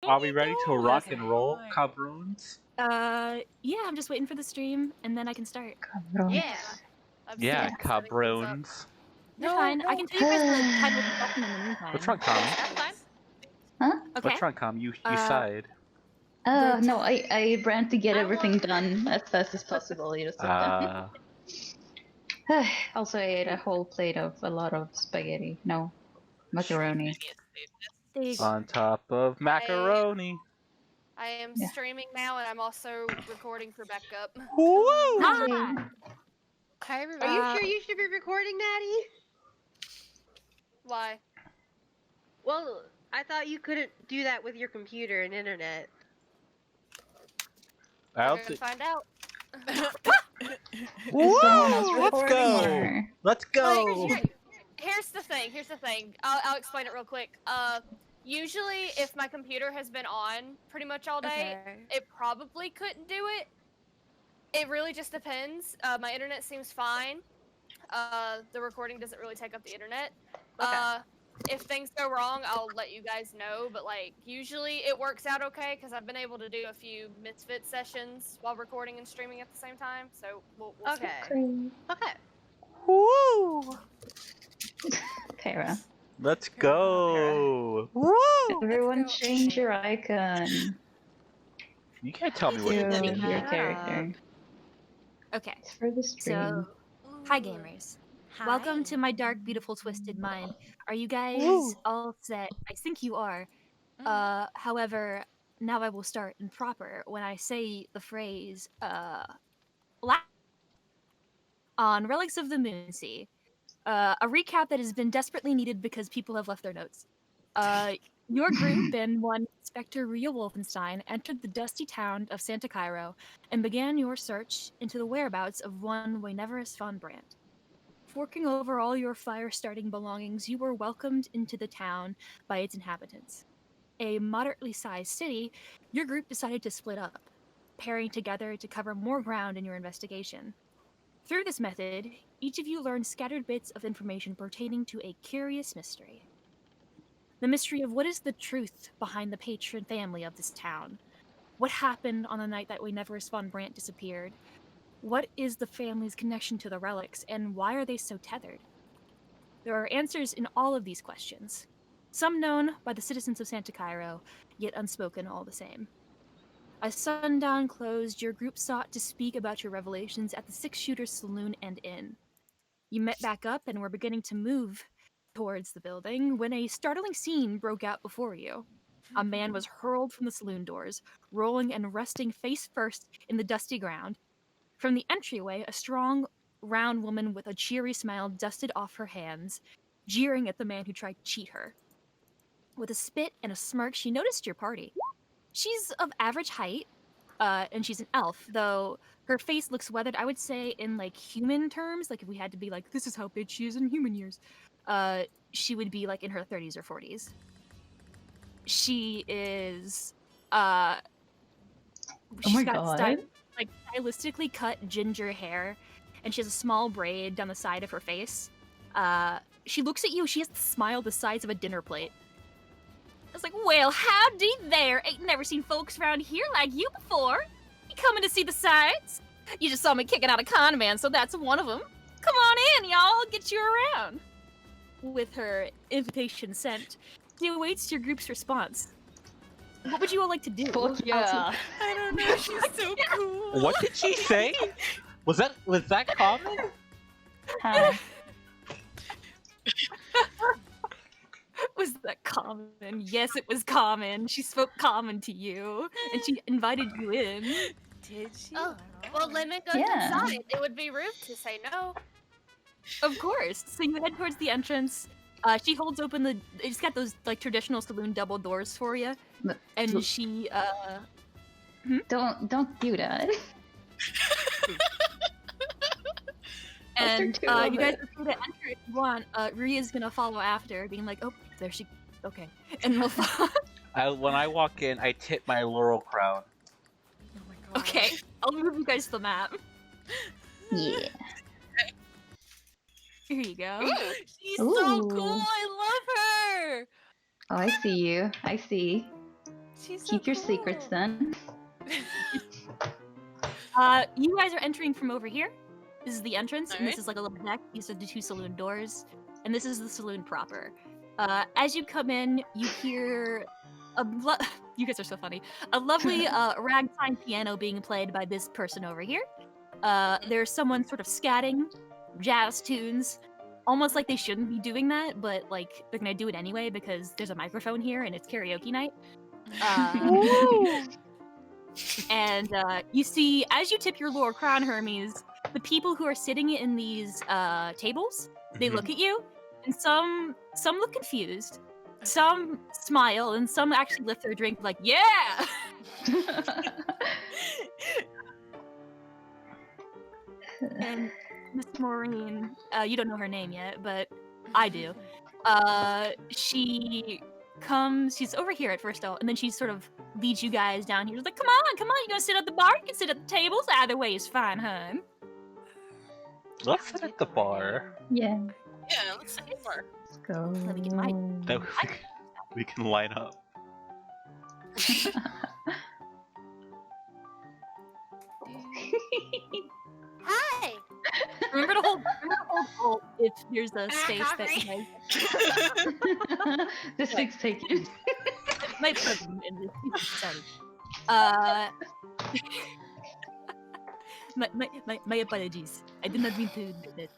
Are we ready to rock and roll, Fine. cabroons? Yeah, I'm just waiting for the stream, and then I can start. Yeah. Yeah, setting things up. cabroons. You're fine. I can tell you guys the title of the session in the meantime. What's wrong, Cami? That's fine. Huh? Okay. What's wrong, Cami? You Uh, sighed. No, I ran to get I everything want- done as fast as possible. You just Also, I ate a whole plate of a lot of spaghetti. No, macaroni. There you go. On top of macaroni. I am Yeah. streaming now, and I'm also recording for backup. Woo! Ah! Hi, everybody. Are you sure you should be recording, Natty? Why? Well, I thought you couldn't do that with your computer and internet. I We're don't gonna thi- find out. Is someone else Woo! Let's recording, go! or- Let's go! Here's the thing. I'll explain it real quick. Usually, if my computer has been on pretty much all day, it probably couldn't do it. It really just depends. My internet seems fine. The recording doesn't really take up the internet. Okay. If things go wrong, I'll let you guys know. But like, usually it works out okay because I've been able to do a few Misfit sessions while recording and streaming at the same time. So we'll see. Okay. Okay. Woo! Kara. Let's go! Woo! Everyone go. change your icon You can't tell me what to to do. your character. Okay. It's for the stream. So, hi gamers. Welcome to my dark, beautiful, twisted mind. Are you guys Woo. all set? I think you are. However, now I will start in proper when I say the phrase, on Relics of the Moonsea. A recap that has been desperately needed because people have left their notes. Your group and one Inspector Ria Wolfenstein entered the dusty town of Santa Cairo and began your search into the whereabouts of one Wyneverus von Brandt. Forking over all your fire-starting belongings, you were welcomed into the town by its inhabitants. A moderately sized city, your group decided to split up, pairing together to cover more ground in your investigation. Through this method, each of you learned scattered bits of information pertaining to a curious mystery. The mystery of what is the truth behind the patron family of this town? What happened on the night that Wyneverus von Brandt disappeared? What is the family's connection to the relics, and why are they so tethered? There are answers in all of these questions, some known by the citizens of Santa Cairo, yet unspoken all the same. As sundown closed, your group sought to speak about your revelations at the Six Shooter Saloon and Inn. You met back up and were beginning to move towards the building when a startling scene broke out before you. A man was hurled from the saloon doors, rolling and resting face first in the dusty ground. From the entryway, a strong, round woman with a cheery smile dusted off her hands, jeering at the man who tried to cheat her. With a spit and a smirk, she noticed your party. She's of average height, and she's an elf, though her face looks weathered, I would say, in, like, human terms. Like, if we had to be like, this is how big she is in human years, she would be, like, in her 30s or 40s. She is, she's got stylistically cut ginger hair, and she has a small braid down the side of her face. She looks at you, she has the smile the size of a dinner plate. It's like, well, howdy there. Ain't never seen folks around here like you before. You coming to see the sights? You just saw me kicking out a con man, so that's one of them. Come on in, y'all. I'll get you around. With her invitation sent, she awaits your group's response. What would you all like to do? Fuck yeah. I don't know. She's so cool. What did she say? Was that common? Huh. Was that common? Yes, it was common. She spoke common to you, and she invited you in. Did she? Oh, well, Lemon goes Yeah. inside. It would be rude to say no. Of course. So you head towards the entrance. She holds open it's got those, like, traditional saloon double doors for you, and she, Don't do that. and After two of you guys it. are free to enter if you want. Ria's gonna follow after, being like, oh, there she, okay. And we'll follow. When I walk in, I tip my laurel crown. Oh my god. Okay, I'll move you guys to the map. Yeah. Here you go. She's so Ooh. cool. I love her. Oh, I see you. I see. She's so Keep your secrets cool. then. You guys are entering from over here. This is the entrance, and this Alright. is like a little deck. These are the 2 saloon doors, and this is the saloon proper. As you come in, you hear you guys are so funny. A lovely ragtime piano being played by this person over here. There's someone sort of scatting jazz tunes, almost like they shouldn't be doing that, but like they're gonna do it anyway because there's a microphone here and it's karaoke night. And you see, as you tip your lower crown, Hermes, the people who are sitting in these tables, they look at you, and some look confused, some smile, and some actually lift their drink like, yeah! And Miss Maureen, you don't know her name yet, but I do. She comes, she's over here at first, and then she sort of leads you guys down here. She's like, come on, you gonna sit at the bar? You can sit at the tables. Either way is fine, hun. Let's sit at the bar. Yeah. Yeah, let's say more. Let's go. Let me get my- That we can line up. Hi. Remember to hold alt if there's a space that you guys This thing's taken. might put them in this. Sorry. My apologies. I did not mean to do that.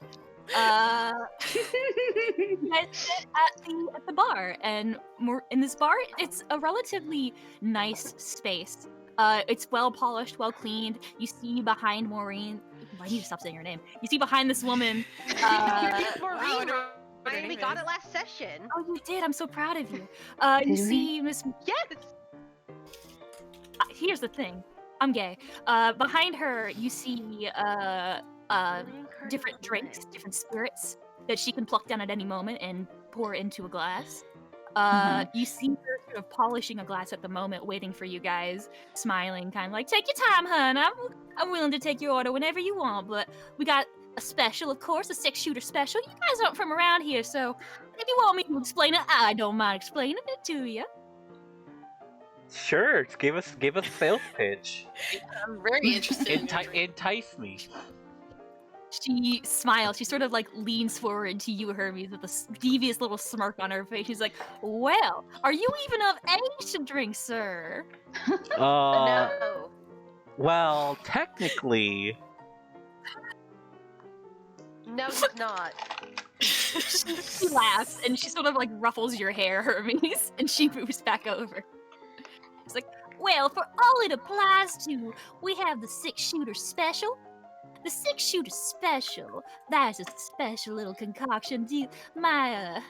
You guys sit at the bar, and in this bar, it's a relatively nice space. It's well polished, well cleaned. You see behind Maureen. I need to stop saying her name. You see behind this woman. It's Maureen, I wonder what her Ryan. We name got is. it last session. Oh, you did. I'm so proud of you. Did You we? see Miss. Yes. Here's the thing. I'm gay. Behind her, you see different drinks, different spirits that she can pluck down at any moment and pour into a glass. You see her sort of polishing a glass at the moment, waiting for you guys, smiling, kind of like, take your time, hun. I'm willing to take your order whenever you want, but we got a special, of course, a 6-shooter special. You guys aren't from around here, so if you want me to explain it, I don't mind explaining it to you. Sure, give us a sales pitch. I'm very interested in your drink. Entice me. She smiles. She sort of like leans forward to you, Hermes, with a devious little smirk on her face. She's like, well, are you even of age to drink, sir? No. Well, technically, No, he's not. She laughs and she sort of like ruffles your hair, Hermes, and she moves back over. She's like, well, for all it applies to, we have the 6-shooter special. The 6-shooter special, that's a special little concoction. My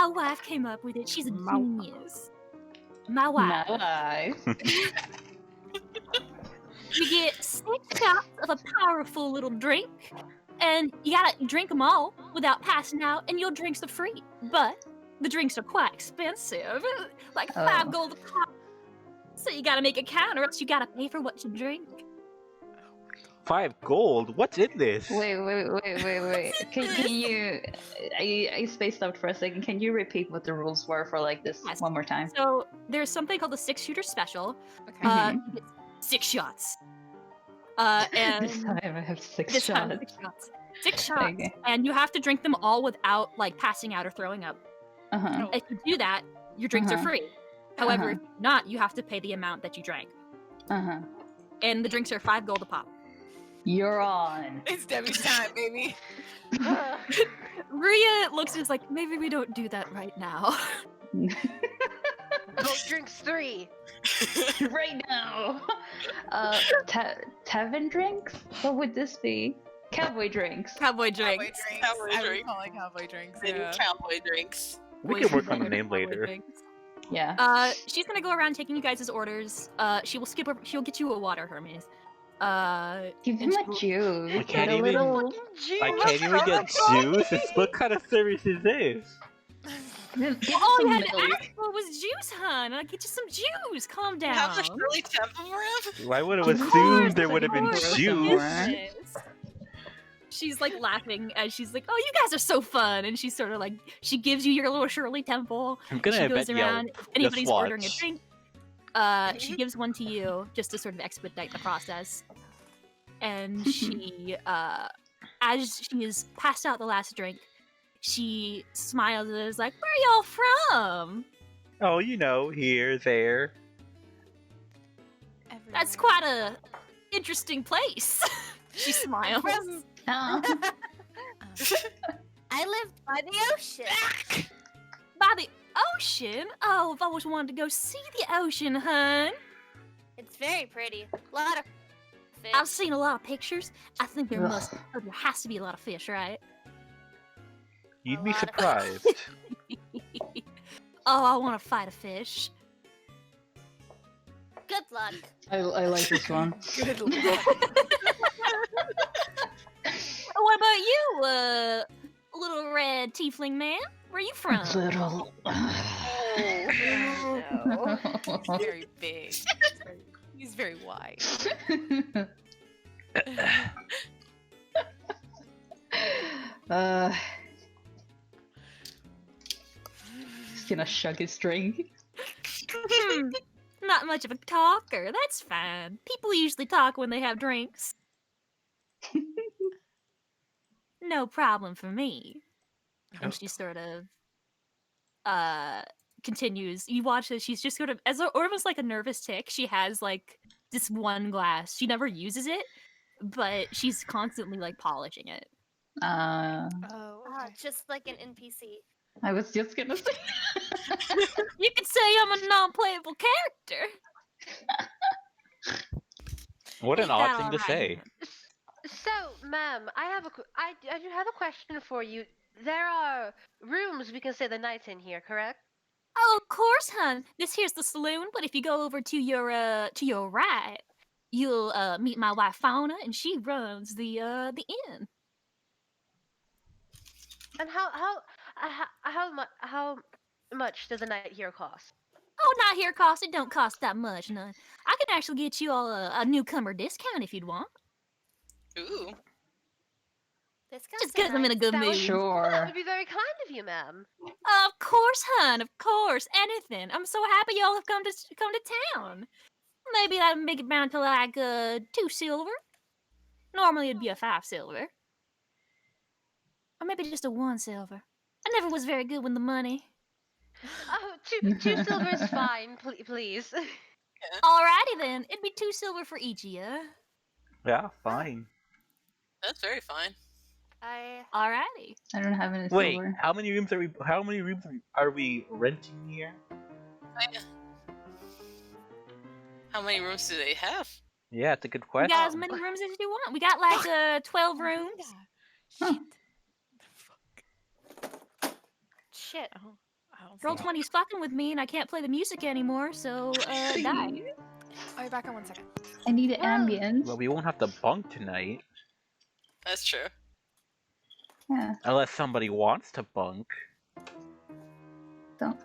wife came up with it. She's a genius. My wife. Nice. You get 6 shots of a powerful little drink, and you gotta drink them all without passing out, and your drinks are free. But the drinks are quite expensive, like 5 gold a pop. So you gotta make a count, or else you gotta pay for what you drink. 5 gold. What's in this? Wait. Can you? I spaced out for a second. Can you repeat what the rules were for like this Yes. one more time? So there's something called the 6-shooter special. Okay. You get 6 shots. And This time I have 6 this time, shots. 6 shots. 6 shots, Okay. and you have to drink them all without like passing out or throwing up. Uh-huh. If you do that, your drinks are Uh-huh. free. However, Uh-huh. if not, you have to pay the amount that you drank. Uh-huh. And the drinks are 5 gold a pop. You're on. It's Debbie's time, baby. Ria looks at us like, maybe we don't do that right now. Gold drinks 3. Right now. Tavern drinks? What would this be? Cowboy drinks. Cowboy Cowboy drinks. drinks. Cowboy I would drinks. call it cowboy drinks. And Yeah. cowboy drinks. We can work on the name Cowboy later. drinks. Yeah. She's gonna go around taking you guys' orders. She'll get you a water, Hermes. Give him and a she juice. I can't Get a even- little. I can't even get juice. What kind of service is this? Give him All you some had to milk. ask for was juice, hun. I'll get you some juice. Calm You down. have the Shirley Temple around? I would have Of assumed course, there would have been of course. juice. Yes. She's like laughing as she's like, "Oh, you guys are so fun!" And she's sort of like, she gives you your little Shirley Temple. I'm gonna She goes bet around. yell. If anybody's Just ordering a watch. drink, She gives one to you just to sort of expedite the process. And she, as she has passed out the last drink, she smiles and is like, "Where y'all from?" Oh, you know, here, there. That's quite a interesting place. She smiles. Oh. I live by the ocean. By the ocean? Oh, I've always wanted to go see the ocean, hun. It's very pretty. A lot of fish. I've seen a lot of pictures. I think there Ugh. there has to be a lot of fish, right? You'd A be lot of surprised. Oh, I want to fight a fish. Good luck. I like this one. Good luck. What about you, little red tiefling man? Where you from? Little. He's very big. He's very wide. He's gonna shrug his drink. Not much of a talker. That's fine. People usually talk when they have drinks. No problem for me. And she sort of continues. You watch as she's just sort of almost like a nervous tick. She has like this one glass. She never uses it, but she's constantly like polishing it. Oh, Just like an NPC. I was just gonna say. You could say I'm a non-playable character. What an Ain't odd that thing to say. So, ma'am, I do have a question for you. There are rooms we can stay the night in here, correct? Oh, of course, hun. This here's the saloon, but if you go over to your right, you'll meet my wife Fauna, and she runs the inn. And how much does a night here cost? Oh, not here cost. It don't cost that much, none. I can actually get you all a newcomer discount if you'd want. Ooh. This Just because I'm in a good That mood. would- That Sure. would be very kind of you, ma'am. Of course, hun. Of course. Anything. I'm so happy y'all have come to town. Maybe that'll make it down to like 2 silver. Normally it'd be a 5 silver. Or maybe just a 1 silver. I never was very good with the money. Oh, two silver is fine, please. Alrighty then. It'd be 2 silver for each of you. Yeah, fine. That's very fine. Alrighty. I don't have any Wait, silver. how many rooms are we renting here? How many rooms do they have? Yeah, it's a good We question. got as many rooms as you want. We got like 12 rooms. Huh. Shit. I don't Roll see 20's fucking with me and I can't play the music anymore, so die. I'll be back in 1 second. I need ambience. Well, we won't have to bunk tonight. That's true. Yeah, Unless somebody wants to bunk. don't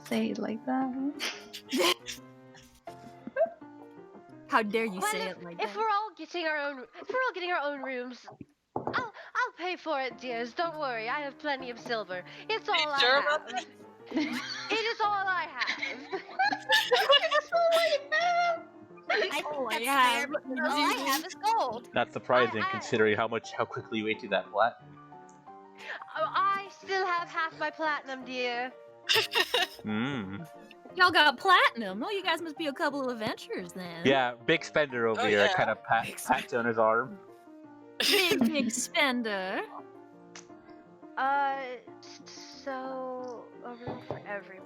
say it like that. How dare you Well, say if, it like if that? we're all getting our own rooms, I'll pay for it, dears. Don't worry, I have plenty of silver. It's all Are you I sure have. about that? It is all I have. I Oh, think yeah. that's fair because all I have is gold. That's surprising I- considering how quickly you ate through that flat. I still have half my platinum, dear. Mmm. Y'all got platinum. Oh, you guys must be a couple of adventurers then. Yeah, big spender over Oh, here. yeah. Kind of pats on his arm. Big spender. So a room for everyone.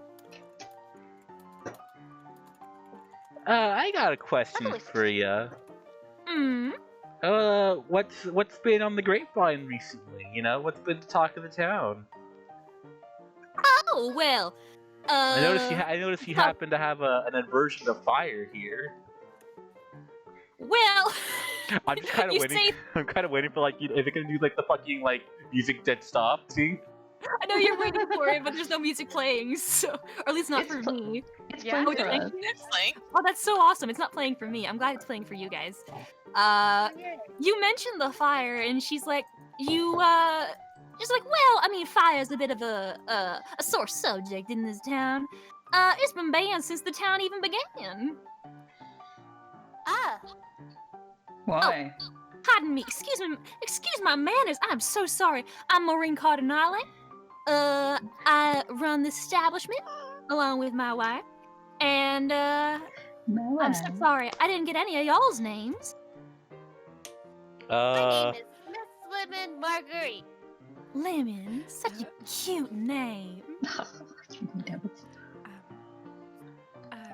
I got a question Lovely. for you. Hmm. What's been on the grapevine recently? You know, what's been the talk of the town? Oh, well. I noticed you happen to have an aversion to fire here. Well. I'm just kind of You waiting. say- I'm kind of waiting for like, is it gonna do like the fucking like music dead stop? See? I know you're waiting for it, but there's no music playing, so, or at least not It's for pl- me. It's Yeah. fine Oh, for thank us. you. It's like, Oh, that's so awesome. It's not playing for me. I'm glad it's playing for you guys. You mentioned the fire, and she's like, well, I mean, fire's a bit of a sore subject in this town. It's been banned since the town even began. Ah, Why? Pardon me, excuse my manners. I'm so sorry. I'm Maureen Cardinale. I run this establishment along with my wife. And, I'm so sorry. I didn't get any of y'all's names. my name is Miss Lemon Marguerite. Lemon, such a cute name.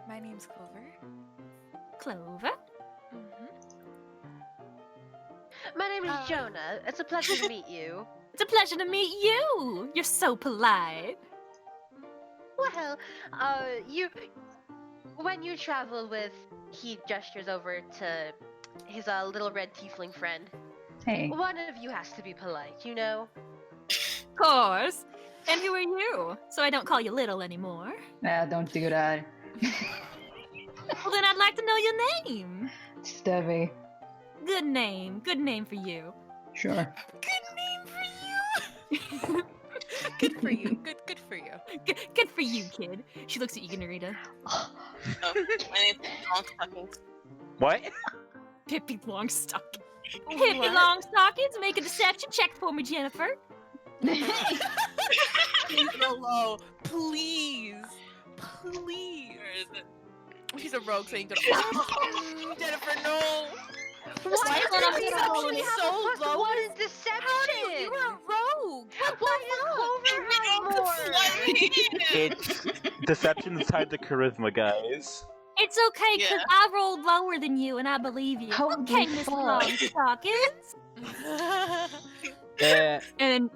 My name's Clover. Clover. My name is Jonah. It's a pleasure to meet you. It's a pleasure to meet you. You're so polite. Well, when you travel with, he gestures over to his little red tiefling friend. Hey. One of you has to be polite, you know? Of course. And who are you? So I don't call you little anymore. Nah, don't do that. Well, then I'd like to know your name. Stevie. Good name. Good name for you. Sure. Good for you. Good for you. Good for you, kid. She looks at you, Narita. Oh, my name's Longstockings. What? Pippi Longstocking. Pippi Longstockings, make a deception check for me, Jennifer. Leave it alone. Please. Please. Where is it? She's a rogue, so you can go. Jennifer, no. Why What's going on does with everybody the have so a plus low? one in deception? You were a rogue. Why does Clover have more? It's deception is tied to charisma, guys. It's okay, because Yeah. I rolled lower than you, and I believe you. Holy Okay, Miss fuck. Longstockings. And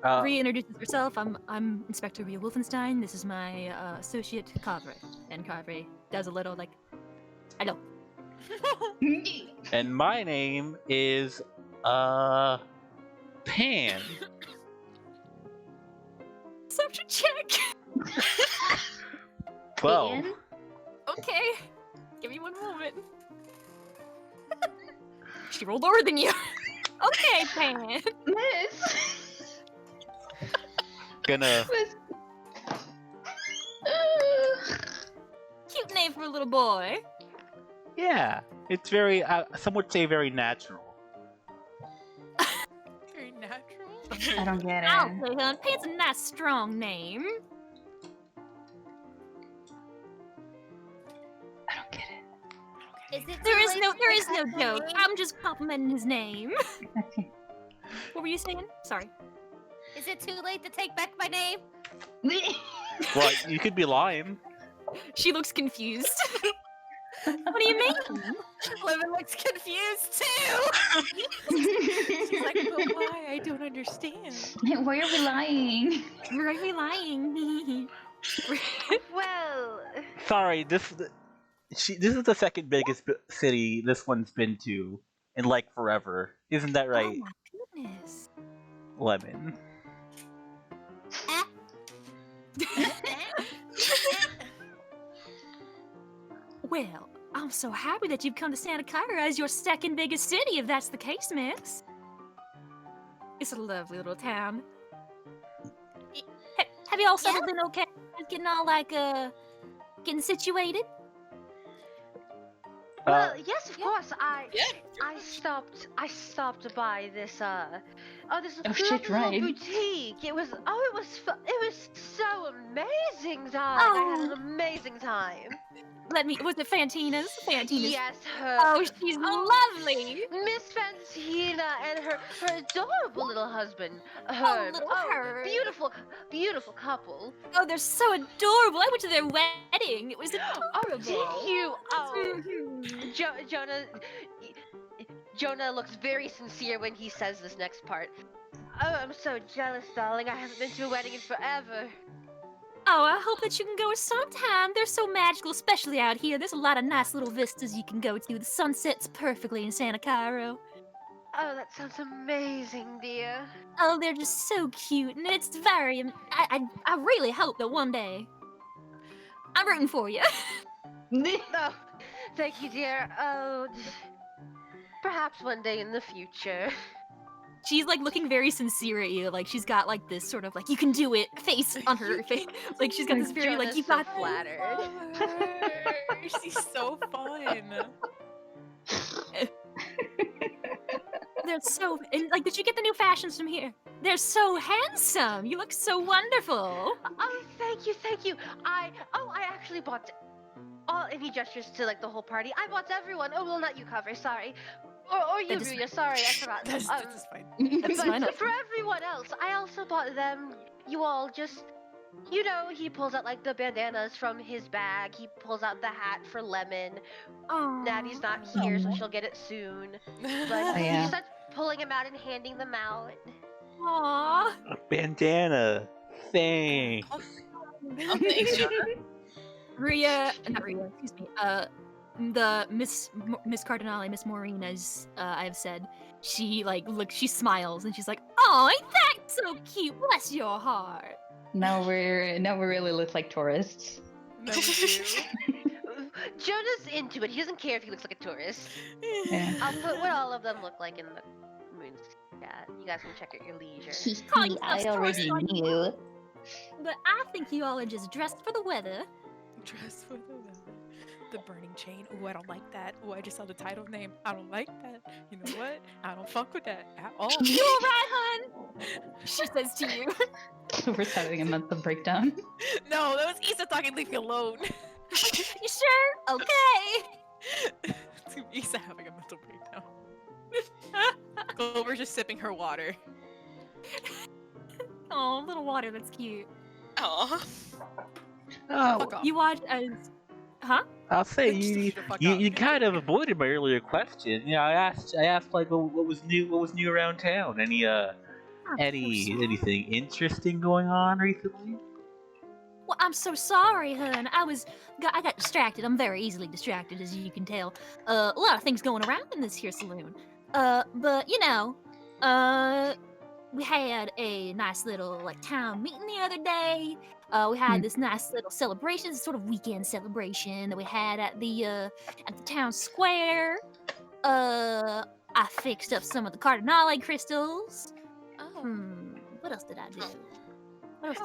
reintroduces herself. I'm Inspector Rhea Wolfenstein. This is my associate Carver. And Carver does a little like, I don't. And my name is Pan. Deception check. Well, Pan? Okay, give me one moment. She rolled lower than you. Okay, Pan. Miss. gonna Miss. Cute name for a little boy. yeah. It's very some would say very natural. Very natural. I don't get I'll it. say, hon. Pan's a nice, strong name. I don't get it. Is it There too is late no, to there take is no back my joke. name? I'm just complimenting his name. Okay. What were you saying? Sorry. Is it too late to take back my name? Well, you could be lying. She looks confused. What do you mean? Lemon looks confused too. She's like, but why? I don't understand. Why are we lying? Where are we lying? Well, Sorry, this is the second biggest city this one's been to in like forever. Isn't that right, Oh my goodness. Lemon? Well, I'm so happy that you've come to Santa Clara as your second biggest city, if that's the case, miss. It's a lovely little town. Have you all settled in okay? Getting all like, getting situated? well, yes, of course. Yeah. I stopped by this this Oh, shit, little right. boutique. It was so amazing time. I had an amazing time. Was it Fantina's? Fantina's. Yes, her. Oh, she's lovely. Miss Fantina and her adorable little husband. little Herb. Beautiful couple. Oh, they're so adorable. I went to their wedding. It was Oh, adorable. did you? Oh, Mhm. Jonah looks very sincere when he says this next part. Oh, I'm so jealous, darling. I haven't been to a wedding in forever. Oh, I hope that you can go sometime. They're so magical, especially out here. There's a lot of nice little vistas you can go to. The sun sets perfectly in Santa Cairo. Oh, that sounds amazing, dear. Oh, they're just so cute, and it's very. I really hope that one day. I'm rooting for you. Oh, thank you, dear. Oh, perhaps one day in the future. she's like looking very sincere at you. Like she's got like this sort of like you can do it face on her face. Like she's got this very like you got flattered. She's so fun. They're so and like did you get the new fashions from here? They're so handsome. You look so wonderful. Oh, thank you. I actually bought all, and he gestures to like the whole party. I bought everyone. Oh, well, not you, Cover. Sorry. Or you, Ruya. Sorry, I forgot. That's fine. That's but fine. for everyone else, I also bought them. You all just, you know, he pulls out like the bandanas from his bag. He pulls out the hat for Lemon. Aww. Natty's not here, so she'll get it soon. But he starts pulling them out and handing them out. Aww. A bandana. Thanks. Oh, thanks, Jonah. Not Ria, excuse me. The Miss Cardinale, Miss Maureen, as I've said, she like she smiles and she's like, "Oh, ain't that so cute? Bless your heart." Now we really look like tourists. No, we do. Jonah's into it. He doesn't care if he looks like a tourist. Yeah. I'll put what all of them look like in the Moonsea. You guys can check at your leisure. I already knew. But I think you all are just dressed for the weather. Dress for the weather. The burning chain. Ooh, I don't like that. Ooh, I just saw the title name. I don't like that. You know what? I don't fuck with that at all. You alright, hun? She says to you. We're having a mental breakdown. No, that was Isa talking. Leave me alone. You sure? Okay. It's Isa having a mental breakdown. Clover's just sipping her water. Oh, little water, that's cute. Aw. Oh, Fuck off. You watch as huh? I'll say Just you shut the fuck you up. kind of avoided my earlier question. Yeah, I asked like what was new around town. Anything interesting going on recently? Well, I'm so sorry, hun. I got distracted. I'm very easily distracted, as you can tell. A lot of things going around in this here saloon. But you know, we had a nice little like town meeting the other day. We had this nice little celebration, sort of weekend celebration that we had at the town square. I fixed up some of the Cardinale crystals. Oh. What else did I do? So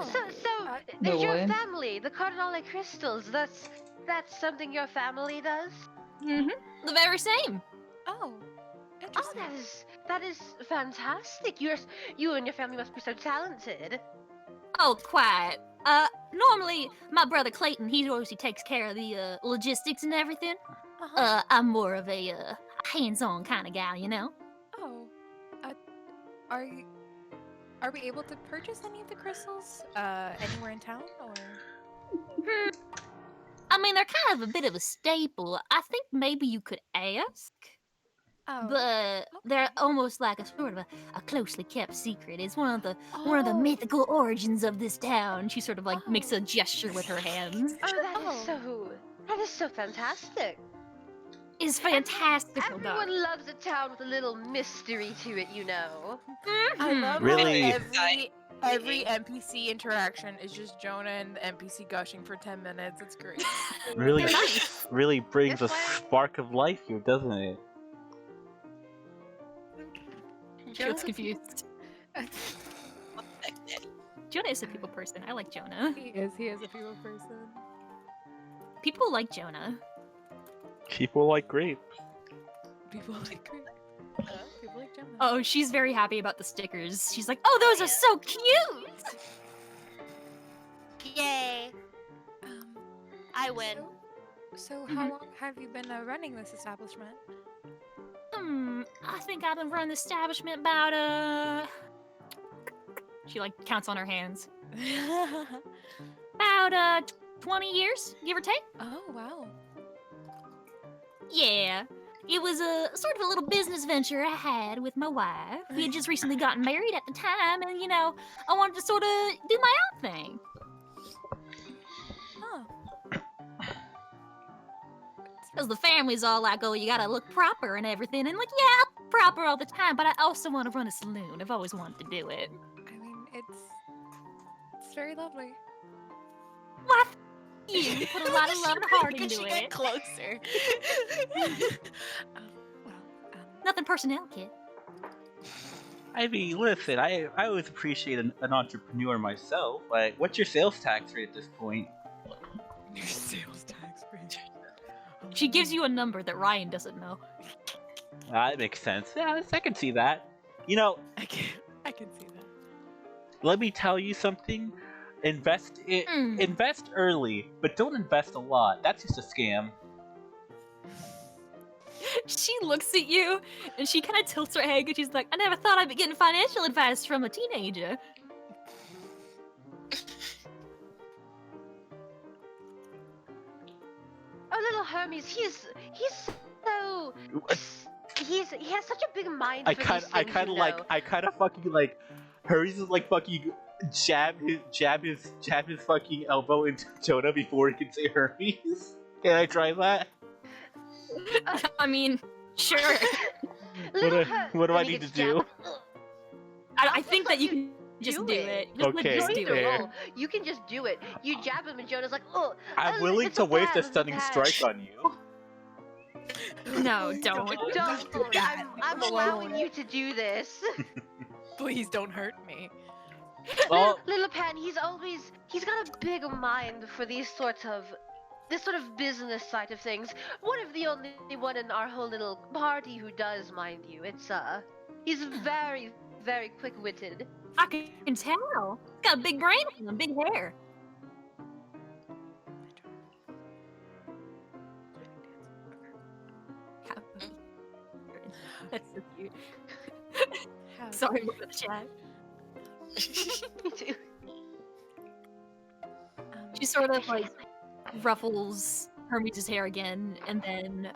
The is your what? family the Cardinale crystals? That's something your family does? The very same. Oh. Oh, Interesting. that is fantastic. You and your family must be so talented. Oh, quite. Normally, my brother Clayton, he usually takes care of the logistics and everything. Uh-huh. I'm more of a hands-on kind of gal, you know? Oh. Are we able to purchase any of the crystals anywhere in town, or? I mean, they're kind of a bit of a staple. I think maybe you could ask, Oh. but they're almost like a sort of a closely kept secret. It's one of the Oh. mythical origins of this town. She sort of like makes a gesture with her hands. Oh, that is so fantastic. It's fantastic. Everyone loves a town with a little mystery to it, you know. I love Really? how every NPC interaction is just Jonah and the NPC gushing for 10 minutes. It's great. Really, really brings a It's like- spark of life here, doesn't it? She looks confused. What the heck, Natty? Jonah is a people person. I like Jonah. He is a people person. People like Jonah. People like grapes. People like people like Jonah. Oh, she's very happy about the stickers. She's like, "Oh, those are so cute!" Yay! I win. So how long have you been running this establishment? I think I've been running the establishment about She like counts on her hands. About 20 years, give or take. Oh wow. Yeah. It was a sort of a little business venture I had with my wife. We had just recently gotten married at the time, and you know, I wanted to sort of do my own thing. Huh. Because the family's all like, "Oh, you gotta look proper and everything," and like, yeah, I'm proper all the time, but I also want to run a saloon. I've always wanted to do it. I mean, it's very lovely. Why? You put a lot of love and heart Could into she it. get closer? Well, Nothing personnel, kid. I mean, listen, I always appreciate an entrepreneur myself. Like, what's your sales tax rate at this point? Your sales tax rate. She gives you a number that Ryan doesn't know. That makes sense. Yeah, I can see that. You know, I can see that. let me tell you something. Invest early, but don't invest a lot. That's just a scam. She looks at you and she kind of tilts her head and she's like, I never thought I'd be getting financial advice from a teenager. Oh, little Hermes, he has such a big mind for these things, I kind of fucking like, Hurries is like fucking jab his fucking elbow into Jonah before he can say Hermes. Can I try that? I mean, sure. What do I need to do? I think that you can just do it. Okay, Just do fair. it. You can just do it. You jab him, and Jonah's like, "Oh, I'm willing it's to a waste a bad, stunning bad." strike on you. No, don't. Don't. I'm allowing you to do this. Please don't hurt me. Well, Little Pan, he's got a big mind for this sort of business side of things. One of the only one in our whole little party who does, mind you. He's very, very quick-witted. I can tell. Got a big brain and big hair. That's so cute. Sorry for the chat. Me too. She sort of like ruffles Hermes' hair again, and then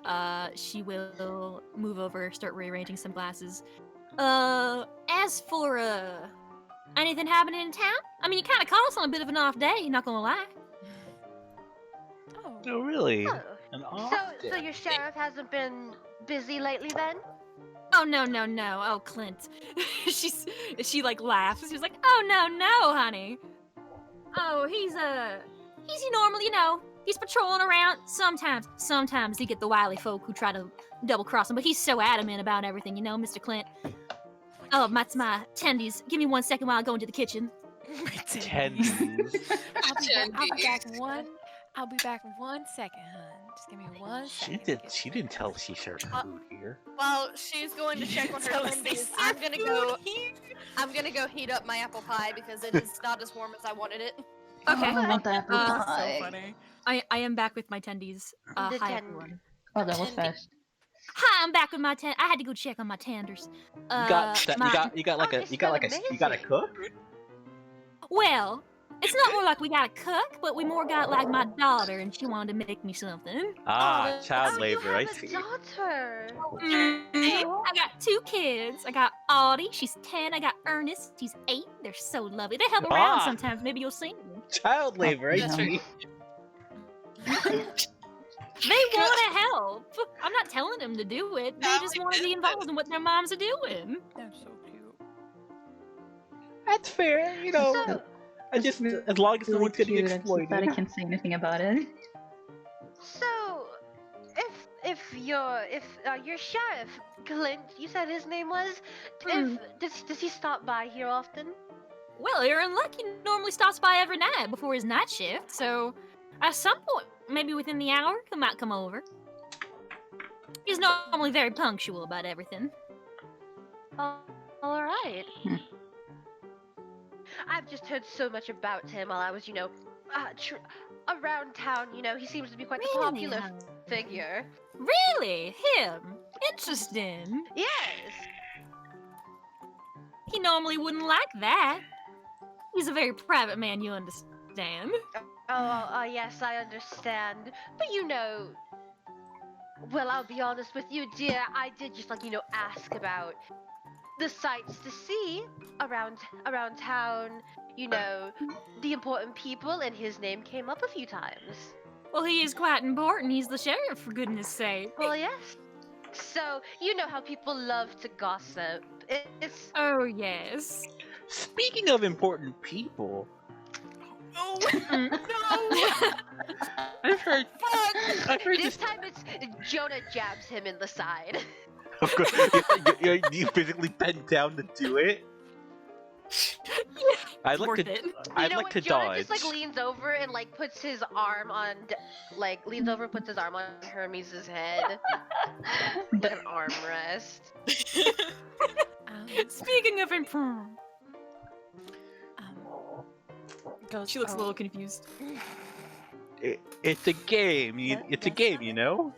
she will move over, start rearranging some glasses. As for anything happening in town? I mean, you kind of caught us on a bit of an off day, not gonna lie. oh really? Oh. An off So day. your sheriff hasn't been busy lately, then? Oh no. Oh Clint. She like laughs. She's like, oh no, honey. Oh, he's normally, he's patrolling around. Sometimes you get the wily folk who try to double cross him, but he's so adamant about everything, Mr. Clint. Oh, that's my tendies. Give me 1 second while I go into the kitchen. Tendies. I'll be back in 1 second, hun. Just give me 1 second. She didn't tell us she served food here. While she's going to check on her Tell us tendies, they I'm serve gonna go. food here. I'm gonna go heat up my apple pie because it is not as warm as I wanted it. Okay. Oh, I want that apple Uh, pie. So funny. I am back with my tendies. The Hi ten- everyone. Oh, that was fast. Hi, I'm back with my I had to go check on my tenders. You got a cook? Well, it's not more like we got a cook, but we more got like my daughter, and she wanted to make me something. Ah, child Oh, labor. you I have see. a daughter. I got 2 kids. I got Audie, she's 10. I got Ernest, he's 8. They're so lovely. They help around Ah. sometimes. Maybe you'll see them. Child labor. I That's see. They want to help. I'm not telling them to do it. They just want to be involved in what their moms are doing. That's so cute. That's fair. So, I just as long as no one's getting Cute. I'm so glad I exploited. can't say anything about it. so if your sheriff Clint, you said his name was, does he stop by here often? Well, Aaron Lucky normally stops by every night before his night shift, so at some point, maybe within the hour, he might come over. He's normally very punctual about everything. Oh, all right. Hmm. I've just heard so much about him while I was, around town. He seems to be quite a popular Really? figure. Really? Him? Interesting. Yes. He normally wouldn't like that. He's a very private man, you understand. Oh, yes, I understand. But well, I'll be honest with you, dear. I did just ask about the sights to see around town. The important people, and his name came up a few times. Well, he is quite important. He's the sheriff, for goodness sake. Well, yes. So you know how people love to gossip. It's Oh, yes. Speaking of important people, Oh Mm. no! I've heard this this. time it's Jonah jabs him in the side. Of course, you physically bend down to do it. I'd like Worth to. it. I'd You know like what? to Jonah dodge. just like leans over and like puts his arm on, leans over, puts his arm on Hermes' head, like an armrest. Speaking of improve, Goes, she looks a little confused. It's a game. It's a game, you know.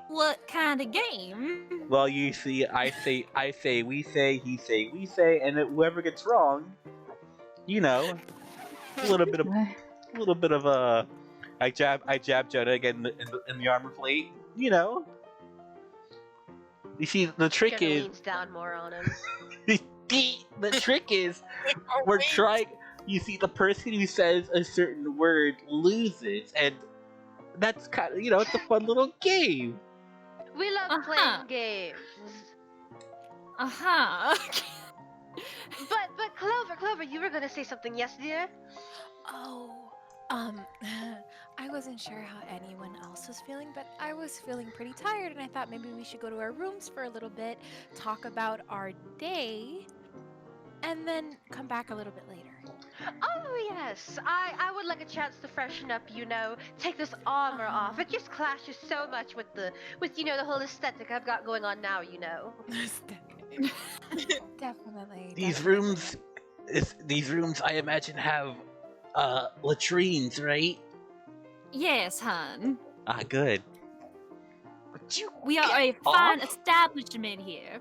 What kind of game? Well, you see, I say, we say, he say, we say, and whoever gets wrong, you know, a little bit of I jab Jonah again in the armor plate, you know. You see, the trick Jonah is leans down more on him. the trick is we're trying. You see, the person who says a certain word loses, and that's kind of, you know, it's a fun little game. We love playing games. But Clover, you were gonna say something, yes, dear? Oh, I wasn't sure how anyone else was feeling, but I was feeling pretty tired, and I thought maybe we should go to our rooms for a little bit, talk about our day, and then come back a little bit later. Oh yes, I would like a chance to freshen up, you know, take this armor off. It just clashes so much with you know, the whole aesthetic I've got going on now, you know. Definitely. These rooms, I imagine, have latrines, right? Yes, hun. Ah, good. We are a fine establishment here.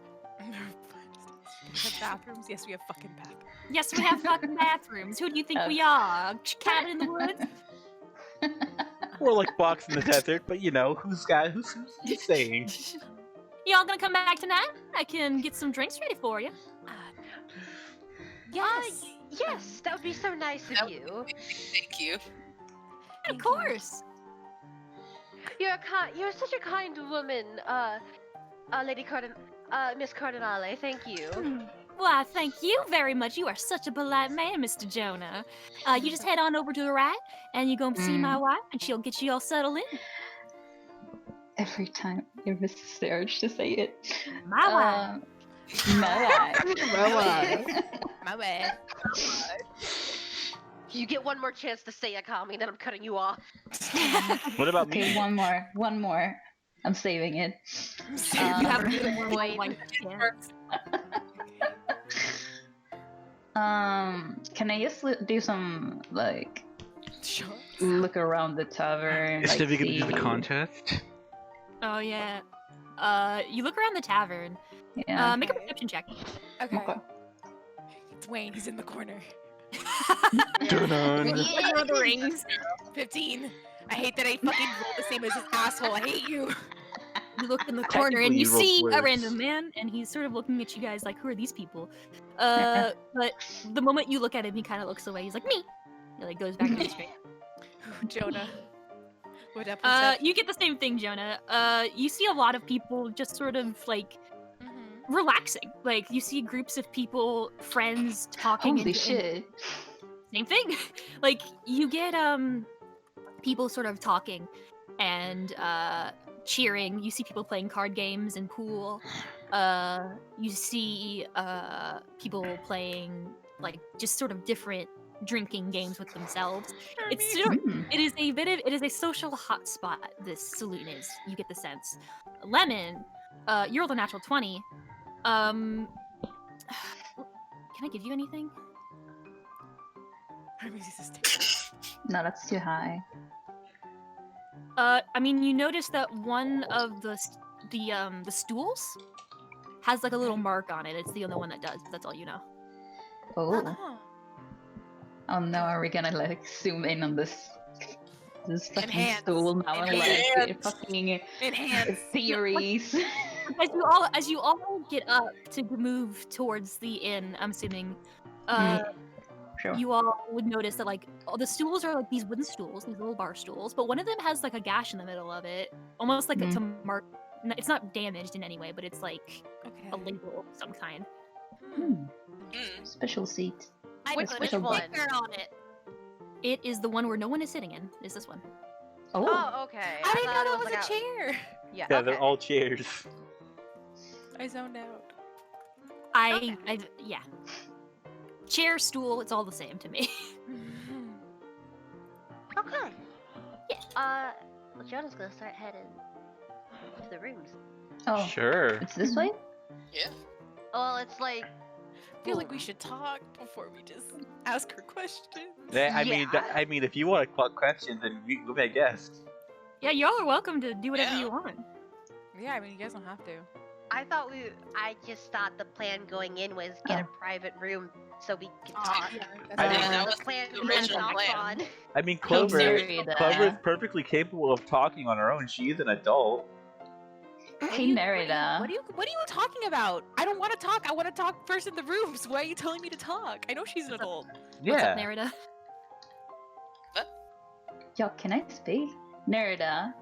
We have bathrooms? Yes, we have fucking bathrooms. Yes, we have fucking bathrooms. Who do you think we are? Cabin in the woods? More like box in the desert, but you know, who's saying? Y'all gonna come back tonight? I can get some drinks ready for you. Yes. Yes, that would be so nice of you. Thank you. Of course. You're such a kind woman, Miss Cardinale. Thank you. Why, thank you very much. You are such a polite man, Mr. Jonah. You just head on over to the right, and you go see my wife, and she'll get you all settled in. Every time it was the urge to say it. My wife. My wife. My way. You get one more chance to say it, Cami, then I'm cutting you off. What about Okay, me? one more. I'm saving it. You have to do more Wait. like Can I just do some like Sure. look around the tavern? Is like, Stevie gonna do see- the contest? Oh yeah. You look around the tavern. Yeah. Make a perception check. Okay. Okay. It's Wayne. He's in the corner. Dun-dun. Look at the rings. 15. I hate that I fucking rolled the same as this asshole. I hate you. You look in the corner and Technically, you you rolled see a worse. random man, and he's sort of looking at you guys like, "Who are these people?" But the moment you look at him, he kind of looks away. He's like, "Me." He like goes back to his drink. Jonah. What up? What's up? You get the same thing, Jonah. You see a lot of people just sort of like relaxing. Like you see groups of people, friends talking. Holy shit. Same thing. Like you get people sort of talking and cheering. You see people playing card games and pool. You see people playing like just sort of different drinking games with themselves. It's sort of, it is a social hotspot. This saloon is. You get the sense. Lemon, you rolled a natural 20. Can I give you anything? No, that's too high. I mean, you notice that one of the stools has like a little mark on it. It's the only one that does. But that's all you know. Oh. Oh no, are we gonna like zoom in on this fucking Enhance. stool now and like Enhance. fucking Enhance. theories? As you all get up to move towards the inn, I'm assuming, Sure. you all would notice that like all the stools are like these wooden stools, these little bar stools, but one of them has like a gash in the middle of it, almost like to mark. It's not damaged in any way, but it's like a label of some kind. Special seat. I Which put one? a sticker on it. It is the one where no one is sitting in. Is this one? Oh. Oh, okay. I didn't know thought it that was like a chair. Yeah. Yeah, Okay. they're all chairs. I zoned out. Yeah. Chair, stool, it's all the same to me. Okay. Yeah. Well, Jonah's gonna start heading to the rooms. Oh, Sure. it's this way? Yeah. Well, it's like. I feel like we should talk before we just ask her questions. I mean, if you want to questions, then we may guess. Yeah, y'all are welcome to do whatever Yeah. you want. Yeah, I mean, you guys don't have to. I just thought the plan going in was get a private room so we could talk. I mean, that was the plan the we went original off plan. on. I mean, Hey, Clover Merida. is perfectly capable of talking on her own. She is an adult. Hey, Merida. What are you talking about? I don't want to talk. I want to talk first in the rooms. Why are you telling me to talk? I know she's an adult. What's up, Yeah. Nerida? Yo, can I speak? Nerida.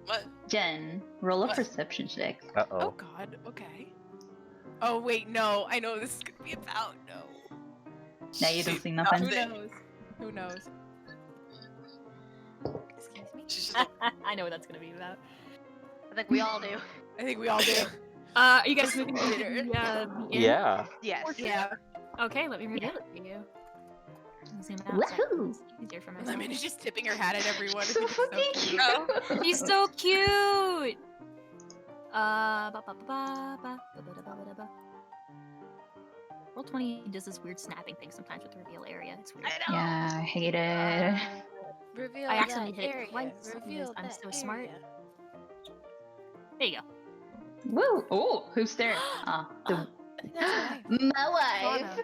What? Jen, roll a What? perception check. Uh Oh oh. God. Okay. Oh wait, no. I know what this is gonna be about. No. Now you don't see Who nothing? knows? Who knows? Excuse me. She's just I know what that's gonna be about. I think we all do. I think we all do. Are you guys moving to the inn? Yeah. Yes. Yeah. Okay, let me reveal it for you. Zoom out. so Woohoo! it's easier for myself. Lemon is just tipping her hat at everyone. I So think it's so fucking cute. cute. He's so cute. Ba, ba, ba, ba, ba, ba, ba, ba, ba, ba. Roll 20 does this weird snapping thing sometimes with the reveal area. It's weird. I know. Yeah, I hate it. Reveal I accidentally that hit it area. twice because Reveal I'm that so smart. area. There you go. Woo! Oh, who's there? Ah, I think that's my my wife. Fauna.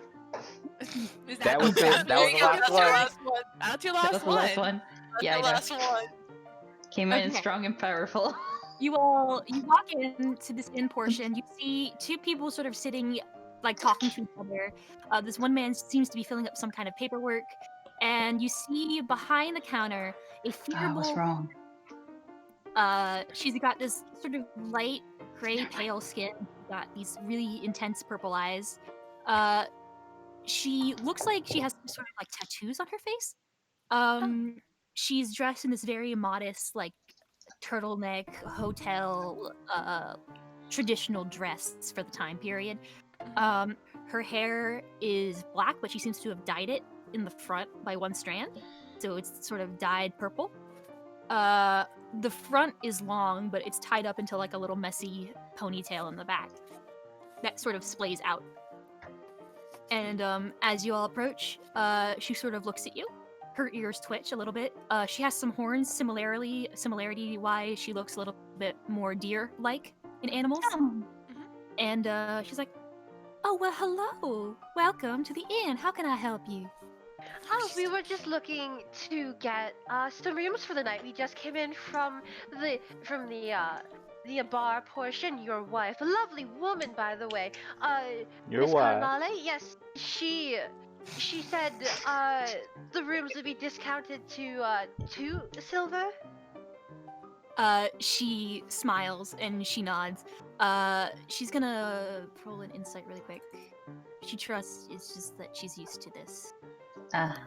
Is That was it. That was the last That's one. your last one. That's your That last was the one. last one. That's Yeah, the I know. last one. Came in Okay. strong and powerful. You walk into this inn portion. You see two people sort of sitting, like talking to each other. This one man seems to be filling up some kind of paperwork, and you see behind the counter a Oh, what's fearable. wrong? She's got this sort of light gray, pale skin. Got these really intense purple eyes. She looks like she has some sort of like tattoos on her face. She's dressed in this very modest, like turtleneck hotel traditional dress for the time period. Her hair is black, but she seems to have dyed it in the front by one strand, so it's sort of dyed purple. The front is long, but it's tied up into like a little messy ponytail in the back that sort of splays out. And as you all approach, she sort of looks at you. Her ears twitch a little bit. She has some horns. Similarity wise, she looks a little bit more deer-like in animals. And she's like, "Oh well, hello. Welcome to the inn. How can I help you?" Oh, we were just looking to get some rooms for the night. We just came in from the bar portion. Your wife, a lovely woman, by the way. Your Miss wife. Carnale, yes, she said the rooms would be discounted to 2 silver. She smiles and she nods. She's gonna roll an insight really quick. She trusts. It's just that she's used to this. Ah,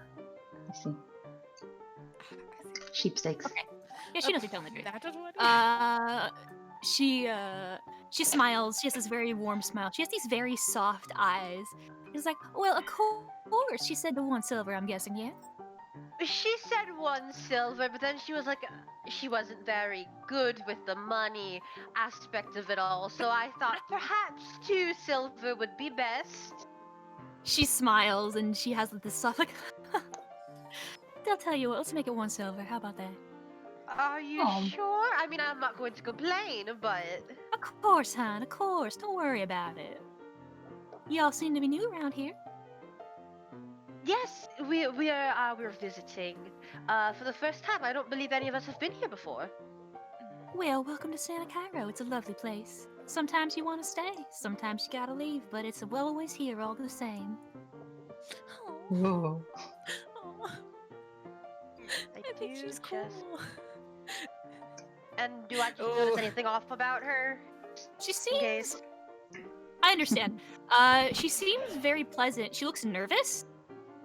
I see. Sheepstakes. Okay. Yeah, she knows you're telling the truth. That was what. She smiles. She has this very warm smile. She has these very soft eyes. It's like, well, of course. She said the 1 silver. I'm guessing, yeah. She said 1 silver, but then she was like, she wasn't very good with the money aspect of it all. So I thought perhaps 2 silver would be best. She smiles and she has this soft like. They'll tell you what. Let's make it 1 silver. How about that? Are you sure? I mean, I'm not going to complain, but Of course, hon. Of course. Don't worry about it. Y'all seem to be new around here. yes, we're visiting for the first time. I don't believe any of us have been here before. Well, welcome to Santa Cairo. It's a lovely place. Sometimes you want to stay, sometimes you gotta leave, but it's well always here all the same. Whoa. I think she's cool. And do I notice anything off about her? She In seems. case. I understand. She seems very pleasant. She looks nervous,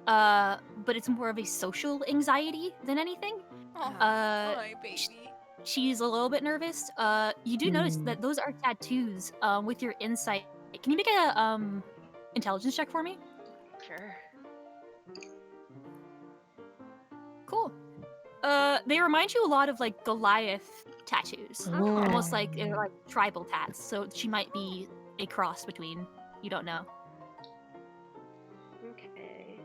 but it's more of a social anxiety than anything. My baby. she's a little bit nervous. You do notice that those are tattoos. With your insight, can you make a intelligence check for me? Sure. Cool. They remind you a lot of like Goliath tattoos, almost like they're like tribal tats. So she might be a cross between. You don't know. Okay.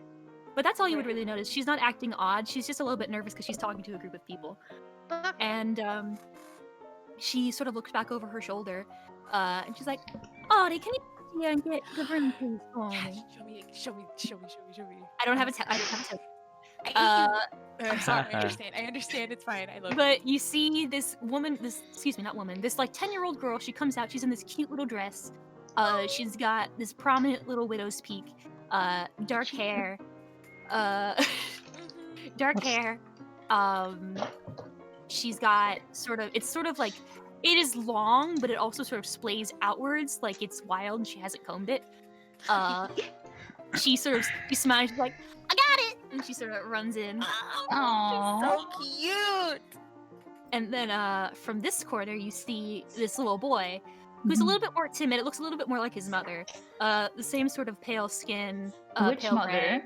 But that's all you would really notice. She's not acting odd. She's just a little bit nervous because she's talking to a group of people. And she sort of looks back over her shoulder, and she's like, "Audie, can you come here and get the room keys for me?" Show me. I don't have a I don't have a I'm sorry. I understand. It's fine. I love it. But you see this woman, this like 10-year-old girl. She comes out. She's in this cute little dress. She's got this prominent little widow's peak, dark hair, dark hair. She's got it's sort of like, it is long, but it also sort of splays outwards, like it's wild and she hasn't combed it. She smiles, she's like, "I got it!" And she sort of runs in. Aww. So cute. And then from this corner, you see this little boy who's a little bit more timid. It looks a little bit more like his mother. The same sort of pale skin. Which pale mother?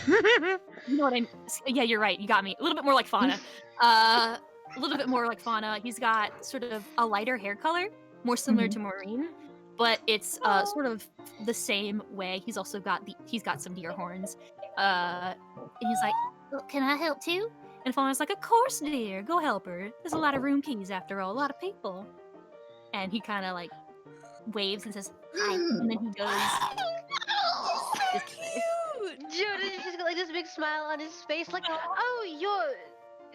gray. You know what I mean? Yeah, you're right. You got me. A little bit more like Fauna. A little bit more like Fauna. He's got sort of a lighter hair color, more similar to Maureen, but it's sort of the same way. He's also got some deer horns. And he's like, "Well, can I help too?" And Fauna's like, "Of course, dear. Go help her. There's a lot of room keys after all. A lot of people." And he kind of like waves and says, "Hi," and then he goes. Jordan just got like this big smile on his face, like, "Oh,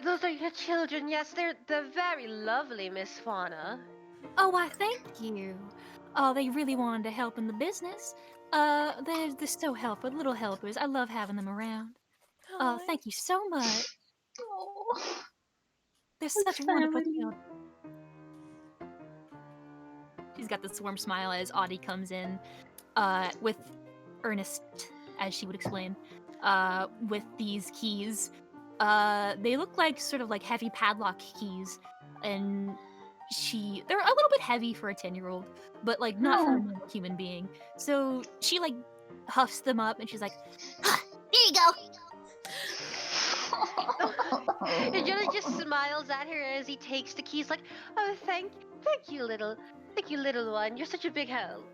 those are your children. Yes, they're very lovely, Miss Fauna." "Oh, why, thank you. Oh, they really wanted to help in the business. They're so helpful, little helpers. I love having them around. Oh, thank you so much. Oh, They're such wonderful children." She's got this warm smile as Audie comes in, with Ernest, as she would explain, with these keys. They look like sort of like heavy padlock keys, and they're a little bit heavy for a 10-year-old, but like not for a normal human being. So she like huffs them up, and she's like, "Ah, there you go." And Jordan just smiles at her as he takes the keys, like, "Oh, thank you, little one. You're such a big help."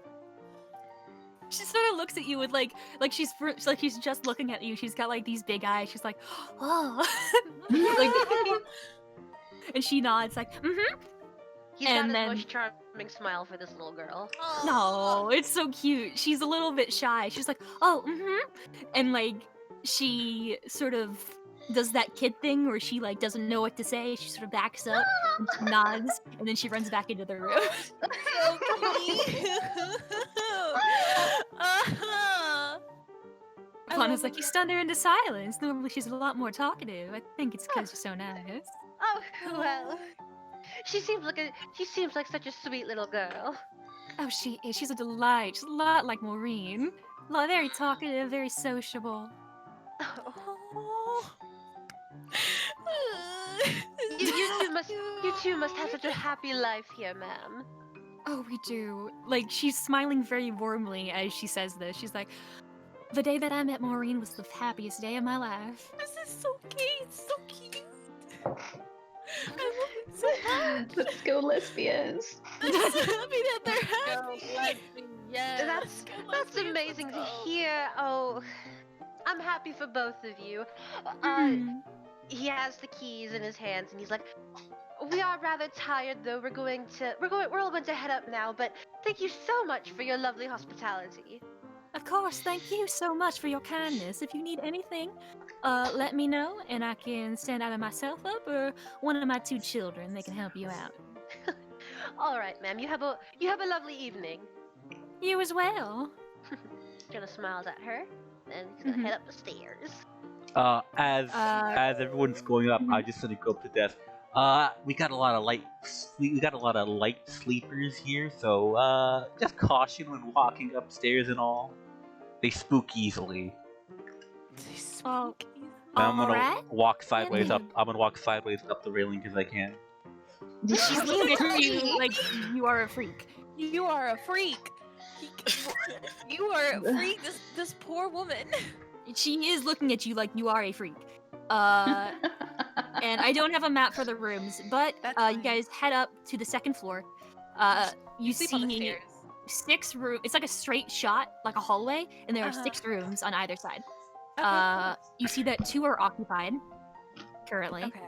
She sort of looks at you with like she's just looking at you. She's got like these big eyes. She's like, "Oh," like, and she nods like, "Mm-hmm." He's got a most charming smile for this little girl. No, it's so cute. She's a little bit shy. She's like, "Oh, mm-hmm," and like she sort of does that kid thing where she like doesn't know what to say. She sort of backs up and she nods, and then she runs back into the room. So cute. Fauna's like, "You stunned her into silence. Normally she's a lot more talkative. I think it's because you're so nice." Oh, well. She seems like such a sweet little girl. Oh, she is. She's a delight. She's a lot like Maureen. Very talkative, very sociable. Oh. You two must have such a happy life here, ma'am. Oh, we do. Like, she's smiling very warmly as she says this. She's like, "The day that I met Maureen was the happiest day of my life." This is so cute. So cute. I love it so much. let's go lesbians. I'm so happy that they're happy. Yes. That's amazing to hear. Oh, I'm happy for both of you. He has the keys in his hands, and he's like, "We are rather tired, though. We're all going to head up now. But thank you so much for your lovely hospitality." Of course, thank you so much for your kindness. If you need anything, let me know, and I can stand either myself up or one of my 2 children. They can help you out. All right, ma'am. You have a lovely evening. You as well. Jonah smiles at her, and he's gonna head up the stairs. As everyone's going up, I just sort of go up to the desk. We got a lot of light sleepers here, so just caution when walking upstairs and all. They spook easily. Oh, I'm gonna alright. walk sideways up. I'm gonna walk sideways up the railing because I can. She's looking at you like you are a freak. You are a freak. You are a freak. This poor woman. She is looking at you like you are a freak. And I don't have a map for the rooms, but you guys head up to the second floor. You Sleep on the see stairs. 6 rooms. It's like a straight shot, like a hallway, and there are 6 rooms on either side. Okay. You see that 2 are occupied currently. Okay.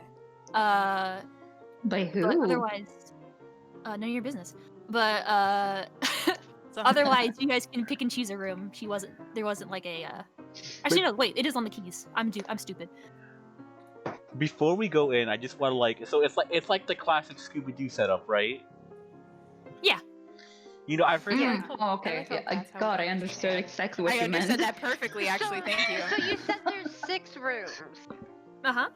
By who? But otherwise, none of your business. But otherwise, you guys can pick and choose a room. There wasn't like a. Actually, no. Wait, it is on the keys. I'm stupid. Before we go in, I just want to so it's like the classic Scooby-Doo setup, right? Yeah. You know, I forget. Yeah. Oh, okay. Yeah, God, I understood exactly what I you meant. understood that perfectly, actually. Thank you. So you said there's 6 rooms. Uh-huh.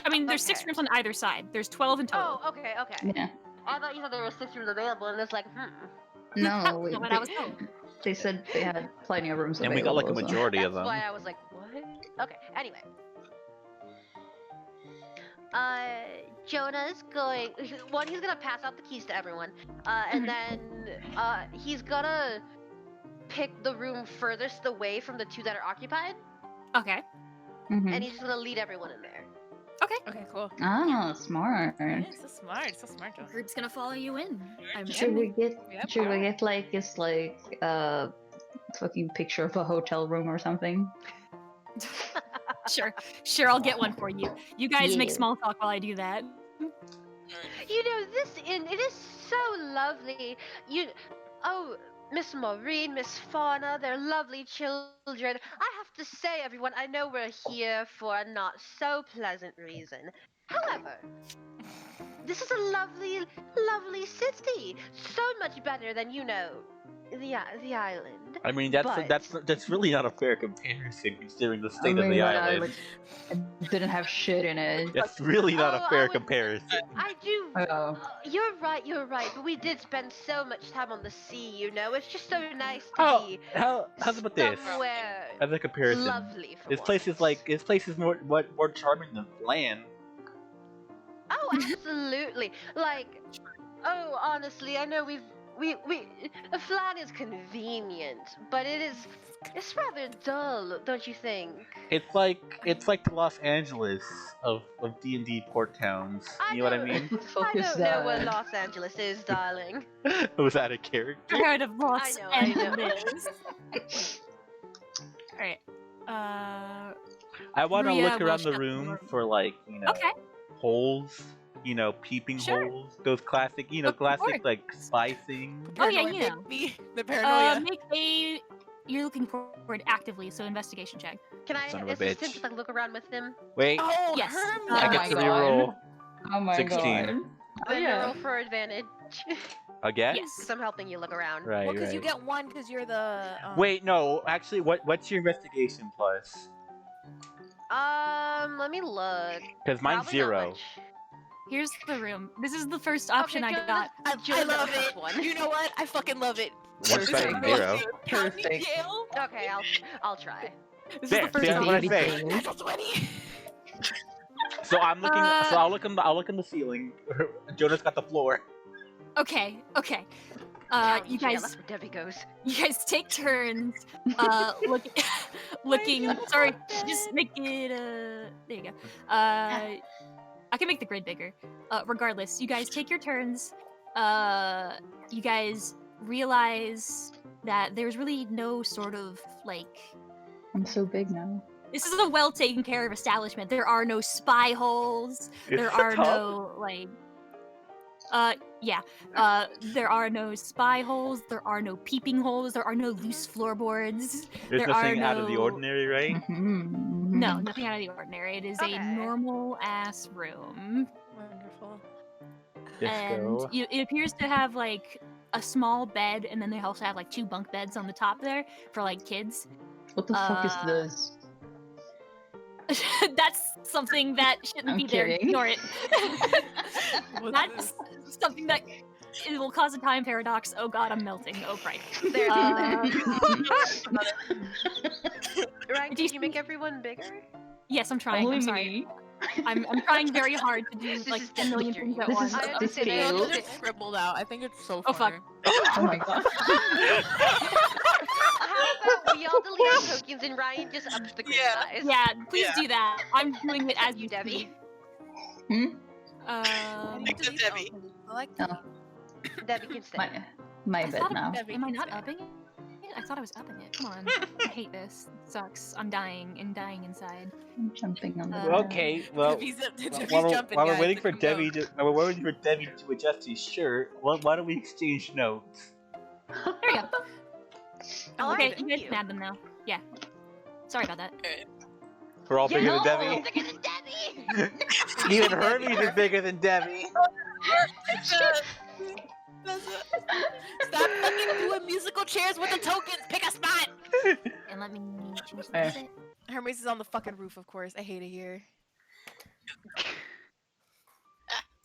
I mean, there's 6 Okay. rooms on either side. There's 12 in total. Oh, okay. Yeah. I thought you said there were 6 rooms available, and it's like, No, Not what I was told. they said they had plenty of rooms And we got like a available, so- majority That's of them. why I was like, what? Okay, anyway. Jonah's going. One, he's gonna pass out the keys to everyone, and then he's gonna pick the room furthest away from the 2 that are occupied, Okay. Mhm. and he's just gonna lead everyone in there. Okay, cool. Ah, smart. Yeah, so smart, Joe. Group's gonna follow you in. I'm Should we get Yep. should we get like this fucking picture of a hotel room or something? Sure, I'll get one for you. You guys make Yeah. small talk while I do that. You know, this inn, it is so lovely. Miss Maureen, Miss Fauna, they're lovely children. I have to say, everyone, I know we're here for a not so pleasant reason. However, this is a lovely, lovely city. So much better than, the island. I mean, But- that's really not a fair comparison considering the state of mean, the I island. didn't have shit in it. That's really not Oh, a I fair would- comparison. I do. Oh. You're right. But we did spend so much time on the sea, It's just so nice to be How's about this? somewhere As a comparison, lovely for this place is once. more charming than land. Oh, absolutely. Honestly, I know we Flan is convenient, but it's rather dull, don't you think? It's like the Los Angeles of D&D port towns. You know what I mean? What the I fuck is don't know where that? Los Angeles is, darling. Was that a character? Heard of Los know. Angeles. Alright. I want to Maria look around will the shut the room door. for Okay. holes, peeping Sure. holes. Those classic, Of classic course. like spy things. Oh, yeah, Paranoia, you know. The paranoia. You're looking forward actively, so investigation check. Can I Son of a assist him bitch. to look around with him? Wait, Oh, Yes. Herm. I Oh get my to God. reroll Oh my 16. god. Oh, Then yeah. roll for advantage, again. Yes. because I'm helping you look around. Right, Well, because right. you get 1 because you're the. Wait, no. Actually, what's your investigation plus? Let me look. Because mine's Probably not 0. much. Here's the room. This is the first option Okay, I got. I Jonas love has it. one. You know what? I fucking love it. What's better than 0? Perfect. Jail. Okay, I'll try. This There, is the first see, that's what I option. say. That's a 20. So I'm looking. So I'll look in the ceiling. Jonas got the floor. Okay. County You jail, guys, that's where Debbie goes. you guys take turns. Looking. Sorry, just make it. There you go. I can make the grid bigger. Regardless, you guys take your turns. You guys realize that there's really no sort of I'm so big now. This is a well taken care of establishment. There are no spy holes. There are no there are no spy holes. There are no peeping holes. There are no loose floorboards. There's there nothing are out of the no- ordinary, right? No, nothing out of the ordinary. It is Okay. a normal ass room, Wonderful. and Disco. it appears to have a small bed, and then they also have 2 bunk beds on the top there for kids. What the fuck is Uh, this? That's something that shouldn't I'm be there. kidding. Ignore it. What's That's something that it will cause a time paradox. Oh god, I'm melting. Oh Christ. There's Uh, Right? Did you make everyone bigger? Yes, I'm trying. Only I'm sorry. me. I'm trying very hard to do This like is 10 million definitely things at This once. is I understand. this I feels- understand. It's scribbled out. I think it's so Oh, fuck. funny. Oh my god. How about we all delete our tokens and Ryan just ups the group Yeah. size? Yeah, please Yeah. do that. I'm doing it as You, you Debbie. speak. Think of Debbie. Debbie can stay. My I bed thought now. am I not upping it? I thought I was upping it. Come on. I hate this. It sucks. I'm dying and dying inside. I'm jumping on the Well, bed. Okay, well, Debbie's while jumping, we're guys, waiting so for come Debbie down. while we're waiting for Debbie to adjust his shirt, why don't we exchange notes? There we go. All Okay, right, you thank guys you. can add them now. Yeah. Sorry about that. We're all bigger Yeah, than Debbie. bigger than Debbie! Even Hermes is bigger than Debbie. Stop fucking doing musical chairs with the tokens. Pick a spot. And let me choose Eh. this. Hermes is on the fucking roof, of course. I hate it here.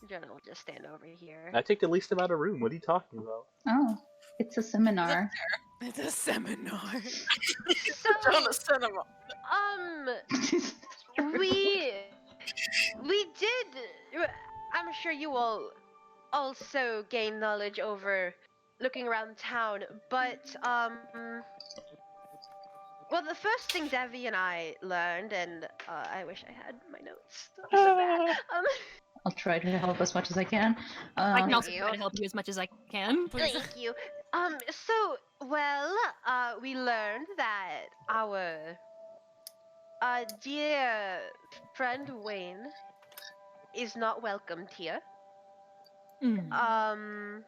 Jonah will just stand over here. I take the least amount of room. What are you talking about? Oh, it's a seminar. It's a seminar. So, On the cinema. we did. I'm sure you will also gain knowledge over looking around town, but well, the first thing Devi and I learned, and I wish I had my notes. So bad. I'll try to help as much as I can. I can Thank also you. try to help you as much as I can. Please. Thank you. So, well, we learned that our dear friend Wayne is not welcomed here. Mm.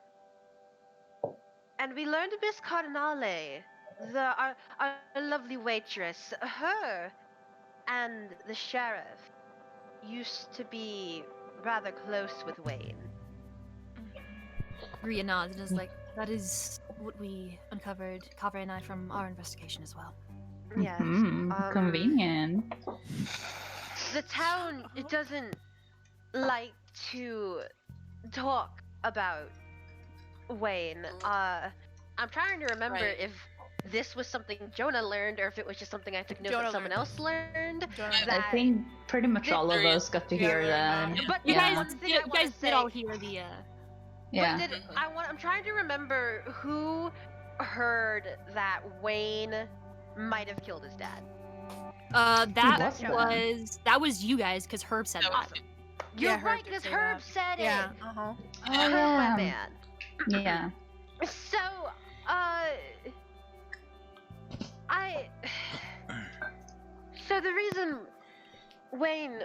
And we learned Miss Cardinale, our lovely waitress, her and the sheriff used to be rather close with Wayne. Ria nods and is like, that is what we uncovered, Kaveh and I, from our investigation as well. Yes. Convenient. The town doesn't like to talk about Wayne. I'm trying to remember Right. if this was something Jonah learned or if it was just something I took note Jonah that someone learned. else learned. I That- think pretty much all of us got to hear that. But You Yeah. one guys, thing you, I wanna guys say, did all hear the. Yeah. But I'm trying to remember who heard that Wayne might have killed his dad. That was you guys because Herb said That that. was- You're Yeah, Herb right, did because say Herb that. said Yeah. it. Uh-huh. Herb, my yeah. man. Yeah. So, So the reason Wayne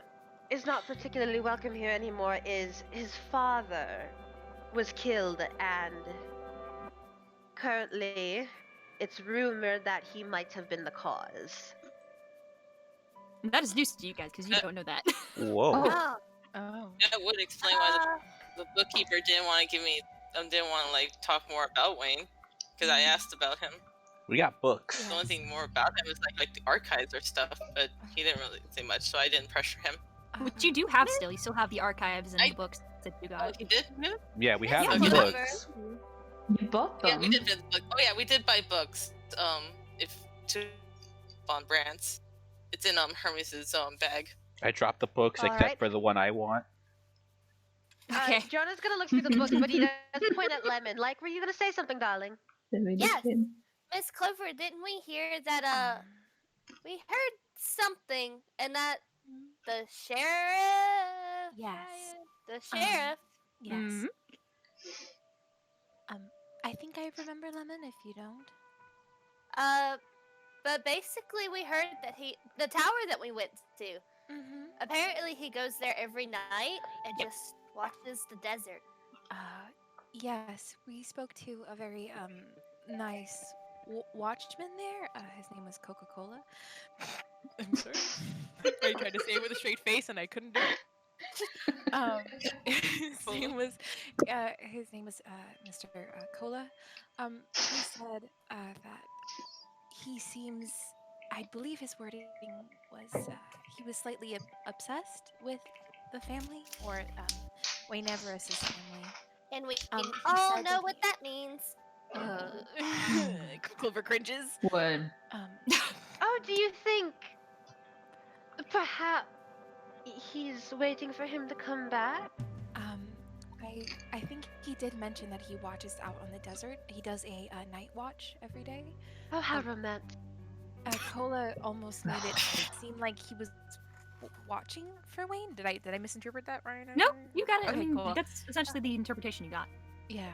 is not particularly welcome here anymore is his father was killed, and currently it's rumored that he might have been the cause. That is news to you guys because you don't know that. Whoa. Oh. Oh. That would explain why the bookkeeper didn't want to give me, didn't want to like talk more about Wayne, because I asked about him. We got books. The only thing more about him is like the archives or stuff, but he didn't really say much, so I didn't pressure him. Which you do have still. You still have the archives and I- the books that you Oh, got. he did? No? Yeah, we have Yeah, the you books. You bought Yeah, them. we did buy the book. Oh yeah, we did buy books. If to on brands, it's in Hermes's bag. I dropped the books except Alright. for the one I want. Okay. Jonah's gonna look through the book, but he does point at Lemon. Like, were you gonna say something, darling? Yes. Miss Clover, didn't we hear that we heard something and that the sheriff Yes. the sheriff Yes. Mhm. I think I remember Lemon. If you don't, but basically we heard that the tower that we went to, mm-hmm. apparently he goes there every night and just watches the desert. Yes, we spoke to a very nice watchman there. His name was Coca-Cola. I'm sorry. I tried to say it with a straight face and I couldn't do it. His name was Mr. Cola. He said that he seems, I believe his wording was he was slightly obsessed with the family, or Wayne Everest's family. And we He all said know that what that means. Clover cringes. Would. Oh, do you think perhaps he's waiting for him to come back? Um, I think he did mention that he watches out on the desert. He does a night watch every day. Oh, how Um, romantic. Cola almost made it seem like he was watching for Wayne. Did I misinterpret that, Ryan? No, you got it. Okay, I mean, cool. that's essentially the interpretation you got. Yeah.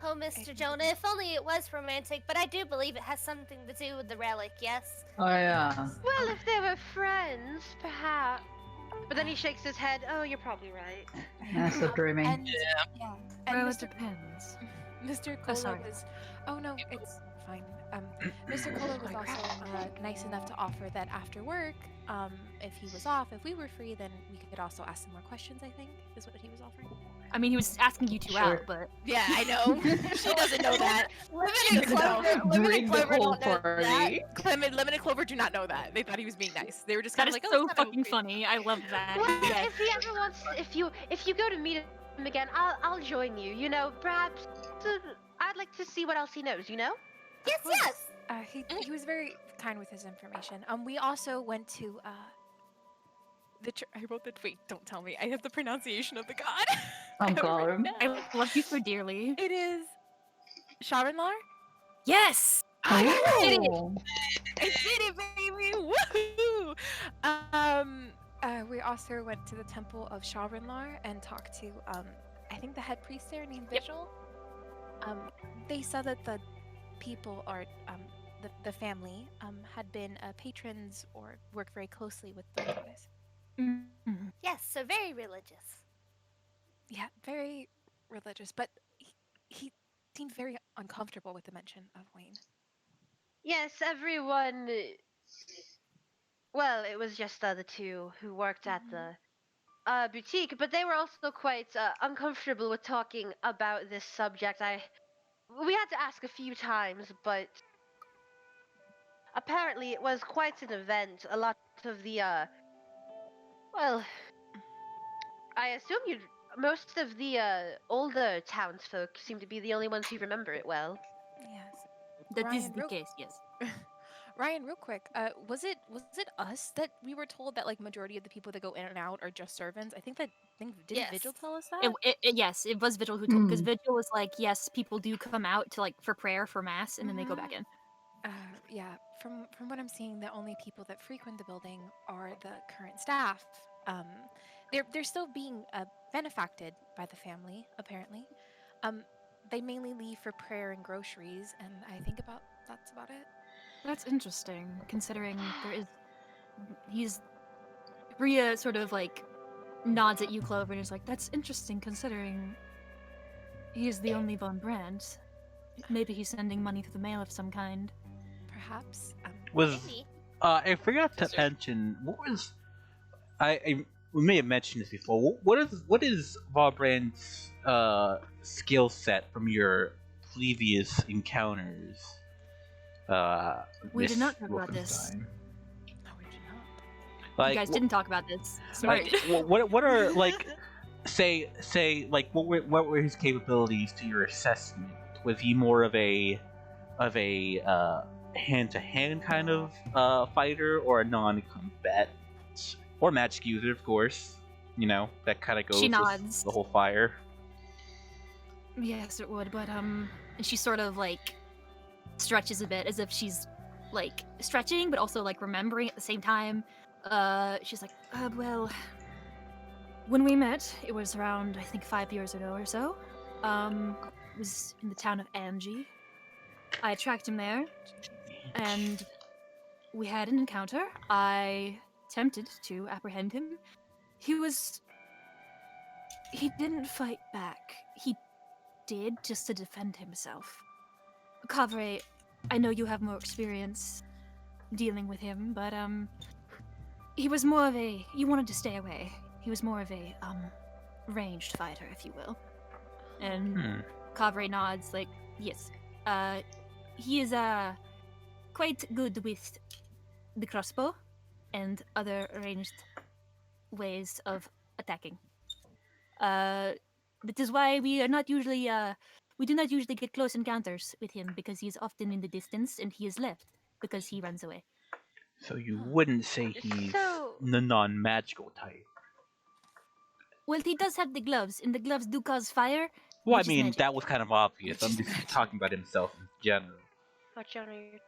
Oh, Mr. Jonah, if only it was romantic, but I do believe it has something to do with the relic, yes? Oh yeah. Well, if they were friends, perhaps. But then he shakes his head. Oh, you're probably right. That's so dreamy. And, yeah. And Well, it Mr. depends. Mr. Cola sorry. was. Oh no, it's fine. Mr. Cola was also nice enough to offer that after work, if he was off, if we were free, then we could also ask some more questions. I think is what he was offering. I mean, he was asking you two Sure. out, but Yeah, I know. She doesn't know that. Limited Bring the Clover whole don't know that. party. Limited Clover do not know that. They thought he was being nice. They were just that kind is of like, so oh, it's kinda fucking weird." funny. I love that. Well, Yeah. if he ever wants, if you go to meet him again, I'll join you. You know, perhaps I'd like to see what else he knows. You know? Yes, Of course. yes! He was very kind with his information. We also went to I wrote that. Wait, don't tell me. I have the pronunciation of the god. I Oh have it written god. down. I love you so dearly. It is Sharinlar. Yes! I did it! Oh. I did it, baby! Woohoo! We also went to the temple of Sharinlar and talked to I think the head priest there named Yep. Vigil. They said that the people or the family had been patrons or worked very closely with the goddess. Mhm. Yes, so very religious. Yeah, very religious, but he seemed very uncomfortable with the mention of Wayne. Yes, everyone. Well, it was just the two who worked at the boutique, but they were also quite uncomfortable with talking about this subject. We had to ask a few times, but apparently it was quite an event. A lot of the well, I assume you most of the older townsfolk seem to be the only ones who remember it well. Yes. That is Ryan, the real- case, yes. Ryan, real quick, was it us that we were told that like majority of the people that go in and out are just servants? Didn't Yes. Vigil tell us that? Yes, it was Vigil who told, because Vigil was like, yes, people do come out to like for prayer, for mass, and then they go back in. Yeah. From what I'm seeing, the only people that frequent the building are the current staff. They're still being benefacted by the family, apparently. They mainly leave for prayer and groceries, and I think that's about it. That's interesting, considering Rhea sort of like nods at you, Clover, and is like, that's interesting considering he is the only Von Brandt. Maybe he's sending money through the mail of some kind. Perhaps. Maybe. I forgot to Yes, sir. mention what was we may have mentioned this before. What is Valbrand's skill set from your previous encounters? We did Miss not talk about this. Wolfenstein? No, we did not. Like, You guys didn't talk about this. Like, Sorry. what are like say like what were his capabilities to your assessment? Was he more of a hand-to-hand kind of fighter, or a non-combat or magic user, of course? You know, that kind of goes She with nods. the whole fire. Yes, it would, but and she sort of like stretches a bit as if she's like stretching, but also like remembering at the same time. She's like, well, when we met, it was around I think 5 years ago or so. It was in the town of Angie. I tracked him there, and we had an encounter. I attempted to apprehend him. He didn't fight back. He did just to defend himself. Kavre, I know you have more experience dealing with him, but he was more of a you wanted to stay away. He was more of a ranged fighter, if you will. And Kavre nods like, yes. He is quite good with the crossbow and other ranged ways of attacking. That is why we do not usually get close encounters with him, because he is often in the distance and he is left because he runs away. So you wouldn't say he's So the non-magical type? Well, he does have the gloves, and the gloves do cause fire. Well, I which is mean, magic. that was kind of obvious. Which I'm is just magic. talking about himself in general. What genre are you?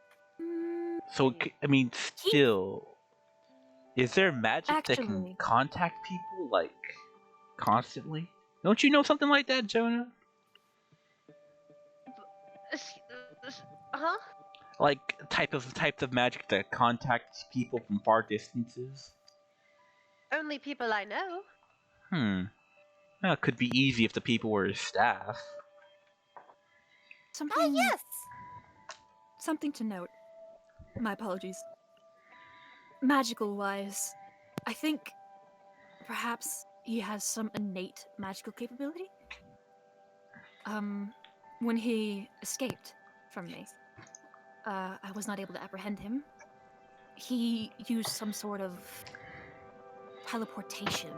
Mm, So, I mean, still, is there magic that can Actually- contact people, like, constantly? Don't you know something like that, Jonah? Huh? Like, types of magic that contacts people from far distances? Only people I know. Well, it could be easy if the people were his staff. something. Yes. Something to note. My apologies. Magical wise, I think perhaps he has some innate magical capability. When he escaped from me, I was not able to apprehend him. He used some sort of teleportation,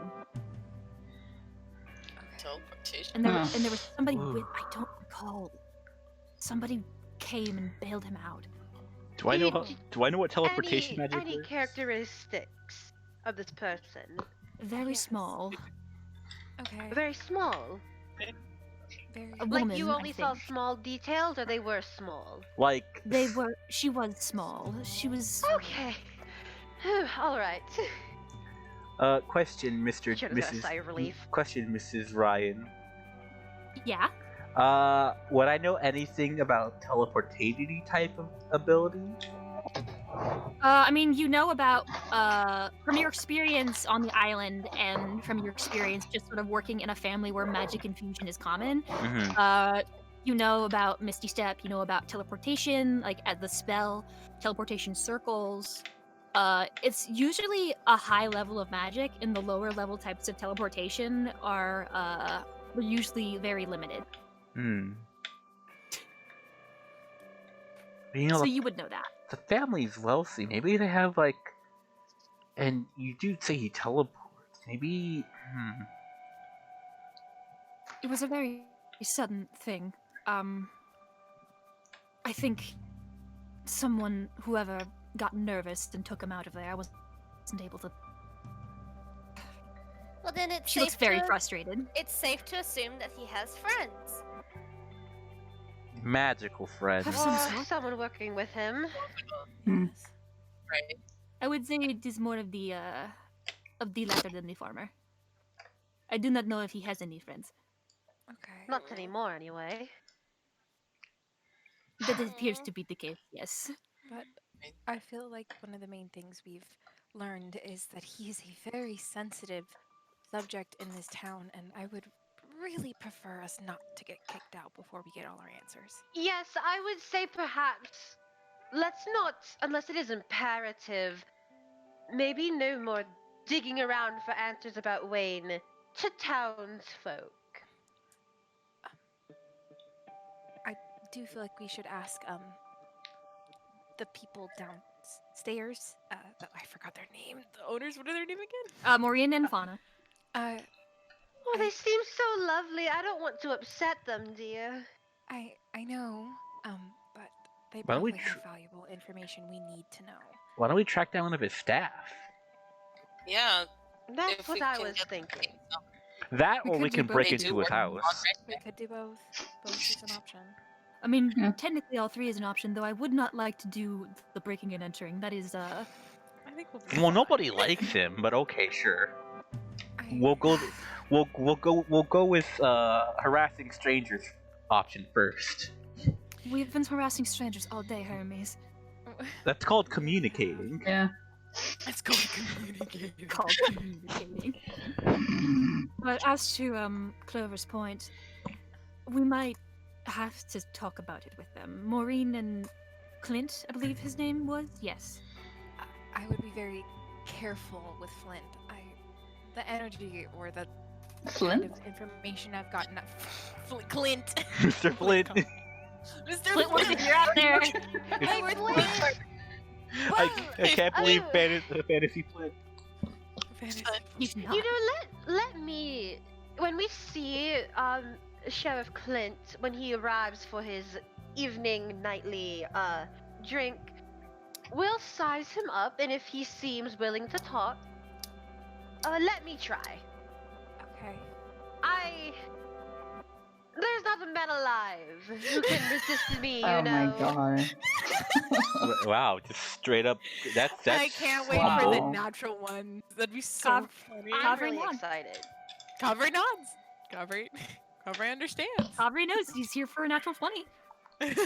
Teleportation. and there Huh. and there was somebody Ooh. with, I don't recall. Somebody came and bailed him out. Do I know what teleportation magic Any is? characteristics of this person? Very Yes. small. Okay. Very small. Very. A Like woman, you I only saw think. small details, or they were small. Like, She was small. She was. Okay. All right. question, Mr. Should have got a Mrs. sigh of relief. Question, Mrs. Ryan. Yeah. Would I know anything about teleportation type of ability? I mean, you know about from your experience on the island and from your experience just sort of working in a family where magic infusion is common. Mm-hmm. You know about Misty Step. You know about teleportation, like at the spell, teleportation circles. It's usually a high level of magic, and the lower level types of teleportation are usually very limited. You know, So you would know that. the family's wealthy. Maybe they have like, and you do say he teleports. Maybe. It was a very sudden thing. I think whoever got nervous and took him out of there, I wasn't able to. Well, then it's She looks safe very to, frustrated. It's safe to assume that he has friends. Magical friends. Have some Or sort. someone working with him. Yes. Right. I would say it is more of the latter than the former. I do not know if he has any friends. Okay. Not anymore, anyway. That appears to be the case. Yes. But I feel like one of the main things we've learned is that he is a very sensitive subject in this town, and I would really prefer us not to get kicked out before we get all our answers. Yes, I would say perhaps let's not, unless it is imperative, maybe no more digging around for answers about Wayne to townsfolk. I do feel like we should ask the people downstairs. I forgot their name. The owners. What are their name again? Maureen and Fauna. Oh, they seem so lovely. I don't want to upset them, dear. I know. But they Why don't we probably have valuable information we need to know. Why don't we track down one of his staff? Yeah. That's if what we I can was get- thinking. That, We or could we do can both. break They into do his work house. We could do both. Both is an option. I mean, Yeah. technically all three is an option, though I would not like to do the breaking and entering. That is, I think we'll be Well, fine. nobody likes him, but okay, sure. I- We'll go. We'll go with harassing strangers option first. we've been harassing strangers all day, Hermes. That's called communicating. Yeah. Let's go to communicate. Called communicating. But as to Clover's point, we might have to talk about it with them. Maureen and Clint, I believe his name was. Yes. I would be very careful with Flint. The energy or the kind Flint? of information I've gotten. Clint. Mr. Flint. Mr. Flint, if you're out there, Hey, Flint. I can't believe fantasy Flint. Fantasy. you can You know, let me. When we see Sheriff Clint when he arrives for his evening nightly drink, we'll size him up, and if he seems willing to talk, let me try. Okay. There's not a man alive who can resist me, Oh you my know. god. Wow, just straight up. That's. I can't wait for the Wow. natural one. That'd be so Cav- funny. I'm Covering really on. excited. Cover nods. Cover understands. Aubrey knows he's here for a natural 20. Can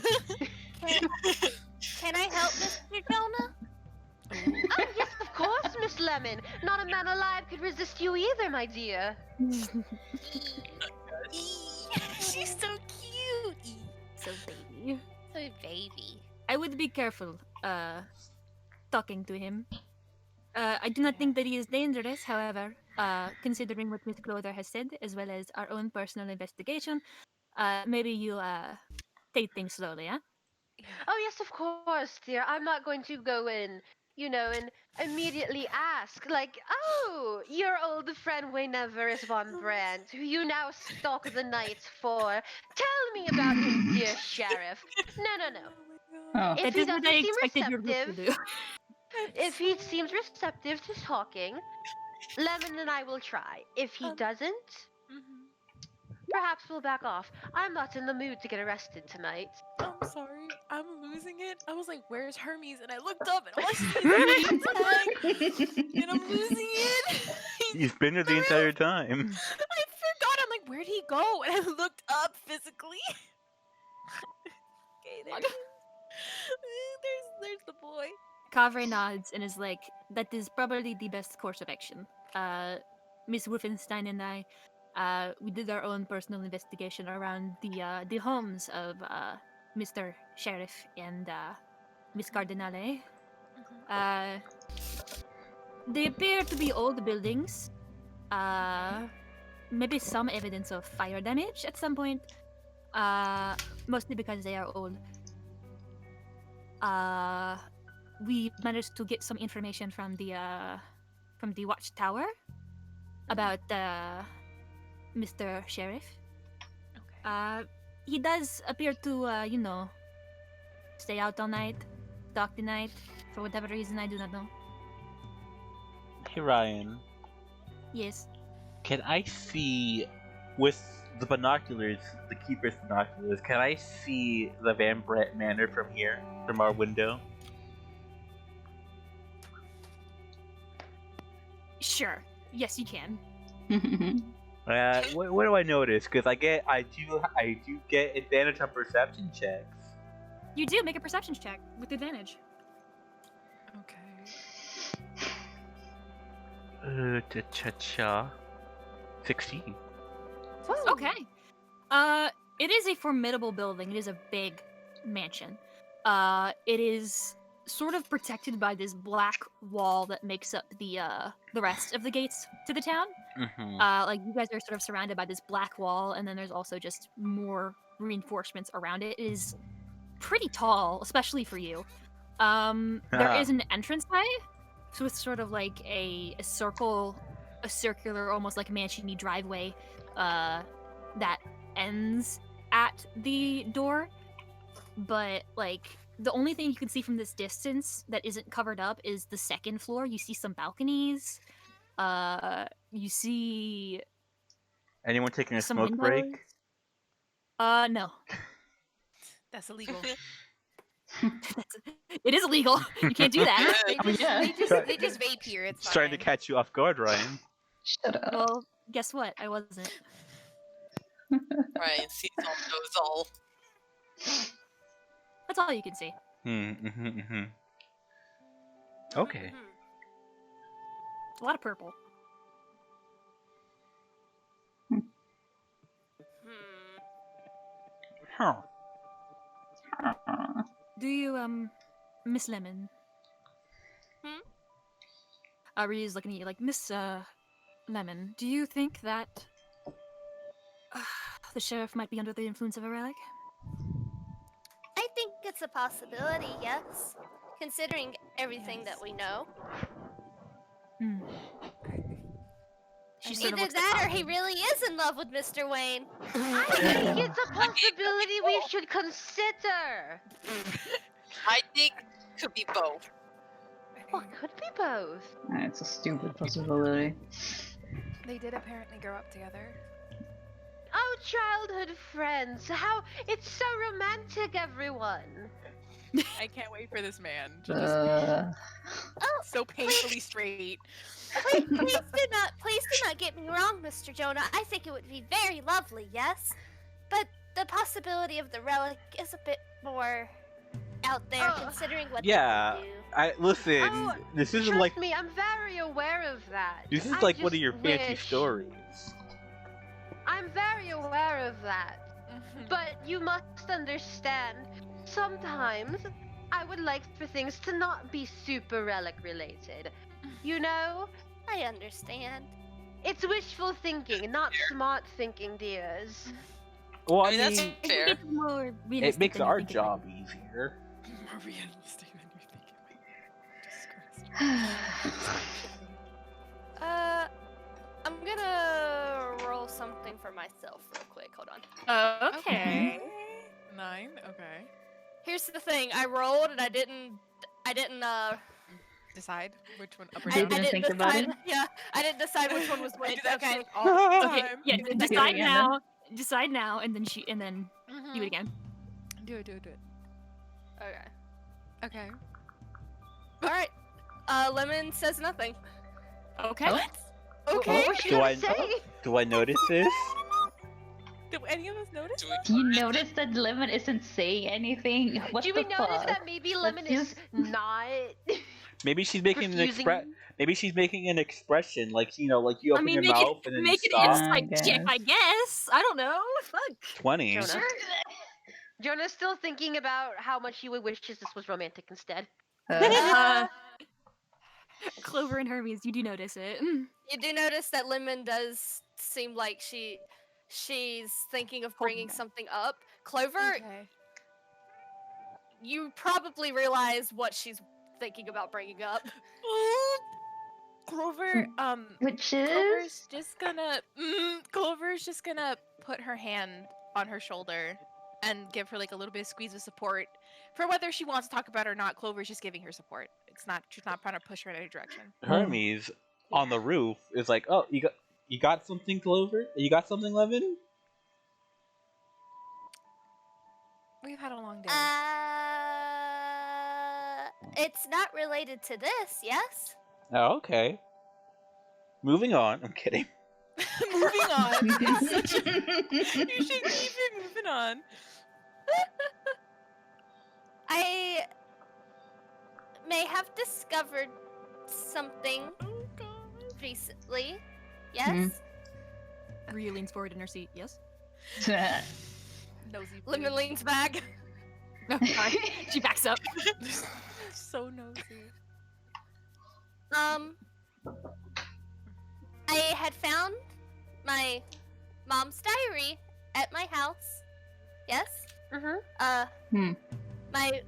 I help, Mr. Jonah? Oh, yes, of course, Miss Lemon. Not a man alive could resist you either, my dear. She's so cute. So baby. So baby. I would be careful talking to him. I do not think that he is dangerous, however, considering what Miss Clother has said, as well as our own personal investigation, maybe you take things slowly, huh? Oh, yes, of course, dear. I'm not going to go in, and immediately ask, like, oh, your old friend Wayneverus von Brandt, who you now stalk the night for. Tell me about him, dear sheriff. No. Oh. If That he is what doesn't I seem expected your group to receptive, do. if he seems receptive to talking, Lemon and I will try. If he doesn't, perhaps we'll back off. I'm not in the mood to get arrested tonight. I'm sorry. I'm losing it. I was like, where's Hermes? And I looked up and all I see is a tag. And I'm losing it. He's been here the entire time. I forgot. I'm like, where'd he go? And I looked up physically. Okay, there he is. There's the boy. Kavre nods and is like, that is probably the best course of action. Miss Wolfenstein and I, we did our own personal investigation around the homes of Mr. Sheriff and Miss Cardinale. They appear to be old buildings. Maybe some evidence of fire damage at some point. Mostly because they are old. We managed to get some information from the watchtower about Mr. Sheriff. Okay. He does appear to, stay out all night, talk the night, for whatever reason I do not know. Hey Ryan, Yes. can I see with the binoculars, the keeper's binoculars? Can I see the Van Brett Manor from here, from our window? Sure. Yes, you can. What do I notice? Because I do get advantage on perception checks. You do make a perception check with advantage. Okay. Cha-cha. 16. Okay. It is a formidable building. It is a big mansion. It is sort of protected by this black wall that makes up the rest of the gates to the town. Mm-hmm. Like you guys are sort of surrounded by this black wall, and then there's also just more reinforcements around it. It is pretty tall, especially for you. There is an entranceway, so it's sort of like a circular, almost like mansion-y driveway that ends at the door. But like the only thing you can see from this distance that isn't covered up is the second floor. You see some balconies. You see Anyone taking a some smoke windows. break? No. That's illegal. It is illegal. You can't do that. They just vape here. It's Just trying to fine. catch you off guard, Ryan. Shut up. Well, guess what? I wasn't. Ryan sees all, knows all. That's all you can see. Okay. A lot of purple. Huh. Do you, Miss Lemon? Ari is looking at you like, Miss, Lemon, do you think that the sheriff might be under the influence of a relic? I think it's a possibility, yes. Considering everything that we know. She sort of Either looks at that or Cami. he really is in love with Mr. Wayne. I think it's a possibility we should consider. I think could be both. Well, it could be both. It's a stupid possibility. They did apparently grow up together. Oh, childhood friends! How it's so romantic, everyone. I can't wait for this man. Oh, So painfully straight. please do not get me wrong, Mr. Jonah. I think it would be very lovely, yes, but the possibility of the relic is a bit more out there, considering what Yeah. they can do. Listen. Oh, This isn't Trust like me, I'm very aware of that. this is I like one of just your fancy wish- stories. I'm very aware of that. But you must understand, sometimes I would like for things to not be super relic related. You know? I understand. It's wishful thinking, not smart thinking, dears. Well, I mean, that's I fair. think it's more it realistic makes than you our think it job easier. More realistic than you think it might be. Jesus Christ. I'm gonna roll something for myself real quick. Hold on. might. Okay. 9. Okay. Here's the thing. I rolled and I didn't Decide which one up or I down. didn't think about decide, it? Yeah, I didn't decide which one was I which. do that Okay. shit all the Okay. time. Yeah. Do it Decide again, now. Decide now, and then Mhm. do it again. Do it. Okay. Okay. All right. Lemon says nothing. Okay. What? Okay. What was she Do gonna I- say? Do I notice this? Did any of us notice? Do we- Do you notice that Lemon isn't saying anything? What Do the we notice fuck? that maybe Lemon is just- not Maybe she's making refusing? Maybe she's making an expression, like like you I open mean, your make mouth it and then make it stop. insight I check. I guess. I don't know. Fuck. 20. Jonah. Jonah's still thinking about how much he would wish this was romantic instead. Clover and Hermes, you do notice it. You do notice that Lemon does seem like she's thinking of bringing that. something up. Clover, Okay. you probably realize what she's thinking about bringing up. Clover, Which Clover's is? just gonna put her hand on her shoulder and give her like a little bit of squeeze of support. For whether she wants to talk about it or not, Clover's just giving her support. She's not trying to push her in any direction. Hermes on the roof is like, "Oh, you got something, Clover? You got something, Lemon?" We've had a long day. It's not related to this, yes? Oh, okay. Moving on. I'm kidding. Moving on. You should keep it moving on. I may have discovered something Oh god. recently. Yes? Rhea leans forward in her seat. Yes. Nosy. Lemon leans back. Sorry. She backs up. So nosy. I had found my mom's diary at my house. Yes? Mm-hmm. My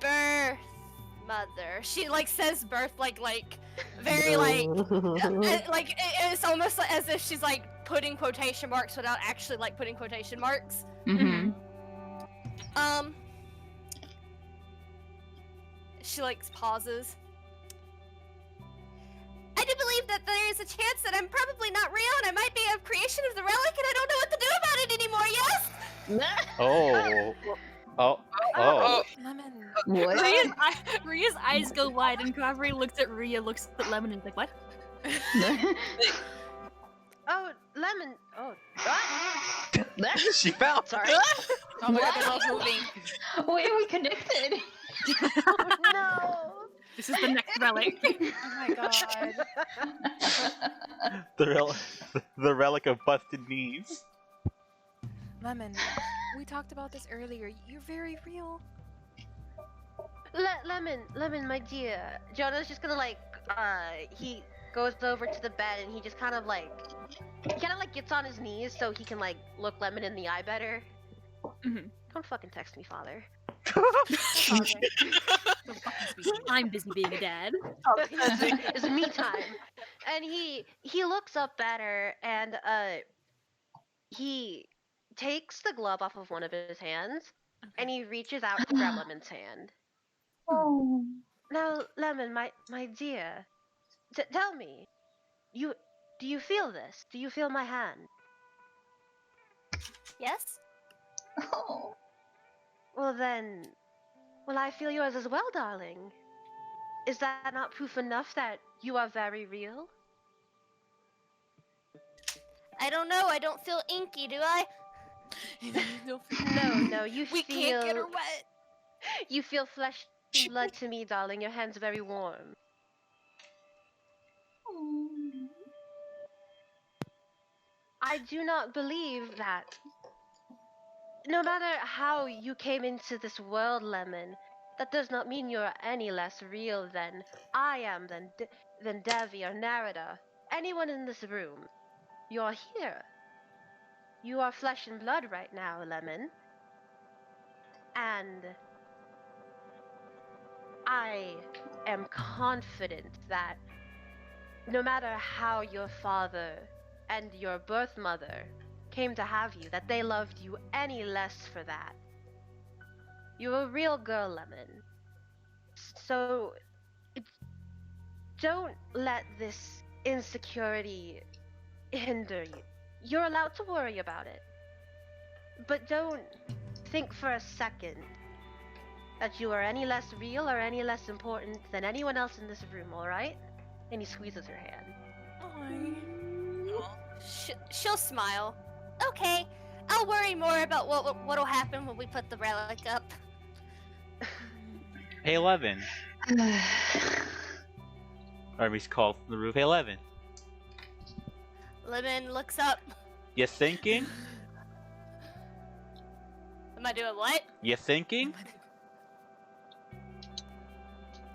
birth mother. She like says birth like very like it's almost as if she's like putting quotation marks without actually like putting quotation marks. Mm-hmm. She like pauses. I do believe that there is a chance that I'm probably not real and I might be a creation of the relic and I don't know what to do about it anymore, yes? Oh. Lemon. What? Rhea's eyes go wide, and Kavri looks at Rhea, looks at Lemon, and is like, "What?" Oh, Lemon. Oh. She fell. Sorry. Oh my god, they're both moving. Wait, we connected. No. This is the next relic. Oh my god. The relic of busted knees. Lemon, we talked about this earlier. You're very real. Lemon, my dear. Jonah's just gonna he goes over to the bed and he just kind of gets on his knees so he can look Lemon in the eye better. Mhm. Don't fucking text me, father. I'm busy being a dad. It's me time. And he looks up at her and he takes the glove off of one of his hands and he reaches out to grab Lemon's hand. Oh. Now, Lemon, my dear, tell me, do you feel this? Do you feel my hand? Yes? Oh. Well then, I feel yours as well, darling. Is that not proof enough that you are very real? I don't know. I don't feel inky, do I? No, you We feel... can't get her wet. You feel flesh and blood to me, darling. Your hand's very warm. I do not believe that. No matter how you came into this world, Lemon, that does not mean you're any less real than I am, than Devi or Narada. Anyone in this room. You're here. You are flesh and blood right now, Lemon. And I am confident that no matter how your father and your birth mother came to have you, that they loved you any less for that. You're a real girl, Lemon. So don't let this insecurity hinder you. You're allowed to worry about it. But don't think for a second that you are any less real or any less important than anyone else in this room, alright? And he squeezes her hand. She'll smile. Okay, I'll worry more about what'll happen when we put the relic up. Hey, 11. Army's called from the roof. Hey, 11. Lemon looks up. You thinking? Am I doing what? You thinking?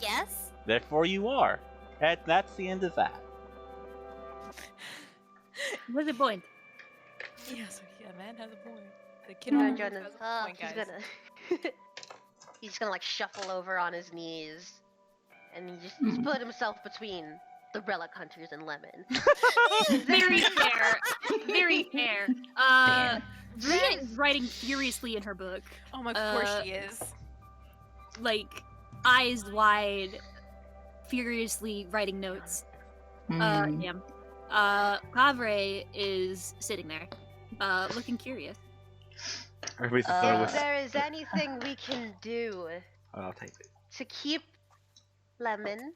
Yes? Therefore you are. That's the end of that. What's the point? Yes, yeah, man has a point. The kid No, on the Jonah, roof has a point, he's guys. gonna... he's just gonna like shuffle over on his knees. And he's put himself between the relic hunters and Lemon. Very fair. Very fair. Rhea is writing furiously in her book. Oh my, of course she is. Like, eyes wide, furiously writing notes. Yeah. Kavre is sitting there, looking curious. Army's If there is anything we can do I'll take it. to keep Lemon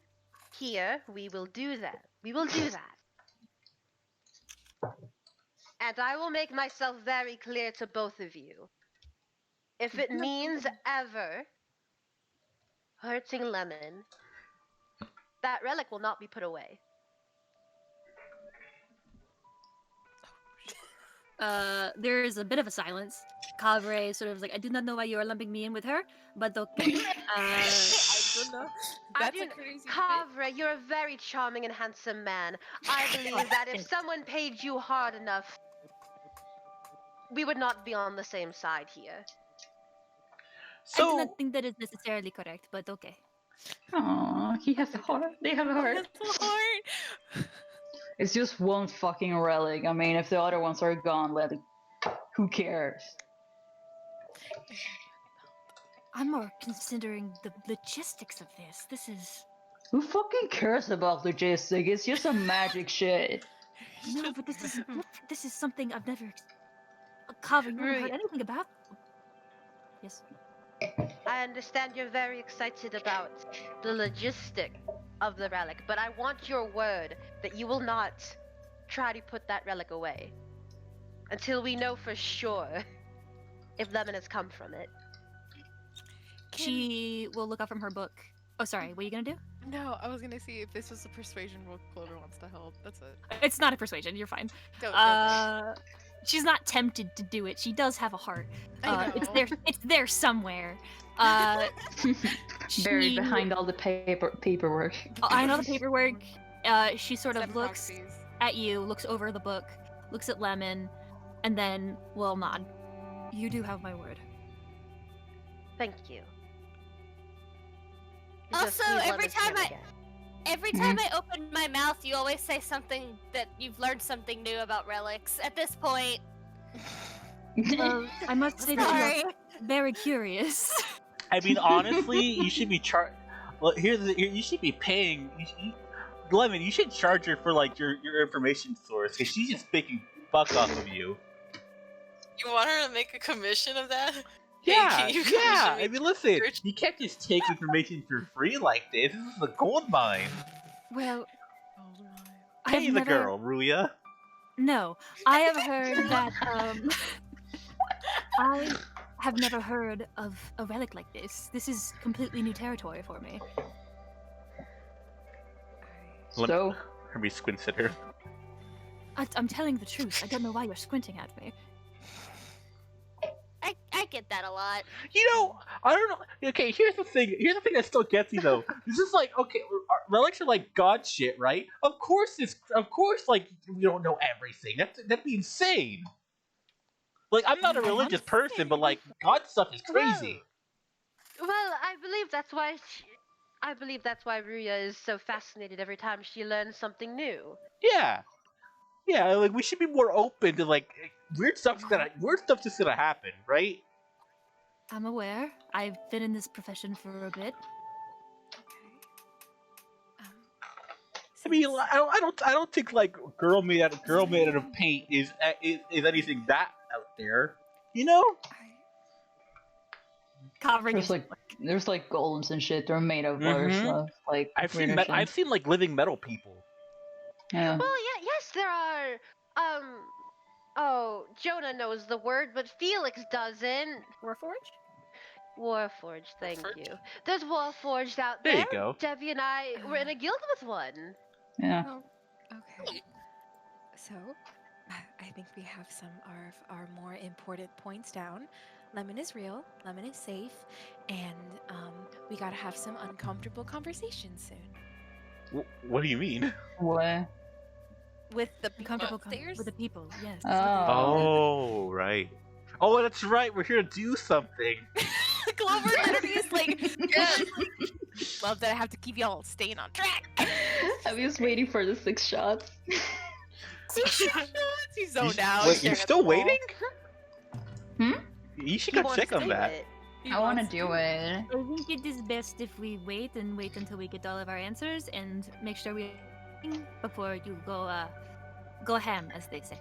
here, we will do that. We will do that. And I will make myself very clear to both of you. If it means ever hurting Lemon, that relic will not be put away. There is a bit of a silence. Kavre sort of like, I do not know why you are lumping me in with her, but okay. I don't know. That's a crazy Kavre, you're a very charming and handsome man. I believe that if someone paid you hard enough, we would not be on the same side here. I do So, not think that is necessarily correct, but okay. Aw, he has a heart. They have a heart. That's so hard. It's just one fucking relic. I mean, if the other ones are gone, who cares? I'm more considering the logistics of this. This is... Who fucking cares about logistics? It's just some magic shit. No, but this is something I've never... Kavre, never heard anything about. Yes. I understand you're very excited about the logistic of the relic, but I want your word that you will not try to put that relic away until we know for sure if Lemon has come from it. She will look up from her book. Oh, sorry. What are you gonna do? No, I was gonna see if this was a persuasion roll. Clover wants to help. That's it. It's not a persuasion. You're fine. Don't. She's not tempted to do it. She does have a heart. I know. It's there somewhere. Buried behind all the paperwork. I know the paperwork. She sort of Except looks proxies. at you, looks over the book, looks at Lemon, and then will nod. You do have my word. Thank you. You just Also, squeeze every Lemon's time hand again. Every time I open my mouth, you always say something that you've learned something new about relics. At this point, I must say that you are very curious. I mean, honestly, you should be Well, you should be paying. Lemon, you should charge her for like your information source because she's just making buck off of you. You want her to make a commission of that? Yeah, Hey, can you yeah. commission me I mean, listen, research? you can't just take information for free like this. This is a gold mine. Well, I Pay have the never. girl, Ruya. No, I have heard that. I have never heard of a relic like this. This is completely new territory for me. So, Hermes squints at her. I'm telling the truth. I don't know why you're squinting at me. I get that a lot. You know, I don't know. Okay, here's the thing. Here's the thing that still gets me though. This is like, okay, relics are like god shit, right? Of course, like we don't know everything. That'd be insane. Like, I'm not a religious person, but like god stuff is crazy. Well, I believe that's why Ruya is so fascinated every time she learns something new. Yeah, yeah. Like, we should be more open to like weird stuff's just gonna happen, right? I'm aware. I've been in this profession for a bit. I mean, I don't think like girl made out of paint is anything that out there, you know? Covering there's like golems and shit. They're made of other stuff. Like I've weirder seen like living metal people. Yeah. Well, yes, there are. Oh, Jonah knows the word, but Felix doesn't. Warforged, thank you. There's Warforged out there. There you go. Debbie and I were in a guild with one. Yeah. Oh, okay. So, I think we have some of our more important points down. Lemon is real, Lemon is safe, and we gotta have some uncomfortable conversations soon. What do you mean? What? With the people Comfortable upstairs? with the people, yes. Oh, right. Oh, that's right. We're here to do something. Clover literally is like, yes. Love that I have to keep y'all staying on track. I'm just waiting for the 6 shots. She's zoned out. Wait, staring you're at still the wall. waiting? Hmm? You should He go wants check to on do that. it. He I want to wants do it. I think it is best if we wait until we get all of our answers and make sure we before you go ham, as they say.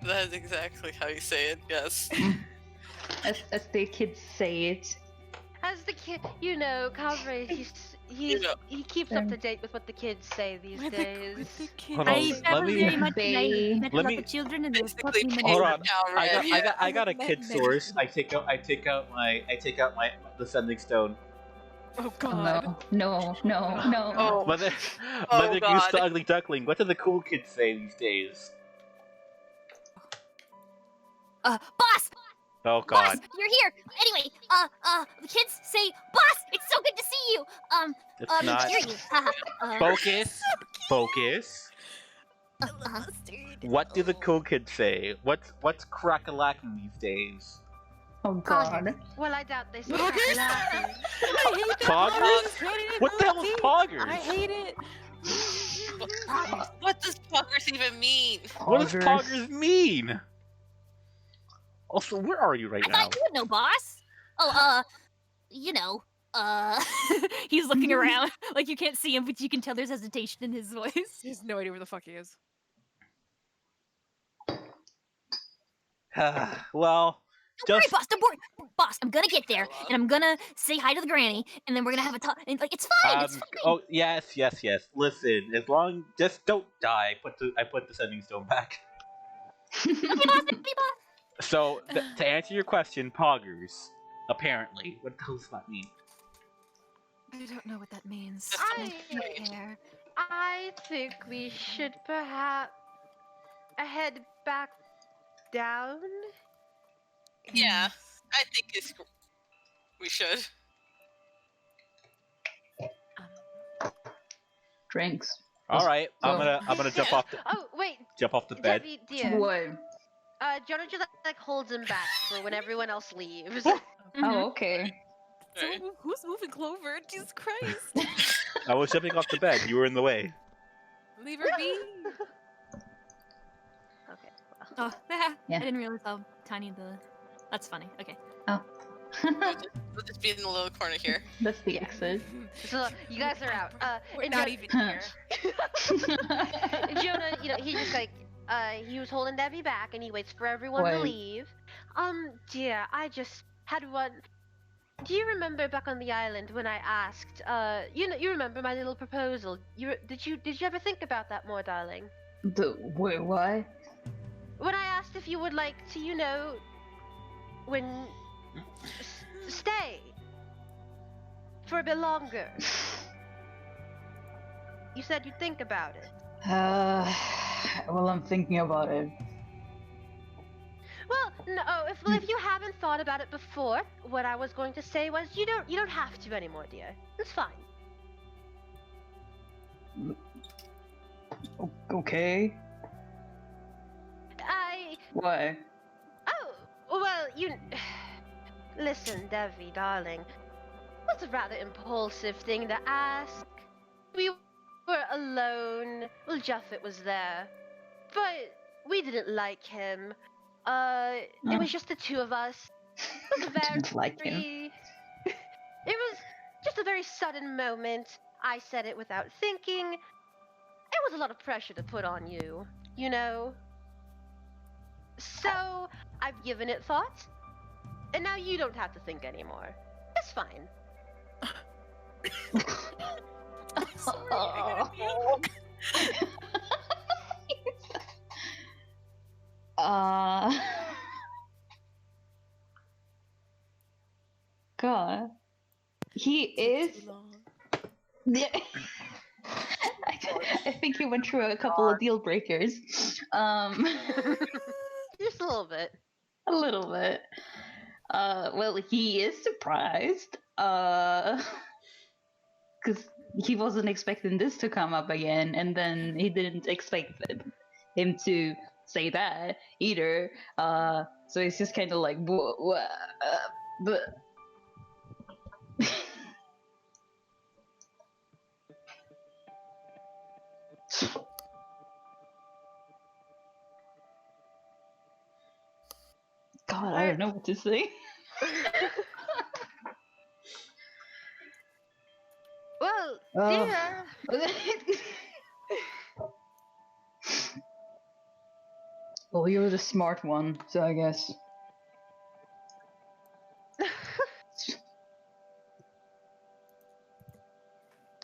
That is exactly how you say it, yes. As the kids say it. As the kid, Calvary, he keeps up to date with what the kids say these days. Hold on, I let never me- very much Babe. met a Let lot me- of children and there's Basically, fucking Hold many. on. Down, I got a kid source. I take out my descending stone. Oh Oh, god. no. Oh, Mother Oh, Goose God. the Ugly Duckling. What do the cool kids say these days? Boss! Oh Boss! god. You're here! Anyway, the kids say, Boss! It's so good to see you! It's They not. hear you. Haha. Focus. Focus. Mustard. What do the cool kids say? What's crack-a-lacking these days? Oh god. Well, I doubt they say Poggers? laughing. I hate that Poggers? word. What the hell is poggers? I hate it. what does poggers even mean? What does poggers mean? Also, where are you right I now? thought you would know, boss. Oh, he's looking around like you can't see him, but you can tell there's hesitation in his voice. He has no idea where the fuck he is. Well, Don't worry, just boss. Don't worry, boss. I'm gonna get there, and I'm gonna say hi to the granny, and then we're gonna have a talk. And like, it's fine. It's fine. oh yes. Listen, as long just don't die. I put the sending stone back. Okay, boss. Okay, boss. So to answer your question, poggers. Apparently, what the hell does that mean? I don't know what that means. I- don't care. I think we should perhaps head back down. Yeah, I think we should. Drinks. All right, I'm Well- gonna jump off the bed. Debbie, dear. What? Jonah just like holds him back for when everyone else leaves. Oh, okay. Right. Who's moving Clover? Jesus Christ. I was jumping off the bed. You were in the way. Leave her be. Okay. Oh, Yeah. I didn't realize how tiny the. That's funny. Okay. We'll just be in the little corner here. That's the exit. So you guys are out. We're and not Jo- even here. Jonah, he just like he was holding Debbie back and he waits for everyone to Wait. leave. Dear, I just had one. Do you remember back on the island when I asked? You remember my little proposal? Did you ever think about that more, darling? Wait, what? When I asked if you would like to, when stay for a bit longer. You said you'd think about it. Well, I'm thinking about it. Well, no. If you haven't thought about it before, what I was going to say was you don't have to anymore, dear. It's fine. Okay. Why? Oh, well, listen, Devi, darling. It was a rather impulsive thing to ask. We were alone. Well, Japheth was there. But we didn't like him. It was just the two of us. It was Didn't like him. It was just a very sudden moment. I said it without thinking. It was a lot of pressure to put on you, So, I've given it thought, and now you don't have to think anymore. It's fine. I'm sorry, I'm gonna puke. God. He is. Too long. Yeah. I think he went through a couple of deal breakers. Just a little bit. A little bit. Well, he is surprised. Because he wasn't expecting this to come up again, and then he didn't expect him to say that either. So he's just kind of like, but. God, I don't know what to say. Well, dear. Well, you're the smart one, so I guess.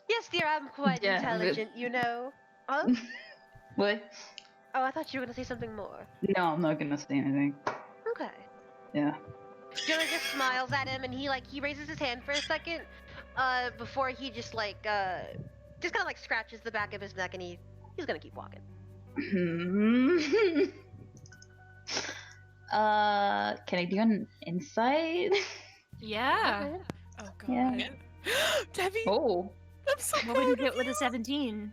Yes, dear, I'm quite Yeah, intelligent, Huh? What? Oh, I thought you were gonna say something more. No, I'm not gonna say anything. Okay. Yeah. Jonah just smiles at him, and he raises his hand for a second, before he just kind of scratches the back of his neck, and he's gonna keep walking. Can I do an insight? Yeah. Oh god. Yeah. Debbie, Oh. I'm so What would you get with a 17?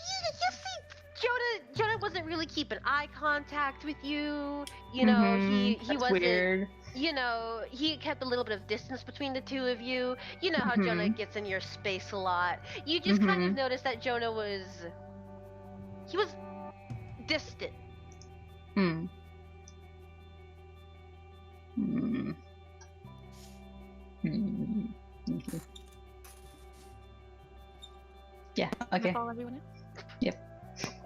You see, Jonah wasn't really keeping eye contact with you. He That's wasn't. weird. He kept a little bit of distance between the two of you. You know how Jonah gets in your space a lot. You just kind of noticed that Jonah was distant. Okay. Yeah, okay. Follow everyone in?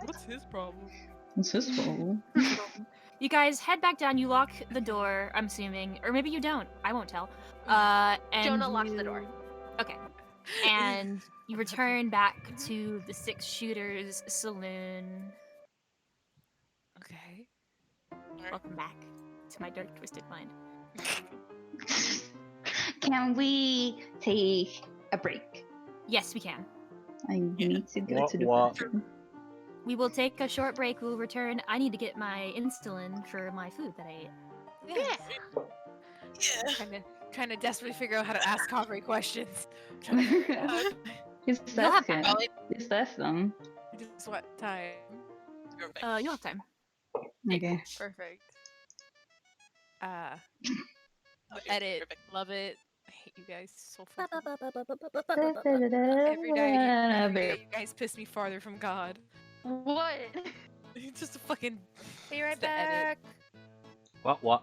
What's his problem? What's his problem? You guys head back down. You lock the door, I'm assuming. Or maybe you don't. I won't tell. And Jonah locks the door. Okay. And you return back to the Six Shooters Saloon. Okay. Welcome back to my dark, twisted mind. Can we take a break? Yes, we can. I need to go to the What? bathroom. We will take a short break. We'll return. I need to get my insulin for my food that I ate. Yes. Trying to desperately figure out how to ask Convery questions. Trying to figure it out. Just You'll have ask him. time. Just ask them. Just what time? You'll have time. Okay. Perfect. Edit. Love it. I hate you guys so fucking. Every day you guys piss me farther from God. What? It's just a fucking. Be right the edit. back. What?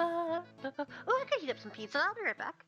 Oh, I could heat up some pizza. I'll be right back.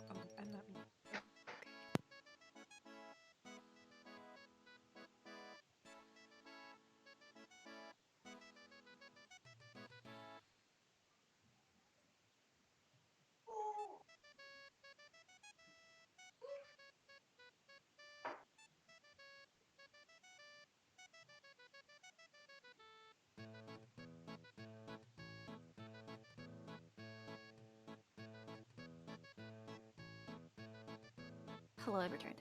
Oh, I'm not. Hello, I've returned.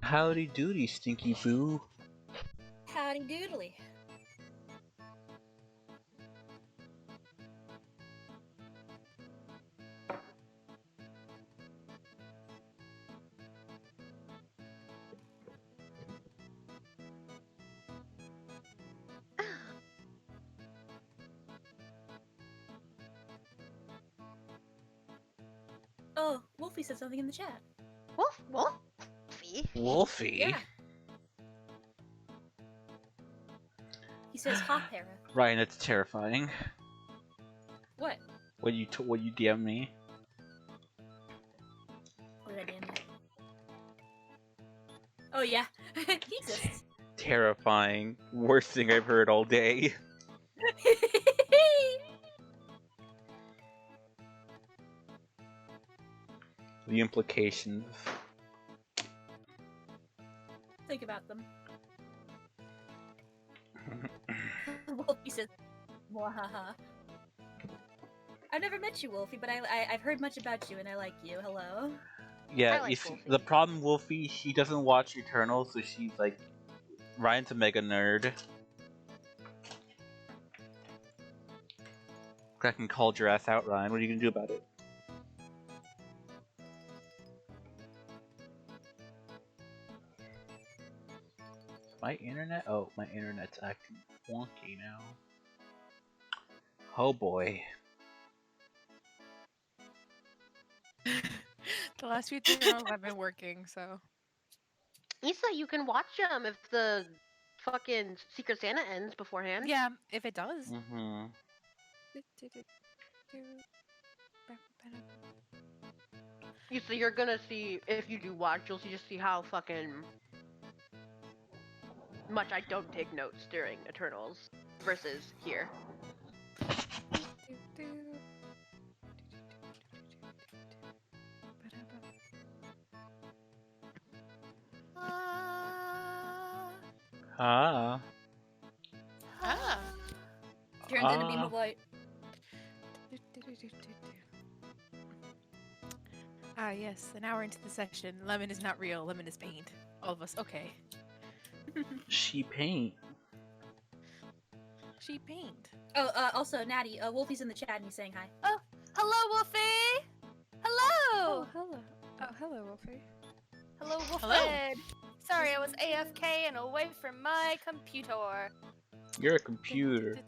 Howdy doody, stinky boo. Howdy doodly. Oh, Wolfie said something in the chat. Wolfie? Wolfie? Yeah. He says, "Ha, Para." Ryan, that's terrifying. What? What you DM me? What did I DM you? Oh yeah, he exists. Terrifying. Worst thing I've heard all day. The implications. Think about them. Wolfie says, "Mwahaha." I've never met you, Wolfie, but I've heard much about you, and I like you. Hello. Yeah, I like you see, Wolfie. the problem, Wolfie, she doesn't watch Eternal, so she's like, Ryan's a mega nerd. Kraken called your ass out, Ryan. What are you gonna do about it? My internet? Oh, my internet's acting wonky now. Oh boy. The last few tutorials have been working, so. Isa, you can watch them if the fucking Secret Santa ends beforehand. Yeah, if it does. Mm-hmm. Isa, you're gonna see, if you do watch, you'll just see how fucking much I don't take notes during Eternals versus here. Ah. Ah. Turns into beam of light. Ah, yes, an hour into the session. Lemon is not real, lemon is paint. All of us, okay. She paint. She paint. Oh, also, Natty, Wolfie's in the chat and he's saying hi. Oh, hello, Wolfie. Hello. Oh, hello. Oh, hello, Wolfie. Hello, Hello. Wolfie. Sorry, I was AFK and away from my computer. You're a computer.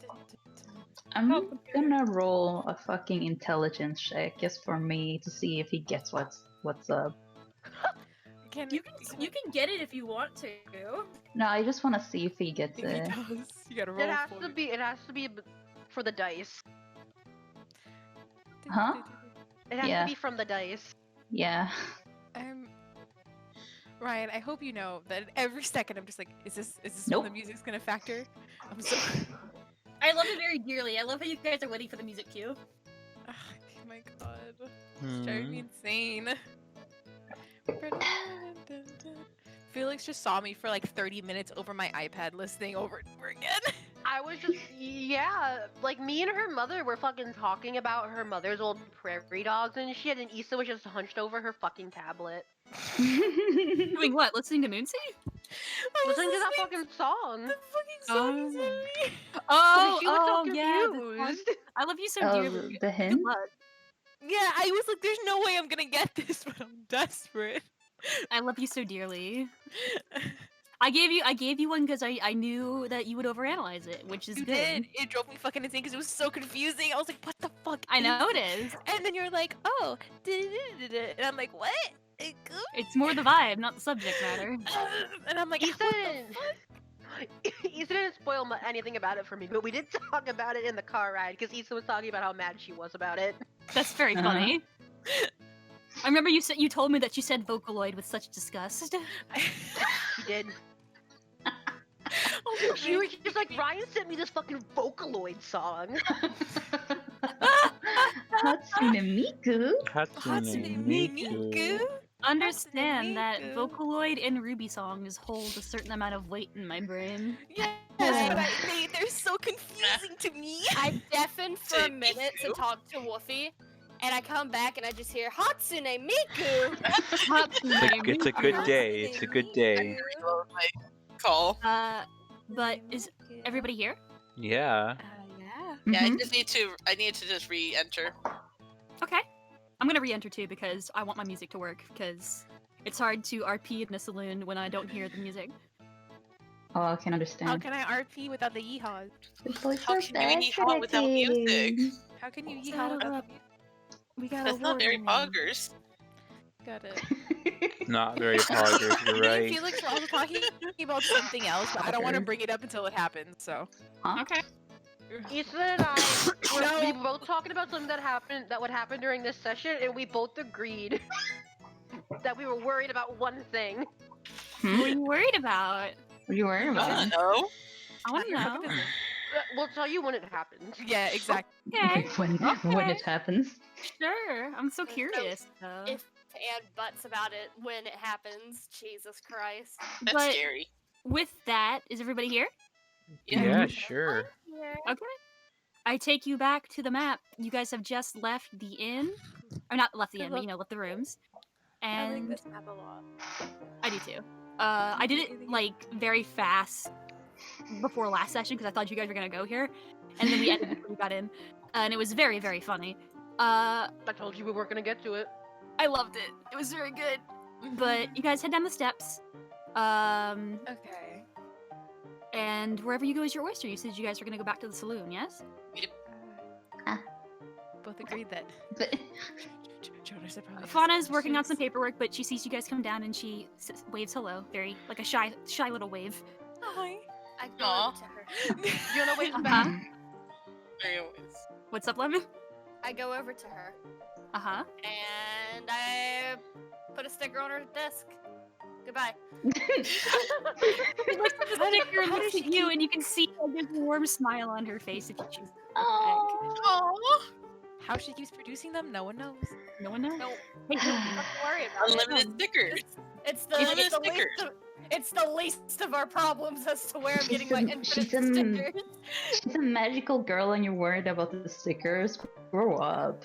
I'm gonna roll a fucking intelligence check just for me to see if he gets what's up. You can get it if you want to. No, I just want to see if he gets If he it. does, you gotta roll It has for to be. It has to be for the dice. Huh? It has Yeah. to be from the dice. Yeah. Ryan, I hope you know that every second I'm just like, is this Nope. when the music's gonna factor? I'm so. I love it very dearly. I love how you guys are waiting for the music cue. Oh my god, it's driving me insane. Felix just saw me for like 30 minutes over my iPad listening over and over again. I was just, yeah, like me and her mother were fucking talking about her mother's old prairie dogs and shit, and Isa was just hunched over her fucking tablet. Doing what? Listening to Moonsea? Listening to that fucking song. The fucking song is on me. She was so yeah. confused. I love you so Oh, dearly. the Good hint? luck. Yeah, I was like, there's no way I'm gonna get this, but I'm desperate. I love you so dearly. I gave you one because I knew that you would overanalyze it, which is You good. did. It drove me fucking insane because it was so confusing. I was like, what the fuck? I is know it this? is. And then you're like, oh, and I'm like, what? It's more the vibe, not the subject matter. And I'm like, Isa what the didn't, Isa didn't spoil anything about it for me, but we did talk about it in the car ride because Isa was talking about how mad she was about it. That's very funny. I remember you told me that you said Vocaloid with such disgust. She did. Oh, She was just like, Ryan sent me this fucking Vocaloid song. Hatsune Miku? Hatsune Miku. Understand that Miku. Vocaloid and Ruby songs hold a certain amount of weight in my brain. Yes, but they're so confusing to me. I deafen for a Take minute to Miku. talk to Woofy, and I come back and I just hear Hatsune Miku. It's a good day. It's a good day. My call. But is everybody here? Yeah. Yeah. Yeah, Mhm. I need to just re-enter. Okay. I'm gonna re-enter too because I want my music to work because it's hard to RP in a saloon when I don't hear the music. Oh, I can understand. How can I RP without the yeehaws? The voice How of can you yeehaw without music? acting. How can you So, yeehaw without the music? We got That's not very poggers. Got it. Not very poggers, you're Me and right. Felix were also talking about something else, but I don't want to bring it up until it happens, so. Huh? Okay. Isa and I, No. we were both talking about something that would happen during this session, and we both agreed that we were worried about one thing. Hmm? What are you worried about? What are you worried about? No. I want to know. We'll tell you when it happens. Yeah, exactly. Okay. When it happens. Sure. I'm so curious. If and buts about it when it happens. Jesus Christ. That's But scary. with that, is everybody here? Yeah, sure. Okay. I take you back to the map. You guys have just left the inn. Or not left the inn, but left the rooms. I like And this map a lot. I do too. I did it like very fast before last session because I thought you guys were gonna go here. And then we ended before we got in. And it was very, very funny. I told you we weren't gonna get to it. I loved it. It was very good. But you guys head down the steps. Okay. And wherever you go is your oyster. You said you guys were gonna go back to the saloon, yes? Both agreed that. But Jonas would probably. Fauna is working on some paperwork, but she sees you guys come down and she waves hello, very like a shy little wave. Hi. I go Aw. over to her. You know wait Uh-huh. back. Anyways. What's up, Lemon? I go over to her Uh huh. and I put a sticker on her desk. Goodbye. She looks at the sticker and looks at you, and you can see like, there's a warm smile on her face if you choose. oh, How she keeps producing them, no one knows. No one knows. No, Hey, don't worry about it. Unlimited stickers. It's the Unlimited it's the, least stickers. of, it's the least of our problems as to where I'm getting my infinite she's stickers. she's a magical girl and you're worried about the stickers. Grow up.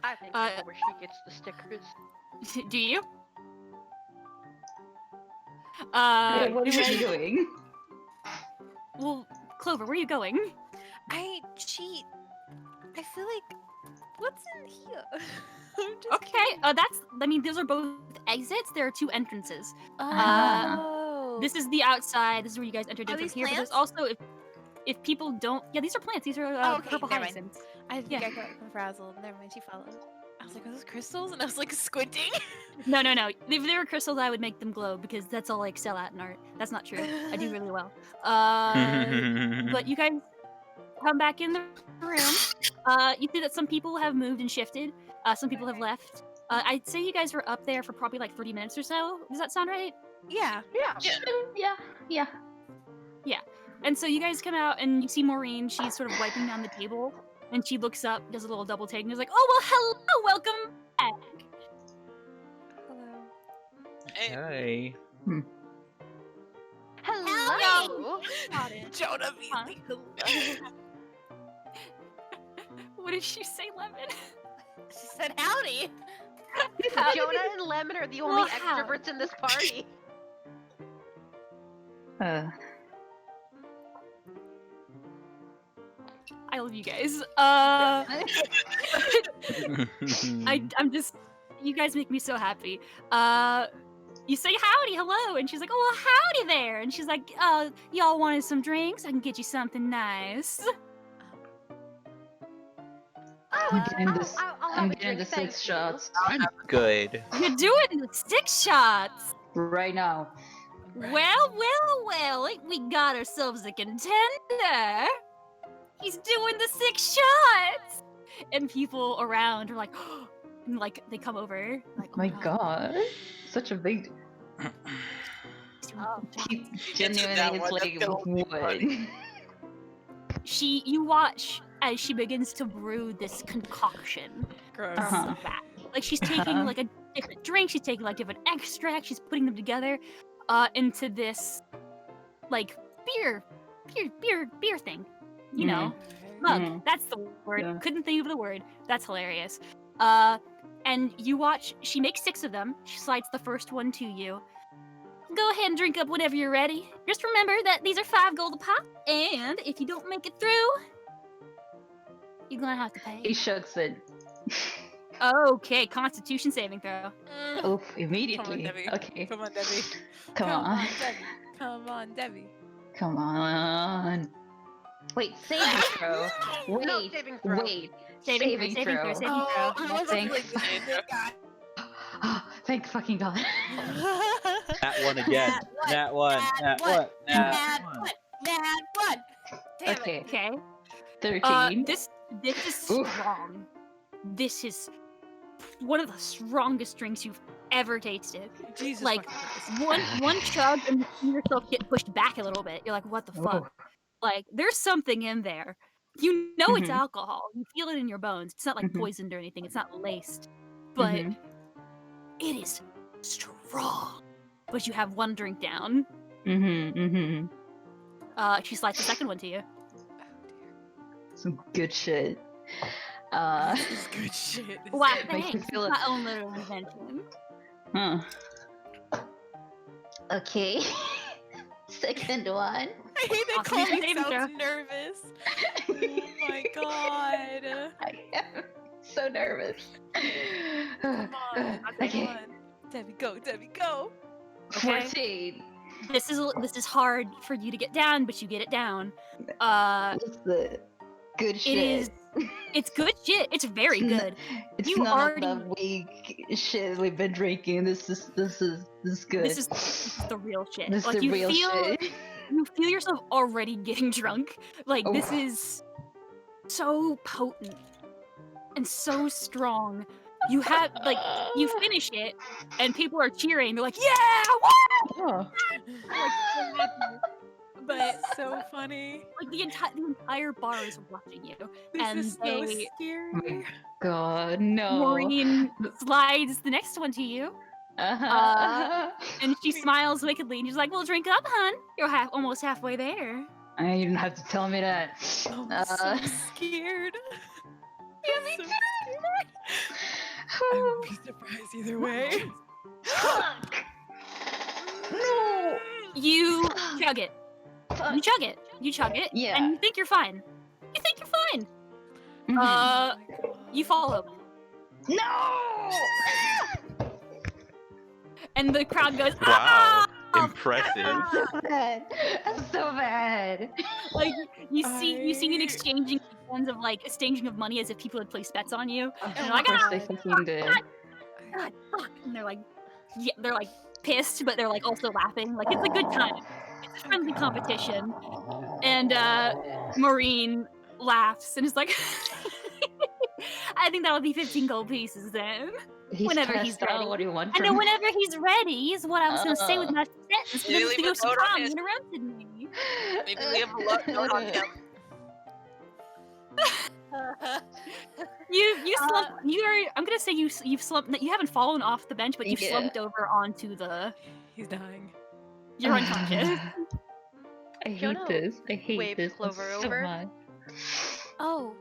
I think I know where she gets the stickers. Do you? What are you doing? Well, Clover, where are you going? I cheat. I feel like. What's in here? I'm just Okay, that's. I mean, those are both exits. There are two entrances. Oh. This is the outside. This is where you guys entered Are in from these here. But there's plants? also if people don't. Yeah, these are plants. These are Okay, purple never mind. hyacinths. I think I got frazzled. Never mind, she followed. I was like, are those crystals? And I was like squinting. No. If they were crystals, I would make them glow because that's all I excel at in art. That's not true. I do really well. But you guys come back in the room. You see that some people have moved and shifted. Some people have left. I'd say you guys were up there for probably like 30 minutes or so. Does that sound right? Yeah. Yeah. And so you guys come out and you see Maureen. She's sort of wiping down the table. And she looks up, does a little double take, and is like, "Oh, well, hello, welcome back." Hello. Hey. Hello. Got it. Jonah Huh? Beasley, hello. What did she say, Lemon? She said howdy. Jonah and Lemon are the only Well, how? extroverts in this party. I love you guys. I'm just, you guys make me so happy. You say howdy, hello, and she's like, "Oh, well, howdy there," and she's like, "Y'all wanted some drinks? I can get you something nice." I'm getting this. I'll have I'm a getting drink, the thank 6 you. shots I'm good. You're doing the 6 shots. right now. Well, we got ourselves a contender. He's doing the 6 shots. And people around are like, and like they come over. Like, My God, such a big. He genuinely is like, what? You watch as she begins to brew this concoction Gross. Uh-huh. of that. Like she's taking like a different drink, she's taking like different extracts, she's putting them together into this like beer thing. You know, mug. Mhm. That's the word. Yeah. Couldn't think of the word. That's hilarious. And you watch. She makes 6 of them. She slides the first one to you. Go ahead and drink up whenever you're ready. Just remember that these are 5 gold a pop, and if you don't make it through, you're gonna have to He pay. shucks it. Okay, Constitution saving throw. Oof, immediately. Debbie. Okay, Come on, Debbie. come on. Debbie. Come on, Debbie. Come on. Wait, saving throw. Wait, No, saving throw. wait. Saving throw. I wasn't Thank like this guy. Thank fucking God. That one again. That one. That one. That one. Nat one. Damn it. Okay, Okay. 13. This is Oof. strong. This is one of the strongest drinks you've ever tasted. Jesus Like, fucking Christ. one chug and you see yourself get pushed back a little bit. You're like, what the fuck? Whoa. Like, there's something in there. You know it's Mhm. alcohol. You feel it in your bones. It's not like Mhm. poisoned or anything. It's not laced. But Mhm. it is strong. But you have one drink down. She slides the second one to you. Some good shit. This is good shit. This Wow, is good. makes me thanks. feel it. My own little invention. Huh. Okay. Second one. I hate that Awesome. Chloe Saving sounds nervous. Oh my god. I am so nervous. Come on. Okay. Come on. Debbie, go. Debbie, go. Okay. 14. This is hard for you to get down, but you get it down. What's the good shit? It's good shit. It's very It's good. It's You none already- of the weak shit we've been drinking. This is good. This is the real shit. This is Like the you real feel shit. you feel yourself already getting drunk. Like this Oh. is so potent and so strong. You have like you finish it and people are cheering. They're like, "Yeah!" Woo! Oh. But it's so funny. Like the entire bar is watching you. This And is so they- scary. God, no. Maureen slides the next one to you. Uh-huh. And she smiles wickedly and she's like, "Well, drink up, hun. You're almost halfway there." You didn't have to tell me that. I'm so scared. I'm so scared. I would be surprised either way. Fuck. No. You chug it. Fuck. You chug it. You chug it. Yeah. And you think you're fine. You think you're fine. Mhm. You follow. No. And the crowd goes, Wow. "Ah!" impressive. So bad. That's so bad. Like you see an exchanging hands of like exchanging of money as if people had placed bets on you. Of And they're like, course "Ah, they fucking did. God, fuck!" And they're like, yeah, they're like pissed, but they're like also laughing. Like it's a good time. It's a friendly competition. And Maureen laughs and is like, I think that'll be 15 gold pieces then. He's Whenever stressed he's out. ready. What do you want And from then me? whenever he's ready is what I was gonna say with my sentence. Maybe Then leave a Felix note on Cami his- interrupted me. Maybe we have a note on him. You slumped. I'm gonna say you've slumped. You haven't fallen off the bench, but you've Yeah. slumped over onto the. He's dying. You're unconscious. I hate Jonah this. I hate waves this Clover so over. much. Oh,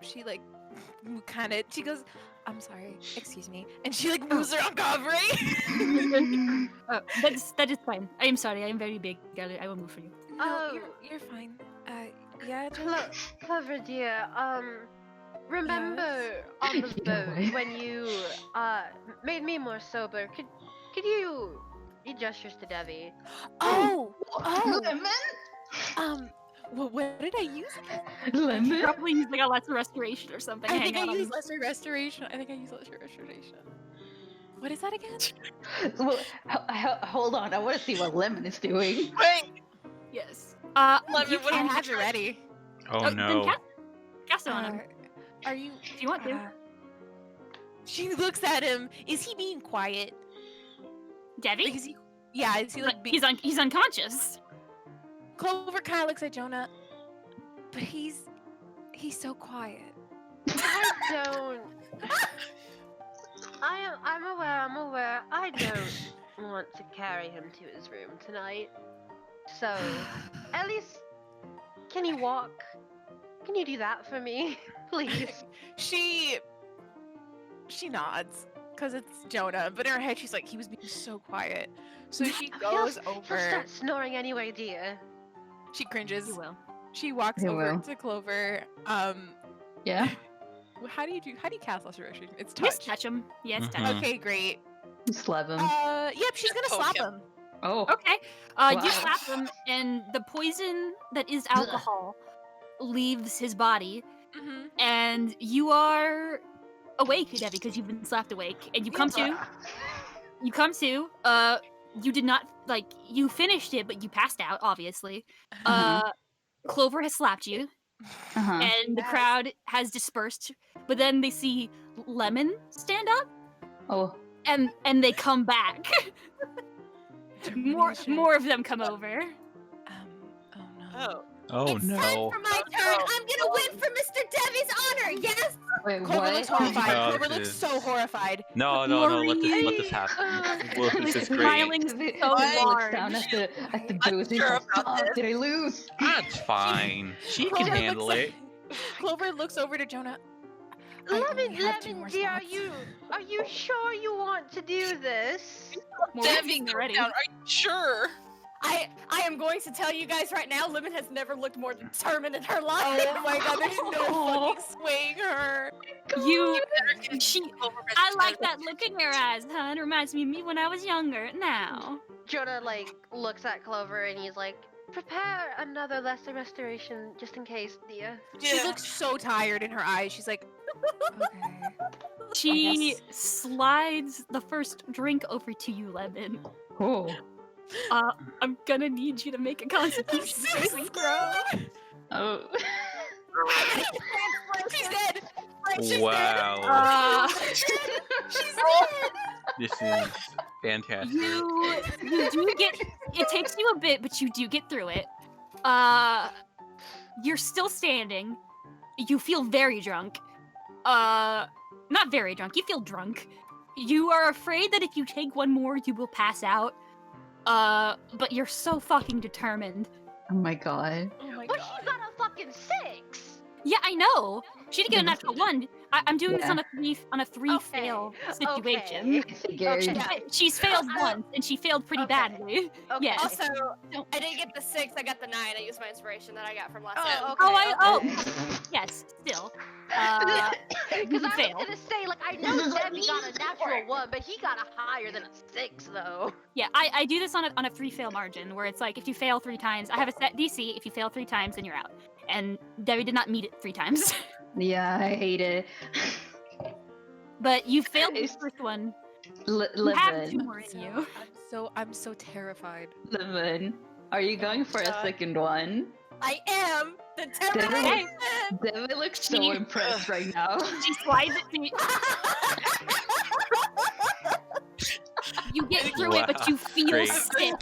she like kind of. She goes, "I'm sorry, excuse me," and she like moves around covering. That is fine. I am sorry. I am very big. I will move for you. No, Oh. you're fine. Yeah, Jonah? Clover dear, remember on the boat when you made me more sober? Could you gestures to Devi? Oh, Lemon? what did I use? Lemon? Probably use like a lesser restoration or something. I Hang think I out used on- lesser restoration. What is that again? Well, hold on. I want to see what Lemon is doing. Wait, Yes. Lemon, you what can I have it ready. Oh then no. cast it on him Are you? if you want to. She looks at him. Is he being quiet? Devi? Like, is he? Yeah. Is he like being? He's unconscious. Clover kind of looks at Jonah, but he's so quiet. I don't. I'm aware. I don't want to carry him to his room tonight. So, at least, can you walk? Can you do that for me, please? She nods because it's Jonah, but in her head she's like, he was being so quiet. So she goes He'll over. start snoring anyway, dear. She cringes. You will. She walks He over will. to Clover. Yeah? How do you cast lesser restoration? It's Just touch. touch him. Yes, touch Mhm. him. Okay, great. Slap him. Yep, she's gonna Poke slap him. him. Oh. Okay. Wow. You slap him, and the poison that is alcohol leaves his body, Mm-hmm. and you are awake, Devi, because you've been slapped awake, and you come to. You come to. You did not you finished it, but you passed out, obviously. Clover has slapped you, Uh-huh. and the crowd has dispersed. But then they see Lemon stand up, Oh. and they come back. more of them come over. Oh no. oh. Oh no. For my turn, I'm gonna win for Mr. Devi's honor. Yes. Wait, Clover what? looks horrified. Oh, Clover looks dude. so horrified. No, let this happen. Well, this is great. Smiling so Felix large. down at the I'm booth. He's sure like, about "Fuck, this." did I lose? That's fine. She can Clover handle looks it. Clover looks over to Jonah. I only have 2 more dear, spots. are you sure you want to do this? Devi, Maureen's calm ready. down. Are you sure? I am going to tell you guys right now, Lemon has never looked more determined in her life. Oh my god, there's no fucking swaying her. I like that look in your eyes, hun. It reminds me of me when I was younger. Now. Jonah looks at Clover and he's like, prepare another lesser restoration just in case, dear. She looks so tired in her eyes. She's like, okay. She slides the first drink over to you, Lemon. Oh. I'm gonna need you to make a constitution saving throw. Oh. She's dead. Wow. She's dead. This is fantastic. You do get. It takes you a bit, but you do get through it. You're still standing. You feel very drunk. Not very drunk. You feel drunk. You are afraid that if you take one more, you will pass out. But you're so fucking determined. Oh my god. Oh my But god. she got a fucking 6! Yeah, I know. She didn't get a natural one, I'm doing this Yeah. on a three fail situation. I figured. She's failed once, and she failed pretty badly. Okay. Yes. Also, Don't- I didn't get the 6, I got the 9. I used my inspiration that I got from last Oh, time. okay. Yes, still. Because I fail. was gonna say, like, I know Debbie got a natural 1, but he got a higher than a 6, though. Yeah, I do this on a 3 fail margin, where it's like if you fail 3 times, I have a set DC. If you fail 3 times, then you're out. And Debbie did not meet it 3 times. Yeah, I hate it. But you failed the It's- first one. You have 2 Livin, more in you. I'm so terrified. Livin. Are you going for a second one? I am determined. Devin, Devin looks so She- impressed right now. She slides it to you. You get through it, but you feel Great. sick.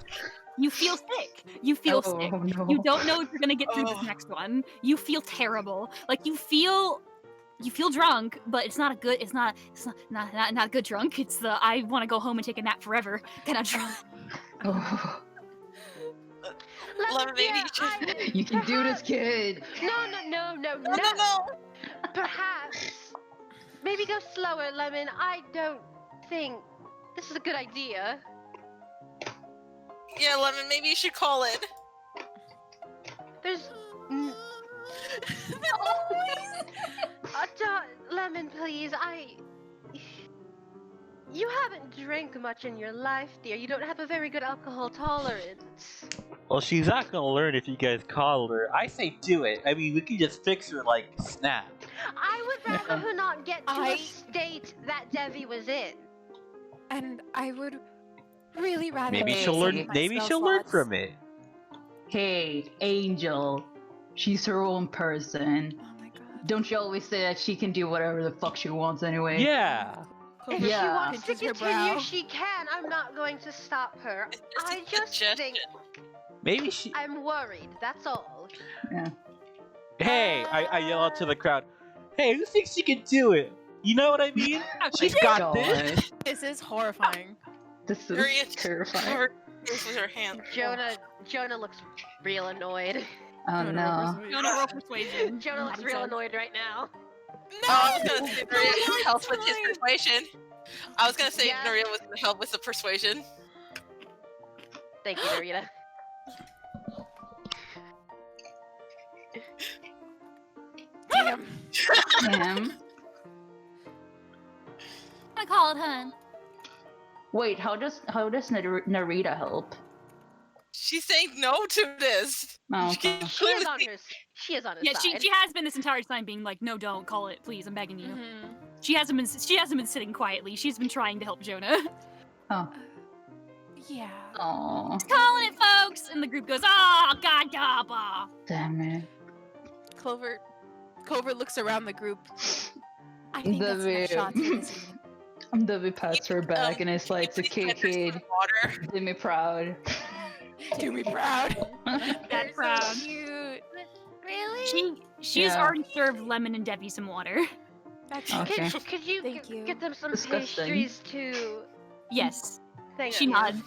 You feel sick. You feel sick. no. You don't know if you're gonna get through this next one. You feel terrible. Like you feel drunk, but it's not a good. It's not a good drunk. It's the I want to go home and take a nap forever kind of drunk. Oh, Love maybe you should. you can do this, kid. No. Perhaps. Maybe go slower, Lemon. I don't think this is a good idea. Yeah, Lemon, maybe you should call it. There's. Lemon, please. You haven't drank much in your life, dear. You don't have a very good alcohol tolerance. Well, she's not gonna learn if you guys coddle her. I say do it. I mean, we can just fix her like snap. I would rather her not get to I- a state that Devi was in. And I would really rather. Maybe Hey. she'll learn. my Maybe spell she'll learn slots. from it. Hey, Angel. She's her own person. Oh my god. Don't you always say that she can do whatever the fuck she wants anyway? Yeah. If Yeah. she wants to Pinches her continue, brow. she can. I'm not going to stop her. It's I a just think suggestion. Maybe she. I'm worried. That's all. Hey, I yell out to the crowd. Hey, who thinks she can do it? You know what I mean? She's got this. God, This is horrifying. this is Hurry, terrifying. Cover with her hand. Jonah looks real annoyed. Oh no. Jonah roll persuasion. Jonah looks real annoyed right now. Oh, I was gonna say Nuria help with his persuasion. I was gonna say Yeah. Nuria was gonna help with the persuasion. Thank you, Narita. Damn. Damn. I call it, hun. Wait, how does Narita help? She's saying no to this. Oh, She okay. can She is clearly on see- her. She is on his Yeah, side. she has been this entire time being like, no, don't call it, please. I'm begging you. Mhm. She hasn't been sitting quietly. She's been trying to help Jonah. Oh. Yeah. Oh. Calling it, folks, and the group goes, oh god, gabba. Damn it. Clover looks around the group. I think The that's enough shots for way- this evening. Debbie pats her back and it's like, it's Please okay, get her kid. some water. Do me proud. Do me proud. That proud. Cute. Really? She has Yeah. already served Lemon and Debbie some water. That's Okay. Could you Thank you. get them some Disgusting. pastries too? Yes, Thank she you. nods.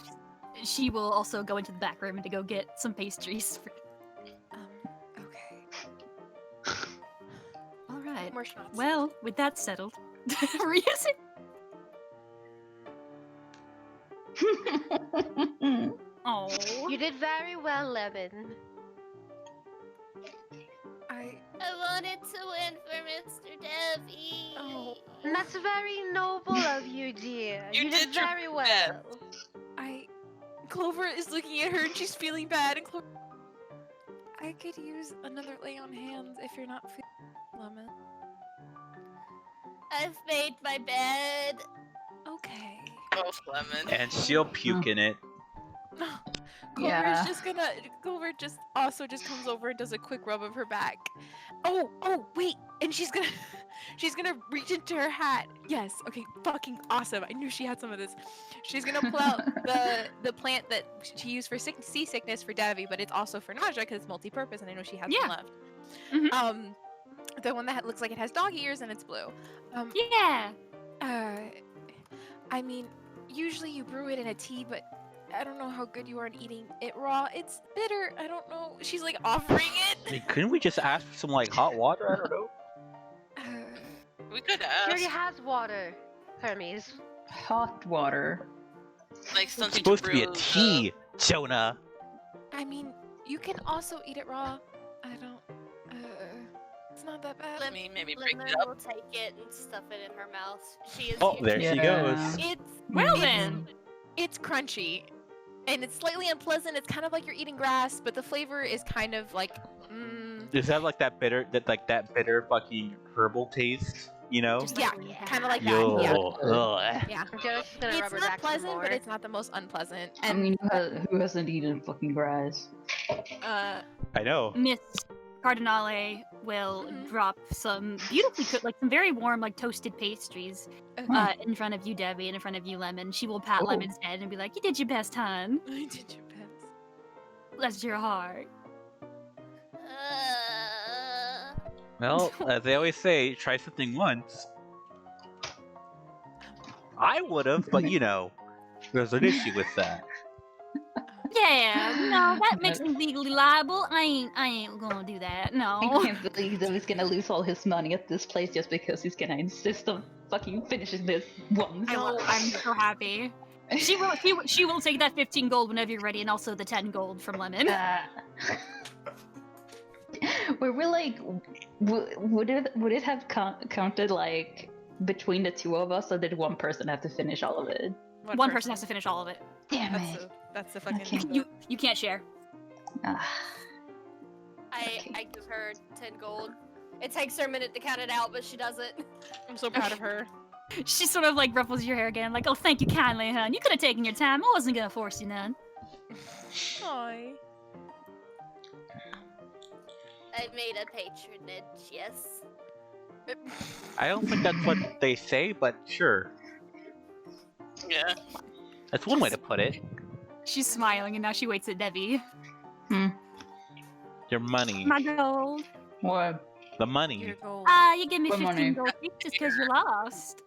She will also go into the back room to go get some pastries. Okay. All right. More shots. Well, with that settled, reusing. Oh. You did very well, Lemon. I wanted to win for Mr. Debbie. Oh. And that's very noble of you, dear. You did your very well. best. Clover is looking at her and she's feeling bad. And Clover, I could use another lay on hands if you're not feeling lemon. I've made my bed. Okay. Both lemon. And she'll puke in it. Yeah. Clover just also just comes over and does a quick rub of her back. Oh, wait, and she's gonna reach into her hat. Yes, okay, fucking awesome. I knew she had some of this. She's gonna pull out the plant that she used for seasickness for Davy, but it's also for nausea because it's multi-purpose, and I know she has some left. Mhm. The one that looks like it has dog ears and it's blue. Yeah. I mean, usually you brew it in a tea, but I don't know how good you are at eating it raw. It's bitter. I don't know. She's like offering I it. mean, couldn't we just ask for some like hot water? I don't know. We Good She already ass. has water, Hermes. Hot water. Like It's something supposed to to be a brew tea, Jonah. I mean, you can also eat it raw. I don't. It's not that bad. Let me maybe break Lemon it up. will take it and stuff it in her mouth. She is. Oh, there she goes. It's Well it's- then. It's crunchy, and it's slightly unpleasant. It's kind of like you're eating grass, but the flavor is kind of like. Does it have like that bitter, fucking herbal taste? You know? Just Yeah, like kind of like Yo. that. Yeah. Ugh. Yeah. Jonas is gonna It's rubber not back some pleasant, more. but it's not the most unpleasant. I And mean, who hasn't eaten fucking grass? I know. Miss Cardinale will drop some beautifully cooked, like some very warm, like toasted pastries in front of you, Debbie, and in front of you, Lemon. She will pat Oh. Lemon's head and be like, "You did your best, hon. I did your best. Bless your heart." Well, as they always say, try something once. I would have, but you know, there's an issue with that. Yeah, no, that makes me legally liable. I ain't gonna do that. I No. can't believe that he's gonna lose all his money at this place just because he's gonna insist on fucking finishing this once. I'm so happy. She will take that 15 gold whenever you're ready, and also the 10 gold from Lemon. Were we like, would it have counted like between the two of us, or did one person have to finish all of it? One person has to finish all of it. Damn it! That's the fucking. Okay. You can't share. Ah, I give her 10 gold. It takes her a minute to count it out, but she does it. I'm so proud of her. She sort of like ruffles your hair again, like, "Oh, thank you kindly, hon. You could have taken your time. I wasn't gonna force you none." Aww. I made a patronage, yes. I don't think that's what they say, but sure. Yeah. That's one way to put it. She's smiling, and now she waits at Debbie. Your money. My gold. what? The money. Your gold. You give me What 15 money? gold each just because you're lost.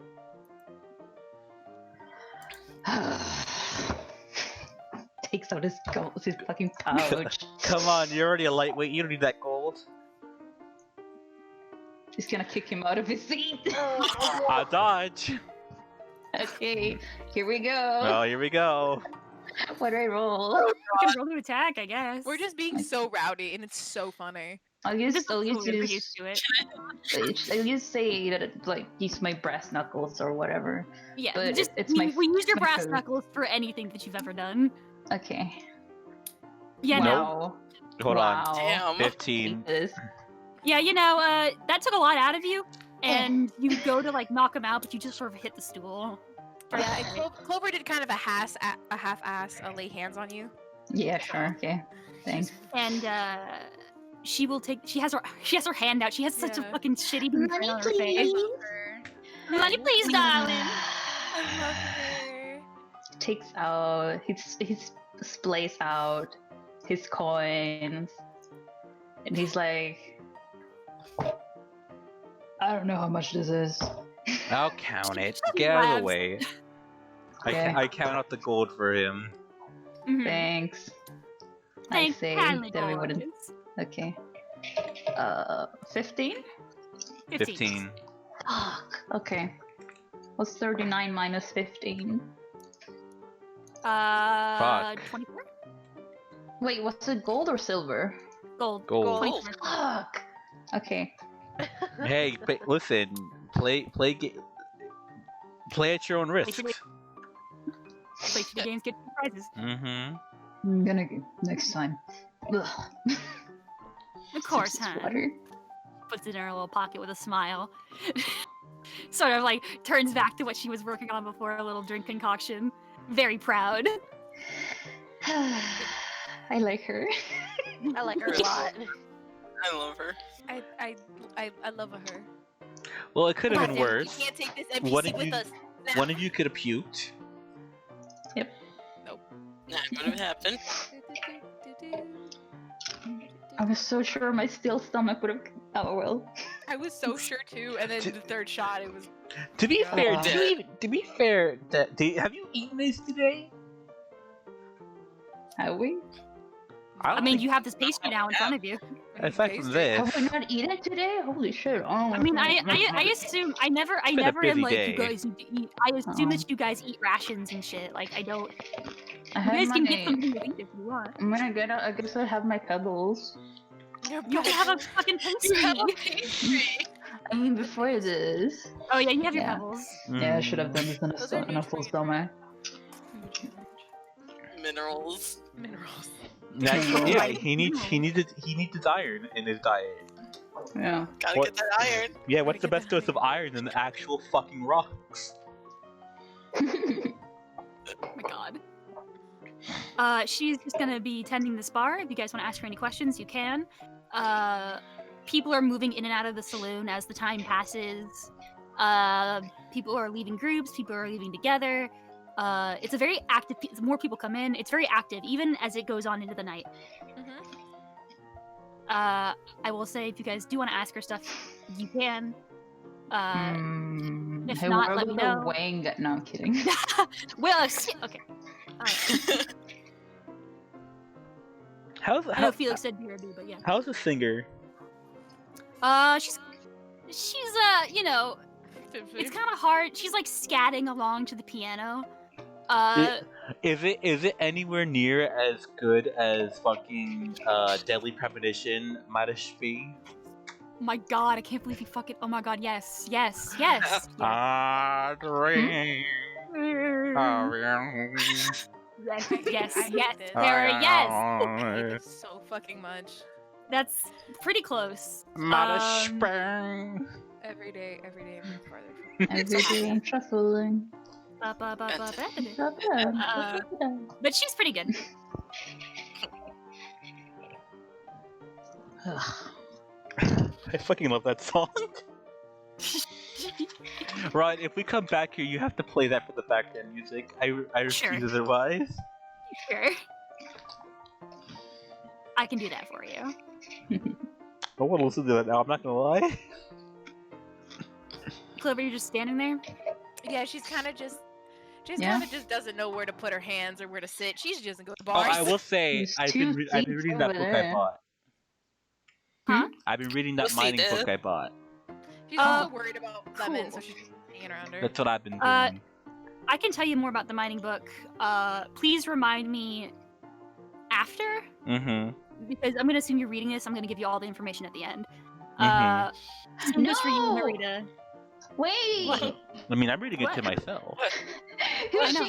Takes out his gold, his fucking pouch. Come on, you're already a lightweight. You don't need that gold. She's gonna kick him out of his seat. I dodge. Okay, here we go. Oh, here we go. What do I roll? You can roll to attack, I guess. We're just being so rowdy, and it's so funny. I'll use We're used to it. I'll just say that it, like use my brass knuckles or whatever. Yeah, But just it's my we use your my brass code. knuckles for anything that you've ever done. Okay. Yeah, no. Wow. Hold on. Wow. Damn. 15. Jesus. Yeah, that took a lot out of you, and you go to like knock him out, but you just sort of hit the stool. Yeah, and Clover did kind of a half-ass lay hands on you. Yeah, sure. Okay. Thanks. And she will take. She has her hand out. She has such a Yeah. fucking shitty grin Money, on her face. please. Money, please, darling. I love her. Takes out. He splays out his coins, and he's like, I don't know how much this is. I'll count it. Get out of the Labs. way. Okay. I count out the gold for him. Mhm. Thanks. I Thanks say kindly, that we wouldn't. gorgeous. Okay. 15? 15. Fuck. Okay. What's 39 minus 15? 24 Wait, what's it, gold or silver? gold. Gold. 24. Fuck. Okay. Hey, listen. Play at your own risk. Play the games, get prizes. Mm-hmm. I'm gonna next time. Ugh. Of course, Sips huh? water. Puts it in her little pocket with a smile. Sort of like turns back to what she was working on before, a little drink concoction. Very proud. I like her. I like her a lot. I love her. I love her. Well, it could have God been damn it, worse. You can't take this What NPC if with you- us. Now. One of you could have puked. That would have happened. I was so sure my steel stomach would have. Oh well. I was so sure too, and then the third shot, it was. To be Yeah. fair, Aw. to be fair, have you eaten this today? Have we? I mean, you have this pastry now in front of you. Aside from this, Have we not eaten today? Holy shit! I mean, I assume I never been a am busy like day. you guys need to eat. I assume that you guys eat rations and shit. Like I don't. I You have guys can get my. something to eat if you want. I'm gonna get out. I guess I have my pebbles. You can have a fucking You have a pastry. pastry. I mean, before this. Oh yeah, you have your Yeah. pebbles. Yeah, I should have done this in Those are in a full stomach. Minerals. Minerals. yeah, he needs his iron in his diet. Yeah. Gotta What? get that iron. Yeah, what's the Gotta best get dose that of iron than the actual fucking rocks? Oh my god. She's just gonna be tending this bar. If you guys want to ask her any questions, you can. People are moving in and out of the saloon as the time passes. People are leaving groups. People are leaving together. It's a very active. More people come in. It's very active, even as it goes on into the night. Mm-hmm. I will say, if you guys do want to ask her stuff, you can. If Hey, not, what let me about the know. wang? No, I'm kidding. Well, shit. Okay. How's I know Felix said BRB, but yeah. how's the singer? She's you know, it's kind of hard. She's like scatting along to the piano. Is it anywhere near as good as fucking Deadly Premonition might be? My god, I can't believe he fucking. Oh my god, yes. Yes. Ah, dream. Yes. I hate this. Sarah, yes. I hate this so fucking much. That's pretty close. Spring. Every day I'm moving farther. Every day I'm shuffling. But she's pretty good. I fucking love that song. Ryan, if we come back here, you have to play that for the background music. I Sure. refuse otherwise. Sure. I can do that for you. I want to listen to that now. I'm not gonna lie. Clover, you're just standing there? Yeah, she's kind of just Yeah. kind of just doesn't know where to put her hands or where to sit. She just doesn't go to Oh, bars. I will say, There's I've two been seats reading that over book I there. bought. Huh? I've been reading that We'll see, mining book Dad. I bought. She's also worried about Lemon, so cool. she's just hanging around her. That's what I've been doing. I can tell you more about the mining book. Please remind me after, Mm-hmm. because I'm gonna assume you're reading this. I'm gonna give you all the information at the end. Mhm. Same goes for you, No! Narita. Wait! What? I mean, I'm reading it to What? myself. Who I know.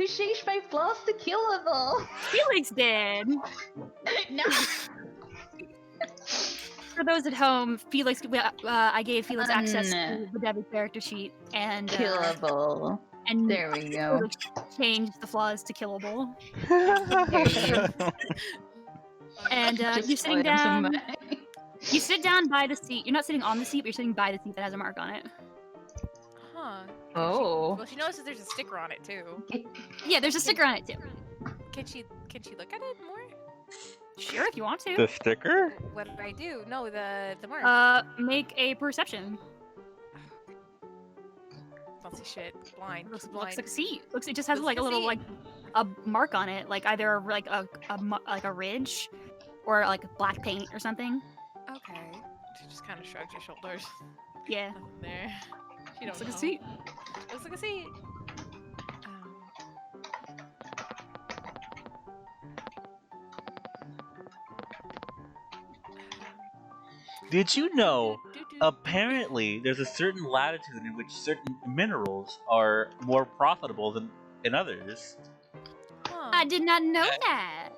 changed my flaws to killable? Felix did. No. For those at home, Felix, I gave Felix access No. to the Debbie character sheet, and Killable. and There we go. Felix changed the flaws to killable. And Just you're sitting play some down. money. You sit down by the seat. You're not sitting on the seat, but you're sitting by the seat that has a mark on it. Huh. Oh. Well, she notices there's a sticker on it too. Yeah, there's a sticker on it too. Can she look at it more? Sure, if you want to. The sticker? What did I do? No, the mark. Make a perception. Don't see shit. Blind. Looks blind. like a seat. It just has Looks like a like a little seat. like a mark on it, like either like a ridge, or like black paint or something. Okay. She just kind of shrugs her shoulders. Yeah, Nothing there. She don't looks like know. a seat. Looks like a seat. Did you know? Apparently, there's a certain latitude in which certain minerals are more profitable than in others. Huh. I did not know that.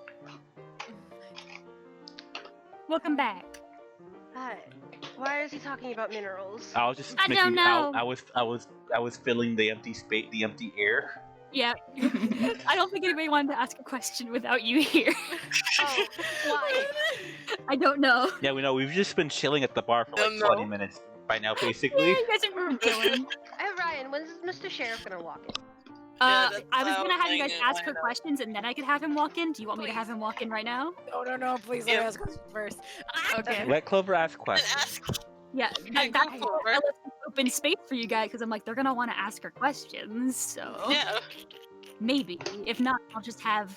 Welcome back. Hi. Why is he talking about minerals? I was just I don't know. I was filling the empty space, the empty air. Yeah. I don't think anybody wanted to ask a question without you here. Oh, why? I don't know. Yeah, we know. We've just been chilling at the bar for like No. 20 minutes by now, Yeah, basically. you guys are moving chilling. Hey, Ryan, when's Mr. Sheriff gonna walk in? that's I was how gonna have you guys hanging ask her right now. questions and then I could have him walk in. Do you want me to have him walk in right now? No, please Yeah. let me ask questions first. Okay. Let Clover ask And questions. ask. Yeah, Hey, that's go why for I it. left open space for you guys because I'm like they're gonna want to ask her questions. So Yeah. Maybe. If not, I'll just have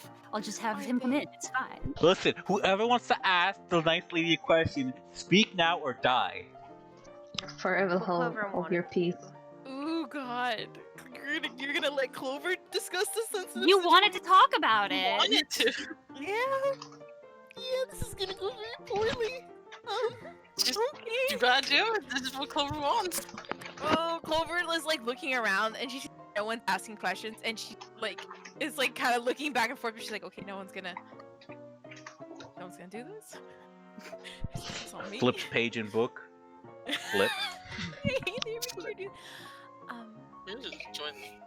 him come in. It's fine. Listen, whoever wants to ask the nice lady a question, speak now or die. Forever Well, Clover hold your wanted peace. to. Ooh, God. You're gonna let Clover discuss the sensitive You wanted to talk about I it. wanted to. Yeah, this is gonna go very poorly. Okay. You gotta do it. This is what Clover wants. Oh, Clover is like looking around and she's no one's asking questions and she like is like kind of looking back and forth, but she's like, okay, no one's gonna do this. It's on me. Flips page in book. Flip. Hey, there we go, dude. You just join me.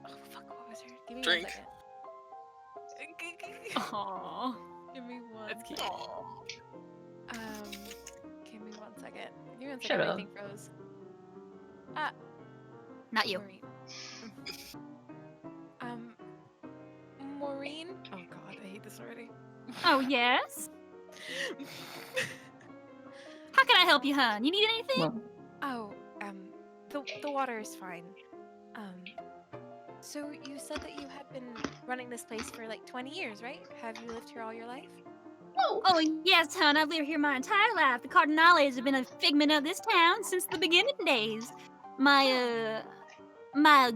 Oh fuck, what was her? Give me Drink. 1 second. Aww. Give me one. That's cute. Aww. Give me 1 second. Give me 1 second. Shut up. Everything froze. Not you. Maureen. Maureen. Oh god, I hate this already. Oh, yes? How can I help you, hon? You need anything? Well, Oh, the water is fine. So you said that you had been running this place for like 20 years, right? Have you lived here all your life? Oh, yes, hon. I've lived here my entire life. The Cardinales have been a figment of this town since the beginning days. My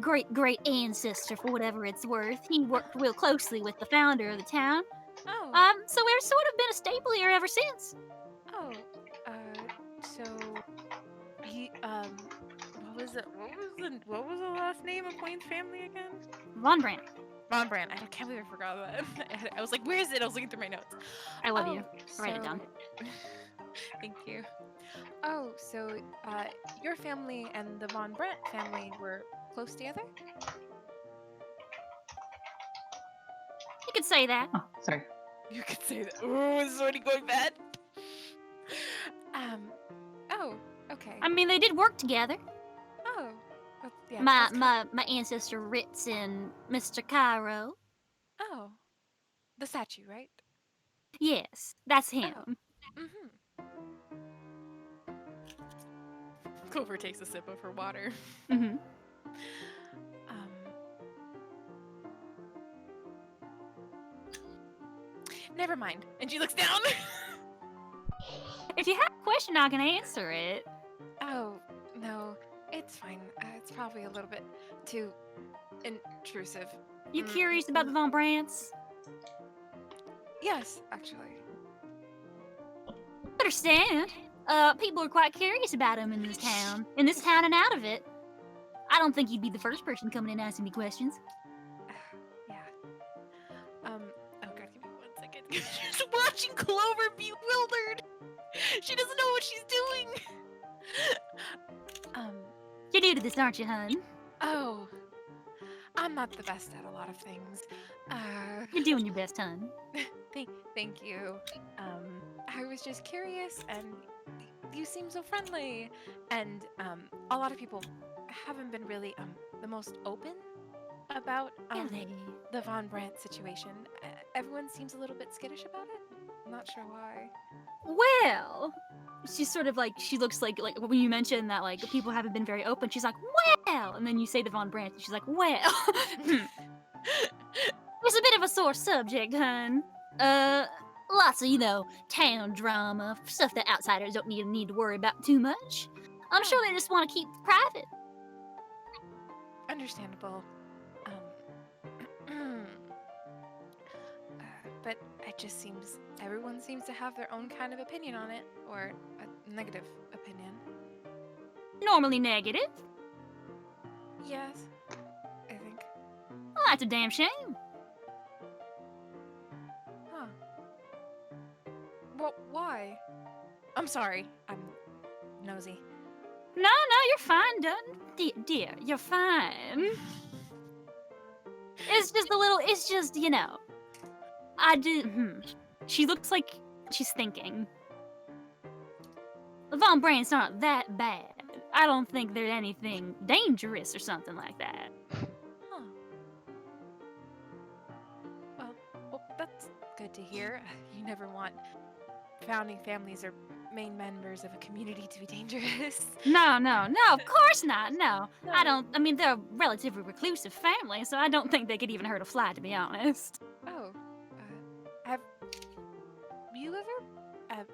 great ancestor, for whatever it's worth, he worked real closely with the founder of the town. Oh. So we've sort of been a staple here ever since. Oh. So he what was the last name of Wayne's family again? Von Brandt. Von Brandt. I can't believe I forgot that. I was like, where is it? I was looking through my notes. I love you. Write it down. Thank you. Oh, so your family and the Von Brandt family were close together? You could say that. oh, sorry. You could say that. Ooh, this is already going bad. Oh, okay. I mean, they did work together. Oh. Yeah, my that's kind my ancestor Ritz and Mr. Cairo. Oh. The statue, right? Yes, that's him. Mm-hmm. Clover takes a sip of her water. Mm-hmm. Never mind. And she looks down. If you have a question, I can answer it. Oh, no. It's fine. It's probably a little bit too intrusive. You curious about the Von Brandts? Yes, actually. Understand. People are quite curious about him in this town and out of it. I don't think you'd be the first person coming in asking me questions. Yeah. Oh god, give me 1 second. She's watching Clover bewildered. She doesn't know what she's doing. You're new to this, aren't you, hun? Oh. I'm not the best at a lot of things. You're doing your best, hun. Thank you. I was just curious, and you seem so friendly. And a lot of people haven't been really the most open about Really? the Von Brandt situation. Everyone seems a little bit skittish about it. I'm not sure why. Well, she's sort of like, she looks like when you mention that like people haven't been very open, she's like, well, and then you say the Von Brandt, and she's like, well. It's a bit of a sore subject, hun. Lots of, town drama, stuff that outsiders don't need to worry about too much. I'm sure they just want to keep it private. Understandable. But it just seems everyone seems to have their own kind of opinion on it, or a negative opinion. Normally negative. Yes, I think. Well, that's a damn shame. Huh. Well, why? I'm sorry. I'm nosy. No, you're fine, dear, you're fine. It's just, She looks like she's thinking. The Von Brandt's not that bad. I don't think there's anything dangerous or something like that. Huh. Well, that's good to hear. You never want founding families or main members of a community to be dangerous. No, of course not. No. I mean, they're a relatively reclusive family, so I don't think they could even hurt a fly, to be honest. Oh, have you ever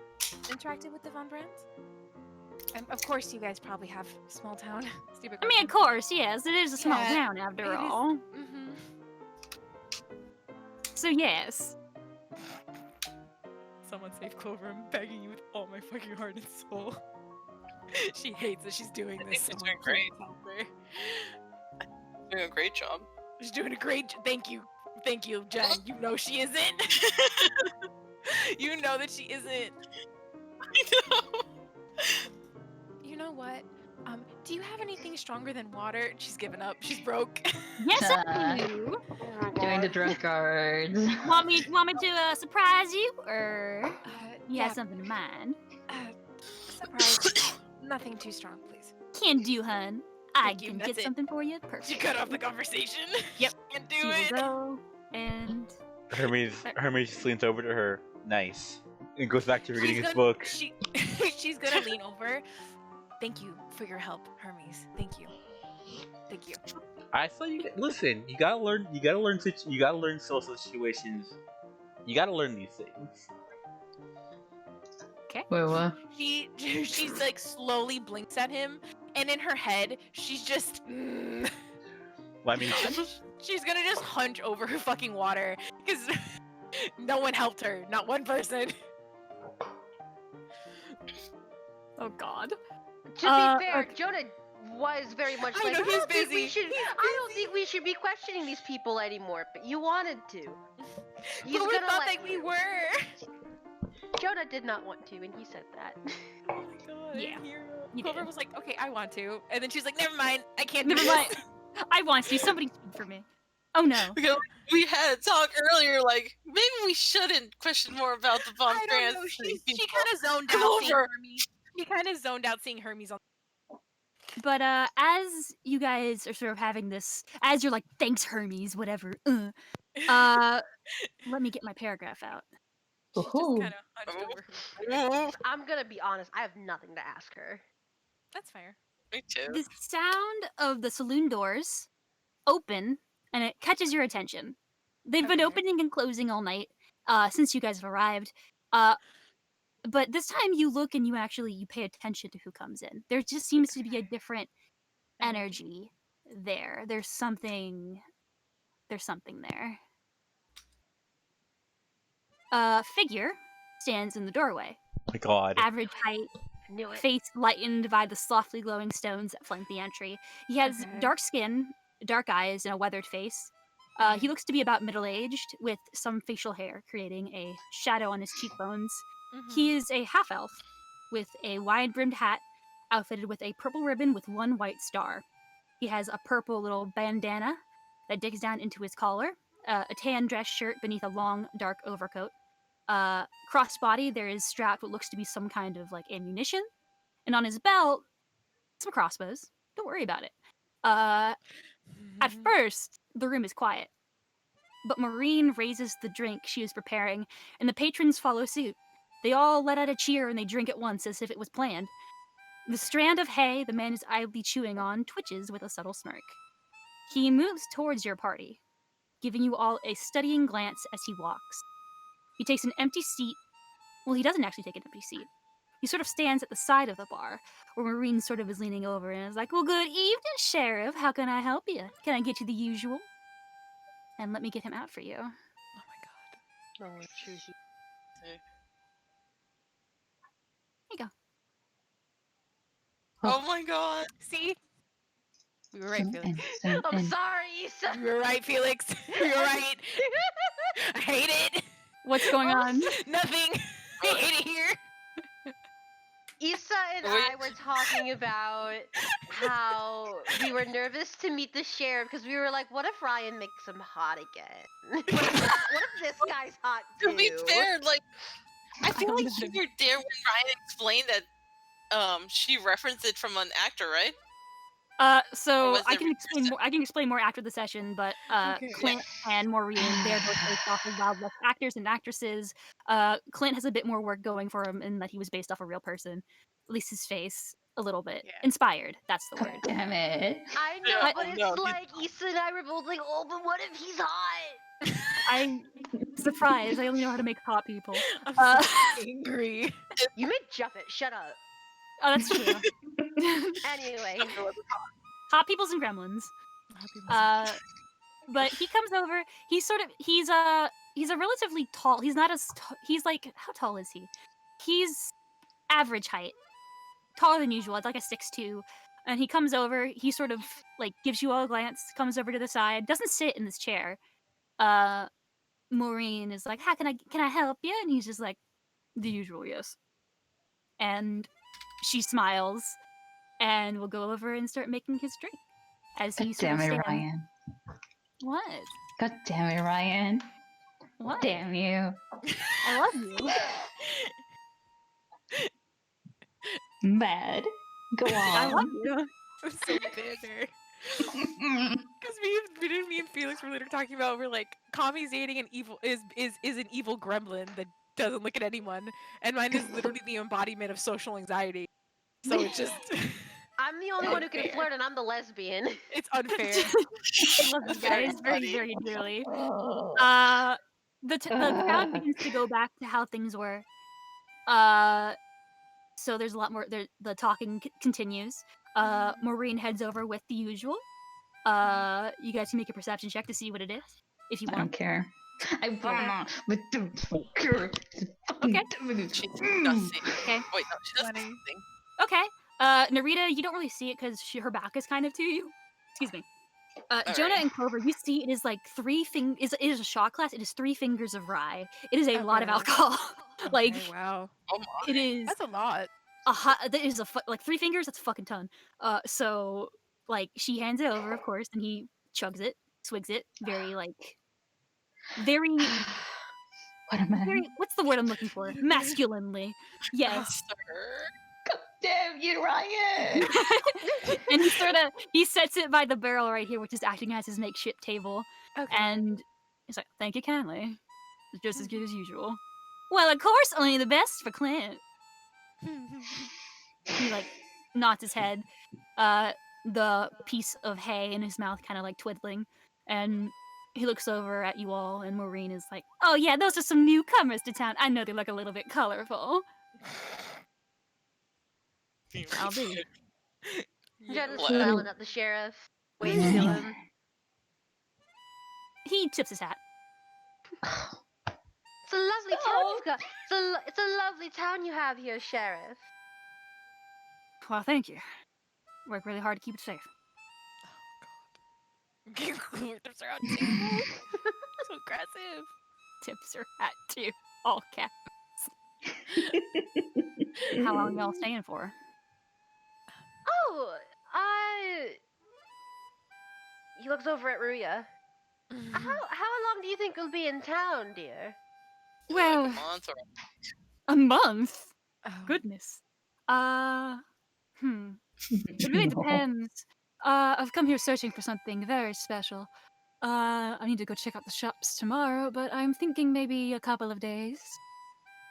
interacted with the Von Brands? Of course, you guys probably have small town. Stupid. I mean, of course, yes, it is a small Yeah, town after it is. all. Mm-hmm. So yes. Someone save Clover. I'm begging you with all my fucking heart and soul. She hates that she's doing I this. think she's Someone doing great. please help her. Doing a great job. She's doing a great. Thank you, Jen. You know she isn't. You know that she isn't. I know. You know what? Do you have anything stronger than water? She's given up. She's broke. Yes, I do. Doing the drunkards. Want me to surprise you, or you yeah, have something in mind? surprise. Nothing too strong, please. Can do, hun. I Thank you, can that's get it. something for you. She Perfect. cut off the conversation. Yep. Can't do She will it. go and Hermes leans over to her. Nice. And goes back to reading his gonna- book. She's gonna lean over. Thank you for your help, Hermes. Thank you. Thank you. I saw you. Listen, you gotta learn. You gotta learn social situations. You gotta learn these things. Wait, what? She's like slowly blinks at him, and in her head, she's just. Well, I mean, She's gonna just hunch over her fucking water because no one helped her. Not one person. oh god. To be fair, okay. Jonah was very much I like, know, I he's don't think we busy. should. He's I don't think we should be questioning these people anymore. But you wanted to. He's But we gonna thought let that we you. were. Jonah did not want to, and he said that. Oh my god. Yeah, Hero. you Clover did. was like, okay, I want to, and then she's like, never mind, I can't. Never do mind. this. I want to. Somebody speak for me. Oh no. Because we had a talk earlier, like maybe we shouldn't question more about the Von I don't Brands. know. She people. kind of zoned Come out seeing over. Hermes. She kind of zoned out seeing Hermes on. But as you guys are sort of having this, as you're like, thanks Hermes, whatever. Let me get my paragraph out. She just Woohoo. kind of hunched over her. I'm gonna be honest. I have nothing to ask her. That's fair. Me too. The sound of the saloon doors open, and it catches your attention. They've been Okay. opening and closing all night since you guys have arrived. But this time you look and you pay attention to who comes in. There just seems to be a different energy there. There's something there. A figure stands in the doorway. oh my god. Average height, Knew it. face lightened by the softly glowing stones that flank the entry. He has Okay. dark skin, dark eyes, and a weathered face. He looks to be about middle-aged, with some facial hair creating a shadow on his cheekbones. He is a half-elf, with a wide-brimmed hat, outfitted with a purple ribbon with one white star. He has a purple little bandana that digs down into his collar, a tan dress shirt beneath a long, dark overcoat. Crossbody, there is strapped what looks to be some kind of like ammunition, and on his belt, some crossbows. Don't worry about it. At first, the room is quiet, but Maureen raises the drink she is preparing, and the patrons follow suit. They all let out a cheer and they drink at once as if it was planned. The strand of hay the man is idly chewing on twitches with a subtle smirk. He moves towards your party, giving you all a studying glance as he walks. He takes an empty seat. Well, he doesn't actually take an empty seat. He sort of stands at the side of the bar, where Maureen sort of is leaning over and is like, well, good evening, Sheriff. How can I help you? Can I get you the usual? And let me get him out for you. Oh my god. No, true. Here you go. Oh my god. See? We were right, Felix. I'm sorry, Isa. You were right, Felix. You were right. I hate it. What's going on? Nothing. I hate it here. Isa and Wait. I were talking about how we were nervous to meet the sheriff because we were like, what if Ryan makes him hot again? what if this guy's hot too? To be fair, like I feel don't like know you how to- were there when Ryan explained that she referenced it from an actor, right? So was I it can explain more. I can explain more after the session, but Okay. Clint and Maureen, they're both based off of Wild West actors and actresses. Clint has a bit more work going for him in that he was based off a real person, at least his face a little bit Yeah. inspired. That's the word. Damn it. I know, Yeah, but oh, it's no, like Issa and I were both like, oh, but what if he's hot? I surprise. I only know how to make hot people. I'm Uh, so angry. You made Juppet, shut up. Oh, that's true. Anyway. Hot peoples and gremlins. But he comes over. He's a relatively tall. He's not as he's like, how tall is he? He's average height, taller than usual. It's like a 6'2", and he comes over. He sort of like gives you all a glance. Comes over to the side. Doesn't sit in this chair. Maureen is like, "How can I help you?" And he's just like, "The usual, yes." And she smiles, and we'll go over and start making his drink. As he God sort of damn it, stands. Ryan. What? God damn it, Ryan. What? Damn you. I love you. Mad. Go I on. love you. I'm so bitter. Because me and Felix were later talking about, we're like, Kami's dating an evil is an evil gremlin that doesn't look at anyone, and mine is literally the embodiment of social anxiety. So it's just I'm the only one who can flirt, and I'm the lesbian. it's unfair. I love you Very guys very, funny. very dearly. Oh. The crowd begins to go back to how things were. So there's a lot more. The talking continues. Maureen heads over with the usual. You guys can make a perception check to see what it is, if you I don't want. care. I wanna, but don't care. Okay. She does see. Okay. Wait, no, she does Funny. something. Okay. Narita, you don't really see it because her back is kind of to you. Excuse me. Jonah Alright. and Clover, you see it is like it is a shot glass. It is 3 fingers of rye. It is a lot of Okay. alcohol. Like Okay, wow, Oh my. it is that's a lot. that is like 3 fingers. That's a fucking ton. So like she hands it over, of course, and he chugs it, swigs it, very very What am I? very. What's the word I'm looking for? Masculinely. Yes. Sir. Damn you, Ryan! And he sets it by the barrel right here, which is acting as his makeshift table. Okay. And he's like, "Thank you kindly. It's just as good as usual." Well, of course, only the best for Clint. He like nods his head, the piece of hay in his mouth kind of like twiddling, and he looks over at you all, and Maureen is like, "Oh yeah, those are some newcomers to town. I know they look a little bit colorful." I'll do. Jenna's Well, smiling at the sheriff. Waves to him. He tips his hat. It's a lovely town you've got. It's a lovely town you have here, Sheriff. Well, thank you. Work really hard to keep it safe. Tips are on table. So aggressive. Tips her hat too. All caps. How long y'all staying for? Oh, he looks over at Ruya. How long do you think we'll be in town, dear? Well, like a month or a month? Oh. Goodness. It really depends. I've come here searching for something very special. I need to go check out the shops tomorrow, but I'm thinking maybe a couple of days.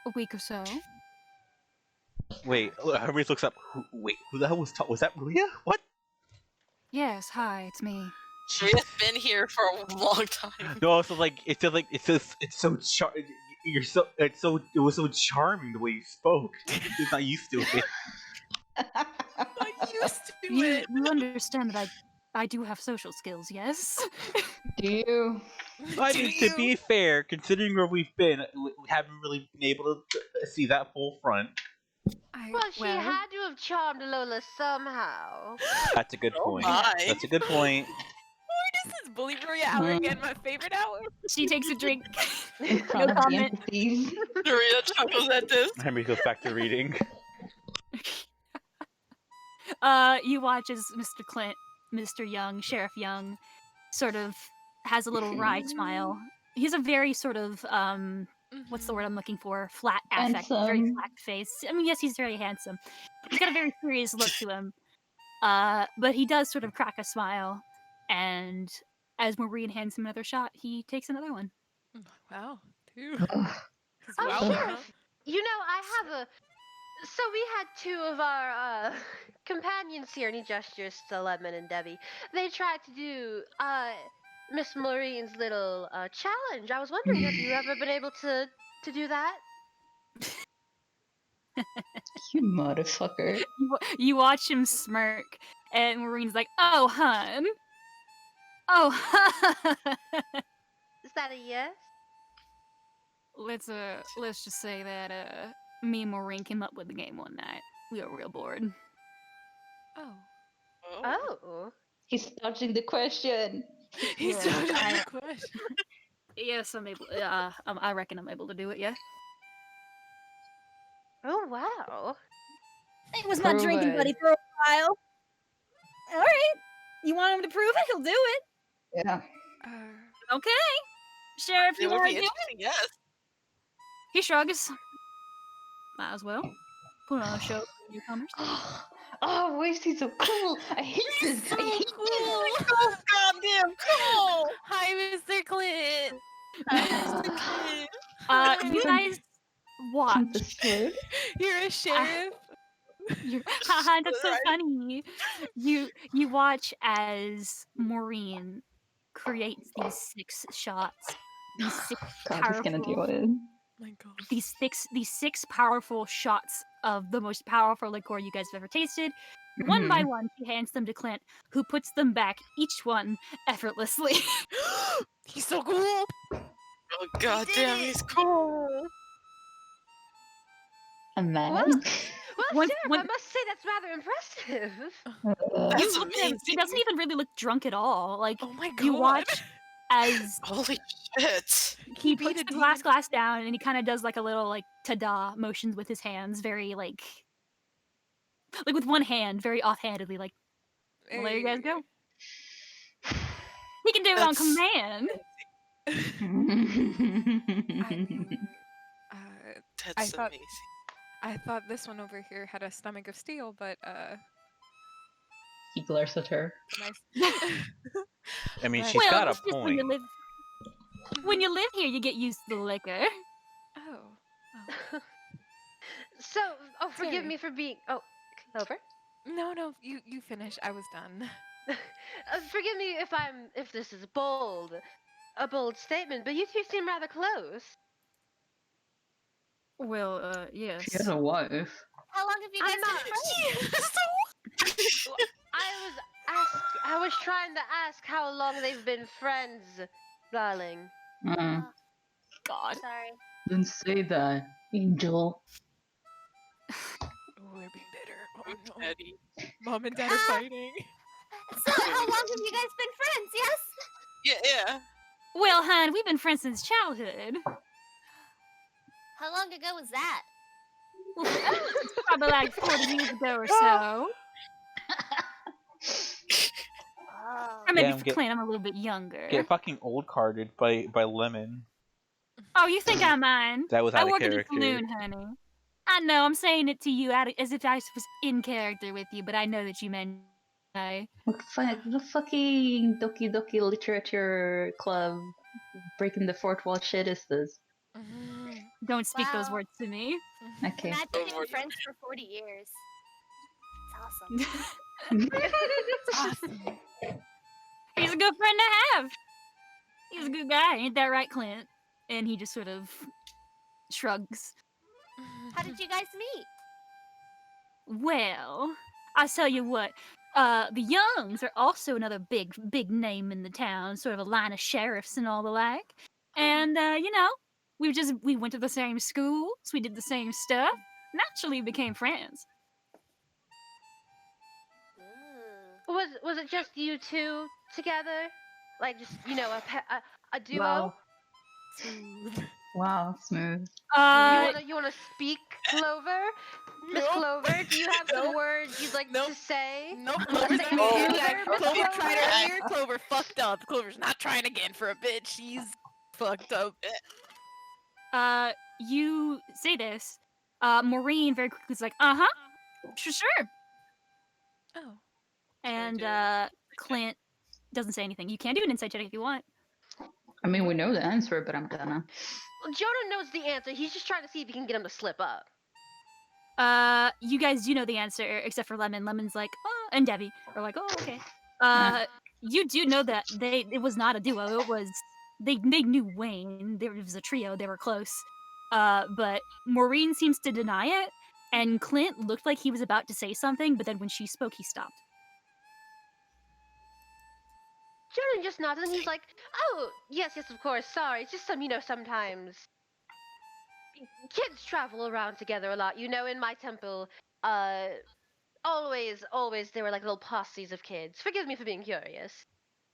A week or so. Wait, Hermes looks up. Who the hell was that Maria? What? Yes, hi, it's me. She's been here for a long time. No, so like it's so it was so charming the way you spoke. It's not used to it. I used to You understand that I do have social skills, yes? Do you? I mean, to be fair, considering where we've been, we haven't really been able to see that full front. Well, she had to have charmed Lola somehow. That's a good point. my. That's a good point. This is Bully Maria hour again, my favorite hour. She takes a drink. No comment. Maria chuckles at this. Henry goes back to reading. You watch as Mr. Young, Sheriff Young, sort of has a little wry smile. He's a very sort of what's the word I'm looking for? Flat affect, very flat face. I mean, yes, he's very handsome. He's got a very serious look to him. But he does sort of crack a smile, and as Maureen hands him another shot, he takes another one. Wow, two. Ugh. Oh, Wow, Sheriff, huh? you know, I have a. So we had two of our companions here, and he gestures to Lemon and Debbie. They tried to do Miss Maureen's little challenge. I was wondering, have you ever been able to do that? You motherfucker. You watch him smirk, and Maureen's like, "Oh, hun. Oh, hun." Is that a yes? Let's just say that me and Maureen came up with the game one night. We were real bored. Oh. Oh. He's dodging the question. He's Yeah, dodging I- the question. Yes, I'm able. I reckon I'm able to do it. Yeah. Oh wow. It was my drinking buddy for a while. All right. You want him to prove it? He'll do it. Yeah. Okay. Sheriff, It you would want be to do it? interesting, yes. He shrugs. Might as well. Put on a show for newcomers. Oh, why is he so cool? I hate this. I hate Oh, goddamn cool! Hi, Mr. Clint. You guys watch. Episode. You're a sheriff. Haha, that's so Right. funny. You watch as Maureen creates these 6 shots. These 6 God, he's gonna deal with it. My God. these 6 powerful shots of the most powerful liqueur you guys have ever tasted. One by one, he hands them to Clint, who puts them back, each one effortlessly. He's so cool. Oh, goddamn, he's cool. A man. Well, One- Sheriff, one- I must say that's rather impressive. That's You look at him, he amazing. doesn't even really look drunk at all. Like, Oh my God. you watch as Holy shit. he beat puts a the glass demon. down and he kind of does like a little like ta-da motions with his hands, very like with one hand, very offhandedly, like, well, there you guys go. He can do it on That's- command. I That's thought- amazing. I thought this one over here had a stomach of steel, but He glares at her. nice. I mean, Well, she's got a it's just point. when you live here, you get used to the liquor. Oh. So, forgive Sorry. me for being. Oh, Clover. No, you finish. I was done. Forgive me if this is a bold statement, but you two seem rather close. Well, yes. She has a wife. How long have you guys I'm been not- friends? I was trying to ask how long they've been friends, darling. God. Sorry. Don't say that, Angel. Oh, they're being bitter. Oh no. Eddie. Mom and Dad are fighting. So, how long have you guys been friends? Yes. Yeah. Well, hon, we've been friends since childhood. How long ago was that? Probably like 40 years ago or so. Oh. Or maybe Damn, for Clint, I'm a little bit younger. Get fucking old carded by Lemon. Oh, you think I mind? That was I out of work at the character. saloon, honey. I know, I'm saying it to you as if I was in character with you, but I know that you meant I. What the fucking Doki Doki Literature Club breaking the fourth wall shit is this? Don't speak those Wow. words to me. Okay. Imagine being Lord. friends for 40 years. It's awesome. Awesome. He's a good friend to have. He's a good guy, ain't that right, Clint? And he just sort of shrugs. How did you guys meet? Well, I tell you what, the Youngs are also another big name in the town, sort of a line of sheriffs and all the like. And, you know, we went to the same schools, we did the same stuff, naturally became friends. Was it just you two together? Like just a duo? Wow. Wow, smooth. You wanna speak, Clover? Miss Clover, do you have some words you'd like to say? Nope. Let's Clover's take not a doing breather, that. Miss Clover tried Clover. earlier. Clover fucked up. Clover's not trying again for a bit. She's fucked up. You say this, Maureen very quickly is like, sure. Oh. And do it. Clint doesn't say anything. You can do an insight check if you want. I mean, we know the answer, but I'm gonna. Jonah knows the answer. He's just trying to see if he can get him to slip up. You guys do know the answer, except for Lemon. Lemon's like, oh, and Debbie are like, oh, okay. You do know that it was not a duo. It was they knew Wayne. It was a trio. They were close. But Maureen seems to deny it, and Clint looked like he was about to say something, but then when she spoke, he stopped. Jonah just nods and he's like, "Oh, yes, of course. Sorry, it's just sometimes kids travel around together a lot. In my temple, always there were like little posses of kids. Forgive me for being curious."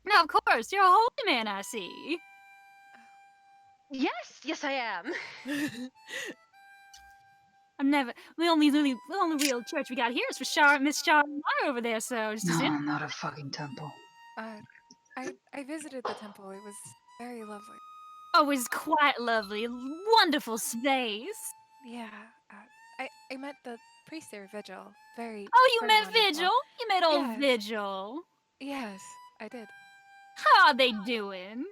No, of course, you're a holy man, I see. Yes, I am. The only real church we got here is for Miss Charlotte over there, so just No, not a fucking temple. I visited the temple. It was very lovely. Oh, it's quite lovely. Wonderful space. Yeah. I met the priest there, Vigil. Very. Oh, you very met wonderful. Vigil? You met old Yes. Vigil. Yes, I did. How are they doing?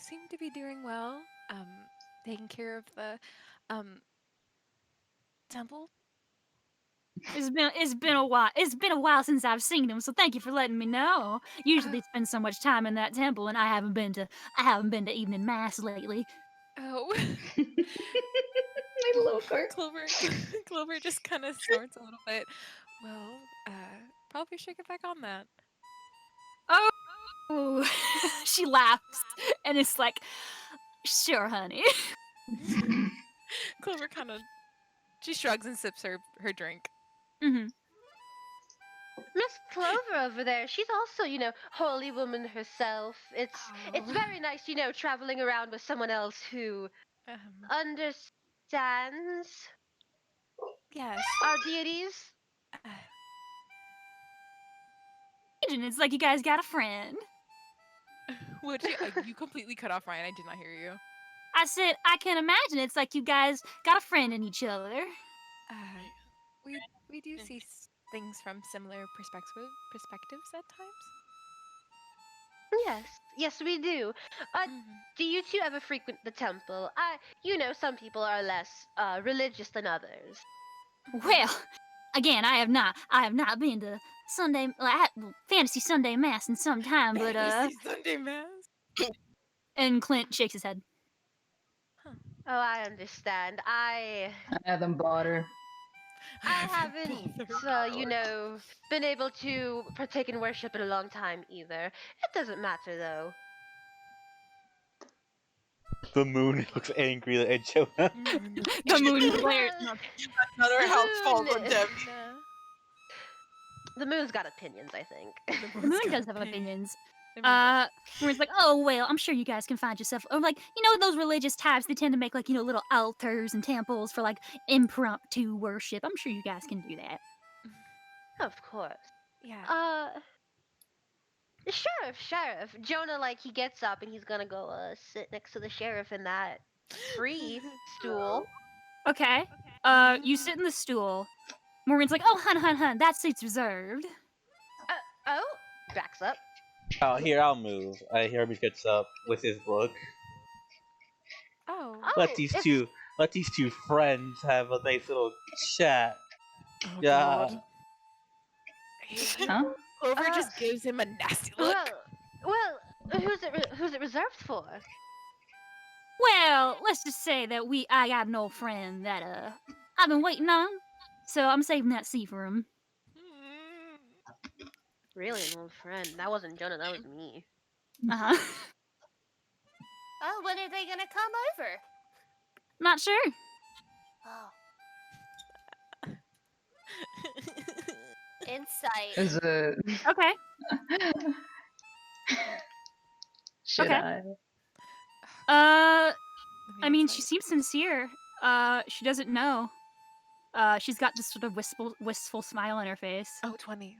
Seem to be doing well. Taking care of the temple. It's been a while. It's been a while since I've seen them, so thank you for letting me know. Usually spend so much time in that temple, and I haven't been to evening mass lately. Oh. My little car. Clover just kind of snorts a little bit. Well, probably should get back on that. Oh, she laughs, and it's like, sure, honey. Clover she shrugs and sips her drink. Mm-hmm. Miss Clover over there, she's also, holy woman herself. It's very nice, traveling around with someone else who understands Yes. our deities. It's like you guys got a friend. Would you? You completely cut off Ryan. I did not hear you. I said, I can imagine it's like you guys got a friend in each other. We do see things from similar perspectives at times. Yes, we do. Do you two ever frequent the temple? Some people are less religious than others. Well, again, I have not been to fantasy Sunday mass in some time, but Sunday mass. And Clint shakes his head. Oh, I understand. I haven't bought her. I haven't, been able to partake in worship in a long time either. It doesn't matter though. The moon looks angry at Jonah. The moon glares. Another house falls on Debbie. The moon's got opinions, I think. The moon does have opinions. Where it's like, oh well, I'm sure you guys can find yourself, or like, those religious types. They tend to make like, little altars and temples for like impromptu worship. I'm sure you guys can do that. Of course. Yeah. Sheriff. Jonah, he gets up and he's gonna go sit next to the sheriff in that free stool. Okay. You sit in the stool. Maureen's like, oh, hun, that seat's reserved. Backs up. Oh, here, I'll move. Hermes gets up with his book. Oh. Let these two friends have a nice little chat. Oh, Yeah. God. Huh? Clover just gives him a nasty look. Well, who's it reserved for? Well, let's just say that I got an old friend that I've been waiting on, so I'm saving that seat for him. Really, an old friend? That wasn't Jonah. That was me. Uh-huh. Oh, when are they gonna come over? Not sure. Oh. Insight. Is it? Okay. Should Okay. I? I mean, she seems sincere. She doesn't know. She's got this sort of wistful smile on her face. Oh, 20.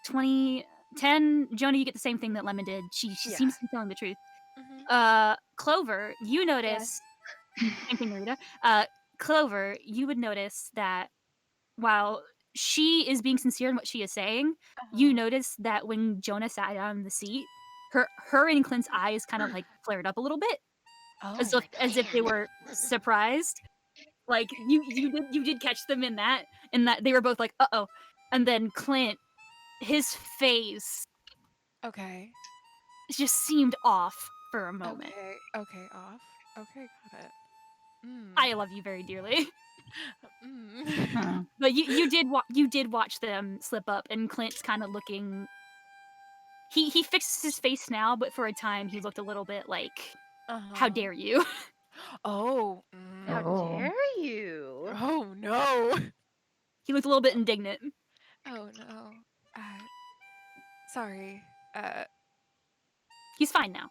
20, 10. Jonah, you get the same thing that Lemon did. She seems to be telling the truth. Mm-hmm. Clover, you notice. Same thing, Rita. Clover, you would notice that while she is being sincere in what she is saying, you notice that when Jonah sat down in the seat, her and Clint's eyes kind of like flared up a little bit, as if they were surprised. Like you did catch them in that they were both like, uh-oh. And then Clint, his face just seemed off for a moment. Okay, off. Okay, got it. I love you very dearly. Huh. But you did watch them slip up, and Clint's kind of looking. He fixes his face now, but for a time he looked a little bit like, how dare you? Oh. How Oh. dare you? Oh no. He looked a little bit indignant. Oh no. Sorry. He's fine now.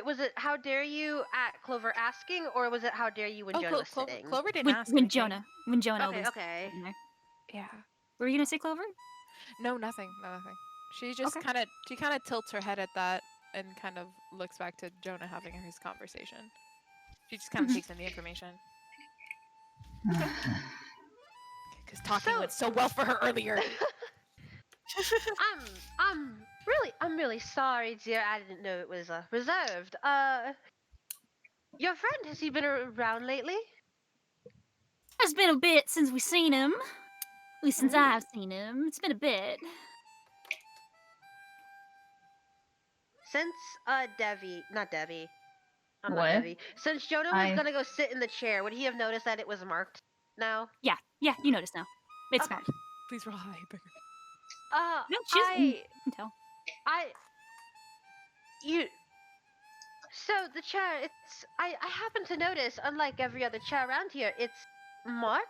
Was it how dare you at Clover asking, or was it how dare you when Jonah was sitting? Clover didn't When, ask when anything. Jonah Okay, was okay. in there. Yeah. What were you gonna say, Clover? No, nothing. No, nothing. She just Okay. kind of tilts her head at that and kind of looks back to Jonah having his conversation. She just kind of takes in the information. Because talking went so well for her earlier. I'm really sorry, dear. I didn't know it was reserved. Your friend, has he been around lately? It's been a bit since we've seen him. At least since I've seen him. It's been a bit. Since Devi, not Devi. I'm What? not Devi. Since Jonah was gonna go sit in the chair, would he have noticed that it was marked now? Yeah, you notice now. It's Okay. marked. Please roll high, bigger. No, she's. You can tell. So the chair, I happen to notice, unlike every other chair around here, it's marked?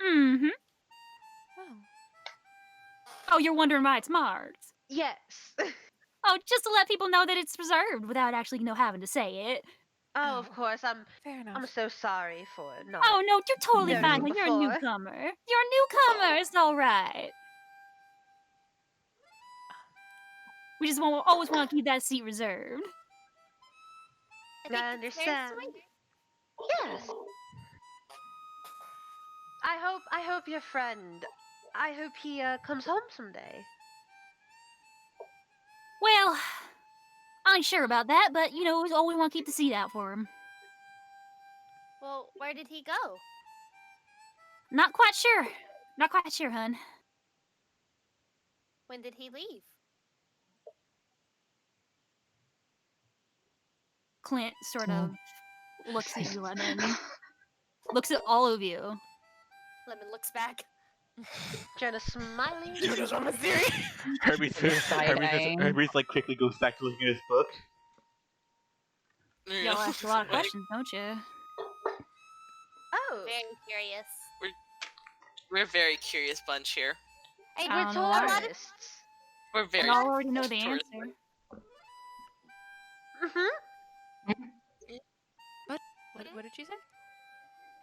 Mm-hmm. Oh. Oh, you're wondering why it's marked? Yes. Oh, just to let people know that it's reserved without actually, having to say it. Oh, of course. Fair enough. I'm so sorry for not. Oh, no, you're totally No, fine. You're a before. newcomer. You're a newcomer. It's all right. We just always want to keep that seat reserved. I understand. Yes. I hope your friend. I hope he comes home someday. Well, I ain't sure about that, but, we always want to keep the seat out for him. Well, where did he go? Not quite sure. Not quite sure, hun. When did he leave? Clint sort of looks at you, Lemon. Looks at all of you. Lemon looks back. Jonah smiling. Jonah's on my theory. Herbie's like quickly goes back to looking at his book. Y'all ask a lot of questions, don't you? Oh, Very curious. We're a very curious bunch here. Hey, I we're don't know why. tourists. We're very. Y'all already know the tourist. answer. What did she say?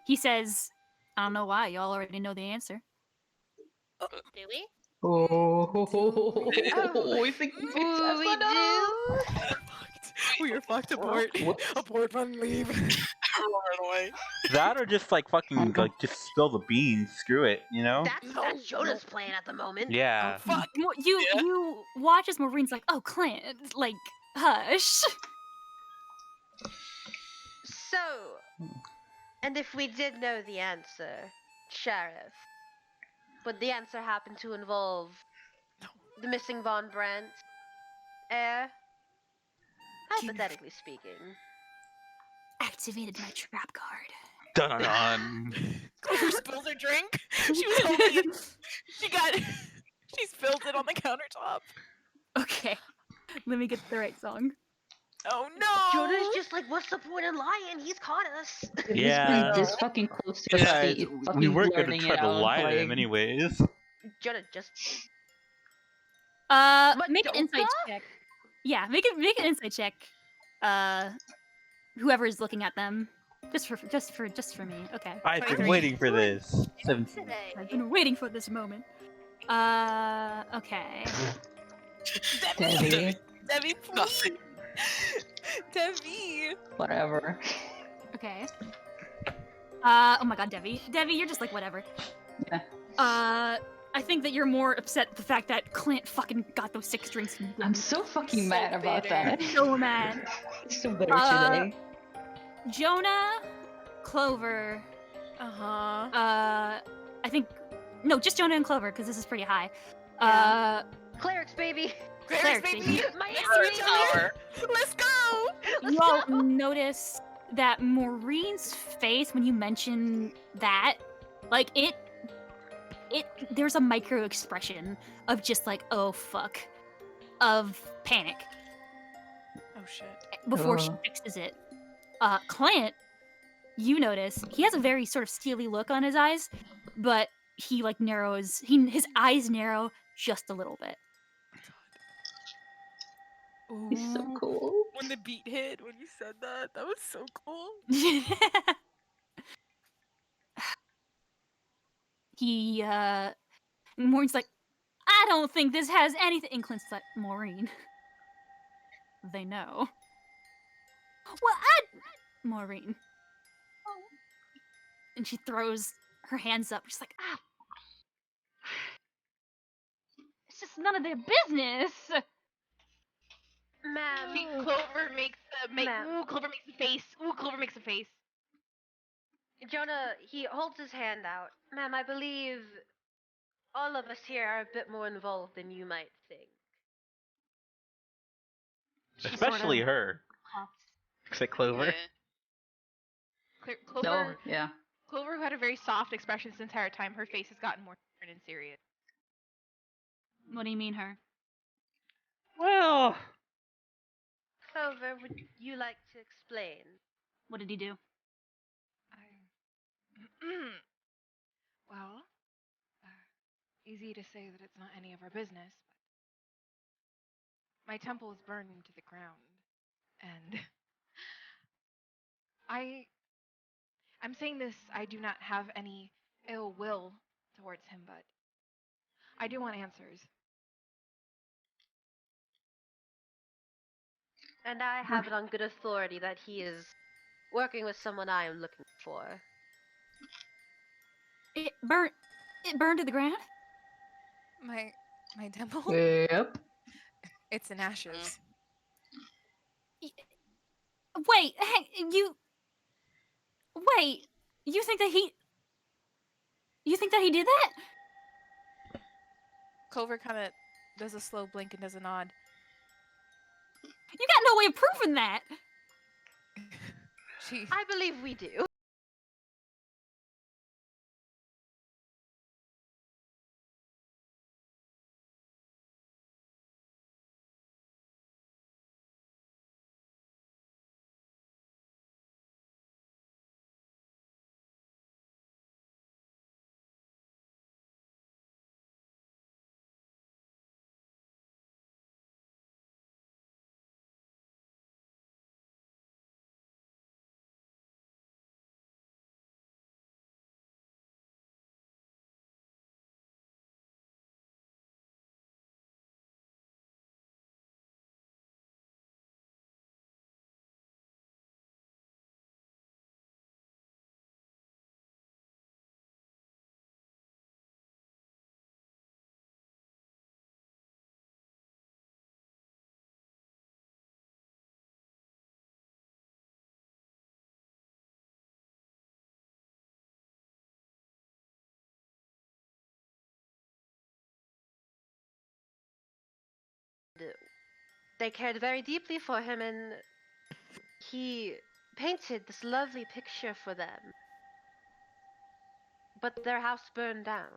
He says, I don't know why. Y'all already know the answer. Do we? Oh, we think We do. We are fucked. Abort. Abort, run, leave. Run away. That or just like fucking like just spill the beans. Screw it, That's Jonah's plan at the moment. Yeah. Fuck. You watch as Maureen's like, oh, Clint, like, hush. So, and if we did know the answer, Sheriff, would the answer happen to involve the missing Von Brandt heir? Hypothetically speaking. Activated my trap card. Dun dun dun. Clover spilled her drink. She was holding it. She spilled it on the countertop. Okay, let me get the right song. Oh no! Jonah's just like, what's the point in lying? He's caught us. Yeah. He's been this fucking close to Yeah, his feet. we weren't gonna blurting try it to out, lie to like- him anyways. Jonah just. Make an insight check. Yeah, make an insight check. Whoever is looking at them, just for me. Okay. I've been 23. waiting for this. 17. Today. I've been waiting for this moment. Okay. Debbie, Debbie, please. Debbie. whatever. Okay. Oh my God, Debbie, you're just like whatever. Yeah. I think that you're more upset with the fact that Clint fucking got those 6 drinks. I'm so fucking So mad about bitter. that. So mad. So bitter today. Jonah, Clover, I think no, just Jonah and Clover because this is pretty high. Clerics, baby. Clerics, baby. My Let's power. Let's go! You all notice that Maureen's face when you mention that, like there's a micro expression of just like, oh fuck, of panic Oh shit. before she fixes it. Clint, you notice he has a very sort of steely look on his eyes, but he like narrows. His eyes narrow just a little bit. He's so cool. When the beat hit, when you said that was so cool. He Maureen's like, I don't think this has anything. And Clint's like, Maureen, they know. Well, Maureen. And she throws her hands up. She's like, ah, it's just none of their business. Ma'am. Clover makes Ma'am. ooh, Clover makes a face. Ooh, Clover makes a face. Jonah, he holds his hand out. Ma'am, I believe all of us here are a bit more involved than you might think. Especially her. Say Clover. Yeah. Clover, So, yeah. Clover, who had a very soft expression this entire time, her face has gotten more stern and serious. What do you mean, her? Well, Clover, would you like to explain? What did he do? Well, easy to say that it's not any of our business, but my temple is burned into the ground, and I'm saying this, I do not have any ill will towards him, but I do want answers. And I have it on good authority that he is working with someone I am looking for. It burned to the ground? My temple? Yep. It's in ashes. Wait, Wait, you think that he did that? Clover kind of does a slow blink and does a nod. You got no way of proving that. I believe we do. They cared very deeply for him, and he painted this lovely picture for them. But their house burned down.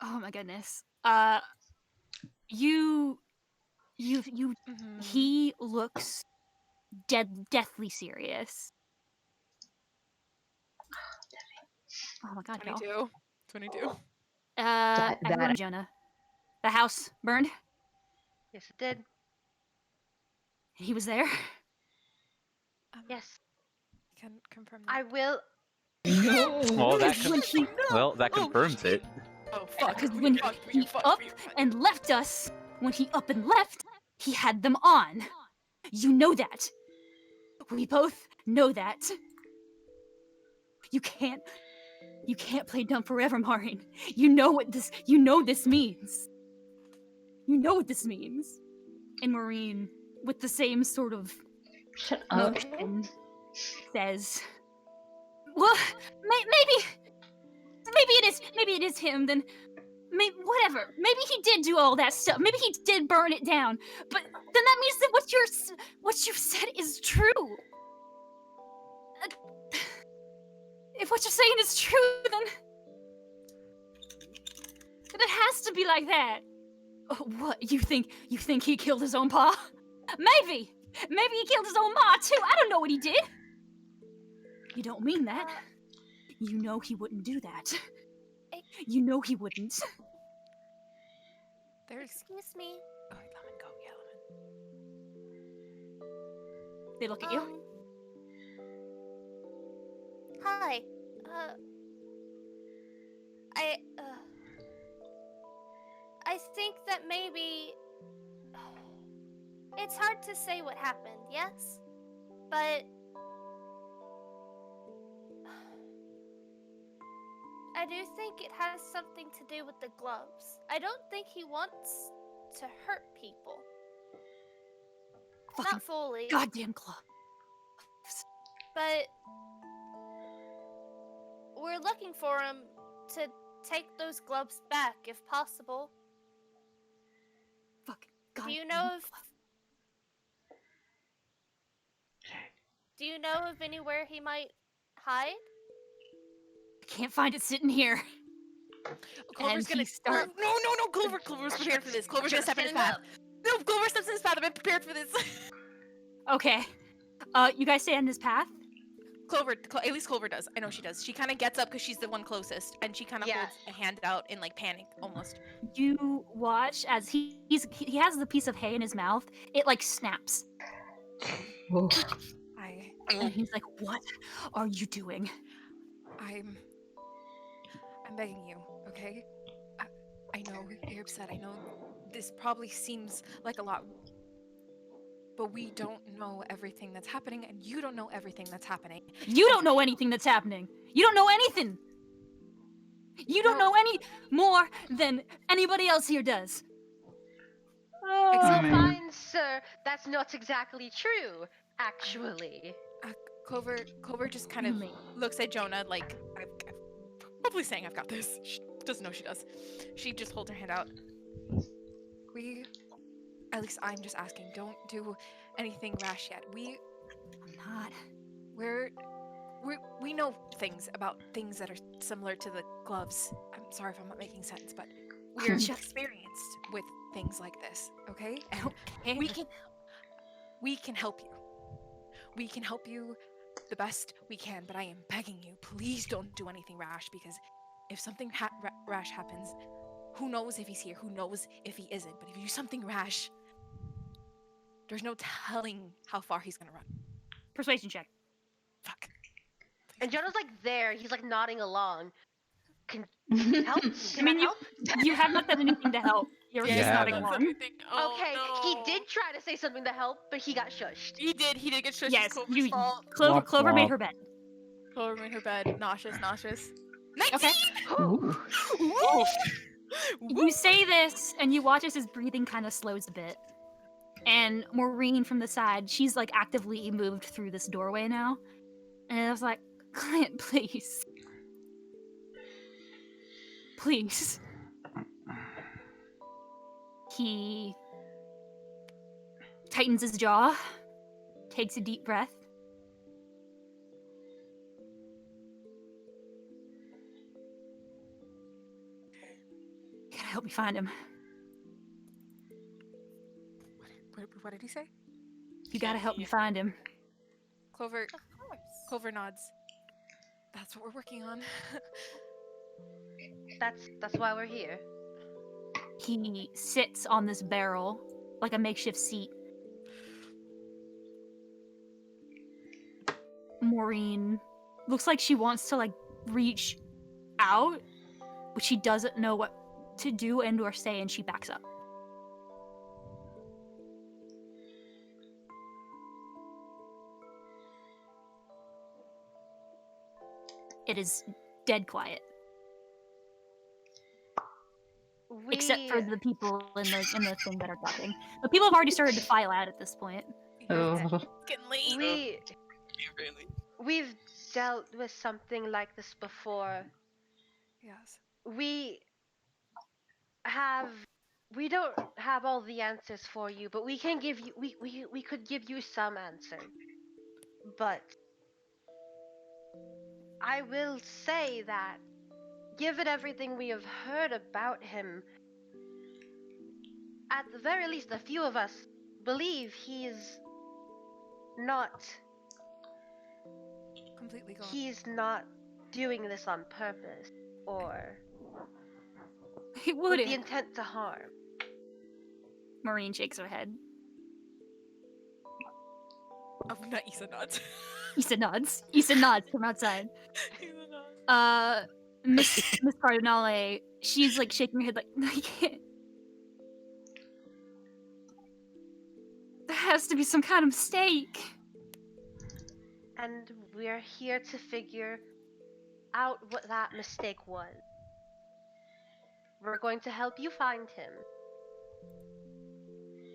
Oh my goodness. He looks deathly serious. Oh my god, y'all. 22. Everyone, Jonah. The house burned? Yes, it did. He was there? Yes. Can confirm that. I will. well, that confirms it. Oh fuck! Because when he up and left us, when he up and left, he had them on. You know that. We both know that. You can't play dumb forever, Maureen. You know this means. You know what this means. And Maureen, with the same sort of Shut up. motion, says, well, maybe it is him, then whatever. Maybe he did do all that stuff. Maybe he did burn it down. But then that means that what you've said is true. If what you're saying is true, then it has to be like that. Oh, what, you think he killed his own pa? Maybe he killed his own ma too. I don't know what he did. You don't mean that. You know he wouldn't do that. You know he wouldn't. Excuse me. Oh, Lemon, go. Yeah, Lemon. They look at you. Hi. I think that maybe it's hard to say what happened, yes? But I do think it has something to do with the gloves. I don't think he wants to hurt people. Fucking Not fully. goddamn gloves. But we're looking for him to take those gloves back if possible. Fucking goddamn Do you know if gloves. Do you know of anywhere he might hide? I can't find it sitting here. Clover's And gonna he start. No, Clover's prepared for this. Clover's gonna step in his path. No, Clover steps in his path. I've been prepared for this. Okay. You guys stay on his path? At least Clover does. I know she does. She kind of gets up because she's the one closest, and she kind of holds a hand out in like panic, almost. You watch as he has the piece of hay in his mouth. It like snaps. And he's like, "What are you doing?" I'm begging you, okay? I know you're upset. I know this probably seems like a lot, but we don't know everything that's happening, and you don't know everything that's happening. You don't know anything that's happening. You don't know anything. You don't know any more than anybody else here does. Well, fine, sir. That's not exactly true, actually. Clover just kind of looks at Jonah like, I'm probably saying I've got this. She doesn't know she does. She just holds her hand out. At least I'm just asking, don't do anything rash yet. I'm not. We know things about things that are similar to the gloves. I'm sorry if I'm not making sense, but we're experienced with things like this, okay? And we can help you. We can help you the best we can, but I am begging you, please don't do anything rash, because if something rash happens, who knows if he's here, who knows if he isn't, but if you do something rash, there's no telling how far he's gonna run. Persuasion check. Fuck. And Jonah's like there, he's like nodding along. Can help? Can I help? You have not done anything to help. You're just nodding along. Okay, he did try to say something to help, but he got shushed. He did get shushed. Yes, Clover's fault. Clover made her bed. Clover made her bed. Nauseous. 19! Okay. You say this, and you watch as his breathing kind of slows a bit. And Maureen from the side, she's like actively moved through this doorway now. And I was like, Clint, please. Please. He tightens his jaw, takes a deep breath. You gotta help me find him. What did he say? You gotta help me find him. Clover nods. That's what we're working on. That's why we're here. He sits on this barrel, like a makeshift seat. Maureen looks like she wants to, like, reach out, but she doesn't know what to do and or say, and she backs up. it is dead quiet. Except for the people in the thing that are talking. The people have already started to file out at this point. Oh. Getting late. We've dealt with something like this before. Yes. We don't have all the answers for you, but we can give you we could give you some answer. But I will say that given everything we have heard about him, at the very least a few of us believe he's not Completely gone. he's not doing this on purpose or He with wouldn't. the intent to harm. Maureen shakes her head. Oh, not Isa nods. Isa nods. Isa nods from outside. Miss Cardinale, she's like shaking her head like, I can't. There has to be some kind of mistake. And we're here to figure out what that mistake was. We're going to help you find him.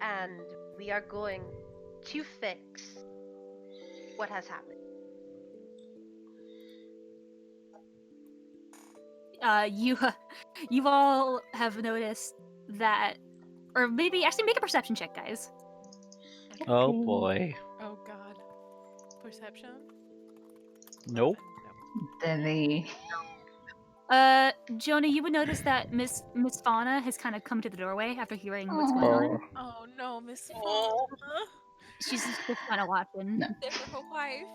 And we are going to fix what has happened. You all have noticed that, or maybe actually make a perception check, guys. Oh boy. Oh god. Perception? Nope. Debbie. Jonah, you would notice that Miss Fauna has kind of come to the doorway after hearing what's going on. Oh no, Miss Oh. Fauna. She's just kind of watching. No. There for her wife.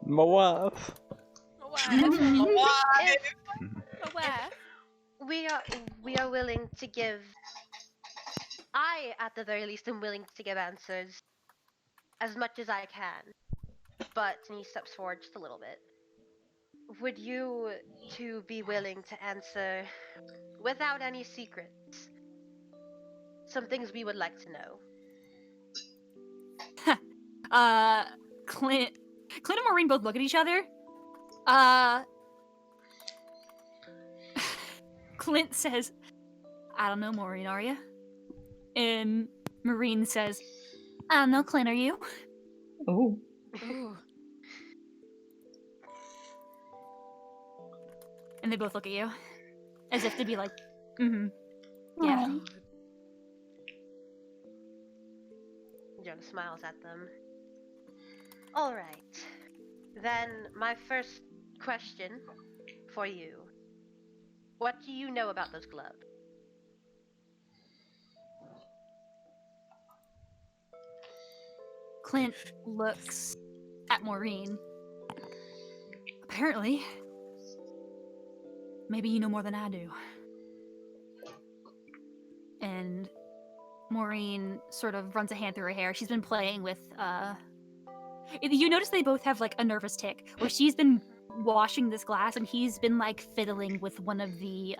My wife. My wife. Why? My wife. We are willing to give. I, at the very least, am willing to give answers as much as I can. But, and he steps forward just a little bit. Would you two be willing to answer, without any secrets, some things we would like to know? Clint and Maureen both look at each other. Clint says, I don't know, Maureen, are you? And Maureen says, I don't know, Clint, are you? Oh. Ooh. And they both look at you. As if to be like, mm-hmm. Yeah. Aw. Jonah smiles at them. Alright. Then, my first question for you. What do you know about those gloves? Clint looks at Maureen. Apparently. Maybe you know more than I do. And Maureen sort of runs a hand through her hair. She's been playing with, You notice they both have, like, a nervous tick, where she's been washing this glass, and he's been, like, fiddling with one of the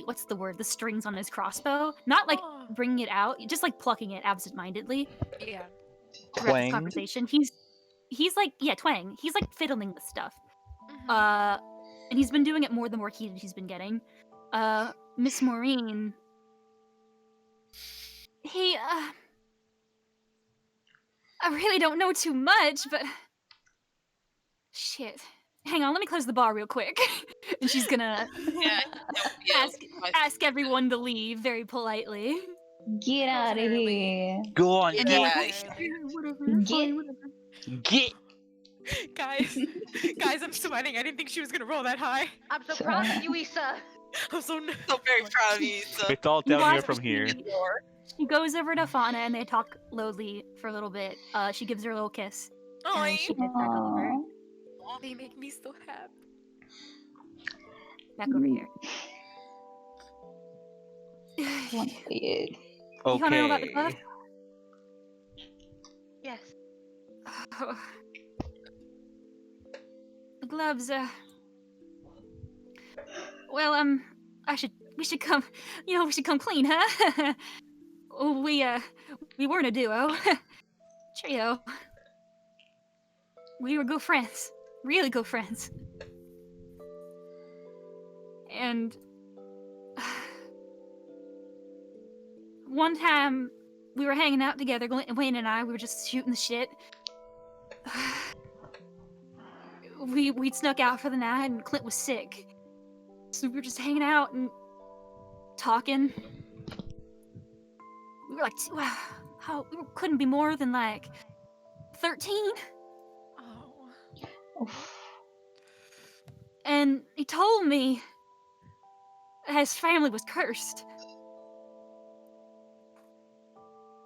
what's the word? The strings on his crossbow. Not, like, bringing it out, just, like, plucking it absentmindedly. Yeah. Throughout Twang. this conversation. He's like, yeah, twang. He's, like, fiddling with stuff. And he's been doing it more the more heated he's been getting. Miss Maureen... I really don't know too much, but... Shit. Hang on, let me close the bar real quick. And she's gonna ask everyone to leave very politely. Get out of here. Go on, And Yeah. get. Guys, I'm sweating. I didn't think she was gonna roll that high. I'm so proud of you, Isa! I'm so So very proud of you. So. It's all You down here watch from here. She goes over to Fauna and they talk lowly for a little bit. She gives her a little kiss. And she gets back over. Aw. They make me so happy. Back over here. Weird. You wanna know about the Okay. glove? Yes. Oh. The gloves, well, we should come, we should come clean, huh? We weren't a duo. Trio. We were good friends. really good friends. And one time we were hanging out together, Wayne and I, we were just shooting the shit. We'd snuck out for the night and Clint was sick. So we were just hanging out and talking. We were like, we couldn't be more than like 13. Oh. And he told me his family was cursed.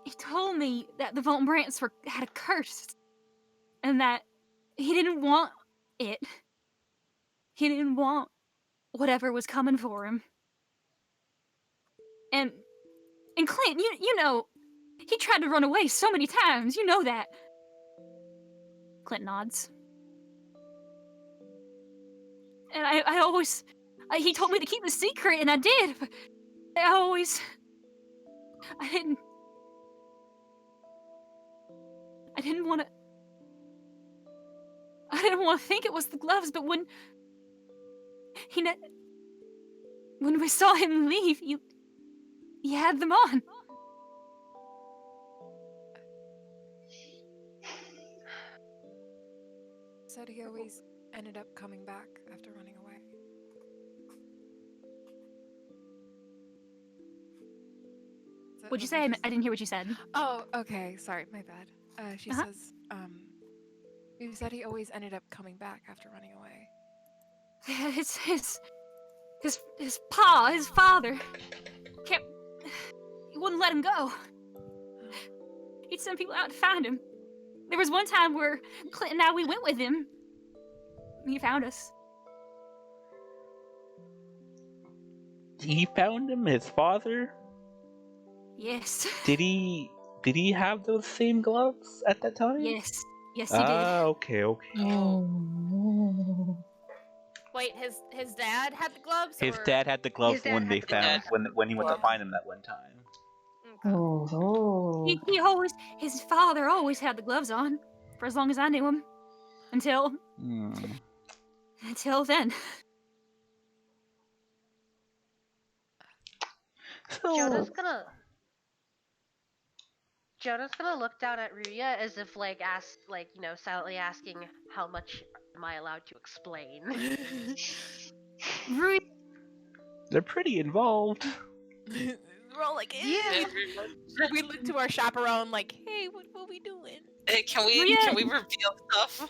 He told me that the Von Brants had a curse. And that he didn't want it. He didn't want whatever was coming for him. And Clint, you know, he tried to run away so many times. You know that. Clint nods. And I always... he told me to keep the secret, and I did. But I didn't want to... I didn't want to think it was the gloves, but when we saw him leave, he had them on. Said he always ended up coming back after running away. What'd you say? I didn't hear what you said. Oh, okay. Sorry, my bad. She says, he said he always ended up coming back after running away. His father, he wouldn't let him go. He'd send people out to find him. There was one time where Clint and I, we went with him. He found us. He found him, his father? Yes. Did he have those same gloves at that time? Yes he did. Okay. Oh. Wait, his dad had the gloves? His or... dad had the gloves dad when had they the found gloves. when he went to find him that one time. Okay. Oh. His father always had the gloves on for as long as I knew him. Until then. Jonah's gonna look down at Ruya as if silently asking, how much am I allowed to explain? Ruya, They're pretty involved. We're all like, Yeah. we look to our chaperone like, hey, what we doing? Hey, can we reveal stuff?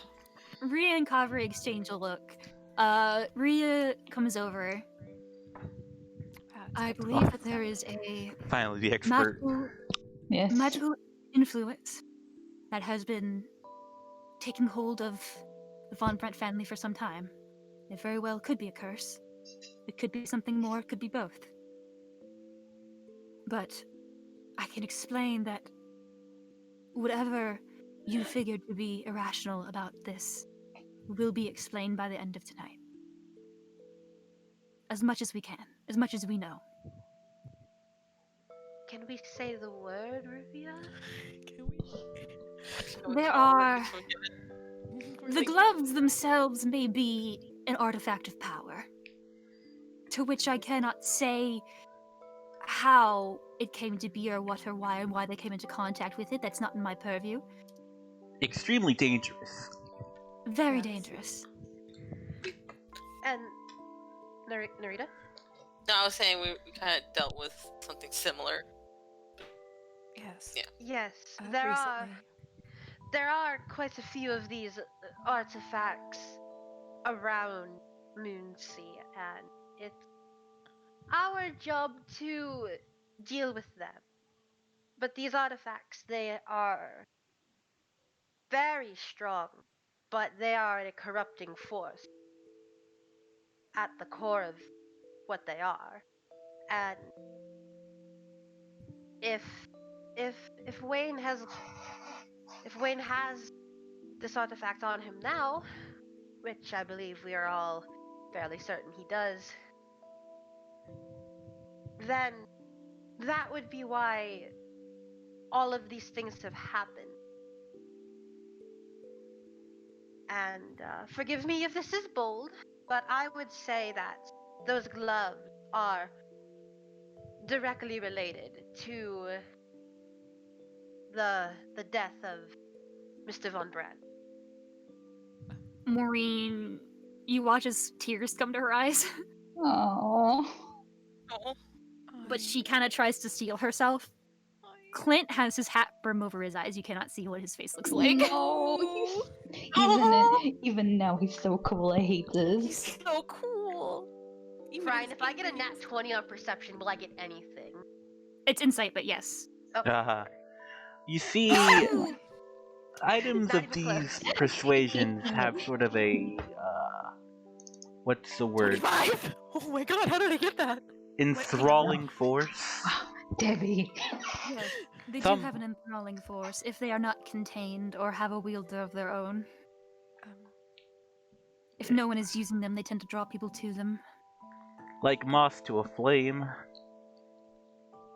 Ruya and Kavri exchange a look. Ruya comes over. I believe that there is a Finally, the expert. Yes. magical influence that has been taking hold of the Von Brent family for some time. It very well could be a curse. It could be something more, it could be both. But I can explain that whatever you figured to be irrational about this will be explained by the end of tonight. As much as we can, as much as we know. Can we say the word, Ruya? Can we? There are... The gloves themselves may be an artifact of power, to which I cannot say how it came to be or what or why and why they came into contact with it. That's not in my purview. Extremely dangerous. Very dangerous. And Narita? No, I was saying we kind of dealt with something similar. Yes. Yeah. Yes, Recently. there are quite a few of these artifacts around Moonsea, and it's our job to deal with them. But these artifacts, they are very strong, but they are a corrupting force at the core of what they are. And if Wayne has this artifact on him now, which I believe we are all fairly certain he does, then that would be why all of these things have happened. And forgive me if this is bold, but I would say that those gloves are directly related to the death of Mr. Von Brand. Maureen, you watch as tears come to her eyes, Oh. Oh, but she kind of tries to steel herself. Clint has his hat brim over his eyes. You cannot see what his face looks like. No. Even now, he's so cool. I hate He's this. so cool. Even Ryan, his if I get a angry- nat 20 on perception, will I get anything? It's insight, but yes. You see, items Not of even these close. persuasions have sort of a what's the word? 25! Oh my god, how did I get that? Enthralling force. Debbie. Yes, they Some- do have an enthralling force if they are not contained or have a wielder of their own. If no one is using them, they tend to draw people to them. Like moth to a flame.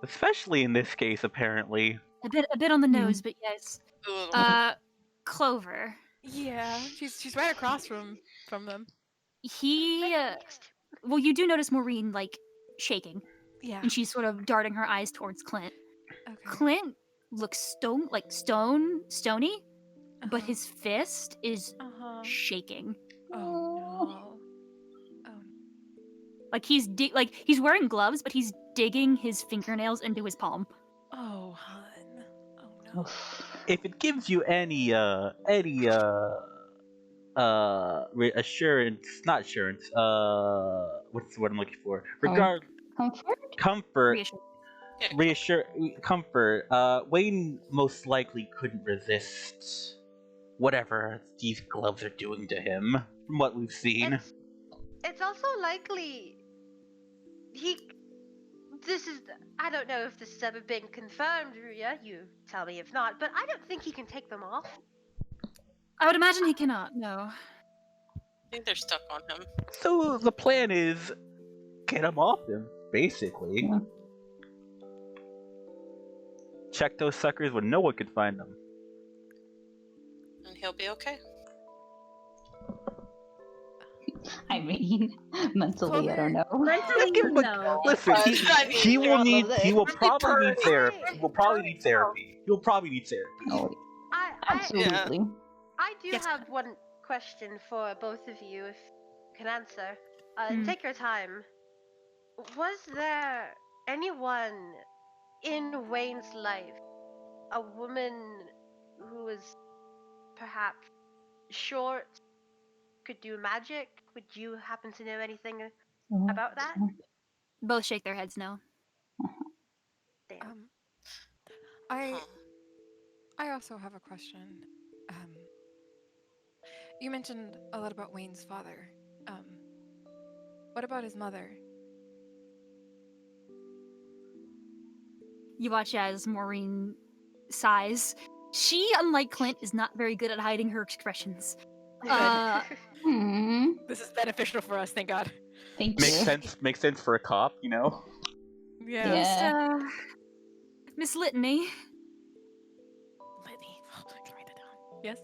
Especially in this case, apparently. A bit on the nose, but yes. a little. Clover. Yeah, she's right across from them. He. Well, you do notice Maureen like shaking, Yeah. and she's sort of darting her eyes towards Clint. Okay. Clint looks stony, but his fist is shaking. Oh no. Like he's he's wearing gloves, but he's digging his fingernails into his palm. Oh, hun. Oh no. If it gives you any assurance, not assurance, what's the word I'm looking for? Comfort, comfort. Wayne most likely couldn't resist whatever these gloves are doing to him, from what we've seen. It's also likely I don't know if this has ever been confirmed, Ruya. You tell me if not, but I don't think he can take them off. I would imagine he cannot. No. I think they're stuck on him. So the plan is get him off him, basically. Yeah. Check those suckers when no one could find them. And he'll be okay. I mean, mentally, I don't know. No. Listen, he will need. He will probably need therapy. perfect. He will probably need therapy. He'll probably need therapy. Oh, I absolutely. I do Yes. have one question for both of you, if you can answer. Mm. Take your time. Was there anyone in Wayne's life, a woman who was perhaps short, could do magic? Would you happen to know anything about that? Both shake their heads no. Damn. I Huh. also have a question. You mentioned a lot about Wayne's father. What about his mother? You watch as Maureen sighs. She, unlike Clint, is not very good at hiding her expressions. Hmm. This is beneficial for us, thank God. Thank Makes you. sense. Makes sense for a cop, you know. Yeah. Yeah. Miss Litany. Litany. I can write that down. Yes?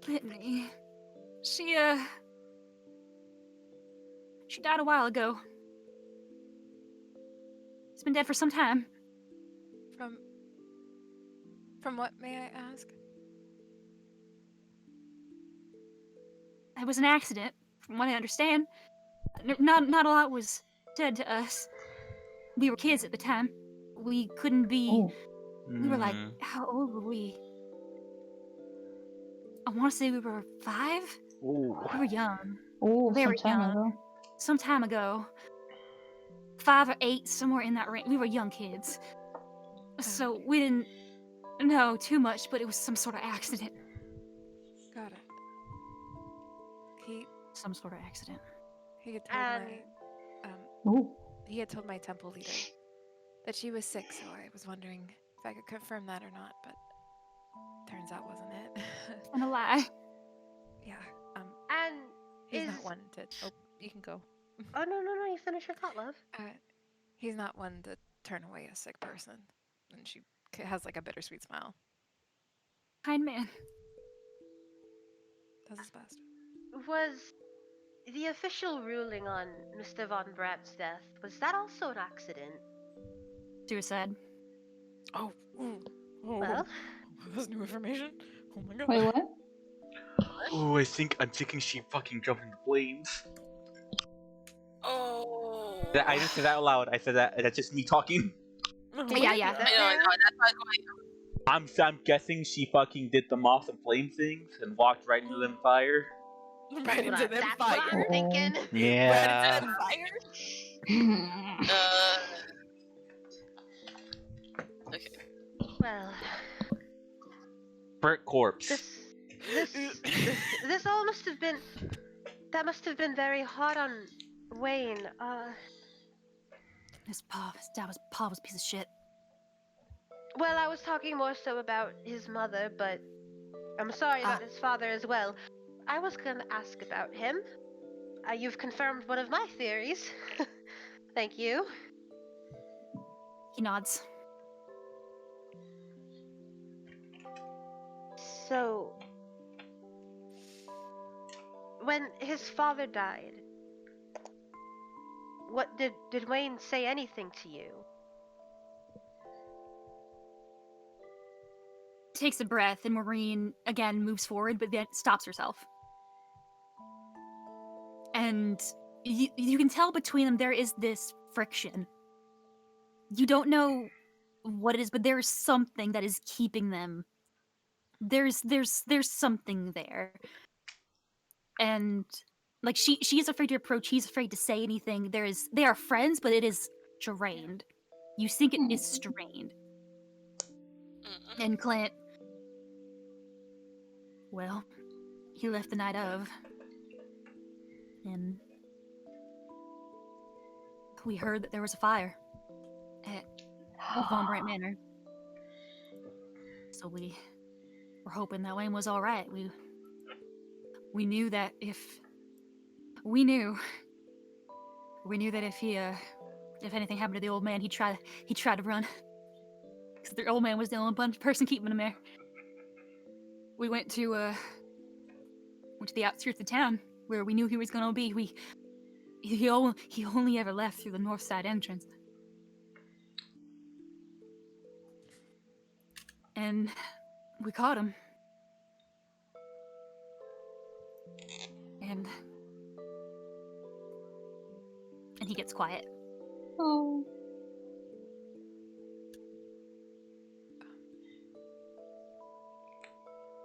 Litany. She died a while ago. She's been dead for some time. From what, may I ask? It was an accident, from what I understand. Not a lot was said to us. We were kids at the time. We couldn't be. Oh. We were like, Mm. how old were we? I want to say we were 5. Ooh. We were young. Oh, Very some time young. ago. Some time ago. 5 or 8, somewhere in that range. We were young kids. So we didn't know too much, but it was some sort of accident. Got it. Some sort of accident. He had told And Oh. he had told my temple leader that she was sick, so I was wondering if I could confirm that or not, but turns out wasn't it. And a lie. Yeah. and He's is not one to. Oh, you can go. oh no, you finish your thought, love. He's not one to turn away a sick person, and she has like a bittersweet smile. Kind man. Does his best. Was the official ruling on Mr. Von Brandt's death, was that also an accident? Suicide. Oh. Well, That's new information. Oh my god. Wait, what? Ooh, I'm thinking she fucking jumped into flames. Oh. I didn't say that out loud. I said that. That's just me talking. Oh Yeah, my yeah. God. I know. That's why I'm going. I'm guessing she fucking did the moss and flame things and walked right into them fire. Right into them that's fire. what I'm thinking. Right Yeah. into them fire. Okay. Well, Burnt corpse. this all must have been. That must have been very hard on Wayne. His dad was a piece of shit. Well, I was talking more so about his mother, but I'm sorry about his father as well. I was gonna ask about him. You've confirmed one of my theories. Thank you. He nods. So, when his father died, what did Wayne say anything to you? Takes a breath, and Maureen again moves forward, but then stops herself. And you can tell between them there is this friction. You don't know what it is, but there is something that is keeping them. There's something there. And like she is afraid to approach, he's afraid to say anything. They are friends, but it is strained. You think it is strained. And Clint, well, he left the night of, and we heard that there was a fire at Von Brandt Manor. So we were hoping that Wayne was all right. We knew that if anything happened to the old man, he'd try to run. Because the old man was the only person keeping him there. We went to the outskirts of town where we knew he was gonna be. He only ever left through the north side entrance. And we caught him. And he gets quiet. Oh.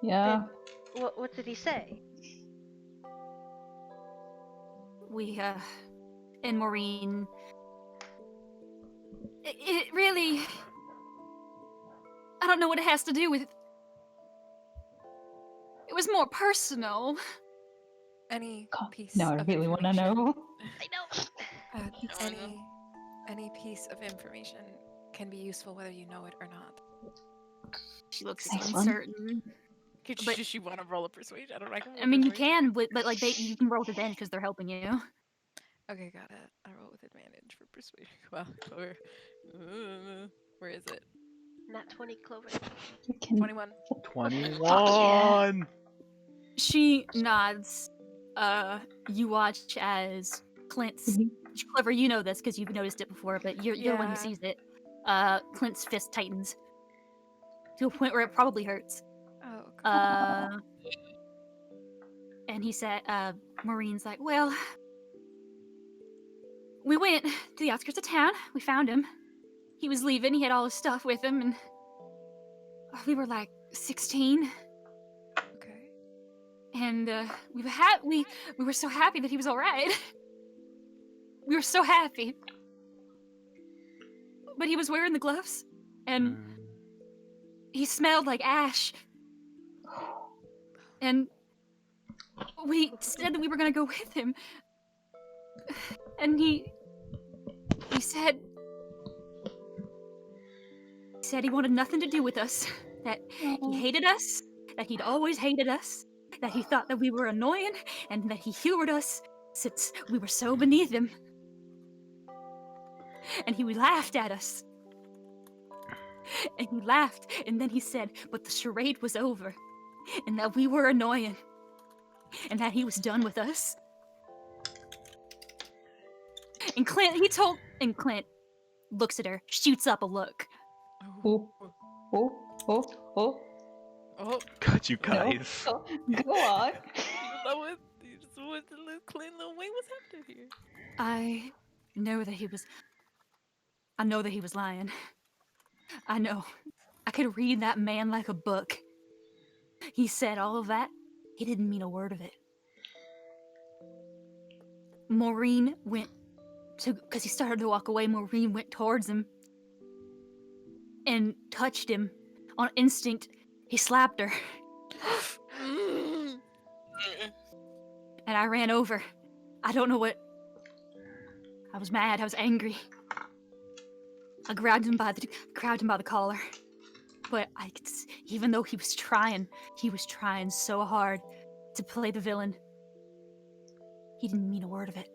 Yeah. What did he say? We, and Maureen... It really... I don't know what it has to do with... It was more personal. Any piece No, I of really want to information- know. I know. Any piece of information can be useful whether you know it or not. She looks Excellent. uncertain. Does she want to roll a persuasion? I don't know. I mean, you can, but like you can roll with advantage because they're helping you. Okay, got it. I roll with advantage for persuasion. Well, Clover. Where is it? Nat 20 Clover. 21. 21. She nods. You watch as Clint's Clever. You know this because you've noticed it before, but you're the one who Yeah. sees it. Clint's fist tightens to a point where it probably hurts. Oh, God. And he said, Maureen's like, well, we went to the outskirts of town. We found him. He was leaving. He had all his stuff with him, and we were like 16. Okay. And we were so happy that he was all right. We were so happy. But he was wearing the gloves, and he smelled like ash. And we said that we were gonna go with him. And he said he wanted nothing to do with us. That he hated us. That he'd always hated us. That he thought that we were annoying, and that he humored us since we were so beneath him. And he laughed at us. And he laughed, and then he said, but the charade was over, and that we were annoying. and that he was done with us. And Clint looks at her, shoots up a look. Oh. God, you guys. No. Go on. You just want to let Clint know what's happening here. I know that he was lying. I know. I could read that man like a book. He said all of that. He didn't mean a word of it. Maureen went to, because he started to walk away, Maureen went towards him and touched him. On instinct, he slapped her. And I ran over. I don't know what. I was mad. I was angry. I grabbed him by the collar. But even though he was trying so hard to play the villain, he didn't mean a word of it.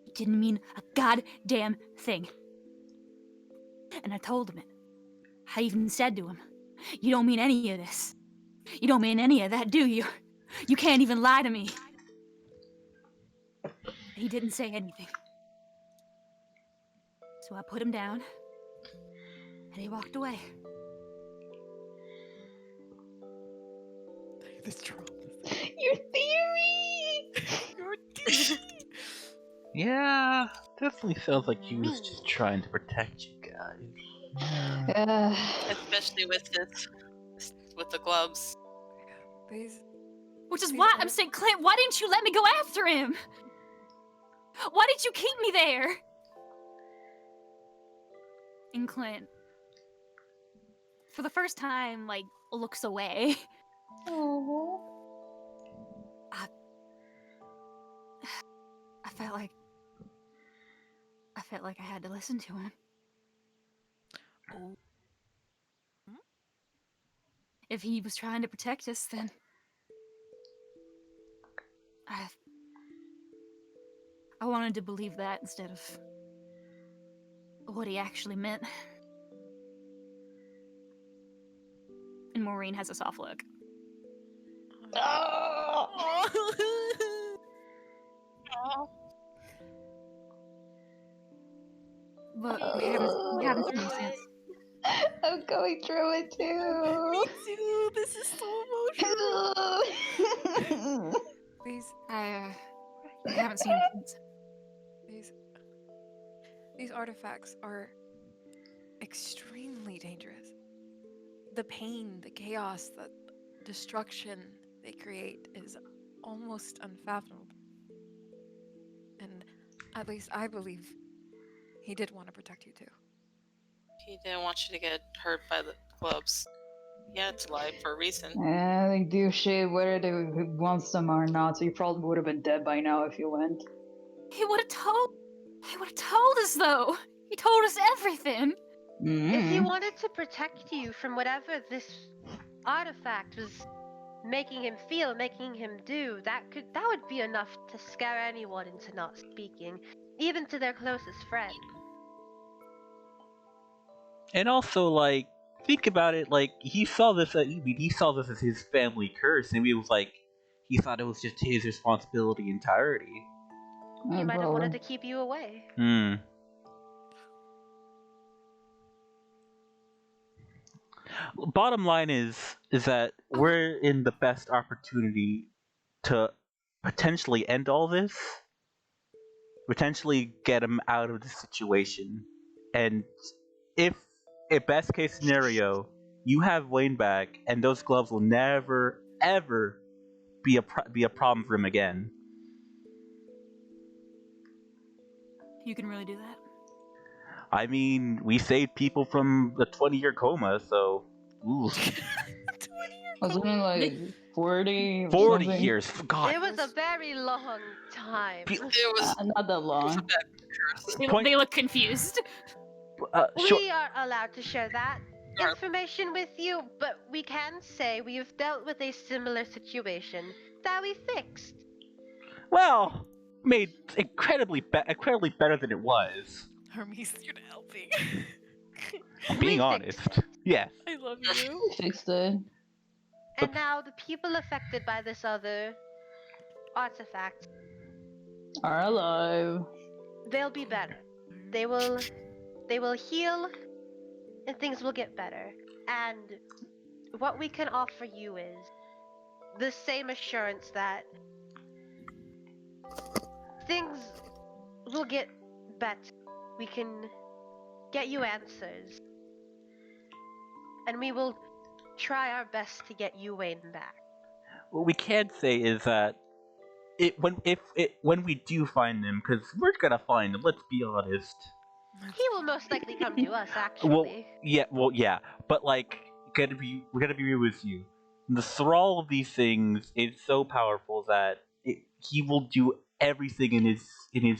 He didn't mean a goddamn thing. And I told him it. I even said to him, "You don't mean any of this. You don't mean any of that, do you? You can't even lie to me." He didn't say anything. So I put him down, and he walked away. This drama. Your theory! Your theory! Yeah, definitely sounds like he was just trying to protect you guys. Especially with the gloves. Which is why I'm saying, Clint, why didn't you let me go after him? Why did you keep me there? And Clint, for the first time, looks away. Oh. I felt like I had to listen to him. Oh. If he was trying to protect us, then I wanted to believe that instead of what he actually meant. And Maureen has a soft look. But we haven't seen him since. I'm going through it too. Me too. This is so emotional. I haven't seen him since. These artifacts are extremely dangerous. The pain, the chaos, the destruction they create is almost unfathomable. And at least I believe he did want to protect you too. He didn't want you to get hurt by the gloves. He had to lie for a reason. Yeah, they do shit whether they want them or not, so you probably would have been dead by now if you went. He would have told us, though. He told us everything. If he wanted to protect you from whatever this artifact was making him feel, making him do, that would be enough to scare anyone into not speaking, even to their closest friend. And also, think about it, he saw this as his family curse, and he was he thought it was just his responsibility entirety. He might have wanted to keep you away. Bottom line is that we're in the best opportunity to potentially end all this, potentially get him out of the situation, and if a best case scenario, you have Wayne back, and those gloves will never ever be a problem for him again. You can really do that? I mean, we saved people from the 20-year coma, so ooh. Wasn't it 40? 40 years, God. It was a very long time. It was not that long. They look confused. We are allowed to share that information with you, but we can say we have dealt with a similar situation that we fixed. Well, made incredibly better than it was. Hermes, you're not helping. Being honest. Yes. I love you. Fixed it. And now the people affected by this other artifact, Are alive. they'll be better. They will heal and things will get better. And what we can offer you is the same assurance that things will get better. We can get you answers. And we will try our best to get you Wayne back. What we can say is that when we do find him, because we're gonna find him. Let's be honest. He will most likely come to us, Well, actually. yeah, but we're gonna be real with you. The thrall of these things is so powerful that he will do everything in his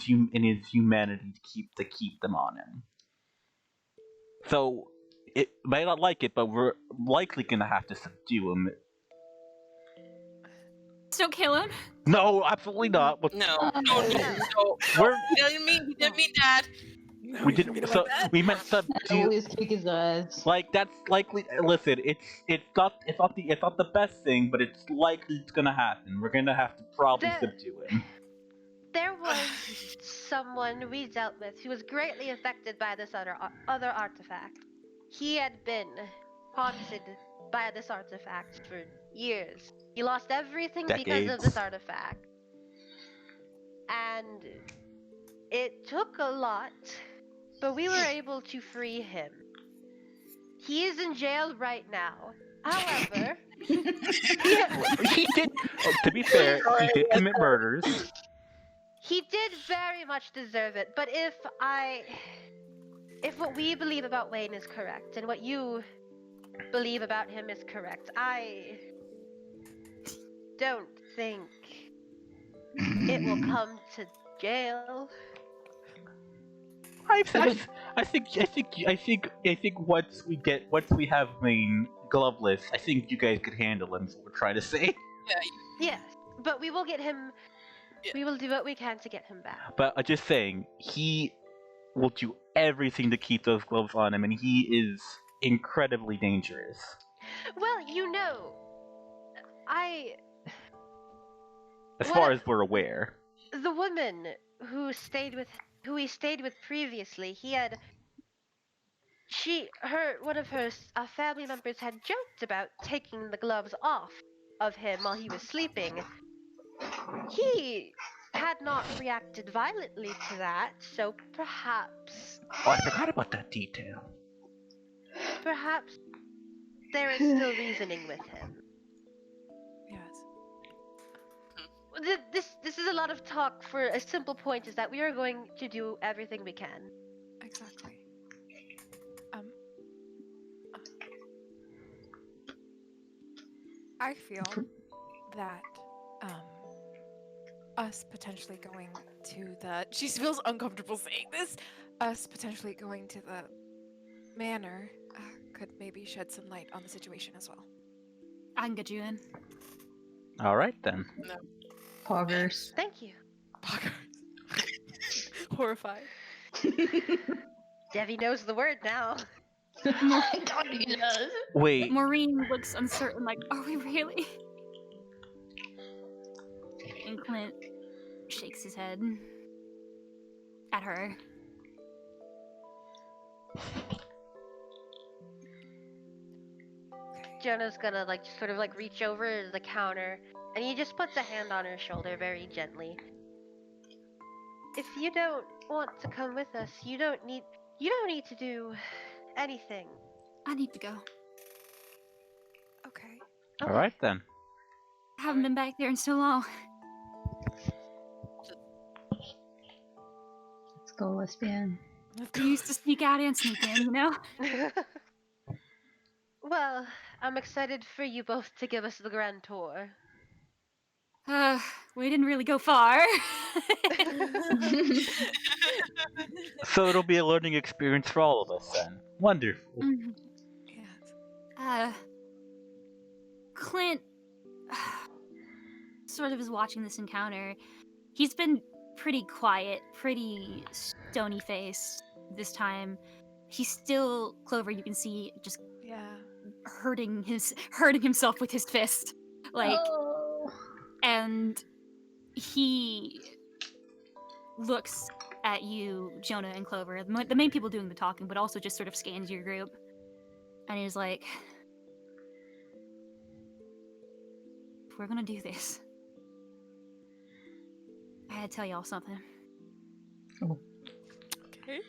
humanity to keep them on him. So it might not like it, but we're likely gonna have to subdue him. Don't kill him. No, absolutely not. No. We're He didn't mean that. we did so we meant subdue. Always kick his ass. That's likely. Listen, it's not the best thing, but it's likely it's gonna happen. We're gonna have to probably subdue him. There was someone we dealt with who was greatly affected by this other artifact. He had been haunted by this artifact for years. He lost everything because of this artifact. And it took a lot, but we were able to free him. He is in jail right now. However, he did. To be fair, he did commit murders. he did very much deserve it. But if what we believe about Wayne is correct, and what you believe about him is correct, I don't think it will come to jail. I think once we have Wayne gloveless, I think you guys could handle him. Is what we're trying to say. Yes, but we will get him. We will do what we can to get him back. But I'm just saying, he will do everything to keep those gloves on him, and he is incredibly dangerous. Well, you know, as far as we're aware. The woman who he stayed with previously, one of her family members had joked about taking the gloves off of him while he was sleeping. He had not reacted violently to that, so perhaps... Oh, I forgot about that detail. Perhaps there is still reasoning with him. Yes. This is a lot of talk for a simple point, is that we are going to do everything we can. Exactly. I feel that us potentially going to the... She feels uncomfortable saying this. Us potentially going to the manor could maybe shed some light on the situation as well. I can get you in. All right then. No. Poggers. Thank you. Horrified. Devi knows the word now. My God, he does. Wait. Maureen looks uncertain, like, are we really? And Clint shakes his head at her. Jonah's gonna just sort of reach over the counter, and he just puts a hand on her shoulder very gently. If you don't want to come with us, you don't need to do anything. I need to go. Okay. All right then. I haven't been back there in so long. Let's go, lesbian. You used to sneak out and sneak in, you know? Well, I'm excited for you both to give us the grand tour. We didn't really go far. So it'll be a learning experience for all of us then. Wonderful. Yes. Clint sort of is watching this encounter. He's been pretty quiet, pretty stony-faced this time. He's still, Clover, you can see, just hurting himself with his fist, like, and he looks at you, Jonah and Clover, the main people doing the talking, but also just sort of scans your group, and he's like, if we're gonna do this, I gotta tell y'all something. Okay.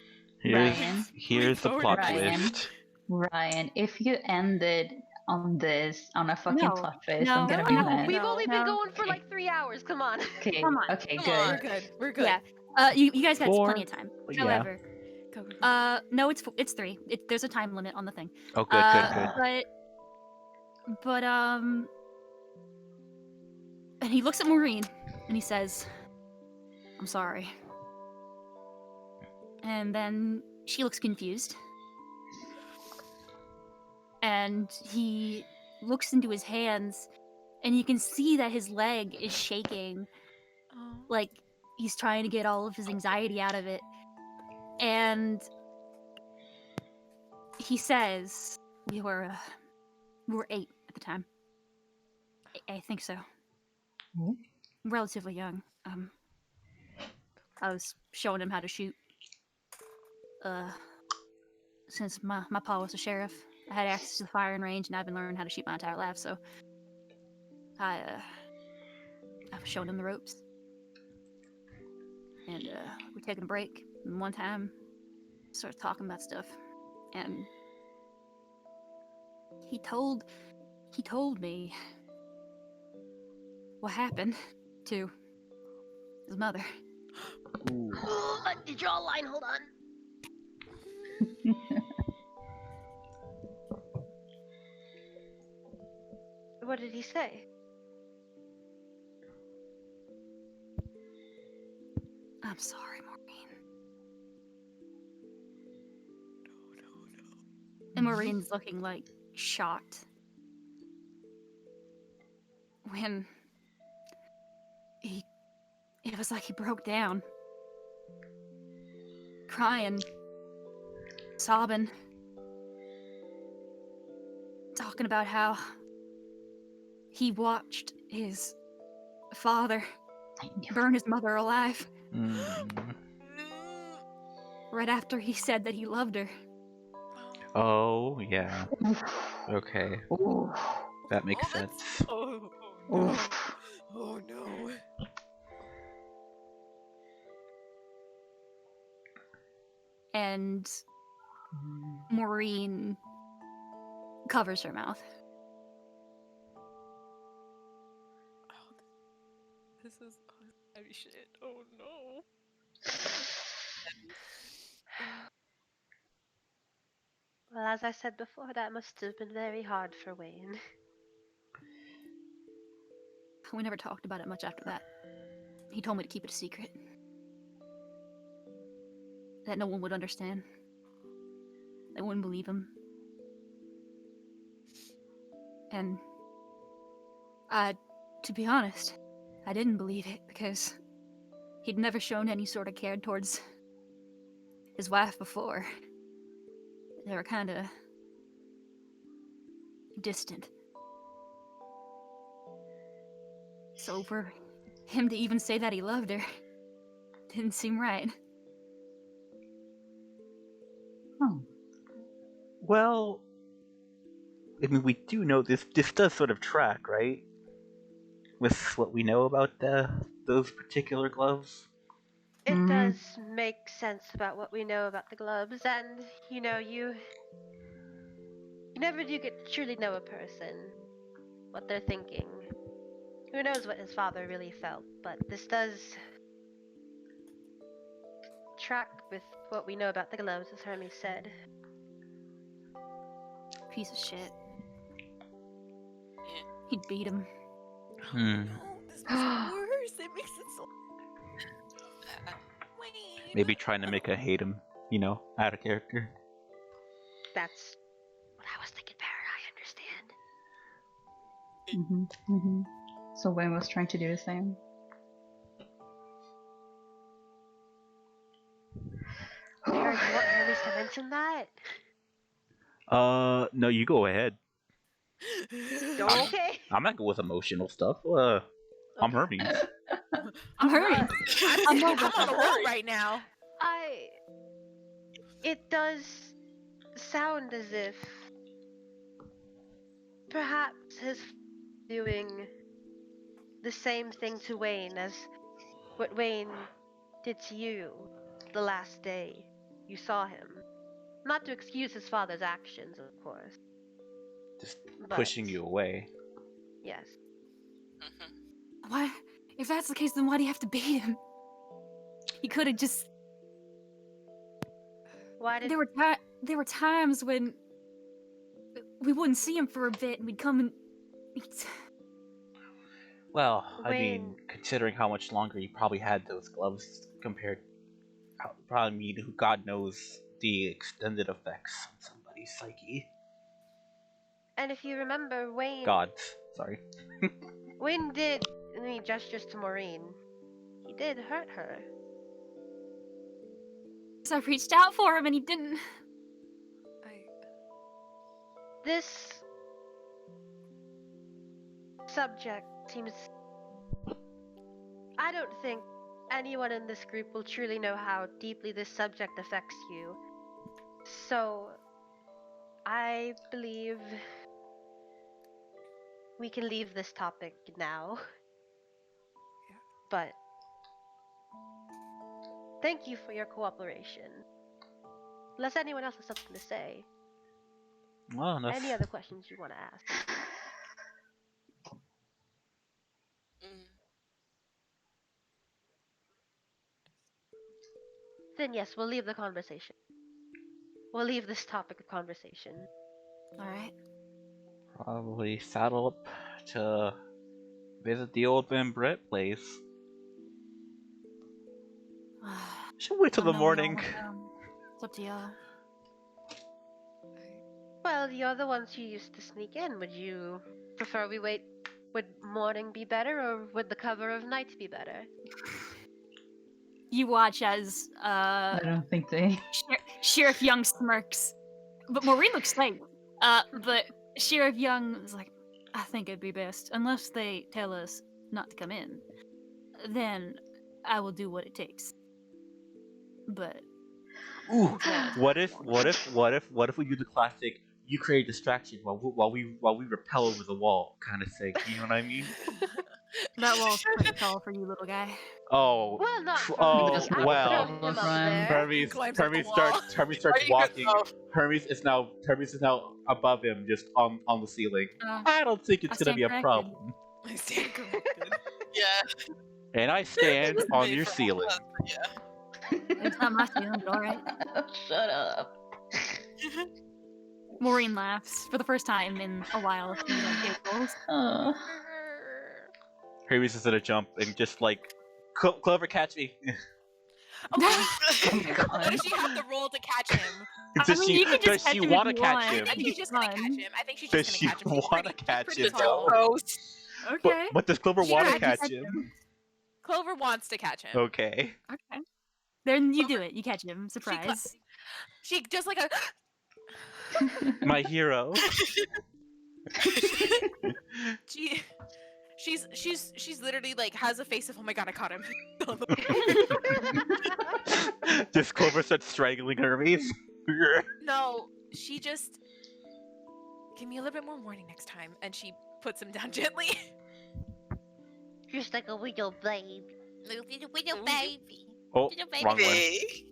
Here's the plot Ryan. twist. Ryan, if you ended on this, on a fucking No. plot twist, No. I'm gonna be No. mad. We've only been No. going for like 3 hours. Come on. Okay, Come on. okay, Come good. on. We're good. We're good. Yeah. You guys got 4? plenty of time. Yeah. However, Go, go, go. no, it's 3. There's a time limit on the thing. Oh, good. But and he looks at Maureen and he says, "I'm sorry." And then she looks confused. And he looks into his hands, and you can see that his leg is shaking, like he's trying to get all of his anxiety out of it. And he says, we were 8 at the time. I think so. Relatively young. I was showing him how to shoot. Since my pa was a sheriff, I had access to the firing range, and I've been learning how to shoot my entire life, so I was showing him the ropes. And we're taking a break, and one time started talking about stuff, and he told me what happened to his mother. Did draw a line? Hold on. What did he say? I'm sorry, Maureen. No. And Maureen's looking like shocked. When it was like he broke down, crying, sobbing, talking about how he watched his father burn his mother alive right after he said that he loved her. Oh, yeah. Okay. That makes sense. Oh no. Oh no. And Maureen covers her mouth. This is heavy shit. Oh no. Well, as I said before, that must have been very hard for Wayne. We never talked about it much after that. He told me to keep it a secret. That no one would understand. They wouldn't believe him. And to be honest, I didn't believe it because he'd never shown any sort of care towards his wife before. They were kind of distant. So for him to even say that he loved her didn't seem right. Well, I mean, we do know this does sort of track, right? With what we know about those particular gloves. It does make sense about what we know about the gloves, and you never do get to truly know a person, what they're thinking. Who knows what his father really felt, but this does track with what we know about the gloves, as Hermes said. Piece of shit. Yeah. He'd beat him. No, this makes it worse. It makes it so. Wayne. Maybe trying to make her hate him, out of character. That's what I was thinking, Barrett. I understand. So Wayne was trying to do the same. Barrett, do you want Hermes to mention that? No, you go ahead. Okay. I'm not good with emotional stuff. I'm Hermes. I'm hurrying. I'm not on a roll right now. It does sound as if perhaps his doing the same thing to Wayne as what Wayne did to you the last day you saw him. Not to excuse his father's actions, of course. Just But pushing you away. yes. Why? If that's the case, then why do you have to beat him? He could have just. Why did There were times when we wouldn't see him for a bit, and we'd come and. Well, I Wayne- mean, considering how much longer you probably had those gloves compared, probably mean who God knows the extended effects on somebody's psyche. And if you remember, Gods, sorry. Wayne did any gestures to Maureen. He did hurt her. So I reached out for him, and he didn't. This subject seems. I don't think anyone in this group will truly know how deeply this subject affects you. So, I believe we can leave this topic now. But thank you for your cooperation. Unless anyone else has something to say. Well, enough. Any other questions you want to ask? Then yes, we'll leave the conversation. We'll leave this topic of conversation. Alright. Probably saddle up to visit the old Van Brett place. Should wait till the morning. It's up to y'all. Well, you're the ones who used to sneak in. Would you prefer we wait? Would morning be better, or would the cover of night be better? You watch as I don't think they. Sheriff Young smirks, but Maureen looks safe. But Sheriff Young is like, I think it'd be best, unless they tell us not to come in. Then I will do what it takes. But Ooh, what if we do the classic? You create a distraction while we repel over the wall kind of thing. You know what I mean? that wall's pretty tall for you, little guy. Oh. Well, not for Oh, me. I well. threw him up there. Hermes starts walking. Hermes is now above him, just on the ceiling. I don't think it's gonna be a problem. I stand corrected. Yeah. And I stand on your ceiling. Yeah. It's not my ceiling, but alright. Shut up. Maureen laughs for the first time in a while. She giggles. Hermes is gonna jump and just like, Clover, catch me. Okay. What does she have to roll to catch him? Does she want to catch him? I think she's just gonna catch him. I think she's Does just she gonna catch him. want to catch him? Gross. Okay. But does Clover want to She catch catches him? Clover wants to catch him. Okay. Okay. Then you do it. You catch him. Surprise. She just like a. My hero. She's literally like has a face of, oh my god, I caught him. Just Clover starts strangling Hermes. No, she just give me a little bit more warning next time, and she puts him down gently. Just like a little babe. Little baby. Oh, wrong one. Hey.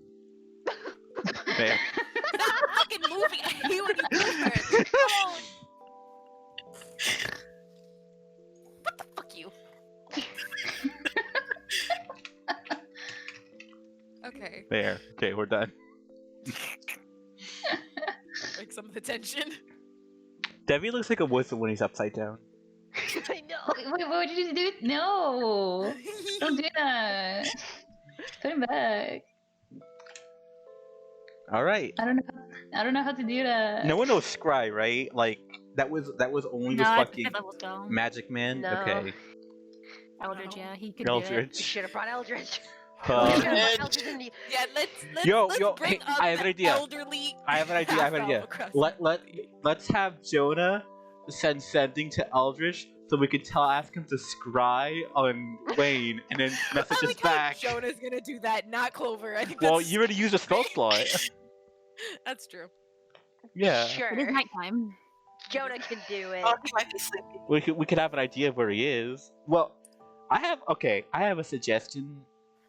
There. Stop fucking moving. I hate when you move her. Oh. What the fuck, you? Okay. There. Okay, we're done. Like some of the tension. Debbie looks like a wizard when he's upside down. I know. Wait, what did you do? No! Don't do that! Put him back. Alright. I don't know how to do that. No one knows Scry, right? Like, that was only No, this I fucking think that was dumb. Magic Man? No. Okay. Eldridge, yeah, he could do it. You Eldridge. should have brought Eldridge. Ed. Eldridge in the- Yeah, let's Yo, bring hey, up I have an the idea. elderly. I have an idea. half-elf across- Let's have Jonah sending to Eldritch so we could ask him to scry on Wayne and then message I us like how back. Jonah's gonna do that, not Clover. I think Well, that's you already used a spell slot. that's true. Yeah. It is Sure. nighttime. Jonah can do it. Oh, he might be sleepy. We could have an idea of where he is. Well, I have a suggestion.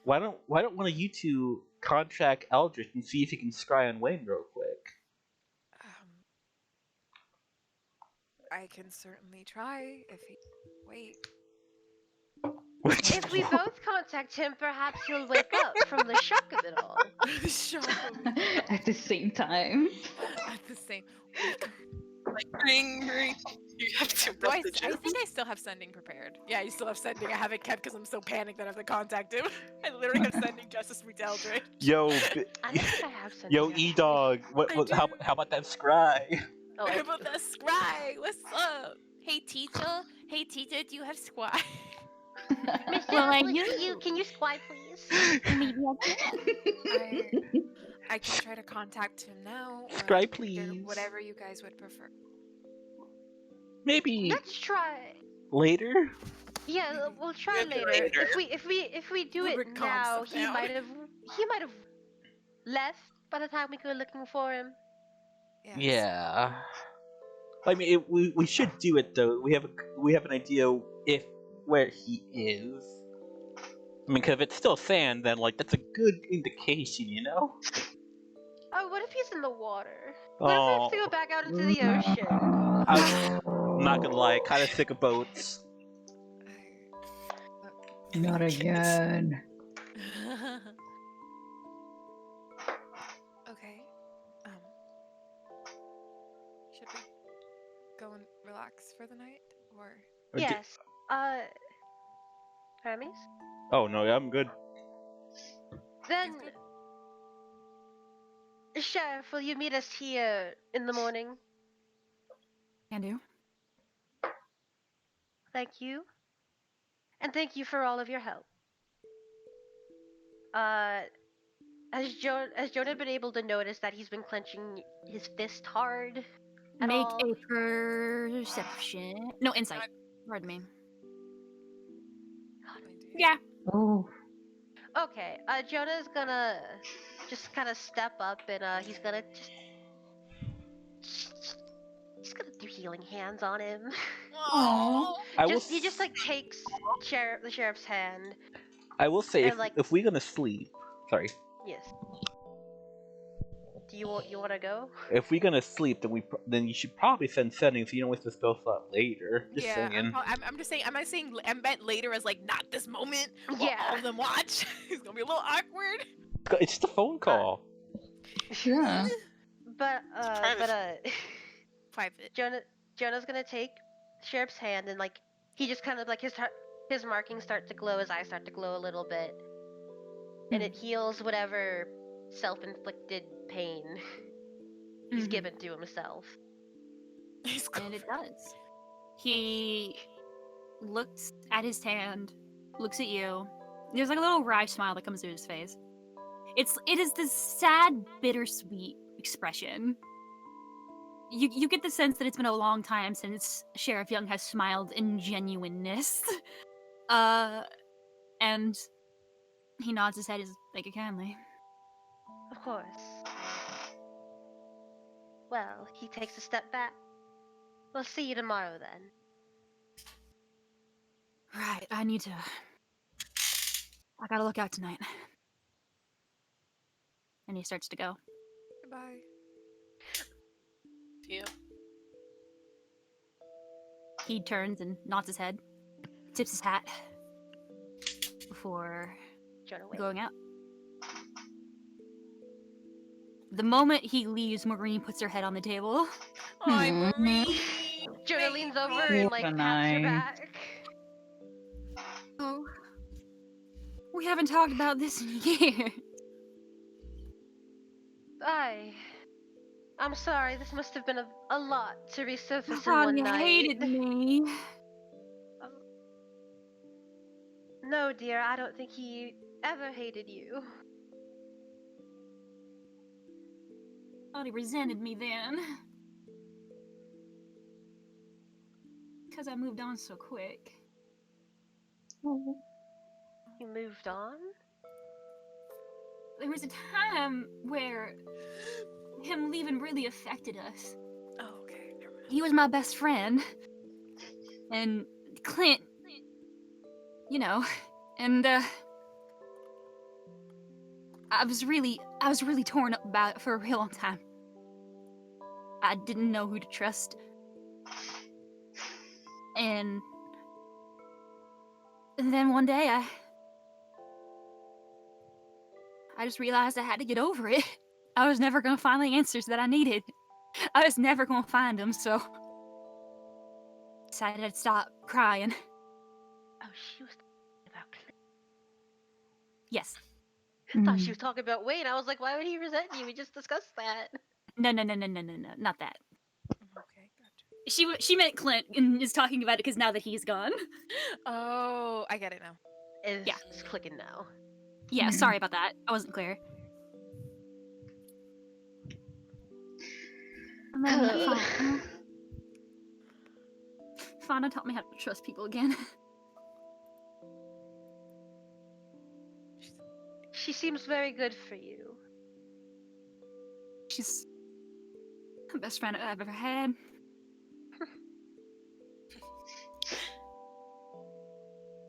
Why don't one of you two contact Eldritch and see if he can scry on Wayne real quick? I can certainly try if he. Wait. If we both contact him, perhaps he'll wake up from the shock of it all. The shock of it. At the same time. At the same. Like, ring, ring. You have to No, I messages. think I still have sending prepared. Yeah, you still have sending. I haven't kept because I'm so panicked that I have to contact him. I literally have sending just to speak to Eldritch. Yo, I don't think I have something. yo, actually. E-Dog. How about that scry? Oh, How about that scry? What's up? Hey, teacher. Hey, teacher, do you have scry? Miss Well, I Felix, use- can you squat, please? Maybe I can. I can try to contact him now. Or Scry, later, please. Whatever you guys would prefer. Maybe Let's try. later. Yeah, we'll try Maybe later. later. If we do We'll it calm now, stuff he down. might have left by the time we go looking for him. Yes. Yeah. I mean, we should do it though. We have an idea where he is. I mean, because if it's still sand, then like that's a good indication, you know. Oh, what if he's in the water? What if we have to go back out into the ocean? I'm not gonna lie, kind of sick of boats. Not again. Okay. Should we go and relax for the night, or? Or di- Yes. Hermes? Oh no, I'm good. Then, Sheriff, will you meet us here in the morning? Can do. Thank you. And thank you for all of your help. Has Jonah been able to notice that he's been clenching his fist hard? At Make all? a perception. No, insight. Pardon me. Yeah. Oh. Okay, Jonah's gonna just kind of step up and he's gonna he's gonna do healing hands on him. He just like takes the sheriff's hand. I will say and, if we're gonna sleep, sorry. Yes. Do you want to go? If we're gonna sleep, then you should probably send settings so you don't waste the spell slot later. Just Yeah, saying. I'm just saying. I meant later as like not this moment. While Yeah. all of them watch. It's gonna be a little awkward. It's just a phone call. Yeah. But Private. Jonah's gonna take the sheriff's hand and like he just kind of like his markings start to glow, his eyes start to glow a little bit, and it heals whatever self-inflicted pain he's given to himself. And it does. He looks at his hand, looks at you. There's like a little wry smile that comes to his face. It is this sad, bittersweet expression. You get the sense that it's been a long time since Sheriff Young has smiled in genuineness. And he nods his head as thank you kindly. Of course. Well, he takes a step back. We'll see you tomorrow then. Right, I gotta look out tonight. And he starts to go. Goodbye. Yeah. He turns and nods his head, tips his hat before Jonah waits. going out. The moment he leaves, Maureen puts her head on the table. Hi, Marie. Jonah leans over and like What a pats her night. back. Oh, we haven't talked about this in years. I'm sorry, this must have been a lot to resurface in Probably one night. hated me. No, dear, I don't think he ever hated you. Thought he resented me then. because I moved on so quick. Oh. You moved on? There was a time where him leaving really affected us. Oh, okay. Never mind. He was my best friend. And Clint, you know, and I was really torn up about it for a real long time. I didn't know who to trust. And then one day I just realized I had to get over it. I was never gonna find the answers that I needed. I was never gonna find them, so decided I'd stop crying. Oh, she was talking about Clint. Yes. I thought she was talking about Wayne. I was like, why would he resent you? We just discussed that. No, not that. Okay, gotcha. She meant Clint and is talking about it because now that he's gone. Oh, I get it now. It's clicking now. Yeah, sorry about that. I wasn't clear. And then Fauna taught me how to trust people again. She seems very good for you. She's the best friend I've ever had.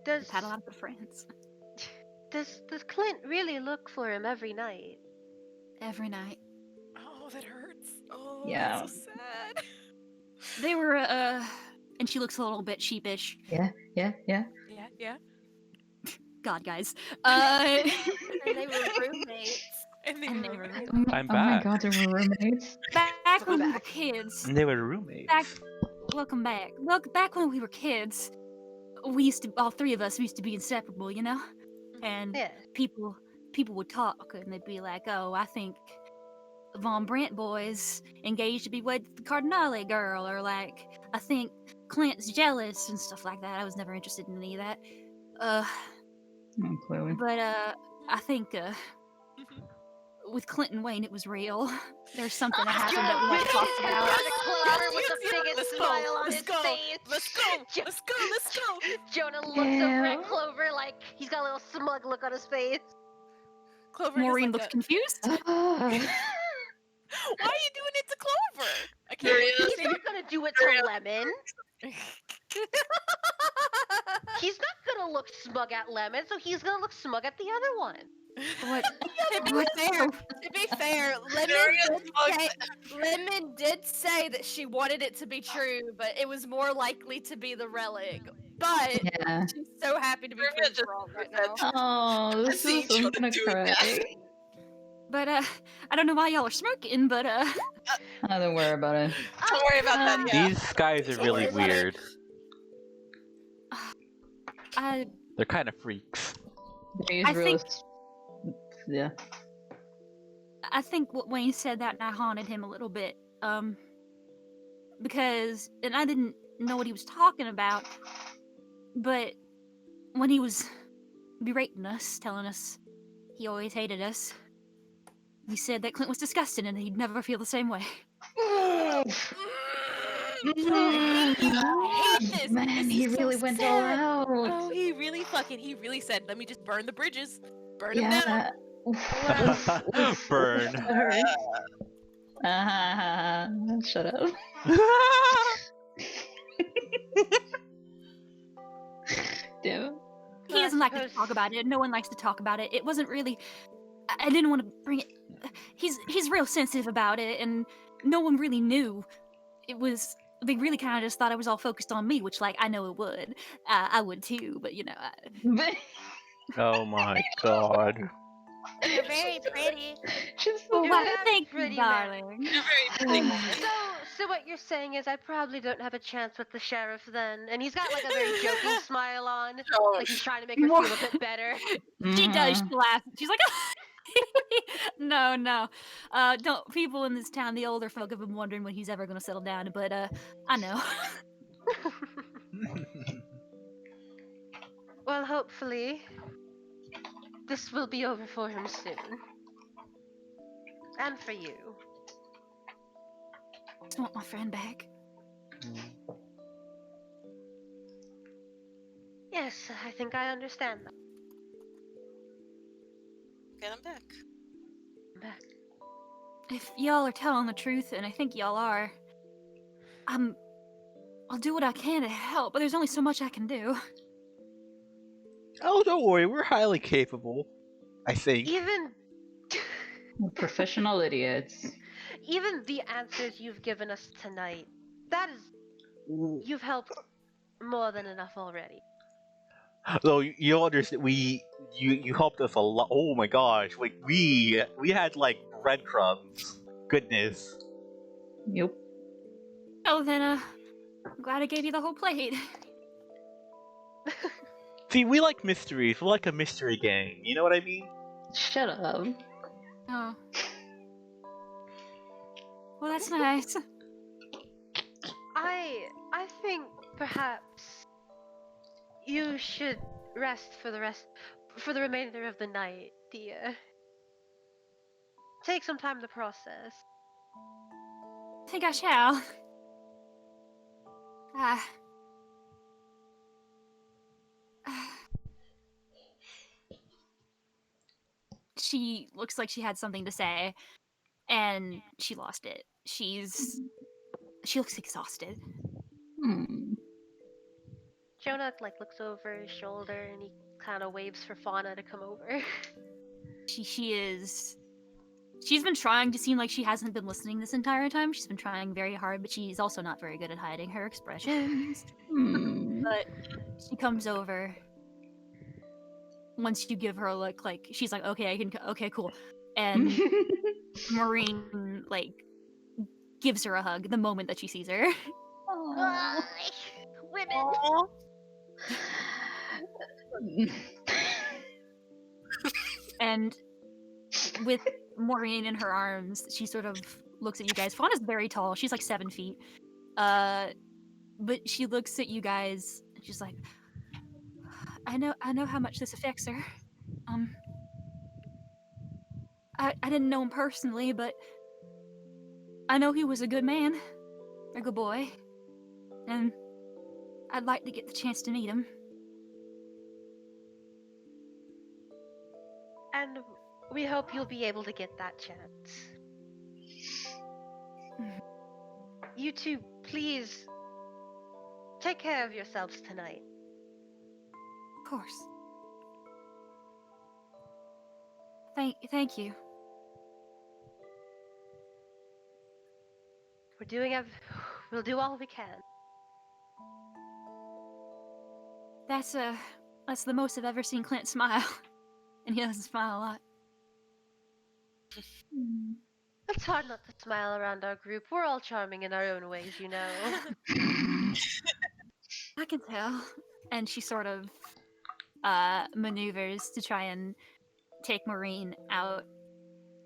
I've had a lot of good friends. Does Clint really look for him every night? Every night. Oh, that hurts. Oh, Yeah. that's so sad. They were, and she looks a little bit sheepish. Yeah. Yeah. God, guys. And they were roommates. And they were roommates. I'm Oh my back. god, they were roommates. Back when we were kids. And they were roommates. Welcome back. Look, back when we were kids, we used to, all three of us, we used to be inseparable, you know? And Yeah. people would talk, and they'd be like, oh, I think Von Brandt boy's engaged to be wed with the Cardinale girl, or like, I think Clint's jealous and stuff like that. I was never interested in any of that. Oh, clearly. But I think with Clint and Wayne, it was real. There's something that happened that we had to talk about. Clover with the biggest Let's smile go. on Let's his go. face. Let's go. Jonah looks over at Clover like he's got a little smug look on his face. Clover Maureen just looks confused. Why are you doing it to Clover? I can't. He's not gonna do it to Lemon. He's not gonna look smug at Lemon, so he's gonna look smug at the other one. What? To be fair, Lemon did say that she wanted it to be true, but it was more likely to be the relic. But Yeah. she's so happy to be proved wrong right now. Oh, this is I'm gonna cry. But I don't know why y'all are smirking, but Oh, don't worry about it. Don't worry about that. Yeah. These guys are really weird. They're kind of freaks. He's really... Yeah. I think what Wayne said that night haunted him a little bit. Because, and I didn't know what he was talking about, but when he was berating us, telling us he always hated us, he said that Clint was disgusting and he'd never feel the same way. Man, he really went all out. Oh, he really said, let me just burn the bridges. Burn them down. Burn. Shut up. Damn. He doesn't like to talk about it. No one likes to talk about it. It wasn't really. I didn't want to bring it. He's real sensitive about it, and no one really knew. It was. They really kind of just thought it was all focused on me, which, like, I know it would. I would too, but you know. Oh my god. You're very pretty. She's Well, You're thank you, pretty, darling. You're very pretty. So what you're saying is I probably don't have a chance with the sheriff then. And he's got like a very joking smile on. Like he's trying to make her feel a bit better. She does. She laughs. She's like, no. Don't. People in this town, the older folk, have been wondering when he's ever going to settle down. But I know. Well, hopefully this will be over for him soon. And for you. I just want my friend back. Yes, I think I understand that. Get him back. Back. If y'all are telling the truth, and I think y'all are, I'll do what I can to help, but there's only so much I can do. Oh, don't worry, we're highly capable. I think. Even Professional idiots. even the answers you've given us tonight, that is, you've helped more than enough already. Though you understand, you helped us a lot. Oh my gosh, like we had like breadcrumbs. Goodness. Yep. Oh, then, I'm glad I gave you the whole plate. See, we like mysteries. We like a mystery gang. You know what I mean? Shut up. Oh. Well, that's nice. I think perhaps you should rest for the remainder of the night, dear. Take some time to process. I think I shall. Ah. She looks like she had something to say, and she lost it. She looks exhausted. Jonah looks over his shoulder and he kind of waves for Fauna to come over. She's been trying to seem like she hasn't been listening this entire time. She's been trying very hard, but she's also not very good at hiding her expressions. But she comes over. Once you give her a look, she's like, okay, cool. And Maureen, gives her a hug the moment that she sees her. Women! And with Maureen in her arms, she sort of looks at you guys. Fauna's very tall. She's 7 feet. But she looks at you guys and she's like, I know how much this affects her. I didn't know him personally, but I know he was a good man. A good boy. And I'd like to get the chance to meet him. And we hope you'll be able to get that chance. You two, please take care of yourselves tonight. Of course. Thank you. We'll do all we can. That's the most I've ever seen Clint smile. And he doesn't smile a lot. It's hard not to smile around our group. We're all charming in our own ways, you know. I can tell. And she sort of maneuvers to try and take Maureen out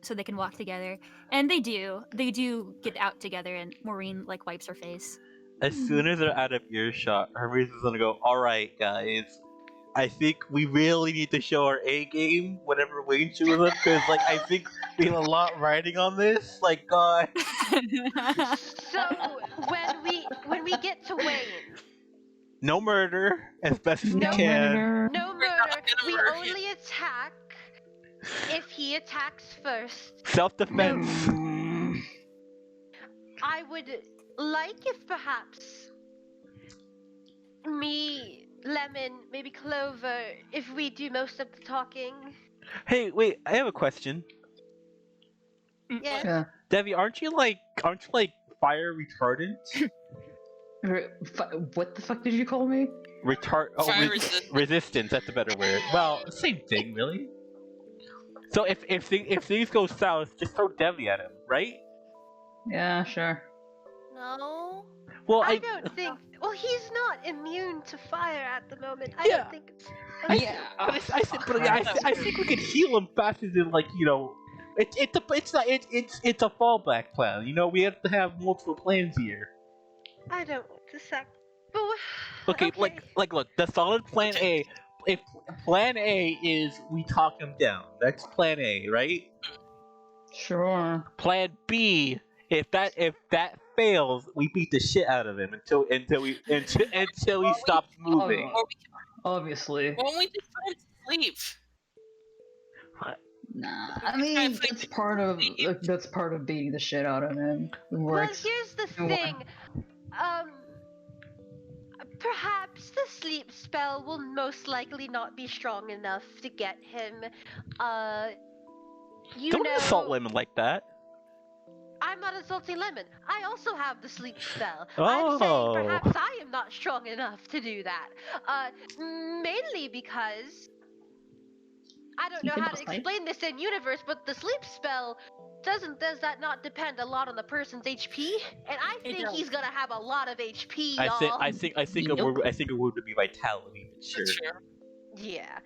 so they can walk together. And they do. They do get out together, and Maureen wipes her face. As soon as they're out of earshot, Hermes is gonna go, alright guys, I think we really need to show our A game whenever Wayne shows up, because I think we have a lot riding on this. God. So when we get to Wayne, No murder, as best as we can. no murder. We only attack if he attacks first. Self-defense. I would like if perhaps me, Lemon, maybe Clover, if we do most of the talking. Hey, wait, I have a question. Yes. Yeah. Debbie, aren't you fire retardant? What the fuck did you call me? Fire resistance. That's a better word. Well, same thing, really. So if things go south, just throw Debbie at him, right? Yeah, sure. No. Well, I don't think. Well, he's not immune to fire at the moment. I Yeah. don't think. I think we could heal him faster than It's a fallback plan. We have to have multiple plans here. I don't want to sack. But Okay, look, the solid plan A. If plan A is we talk him down, that's plan A, right? Sure. Plan B, if that fails, we beat the shit out of him until he stops moving. obviously. Why don't we just try to sleep? Nah, I mean that's part of beating the shit out of him. It Well, works. here's the thing. Perhaps the sleep spell will most likely not be strong enough to get him. Don't insult Lemon like that. I'm not insulting Lemon. I also have the sleep spell. Oh. I'm saying perhaps I am not strong enough to do that. Mainly because I don't know how to explain this in universe, but the sleep spell does that not depend a lot on the person's HP? And I think he's gonna have a lot of HP, y'all. I think it would be vitality, but sure. That's true. Yeah.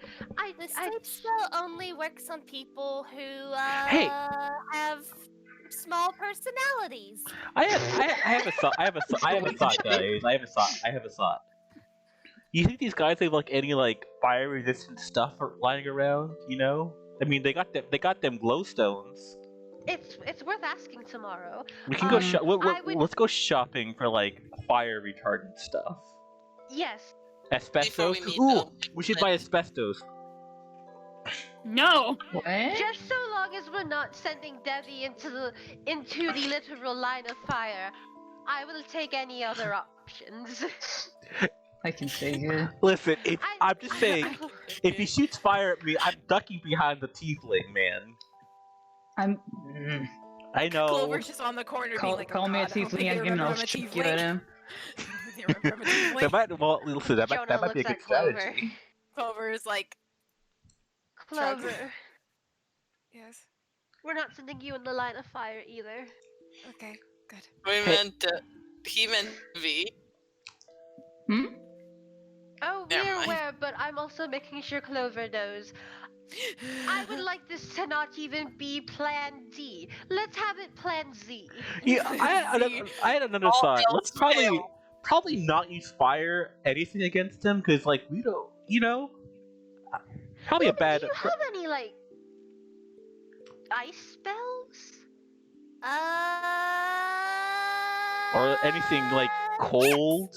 The sleep spell only works on people who have small personalities. I have a thought, guys. I have a thought. You think these guys have like any like fire resistant stuff lying around? You know, I mean they got them glowstones. It's worth asking tomorrow. We can go let's go shopping for like fire retardant stuff. Yes. Asbestos. Ooh, we should buy asbestos. No. What? Just so long as we're not sending Devi into the literal line of fire, I will take any other options. I can take it. Listen, I'm just saying, if he shoots fire at me, I'm ducking behind the tiefling, man. I know. Clover's just on the corner being like, call me a tiefling again and I'll shoot you at him. That might be a good strategy. Clover is like, Clover. Yes. We're not sending you in the line of fire either. Okay, good. He meant V. Oh, we're aware, but I'm also making sure Clover knows. I would like this to not even be Plan D. Let's have it Plan Z. Yeah, I had another thought. Let's probably not use fire anything against him, because like we don't, you know, probably a bad. Do you have any like ice spells? Or anything like cold?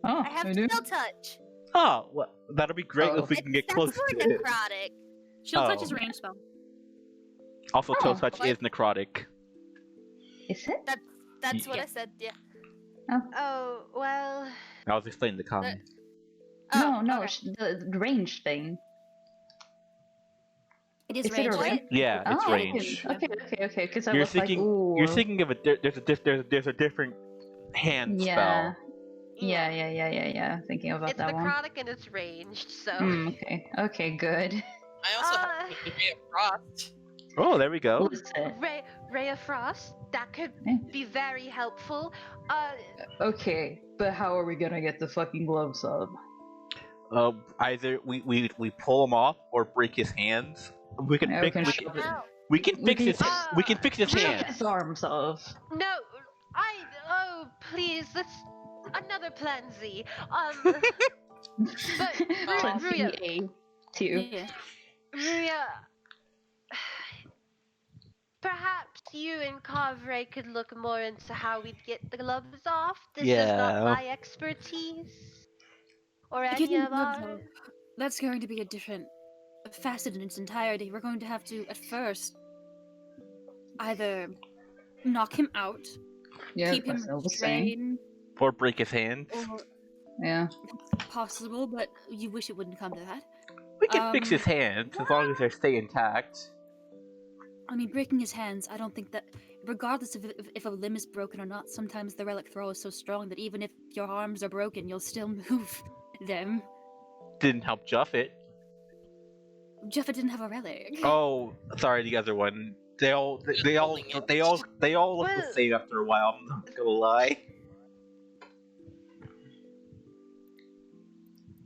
Oh, I have chill touch. Oh, well, that'll be great if we can get close to it. Necrotic. Chill touch is a range spell. Also, chill touch is necrotic. Is it? That's what I said. Yeah. Oh well. I was explaining the Cami. No, the range thing. It is Is range. it a range? Yeah, it's range. Okay. Because I You're was thinking, like, ooh. you're thinking of there's a different hand spell. Yeah. Thinking about that one. It's necrotic and it's ranged, so. Okay, good. I also have Ray of Frost. Oh, there we go. What is it? Ray of Frost. That could be very helpful. Okay, but how are we gonna get the fucking gloves up? Either we pull him off or break his hands. We can fix his hands. His arms off. No, oh please, let's another Plan Z. But Plan Ruya, A too. Yeah. Ruya, perhaps you and Kavre could look more into how we'd get the gloves off. This is not my expertise. Or any Getting of gloves ours. off, that's going to be a different facet in its entirety. We're going to have to, at first, either knock him out, keep him restrained, or break his hands. Yeah. Possible, but you wish it wouldn't come to that. We can fix his hands as long as they stay intact. I mean, breaking his hands, I don't think that, regardless of if a limb is broken or not, sometimes the relic throw is so strong that even if your arms are broken, you'll still move them. Didn't help Juffet. Juffet didn't have a relic. Oh, sorry, the other one. They all look the same after a while. I'm not gonna lie.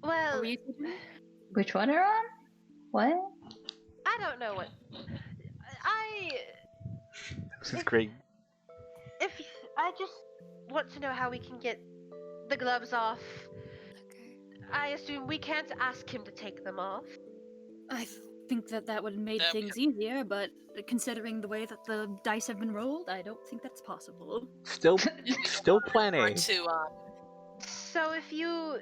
Well, which one are on? What? I don't know what. This is great. If I just want to know how we can get the gloves off. Okay. I assume we can't ask him to take them off. I think that would have made things easier, but considering the way that the dice have been rolled, I don't think that's possible. Still Plan A. To So if you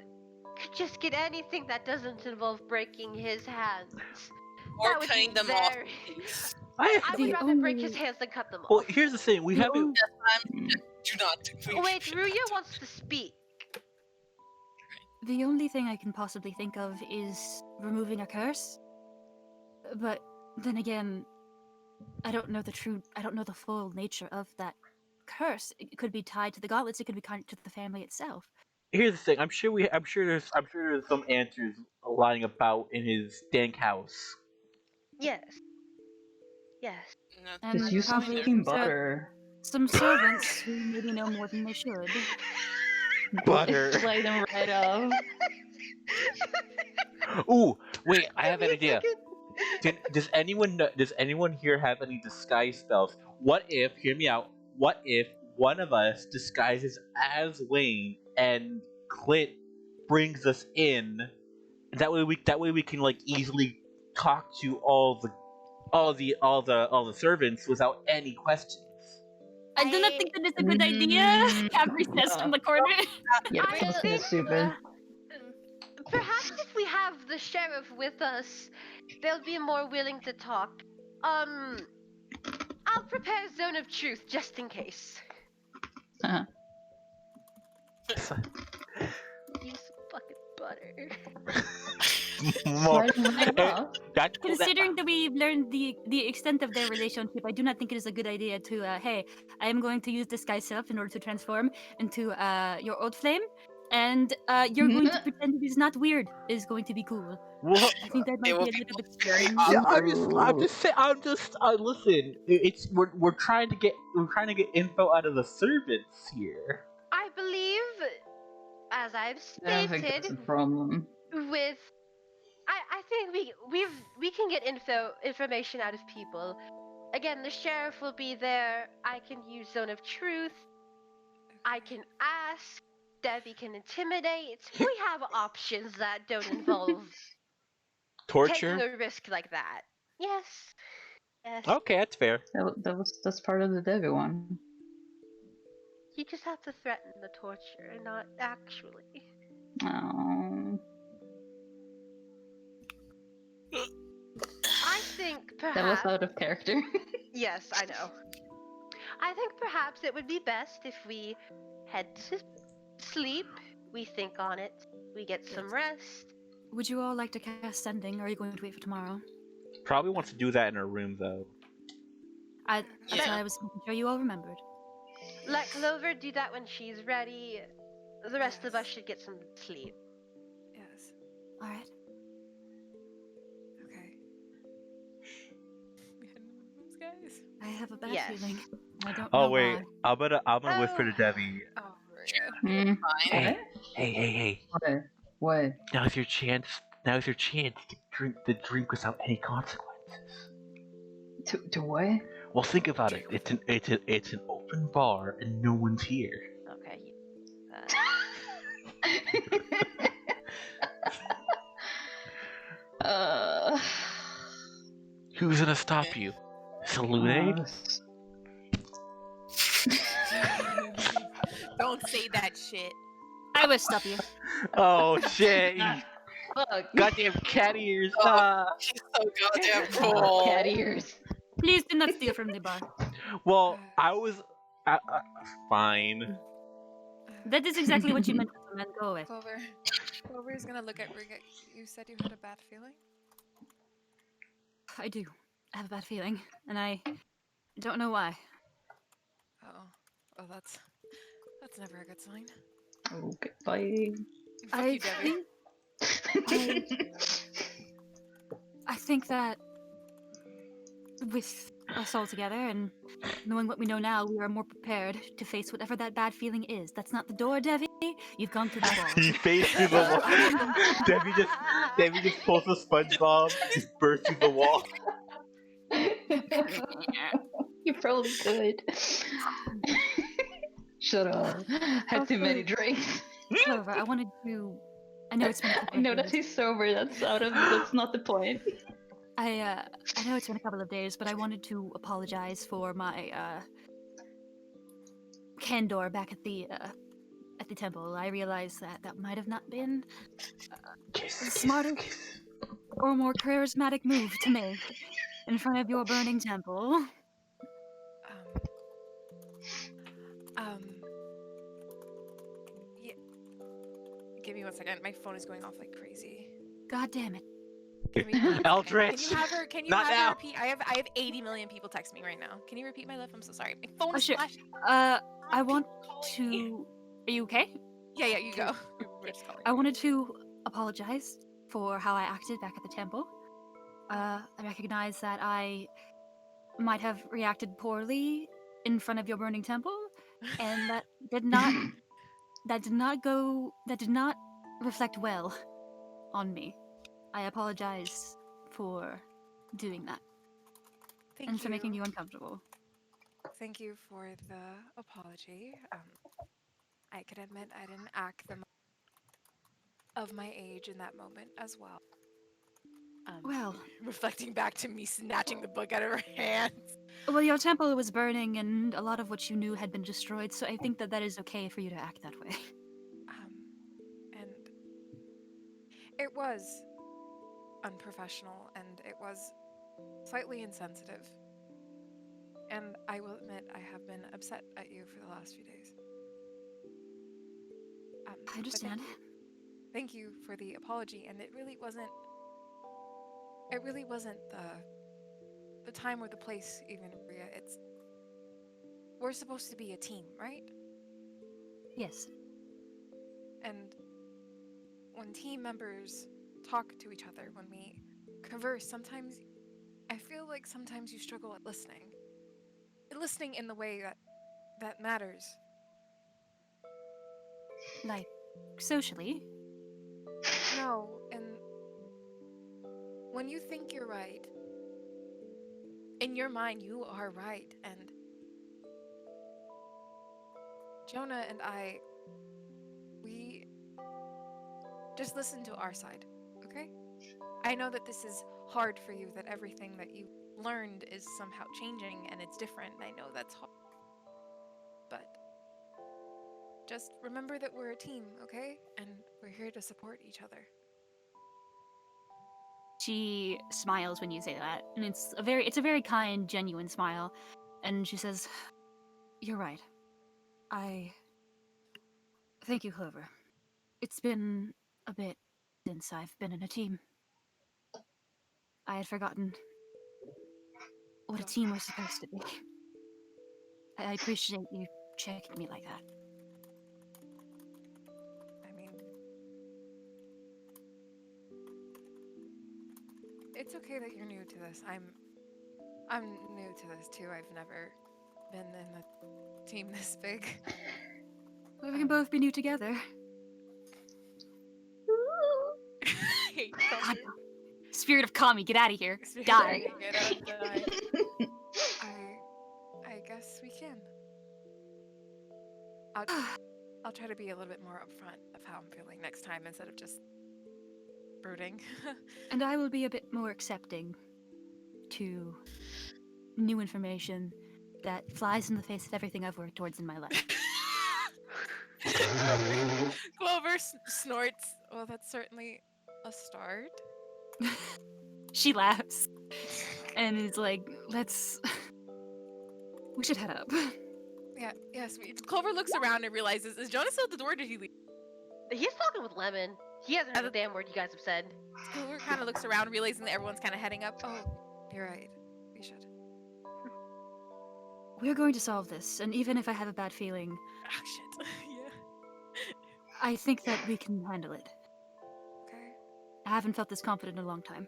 could just get anything that doesn't involve breaking his hands. Or That would cutting be them off. very... Please. I The would rather break his only- hands than cut them Well, off. here's the thing. We The haven't. only- Do not. Wait, Ruya wants to speak. The only thing I can possibly think of is removing a curse. But then again, I don't know the full nature of that curse. It could be tied to the gauntlets, it could be tied to the family itself. Here's the thing. I'm sure there's some answers lying about in his dank house. Yes. Yes. And Just use some probably fucking butter. some servants who maybe know more than they should. Butter. Slide them right off. Ooh, wait! I have an idea. Does anyone here have any disguise spells? What if? Hear me out. What if one of us disguises as Wayne and Clit brings us in? That way we can like easily talk to all the servants without any questions. I do not think that is a good idea. Cabri says from the corner. Yeah, I that's think, stupid. Perhaps if we have the sheriff with us, they'll be more willing to talk. I'll prepare Zone of Truth just in case. Use fucking butter. More. Slide them right off. Considering that we've learned the extent of their relationship, I do not think it is a good idea to, hey, I am going to use this guy's self in order to transform into your old flame, and you're going to pretend it is not weird. It is going to be cool. Well, I think that might will be a be little bit very strange. yeah, listen. We're trying to get info out of the servants here. I believe, as I've I don't think that's a stated, problem. with I think we can get information out of people. Again, the sheriff will be there. I can use Zone of Truth. I can ask. Debbie can intimidate. We have options that don't involve Torture. taking a risk like that. Yes. Yes. Okay, that's fair. That's part of the Devi one. You just have to threaten the torture and not actually. Oh. I think perhaps. That was out of character. Yes, I know. I think perhaps it would be best if we head to sleep. We think on it. We get some rest. Would you all like to cast Sending, or are you going to wait for tomorrow? Probably wants to do that in her room though. That's Yeah. what I was making sure you all remembered. Let Clover do that when she's ready. The rest of us should get some sleep. Yes. All right. Okay. We had no rooms, guys. I have a bad Yes. feeling. I don't Oh know wait, why. I'm gonna whisper to Debbie. Oh, Hmm. Hey, hey. What? Now's your chance. Now's your chance to drink the drink without any consequences. To what? Well, think about it. It's an open bar and no one's here. Okay. Who's gonna stop you? Salute? Don't say that shit. I will stop you. Oh shit! Fuck. Goddamn cat ears! She's so goddamn cool. Cat ears. Please do not steal from the bar. Well, I was fine. That is exactly what you meant to man. Go away. Clover is gonna look at Riga. You said you had a bad feeling? I do. I have a bad feeling, and I don't know why. Oh, that's never a good sign. Okay, bye. Fuck I you, Debbie. I think that with us all together and knowing what we know now, we are more prepared to face whatever that bad feeling is. That's not the door, Devi. You've gone through the wall. He faced through the wall. Debbie just pulls a SpongeBob, just bursts through the wall. You probably could. Shut up. Had too many drinks. Clover, I wanted to. I know it's been. I know that he's sober. That's not the point. I know it's been a couple of days, but I wanted to apologize for my candor back at the at the temple, I realized that that might have not been a Kiss, smarter or more charismatic move to make in front of your burning temple. Yeah. Give me 1 second. My phone is going off like crazy. God damn it. Give me 1 second. Eldritch! Can you Not have her now. repeat? I have 80 million people texting me right now. Can you repeat my life? I'm so sorry. My phone Oh, is shit. flashing. I want to. Are you okay? Yeah, you go. We're just calling. I wanted to apologize for how I acted back at the temple. I recognize that I might have reacted poorly in front of your burning temple, and that did not reflect well on me. I apologize for doing that and for making you uncomfortable. Thank you for the apology. I can admit I didn't act the of my age in that moment as well. Well, Reflecting back to me snatching the book out of her hands. well, your temple was burning, and a lot of what you knew had been destroyed. So I think that that is okay for you to act that way. And it was unprofessional, and it was slightly insensitive. And I will admit I have been upset at you for the last few days. I understand. Thank you for the apology, and it really wasn't the time or the place, even, Maria. We're supposed to be a team, right? Yes. And when team members talk to each other, when we converse, sometimes I feel like sometimes you struggle at listening. Listening in the way that matters. Like, socially? No, and when you think you're right, in your mind you are right, and Jonah and I, we just listen to our side, okay? I know that this is hard for you, that everything that you learned is somehow changing and it's different. I know that's hard. But just remember that we're a team, okay? And we're here to support each other. She smiles when you say that, and it's a very kind, genuine smile. And she says, "You're right. Thank you, Clover. It's been a bit since I've been in a team. I had forgotten what a team was supposed to be. I appreciate you checking me like that." I mean, it's okay that you're new to this. I'm new to this too. I've never been in a team this big. Well, we can both be new together. God, spirit of Cami, get out of here. Die. I guess we can. I'll try to be a little bit more upfront of how I'm feeling next time instead of just brooding. And I will be a bit more accepting to new information that flies in the face of everything I've worked towards in my life. Clover snorts. Well, that's certainly a start. She laughs and is like, we should head up. Yeah, yes. Clover looks around and realizes, is Jonah still at the door or did he leave? He's talking with Lemon. He hasn't heard a damn word you guys have said. Clover kind of looks around, realizing that everyone's kind of heading up. Oh, you're right. We should. We're going to solve this, and even if I have a bad feeling, Oh, shit. Yeah. I think that we can handle it. Okay. I haven't felt this confident in a long time.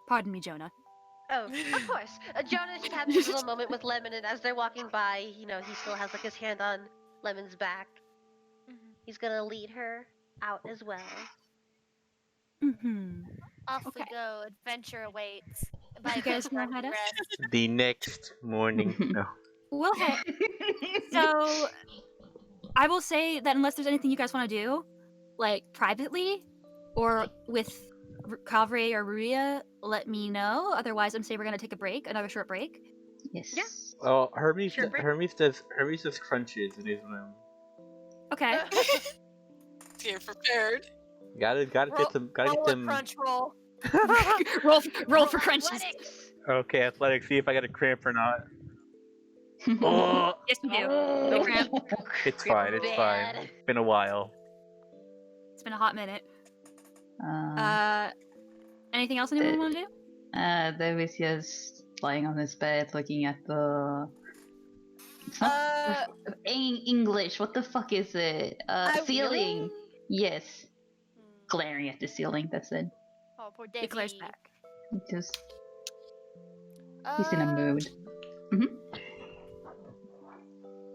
Pardon me, Jonah. Oh, of course. Jonah's just having his little moment with Lemon, and as they're walking by, he still has like his hand on Lemon's back. Mm-hmm. He's gonna lead her out as well. Mm-hmm. Off we go. Adventure awaits. You guys know how to? The next morning. No. Well, hey. So, I will say that unless there's anything you guys want to do, like privately, or with Kavre or Ruria, let me know. Otherwise, I'm saying we're gonna take a break, another short break. Yes. Yeah. Oh, Hermes Sure, Brick. Hermes does crunches in his room. Okay. You're prepared. Gotta get roll a them. crunch roll. roll for crunches. Athletics. Okay, athletics. See if I get a cramp or not. Oh, Yes, you do. No cramp. it's Cramp fine. are It's fine. bad. It's been a while. It's been a hot minute. Uh, Anything else anyone want to do? David's just lying on his bed looking at the. It's not English. What the fuck is it? Ceiling. Really? Yes. Glaring at the ceiling. That's it. Oh, poor It glares Davey. back. Just he's in a mood.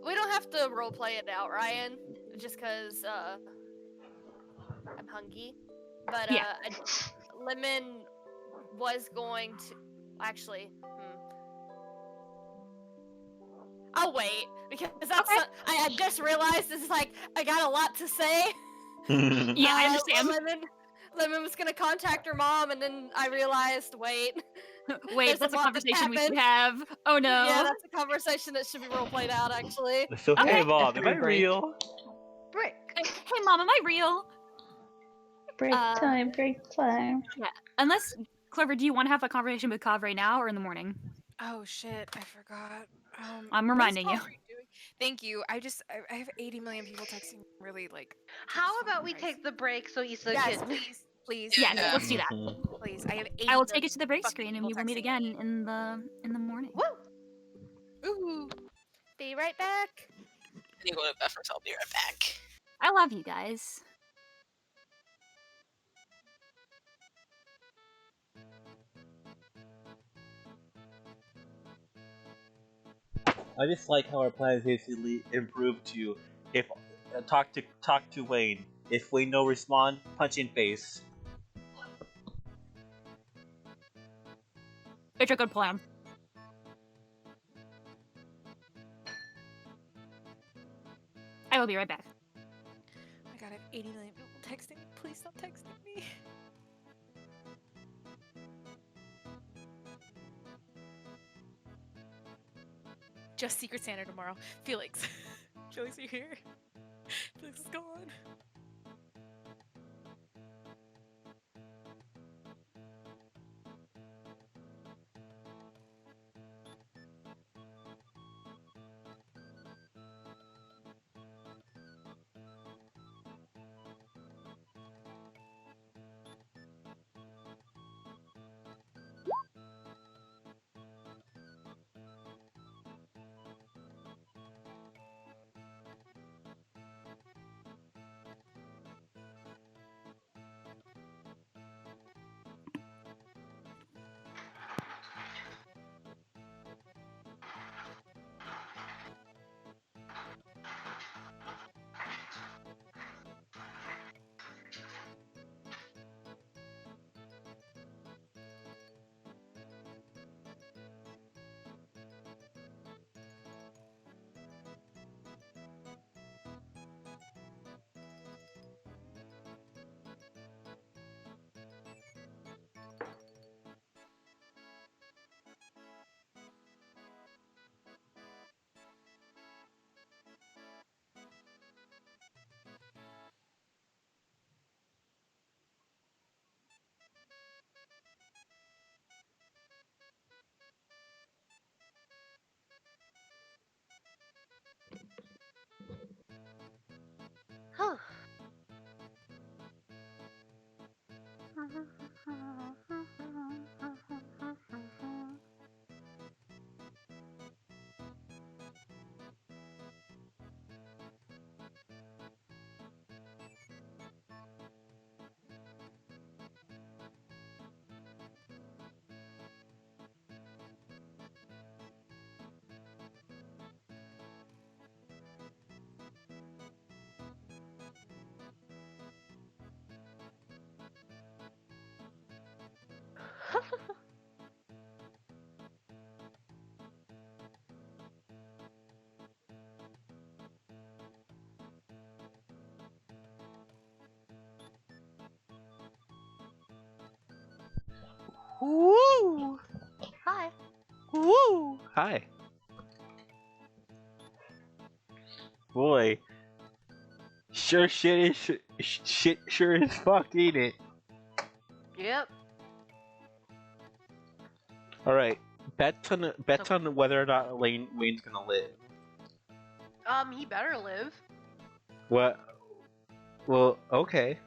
We don't have to roleplay it out, Ryan. Just cause I'm hungry. But Yeah. Lemon was going to actually. I'll wait because that's I just realized this is like I got a lot to say. Yeah, I understand. Lemon was gonna contact her mom, and then I realized, wait, Wait, that's a conversation we should have. Oh no. Yeah, that's a conversation that should be role played out, actually. So hey, Okay. Mom, am I Break. real? Brick. Hey, Mom, am I real? Break time. Yeah. Unless, Clover, do you want to have a conversation with Kav right now or in the morning? Oh shit, I forgot. I'm what is reminding you. Calvary doing? Thank you. I have 80 million people texting really like. How Jesus about we fucking Christ. take the break so Isa Yes, can. please. Yes, Yeah. let's do that. Please. I have 80 I will take million it to the break fucking screen and people we will meet texting again me. in the morning. Woo! Ooh. Be right back. I need to go to bed first. I'll be right back. I love you guys. I just like how our plan is basically improved to if talk to Wayne. If Wayne no respond, punch in face. It's a good plan. I will be right back. Oh my god, I have 80 million people texting me. Please stop texting me. Just Secret Santa tomorrow. Felix. Felix, are you here? Felix is gone. Huh. Woo! Hi. Woo! hi. Boy. Sure shit is shit sure is fuck, ain't it? Yep. Alright. Bets on whether or not Wayne's gonna live. He better live. What? Well, okay.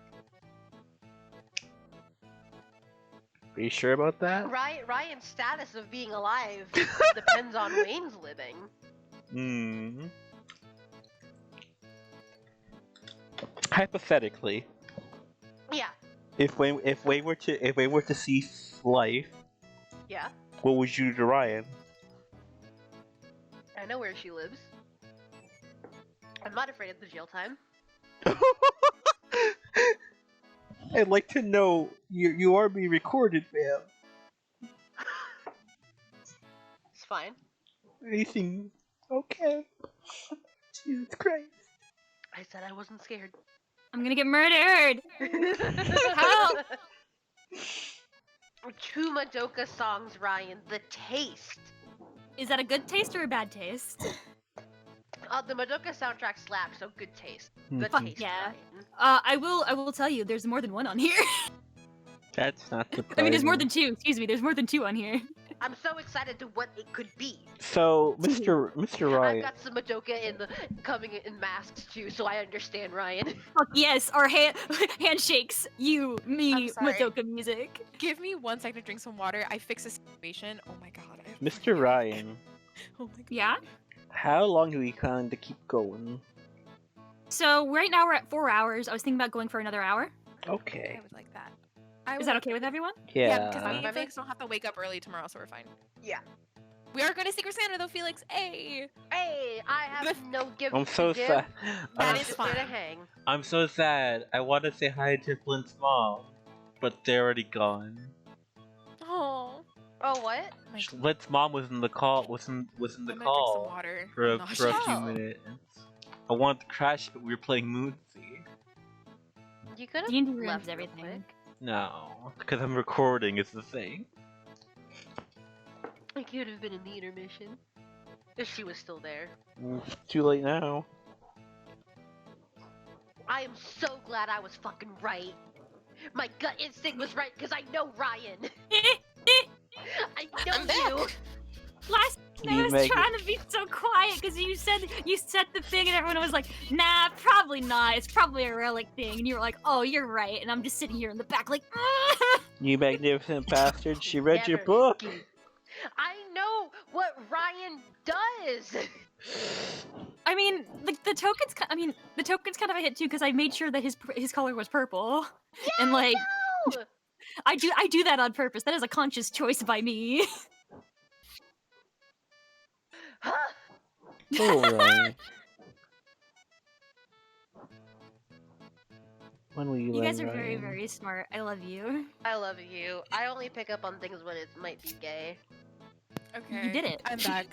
Are you sure about that? Ryan's status of being alive depends on Wayne's living. Hmm. Hypothetically, Yeah. if Wayne were to cease life, Yeah. what would you do to Ryan? I know where she lives. I'm not afraid of the jail time. I'd like to know you are being recorded, ma'am. It's fine. Anything? Okay. Jesus Christ. I said I wasn't scared. I'm gonna get murdered! Help! 2 Madoka songs, Ryan. The taste. Is that a good taste or a bad taste? The Madoka soundtrack slaps, so good taste. Good Mhm. taste. Yeah. Ryan. I will tell you, there's more than one on here. That's not the. I mean, there's more than 2. Excuse me, there's more than 2 on here. I'm so excited to what it could be. So, Mr. I've Ryan. got some Madoka coming in masks too, so I understand, Ryan. Fuck yes, our handshakes, you, me, I'm sorry. Madoka music. Give me 1 second to drink some water. I fixed a situation. Oh my god. Mr. Ryan, Oh my god. Yeah? how long do we plan to keep going? So right now we're at 4 hours. I was thinking about going for another hour. Okay. I would like that. Is that okay with everyone? Yeah. because me Fine. and Felix don't have to wake up early tomorrow, so we're fine. Yeah. We are going to Secret Santa though, Felix. Hey! Hey, I have no gift I'm so to give. sad. That I'm is just fine. here to hang. I'm so sad. I want to say hi to Flint's mom, but they're already gone. Oh. Oh, what? Flint's mom was in the call. Was in the I'm gonna drink some call water. for I'm a not few sure. minutes. I wanted to crash, but we were playing Moonsea. You could have D&D left ruins real everything. quick. No, because I'm recording is the thing. You could have been in the intermission. If she was still there. Too late now. I am so glad I was fucking right. My gut instinct was right because I know Ryan. I know I'm you. back. Last Can I you was make trying to be so quiet because you said the thing and everyone was like, nah, probably not. It's probably a relic thing. And you were like, oh, you're right. And I'm just sitting here in the back like, You magnificent bastard! She read your Never book. I know what Ryan does. I mean, the token's. The token's kind of a hit too because I made sure that his color was purple, and like No! I do that on purpose. That is a conscious choice by me. Alright. When will you You learn, guys are very, Ryan? very smart. I love you. I love you. I only pick up on things when it might be gay. Okay. did it. I'm back.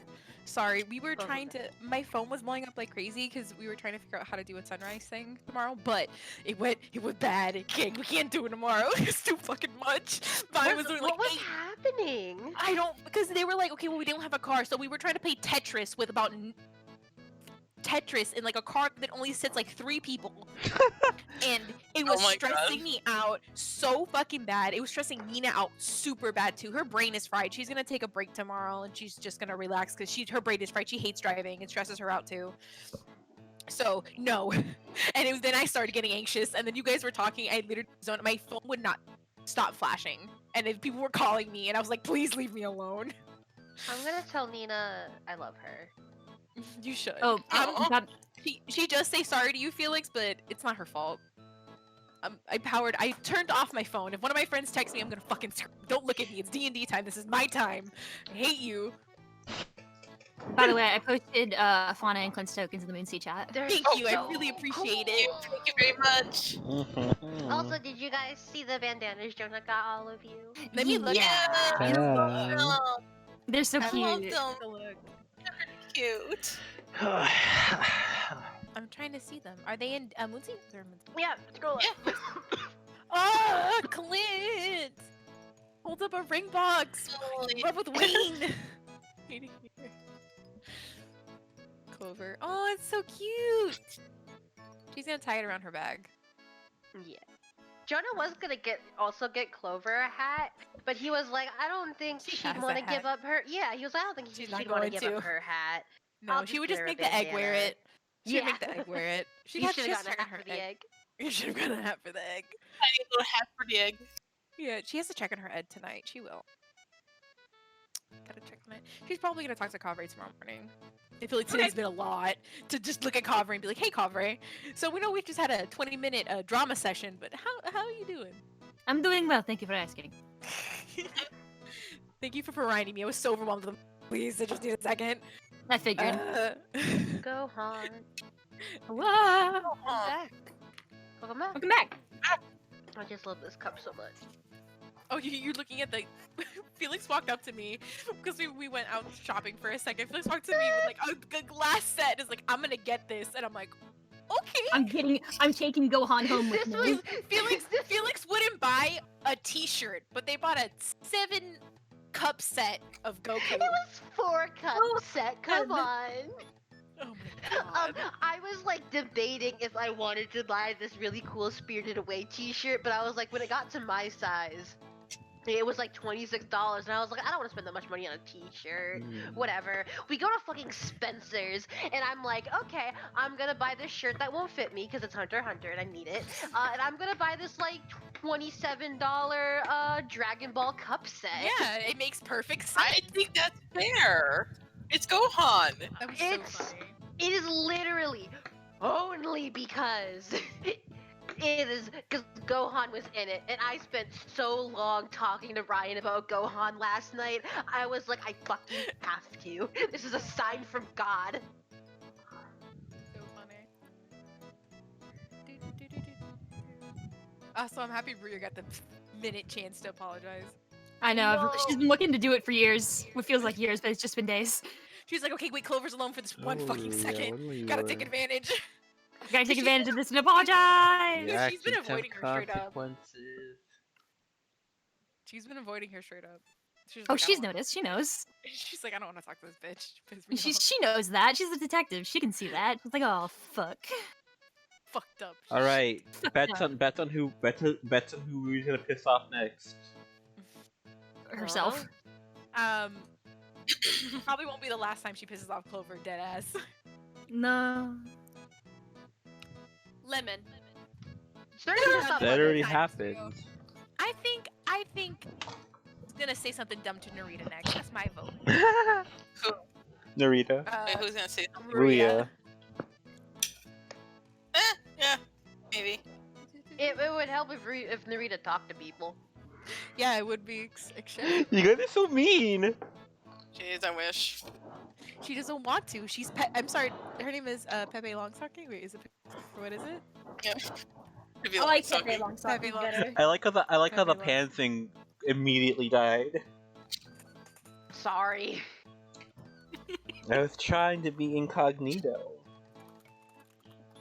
Sorry, we were Oh, trying to. My phone was blowing up like crazy because we were trying to figure out how to do a sunrise thing tomorrow, but it went bad. We can't do it tomorrow. It's too fucking much. Mine was What like was 8. happening? I don't, because they were like, okay, well, we didn't have a car, so we were trying to play Tetris with about Tetris in like a car that only sits like 3 people, and it was Oh my stressing God. me out so fucking bad. It was stressing Nina out super bad too. Her brain is fried. She's gonna take a break tomorrow, and she's just gonna relax because her brain is fried. She hates driving. It stresses her out too. So no, and it was then I started getting anxious, and then you guys were talking. I literally zoned. My phone would not stop flashing, and then people were calling me, and I was like, please leave me alone. I'm gonna tell Nina I love her. You should. Oh, God. She just say sorry to you, Felix, but it's not her fault. I turned off my phone. If one of my friends texts me, I'm gonna fucking scream. Don't look at me. It's D&D time. This is my time. I hate you. By the way, I posted Fauna and Clint's tokens in the Moonsea chat. They're Thank you. I so really appreciate cool. it. Thank you very much. Also, did you guys see the bandanas Jonah got all of you? Let me look Yeah. at Oh, They're so I cute. love them. it. Look. Cute. I'm trying to see them. Are they in Moonsea? They're in Moonsea. Yeah, scroll up. Ah, Clint! Hold up a ring box. Totally. Love with Wayne. Hating here. Clover. Oh, it's so cute. She's gonna tie it around her bag. Yeah. Jonah was gonna get Clover a hat, but he was like, I don't think She she'd has want a to give hat. up her. Yeah, he was like, I don't think She's not she'd want to going give up to. her hat. No, I'll she would get just her a make the egg wear bandana. it. She would Yeah. make the egg wear it. You should have gotten a hat for the egg. You should have gotten a hat for the egg. Tiny little hat for the egg. Yeah, she has to check on her Ed tonight. She will. Gotta check tonight. She's probably gonna talk to Kavre tomorrow morning. I feel like today's been a lot to just look at Kavre and be like, "Hey, Kavre. So we know we just had a 20-minute drama session, but how are you doing?" I'm doing well. Thank you for asking. Thank you for reminding me. I was so overwhelmed with them. Please, I just need a second. I figured. Gohan. Whoa! Welcome back. Welcome back. I just love this cup so much. Oh, you're looking at the. Felix walked up to me because we went out shopping for a second. Felix walked to me with like a glass set. And is like, I'm gonna get this, and I'm like, okay. I'm taking Gohan home with me. Felix wouldn't buy a T-shirt, but they bought a 7-cup set of Goku. It was 4-cup set. Come on. Oh my god. I was like debating if I wanted to buy this really cool Spirited Away T-shirt, but I was like, when it got to my size, it was like $26, and I was like, I don't want to spend that much money on a T-shirt. Whatever. We go to fucking Spencer's, and I'm like, okay, I'm gonna buy this shirt that won't fit me because it's Hunter x Hunter and I need it. And I'm gonna buy this like $27 Dragon Ball cup set. Yeah, it makes perfect sense. I think that's fair. It's Gohan. That was so funny. It is literally only because it is because Gohan was in it, and I spent so long talking to Ryan about Gohan last night. I was like, I fucking have to. This is a sign from God. So funny. So I'm happy Ruya got the minute chance to apologize. I know. She's been looking to do it for years. What feels like years, but it's just been days. She's like, okay, wait, Clover's alone for this one fucking second. Gotta take advantage. Gotta take advantage of this and apologize. Yeah, she's been avoiding her straight up. Consequences. She's been avoiding her straight up. She's Oh, like, she's noticed. She knows. She's like, I don't want to talk to this bitch. Piss me off. She knows that. She's a detective. She can see that. She's like, oh fuck. Fucked up. All right, bets on who's gonna piss off next. Herself. Probably won't be the last time she pisses off Clover, deadass. No. Lemon. That already happened. I think he's gonna say something dumb to Narita next. That's my vote. Narita. Wait, who's gonna say something? Ruya. Yeah, maybe. It would help if Narita talked to people. Yeah, it would be. You guys are so mean. Jeez, I wish. She doesn't want to. She's I'm sorry. Her name is Pepe Longstocking. Wait, is it? What is it? Yeah. I like Pepe Longstocking better. I like how the pan thing immediately died. Sorry. I was trying to be incognito.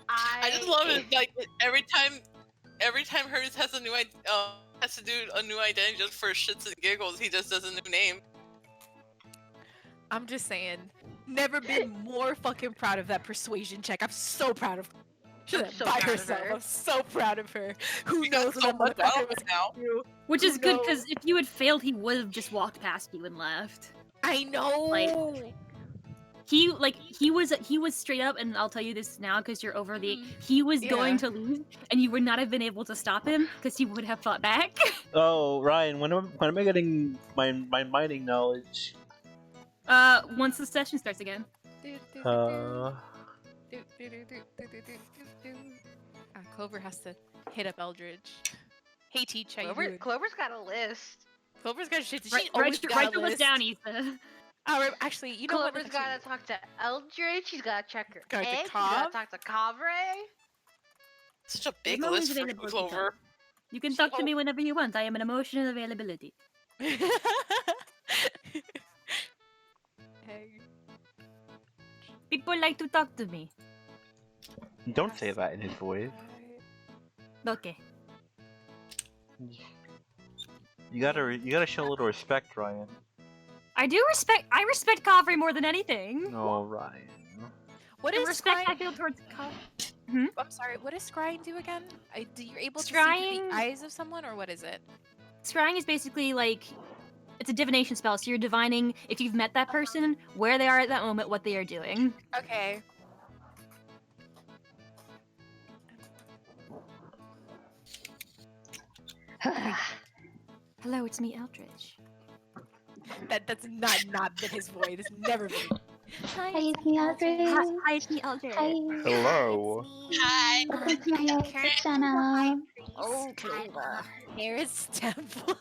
I just love it. Like every time Hermes has a new has to do a new identity just for shits and giggles, he just does a new name. I'm just saying, never been more fucking proud of that persuasion check. I'm so proud of her. So By proud of herself. her. I'm so proud of her. Who knows so what much that out of motherfucker it now. was gonna do? Which is Who good knows? because if you had failed, he would have just walked past you and left. I know. Like, he was straight up, and I'll tell you this now because you're over the. He was going to leave, and you would not have been able to stop him because he would have fought back. Oh, Ryan, when am I getting my mining knowledge? Once the session starts again. Clover has to hit up Eldridge. Hey, Teach, how you doing? Clover's got a list. Clover's got shit. She Write always got the a list down, Isa. Alright, actually, you know what? Clover's gotta talk to Eldridge. She's gotta check her Gotta egg. to She's gotta Cobb. talk to Kavre. Such a big Emotions list for availability, Clover. You can talk to me whenever you want. I am an emotional availability. Hey. People like to talk to me. Don't say that in his voice. Okay. You gotta show a little respect, Ryan. I respect Kavri more than anything. Oh, Ryan. What The is respect I scrying? feel towards I'm sorry. What does scrying do again? Do you able to see through Scrying- the eyes of someone, or what is it? Scrying is basically like it's a divination spell, so you're divining if you've met that person, where they are at that moment, what they are doing. Okay. Hello, it's me, Eldritch. That's not been his voice. It's never been. Hi, it's me, Audrey. Hi, it's me, Eldritch. Hi. Hello. Hi. Welcome to my Eldritch channel. Oh, Clover. Here's Temple.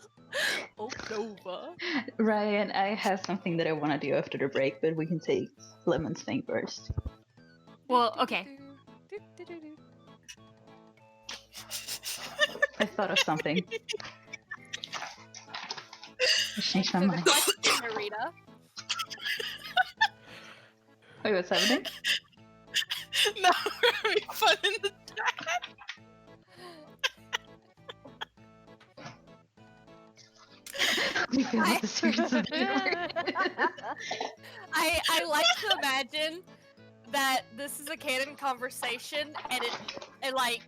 Oh, Clover. Ryan, I have something that I want to do after the break, but we can take Lemon's thing first. Well, okay. I thought of something. I changed my mind. Narita. Wait, what's happening? No, we're having fun in the chat. We feel like the secrets of I like to imagine that this is a canon conversation and it like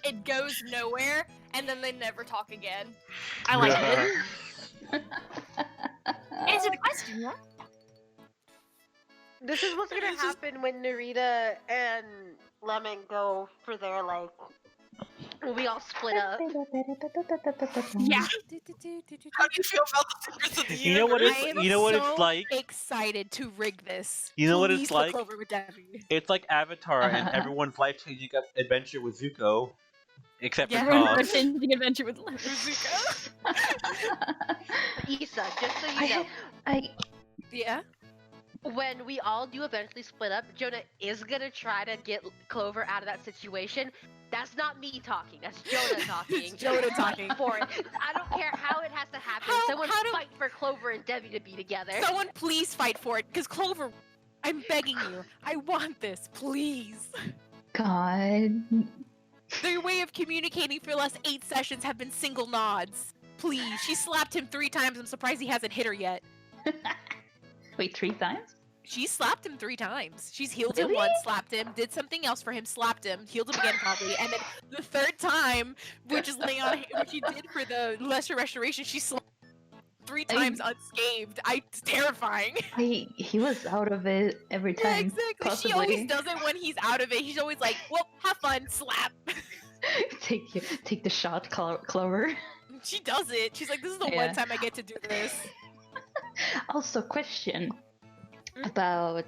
it goes nowhere and then they never talk again. I like it. Answer the question, yeah? This is what's gonna happen when Narita and Lemon go for their like. When we all split up. Yeah. How do you feel about the secrets of the You know what universe? it's I am you know what so it's like? excited to rig this. You know what Please it's put like? Clover with Debbie. It's like Avatar and everyone's life-changing adventure with Zuko, except Yeah. for Everyone's Tom. pretending adventure with Zuko. Isa, just so you know, Yeah. when we all do eventually split up, Jonah is gonna try to get Clover out of that situation. That's not me talking. That's Jonah talking. It's Jonah talking. Fight for it. I don't care how it has to happen. Someone fight for Clover and Debbie to be together. Someone please fight for it, because Clover, I'm begging you. I want this, please. God. Their way of communicating for the last 8 sessions have been single nods. Please. She slapped him 3 times. I'm surprised he hasn't hit her yet. Wait, 3 times? She slapped him 3 times. She's healed him Really? once, slapped him, did something else for him, slapped him, healed him again probably, and then the 3rd time, which is laying on, which she did for the lesser restoration, she slapped 3 times unscathed. It's terrifying. He was out of it every time. Yeah, exactly. Possibly. She always does it when he's out of it. He's always like, "Well, have fun, slap." take the shot, Clover. She does it. She's like, "This is the Yeah. one time I get to do this." Also, question about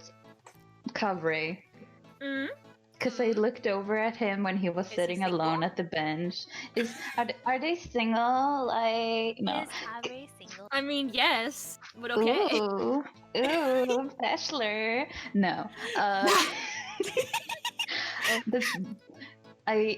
Cabre. Because I looked over at him when he was he sitting single? alone at the bench. Are they single? Like no. I mean, yes, but okay. Ooh, bachelor. No. This, I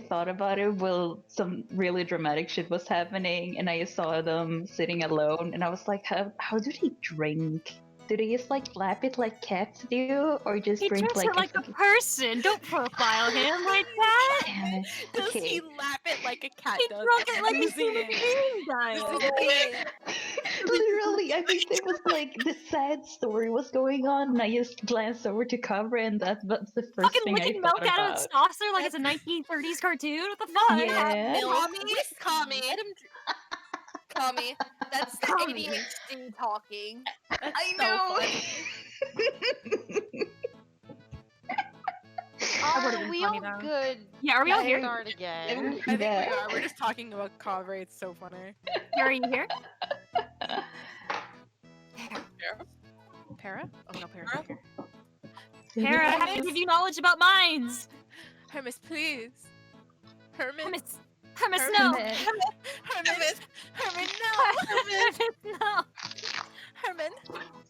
thought about it while some really dramatic shit was happening, and I saw them sitting alone, and I was like, how do they drink? Do they just like lap it like cats do, or just He drink treats her like a person. Don't profile him like that. Damn it. Does Okay. he lap it like a cat He does? drunk it like a Losing human it. being does. Literally, I think there was like the sad story was going on, and I just glanced over to cover, and that's the first Fucking thing I licking thought milk out of about. a saucer like it's a 1930s cartoon. What the fuck? Yeah. Kami, Kami, that's the Kami. ADHD talking. That's I so know. funny. would've Are been we funny, all though. good? Yeah, are we all to here? Start again. I think Yeah. we are. We're just talking about Kavre. It's so funny. Are you here? Para? Oh no, Para's not here. Hera, I have to give you knowledge about mines. Hermes, please. Hermes. Hermes, Hermes. no. Hermes. Hermes, no. Hermes, no. Herman.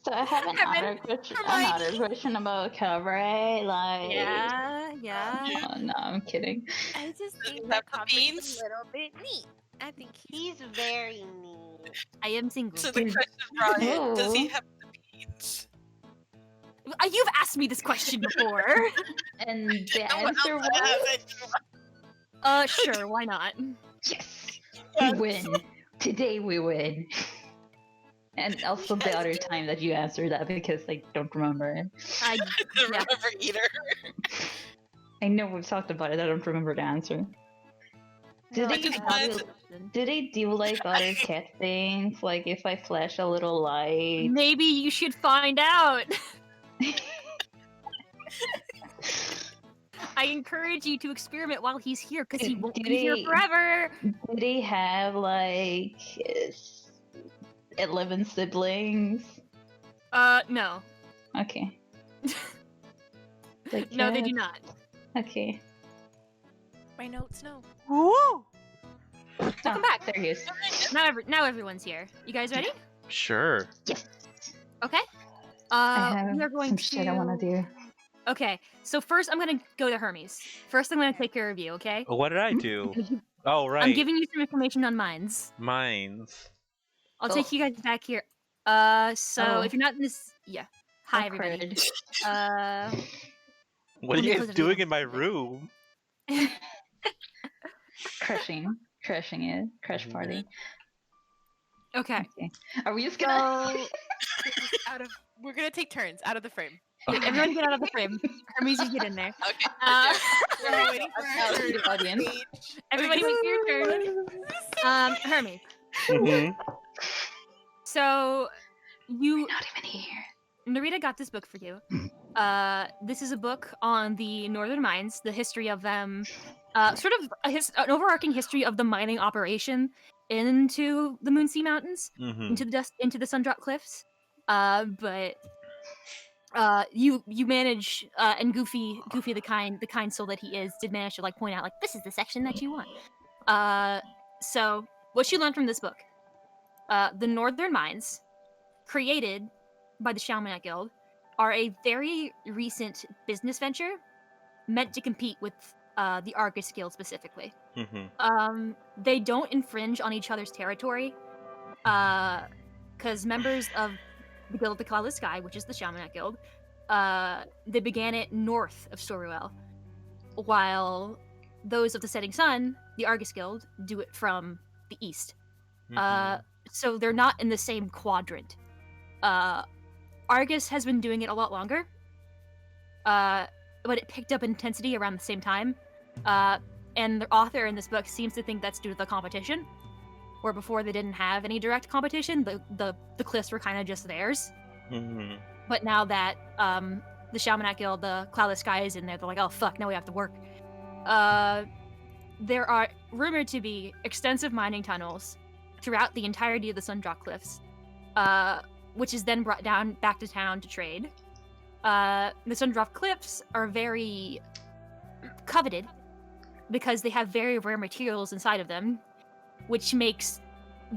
So I have another question about Cabaret, like... Yeah. Oh, no, I'm kidding. I just think have that the Cover's beans? a little bit neat. I think He's very neat. I am single. So the question, Ryan, does he have the beans? You've asked me this question before. And the No one answer else was... has it. Sure, why not? Yes! We win! Today we win! And also the other time that you answered that because I don't remember. I The yeah. River Eater. I know we've talked about it. I don't remember the answer. Did I they just do, wanted did they do like other cat things? Like if I flash a little light? Maybe you should find out. I encourage you to experiment while he's here, because he won't be here forever. Do they have like 11 siblings? No. Okay. Like No, they do cats? not. Okay. My notes, no. Woo! Welcome back. There he is. Now everyone's here. You guys ready? Sure. Okay. I have we are going some to... shit I want to do. Okay, so first I'm gonna go to Hermes. First I'm gonna take care of you, okay? What did I do? Oh, right. I'm giving you some information on mines. Mines. I'll take you guys back here. So if you're not in this... Yeah. Hi, everybody. What are let me you close guys it doing again. in my room? Crashing it. Crash party. Okay. Okay. Are we just gonna... We're gonna take turns out of the frame. Everyone get out of the frame. Hermes, you get in there. Okay. We're waiting for our turn. the audience. Everybody wait for your turn. Hermes. Mhm. So, you... Not even here. Narita got this book for you. This is a book on the Northern Mines, the history of them, sort of an overarching history of the mining operation into the Moonsea Mountains, Mhm. into the Sundrop Cliffs. But you manage, and Goofy the kind soul that he is, did manage to like point out like this is the section that you want. So what you learned from this book, the Northern Mines, created by the Shalmanet Guild, are a very recent business venture meant to compete with the Argus Guild specifically. Mhm. They don't infringe on each other's territory, because members of the Guild of the Cloudless Sky, which is the Shalmanet Guild, they began it north of Soruel, while those of the Setting Sun, the Argus Guild, do it from the east. Mhm. So they're not in the same quadrant. Argus has been doing it a lot longer, but it picked up intensity around the same time. And the author in this book seems to think that's due to the competition, where before they didn't have any direct competition, the cliffs were kind of just theirs. Mhm. But now that the Shalmanet Guild, the Cloudless Sky is in there, they're like, oh fuck, now we have to work. There are rumored to be extensive mining tunnels throughout the entirety of the Sundrop Cliffs, which is then brought down back to town to trade. The Sundrop Cliffs are very coveted because they have very rare materials inside of them, which makes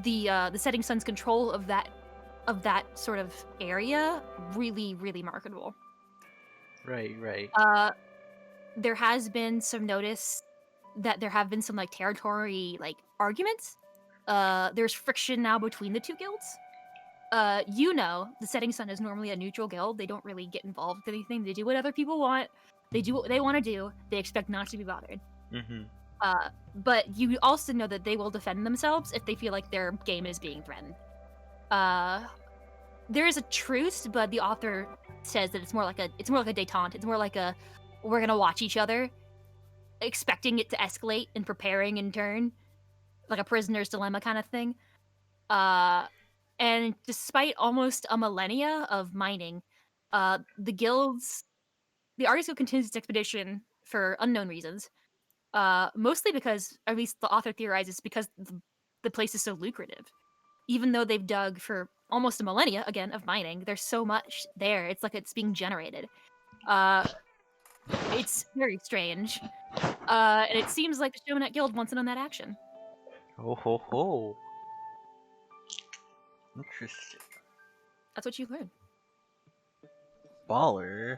the Setting Sun's control of that sort of area really, really marketable. Right. There has been some notice that there have been some like territory like arguments. There's friction now between the two guilds. The Setting Sun is normally a neutral guild. They don't really get involved with anything. They do what other people want. They do what they want to do. They expect not to be bothered. Mhm. But you also know that they will defend themselves if they feel like their game is being threatened. There is a truce, but the author says that it's more like a détente. It's more like a we're gonna watch each other, expecting it to escalate and preparing in turn, like a prisoner's dilemma kind of thing. And despite almost a millennia of mining, the Argus Guild continues its expedition for unknown reasons. Mostly because, at least the author theorizes, because the place is so lucrative. Even though they've dug for almost a millennia, again, of mining, there's so much there. It's like it's being generated. It's very strange. And it seems like the Shomanet Guild wants in on that action. Oh ho ho. Interesting. That's what you learn. Baller.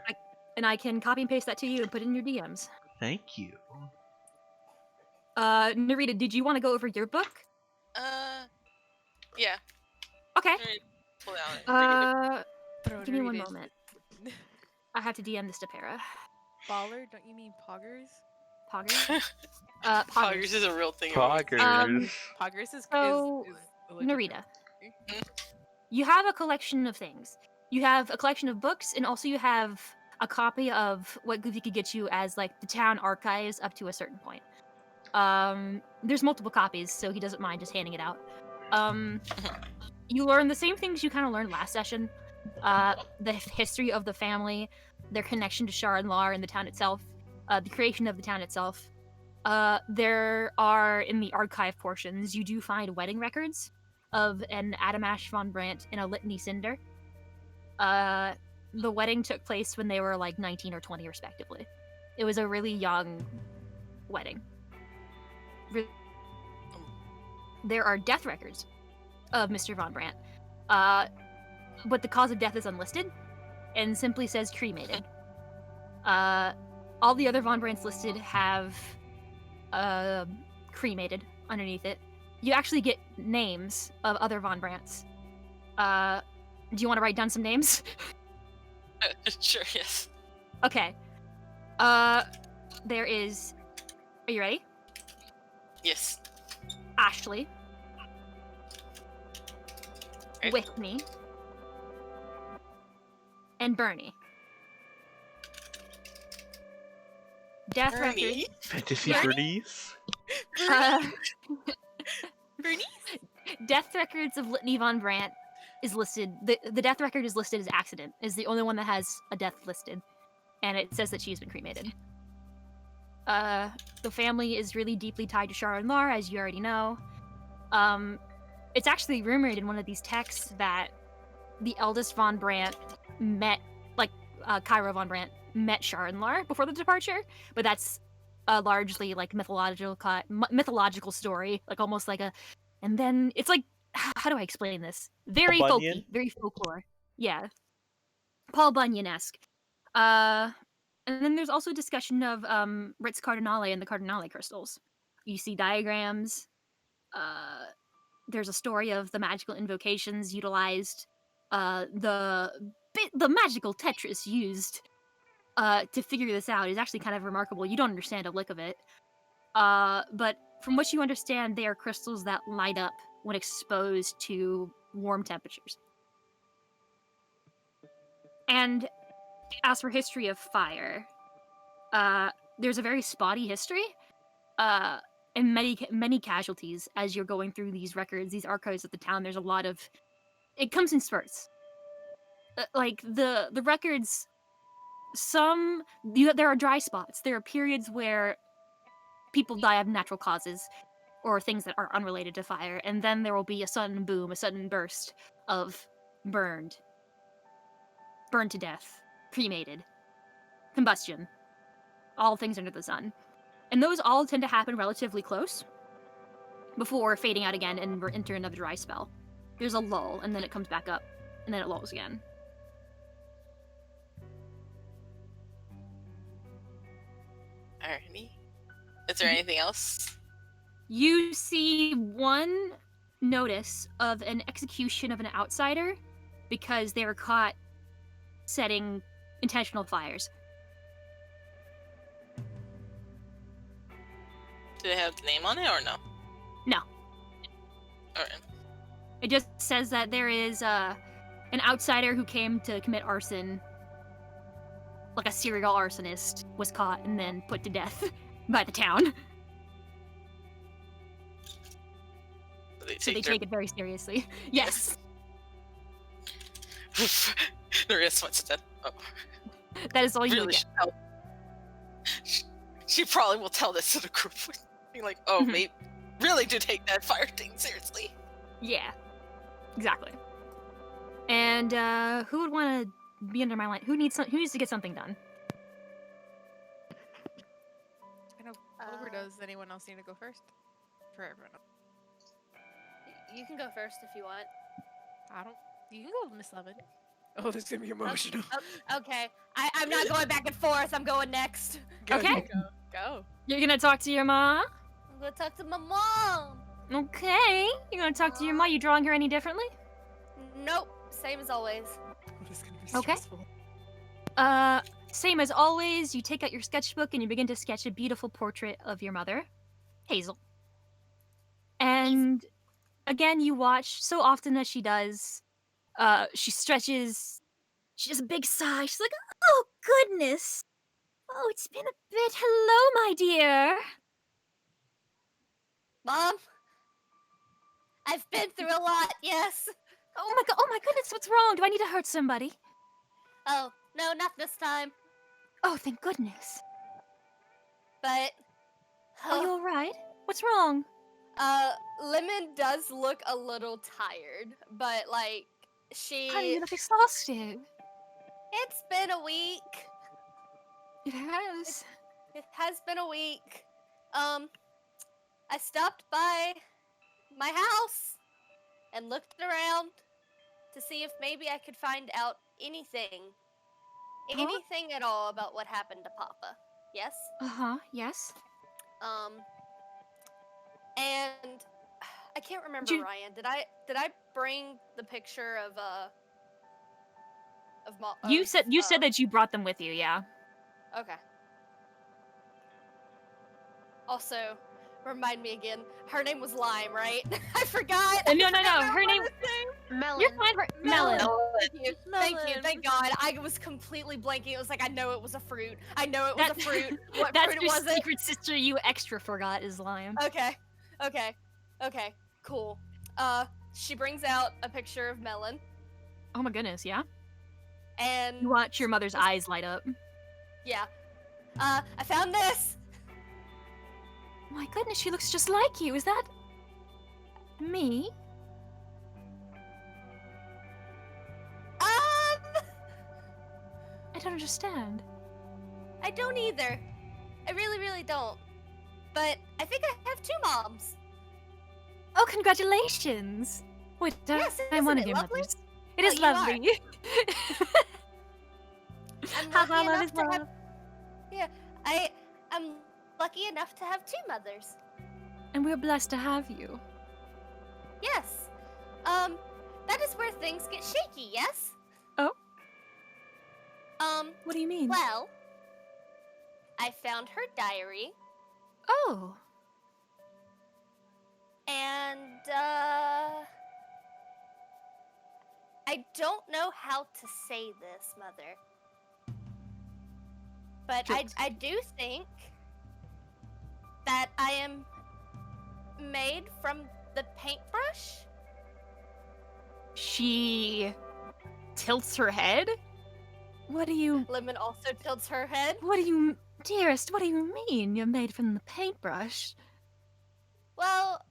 And I can copy and paste that to you and put it in your DMs. Thank you. Narita, did you want to go over your book? Yeah. Okay. Pull out. Give me one moment. I have to DM this to Para. Baller? Don't you mean poggers? Poggers? Poggers is a real thing. Poggers. Poggers is So, is Narita, You have a collection of things. You have a collection of books, and also you have a copy of what Goofy could get you as like the town archives up to a certain point. There's multiple copies, so he doesn't mind just handing it out. You learn the same things you kind of learned last session. The history of the family, their connection to Shar and Lar and the town itself, the creation of the town itself. There are, in the archive portions, you do find wedding records of an Adamash von Brandt and a Litany Cinder. The wedding took place when they were like 19 or 20 respectively. It was a really young wedding. There are death records of Mr. von Brandt, but the cause of death is unlisted and simply says cremated. All the other von Brandts listed have cremated underneath it. You actually get names of other von Brandts. Do you want to write down some names? Sure, yes. Okay. There is... Are you ready? Yes. Ashley. Right. Whitney. And Bernie. Death Bernie? record. Fantasy Bernie? Bernice? Bernice? Death records of Litany von Brandt is listed. The death record is listed as accident. Is the only one that has a death listed, and it says that she's been cremated. The family is really deeply tied to Shar and Lar, as you already know. It's actually rumored in one of these texts that the eldest von Brandt met, Kyra von Brandt met Shar and Lar before the departure, but that's a largely like mythological story, like almost like a. And then it's like, how do I explain this? Very Paul folky, Bunyan? very folklore. Yeah, Paul Bunyan-esque. And then there's also discussion of Ritz Cardinale and the Cardinale crystals. You see diagrams. There's a story of the magical invocations utilized, the magical Tetris used to figure this out is actually kind of remarkable. You don't understand a lick of it. But from what you understand, they are crystals that light up when exposed to warm temperatures. And as for history of fire, there's a very spotty history, and many casualties as you're going through these records, these archives of the town. There's a lot of... It comes in spurts. Like, the records... There are dry spots. There are periods where people die of natural causes or things that are unrelated to fire, and then there will be a sudden boom, a sudden burst of burned to death, cremated, combustion, all things under the sun. And those all tend to happen relatively close before fading out again and enter another dry spell. There's a lull, and then it comes back up, and then it lulls again. Alrighty. Is there anything else? You see one notice of an execution of an outsider because they were caught setting intentional fires. Do they have the name on it or no? No. Alright. It just says that there is an outsider who came to commit arson, like a serial arsonist, was caught and then put to death by the town. So they take it very seriously. Yes. There is much of that. Oh. That is all you Really get. should tell. She probably will tell this to the group. Being like, oh, mate, really do take that fire thing seriously. Yeah. Exactly. And who would want to be under my line? Who needs to get something done? I know Clover does. Anyone else need to go first? For everyone else. You can go first if you want. I don't. You can go, Miss Levin. Oh, this is gonna be emotional. Okay. I'm not going back and forth. I'm going next. Go, Okay. Go. You're gonna talk to your ma? I'm gonna talk to my mom. Okay. You're gonna talk to your ma. You drawing her any differently? Nope. Same as always. This is gonna be Okay. stressful. Same as always, you take out your sketchbook and you begin to sketch a beautiful portrait of your mother, Hazel. And again, you watch so often as she does, She stretches. She does a big sigh. She's like, "Oh goodness! Oh, it's been a bit. Hello, my dear." Mom, I've been through a lot, yes. Oh my god! Oh my goodness! What's wrong? Do I need to hurt somebody? Oh, no, not this time. Oh, thank goodness. But Are you all right? What's wrong? Lemon does look a little tired, but like Honey, you look exhausted. It's been a week. It has. It has been a week. I stopped by my house and looked around to see if maybe I could find out anything at all about what happened to Papa. Yes? Yes. And I can't remember, Ryan. Did I bring the picture of You said that you brought them with you, yeah. Okay. Also, remind me again. Her name was Lime, right? I forgot. No. Her name. Melon. You're fine. Melon. Thank you. Thank God. I was completely blanking. It was like I know it was a fruit. I know it was a fruit. What that's fruit your was it? secret sister you extra forgot is Lime. Okay. Cool. She brings out a picture of Melon. Oh my goodness, yeah. And you watch your mother's eyes light up. Yeah. I found this. My goodness, she looks just like you. Is that me? I don't understand. I don't either. I really, really don't. But I think I have two moms. Oh, congratulations! Wait, yes, I'm one of it your lovely? mothers. It is lovely. I'm Haha, lucky love enough is to love. have. Yeah, I'm lucky enough to have two mothers. And we're blessed to have you. Yes. That is where things get shaky. Yes. Oh. What do you mean? Well, I found her diary. Oh. And I don't know how to say this, Mother. But I do think that I am made from the paintbrush. She tilts her head? What do you... Lemon also tilts her head. What do you... Dearest, what do you mean you're made from the paintbrush? Well,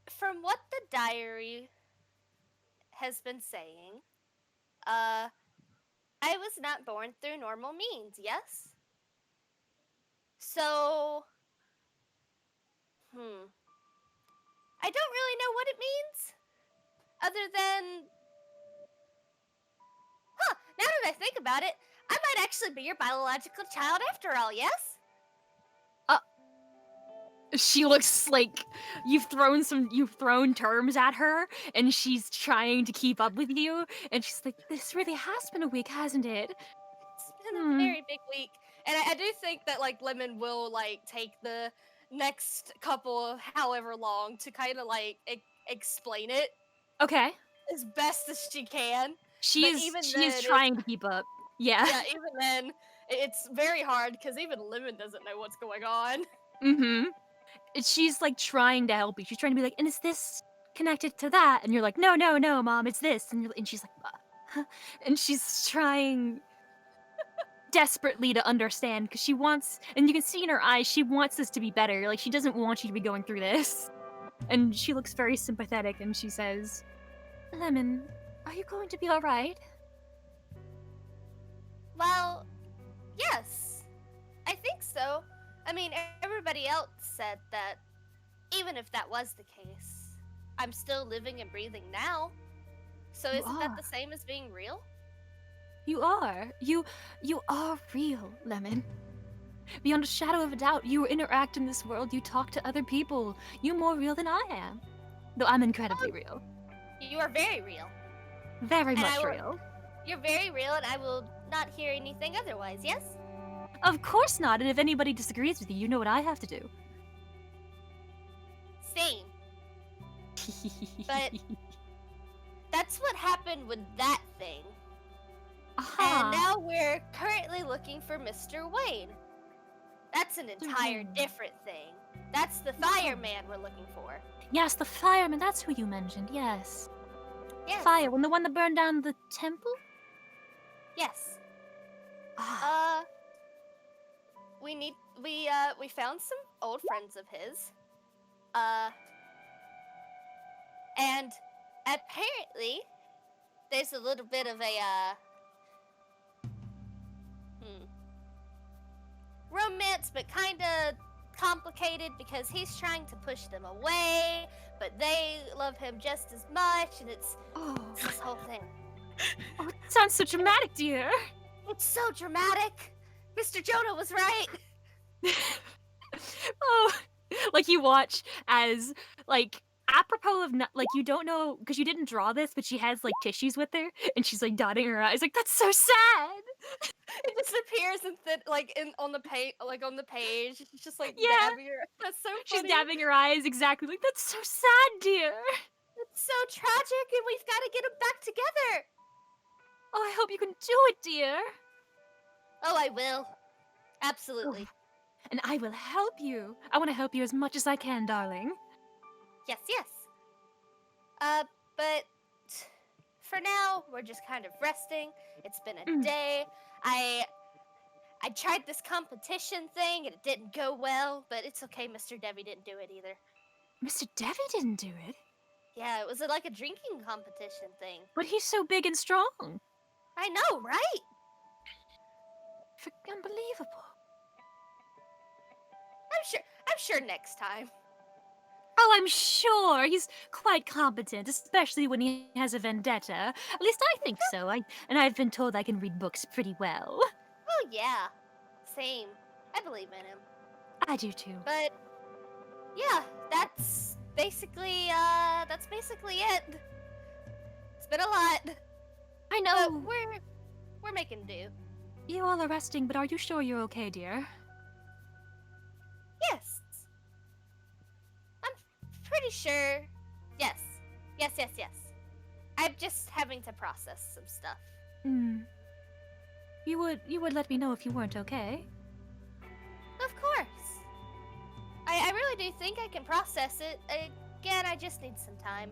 from what the diary has been saying, I was not born through normal means, yes? So, I don't really know what it means, other than, now that I think about it, I might actually be your biological child after all, yes? She looks like you've thrown terms at her, and she's trying to keep up with you, and she's like, this really has been a week, hasn't it? It's been a very big week. And I do think that, like, Lemon will, like, take the next couple of however long to kind of, like, explain it. Okay. As best as she can. She is trying to keep up. Yeah. Yeah, even then, it's very hard, because even Lemon doesn't know what's going on. Mm-hmm. She's, like, trying to help you. She's trying to be like, and is this connected to that? And you're like, no, Mom, it's this. And she's like, huh? And she's trying desperately to understand, because she wants, and you can see in her eyes, she wants this to be better. Like, she doesn't want you to be going through this. And she looks very sympathetic, and she says, Lemon, are you going to be alright? Well, yes. I think so. I mean, everybody else said that even if that was the case, I'm still living and breathing now. So isn't that the same as being real? You are. You are real, Lemon. Beyond a shadow of a doubt, you interact in this world, you talk to other people. You're more real than I am. Though I'm incredibly real. You are very real. Very much real. You're very real, and I will not hear anything otherwise, yes? Of course not, and if anybody disagrees with you, you know what I have to do. Same. But that's what happened with that thing. Aha. And now we're currently looking for Mr. Wayne. That's an entire Wayne. different thing. That's the fireman we're looking for. Yes, the fireman. That's who you mentioned. Yes. Yes. Fire. When the one that burned down the temple. Yes. Ah. We found some old friends of his. And apparently there's a little bit of a romance, but kind of complicated because he's trying to push them away, but they love him just as much, and it's this whole thing. Oh, it sounds so dramatic, dear. It's so dramatic. Mr. Jonah was right. Oh, like you watch as like apropos of like you don't know because you didn't draw this, but she has like tissues with her, and she's like dotting her eyes, like that's so sad. It just appears on the page, It's just like Yeah. dabbing her. That's so funny. She's dabbing her eyes exactly like that's so sad, dear. It's so tragic, and we've got to get them back together. Oh, I hope you can do it, dear. Oh, I will. Absolutely. And I will help you. I want to help you as much as I can, darling. Yes, yes. But for now, we're just kind of resting. It's been a day. I tried this competition thing, and it didn't go well, but it's okay. Mr. Devi didn't do it either. Mr. Devi didn't do it. Yeah, it was like a drinking competition thing. But he's so big and strong. I know, right? Unbelievable. I'm sure next time. Oh, I'm sure. He's quite competent, especially when he has a vendetta. At least I think so. I've been told I can read books pretty well. Oh, yeah. Same. I believe in him. I do too. But, yeah, that's basically it. It's been a lot. I know. But we're making do. You all are resting, but are you sure you're okay, dear? Yes. I'm pretty sure. Yes. Yes. I'm just having to process some stuff. You would let me know if you weren't okay. Of course. I really do think I can process it. Again, I just need some time.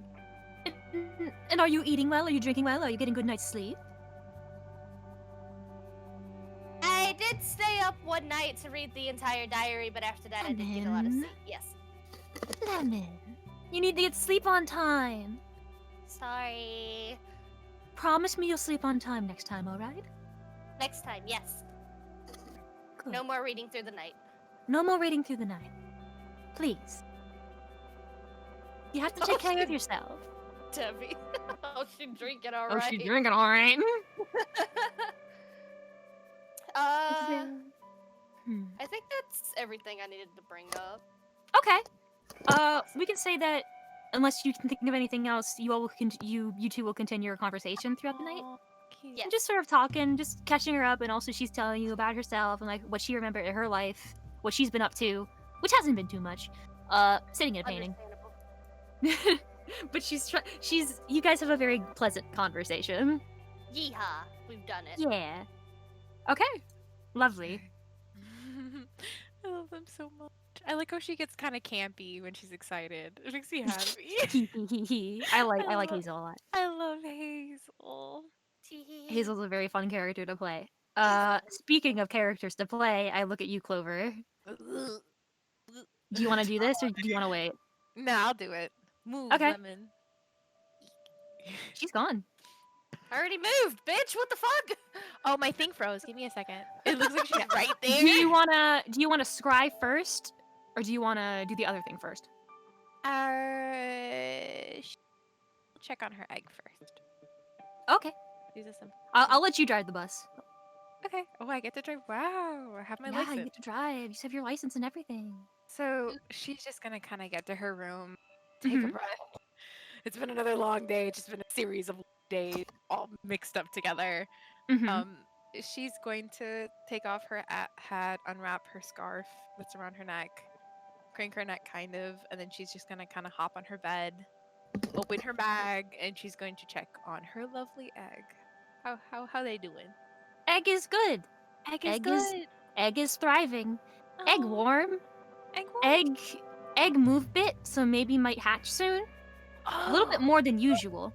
And are you eating well? Are you drinking well? Are you getting good night's sleep? I did stay up one night to read the entire diary, but after that I did get a lot of sleep. Yes. Lemon. You need to get sleep on time. Sorry. Promise me you'll sleep on time next time, alright? Next time, yes. Good. No more reading through the night. No more reading through the night. Please. You have to take care of yourself. Debbie. Oh, she's drinking alright. Oh, she's drinking alright. I think that's everything I needed to bring up. Okay. We can say that unless you can think of anything else, you all will you two will continue your conversation throughout the night. Yes. And just sort of talking, just catching her up, and also she's telling you about herself and like what she remembered in her life, what she's been up to, which hasn't been too much. Sitting in a painting. Understandable. But she's you guys have a very pleasant conversation. Yeehaw. We've done it. Yeah. Okay. Lovely. I love them so much. I like how she gets kind of campy when she's excited. It makes me happy. I like Hazel a lot. I love Hazel. Hazel's a very fun character to play. Speaking of characters to play, I look at you, Clover. Do you want to do this or do you want to wait? No, I'll do it. Move, Okay. Lemon. She's gone. I already moved, bitch. What the fuck? Oh, my thing froze. Give me a second. It looks like she's right there. Do you wanna scry first, or do you wanna do the other thing first? Check on her egg first. Okay. Use a simple. I'll let you drive the bus. Okay. Oh, I get to drive. Wow, I have my Yeah, license. you get to drive. You just have your license and everything. So she's just gonna kind of get to her room, take a Mhm. breath. It's been another long day. It's just been a series of days all mixed up together. Mhm. She's going to take off her hat, unwrap her scarf that's around her neck, crank her neck kind of, and then she's just gonna kind of hop on her bed, open her bag and she's going to check on her lovely egg. How they doing? Egg is good. Egg is Egg good. is egg is thriving. Egg Oh, warm. egg warm. Egg move bit, so maybe might hatch soon. A little bit more than usual.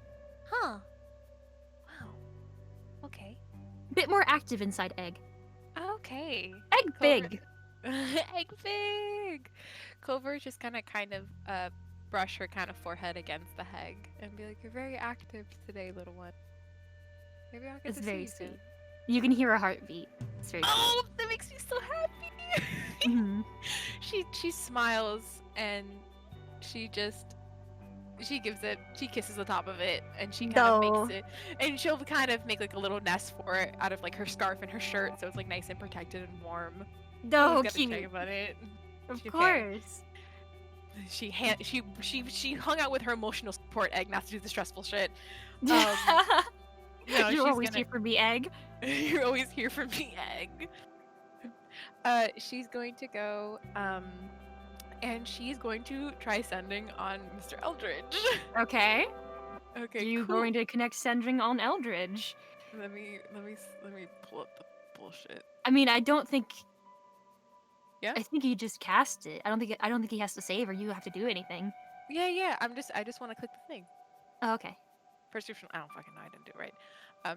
Huh. Wow. Okay. Bit more active inside egg. Okay. Egg big. Egg big. Clover just kind of brush her kind of forehead against the egg and be like, "You're very active today, little one. Maybe I'll get It's to very see you sweet. soon." You can hear a heartbeat. It's very Oh, that makes me so happy. sweet. Hmm. She smiles and she kisses the top of it and she kind of No. makes it, and she'll kind of make like a little nest for it out of like her scarf and her shirt, so it's like nice and protected and warm. No, Got to check cute. about it. Of Okay. course. She hung out with her emotional support egg not to do the stressful shit. No, You're she's always gonna- here for me, egg. You're always here for me, egg. She's going to go, and she's going to try sending on Mr. Eldridge. Okay. Okay, You're cool. going to connect sending on Eldridge. Let me pull up the bullshit. I mean, I don't think. Yeah? I think you just cast it. I don't think he has to save or you have to do anything. Yeah. I just want to click the thing. Oh, okay. First option. I don't fucking know. I didn't do it right.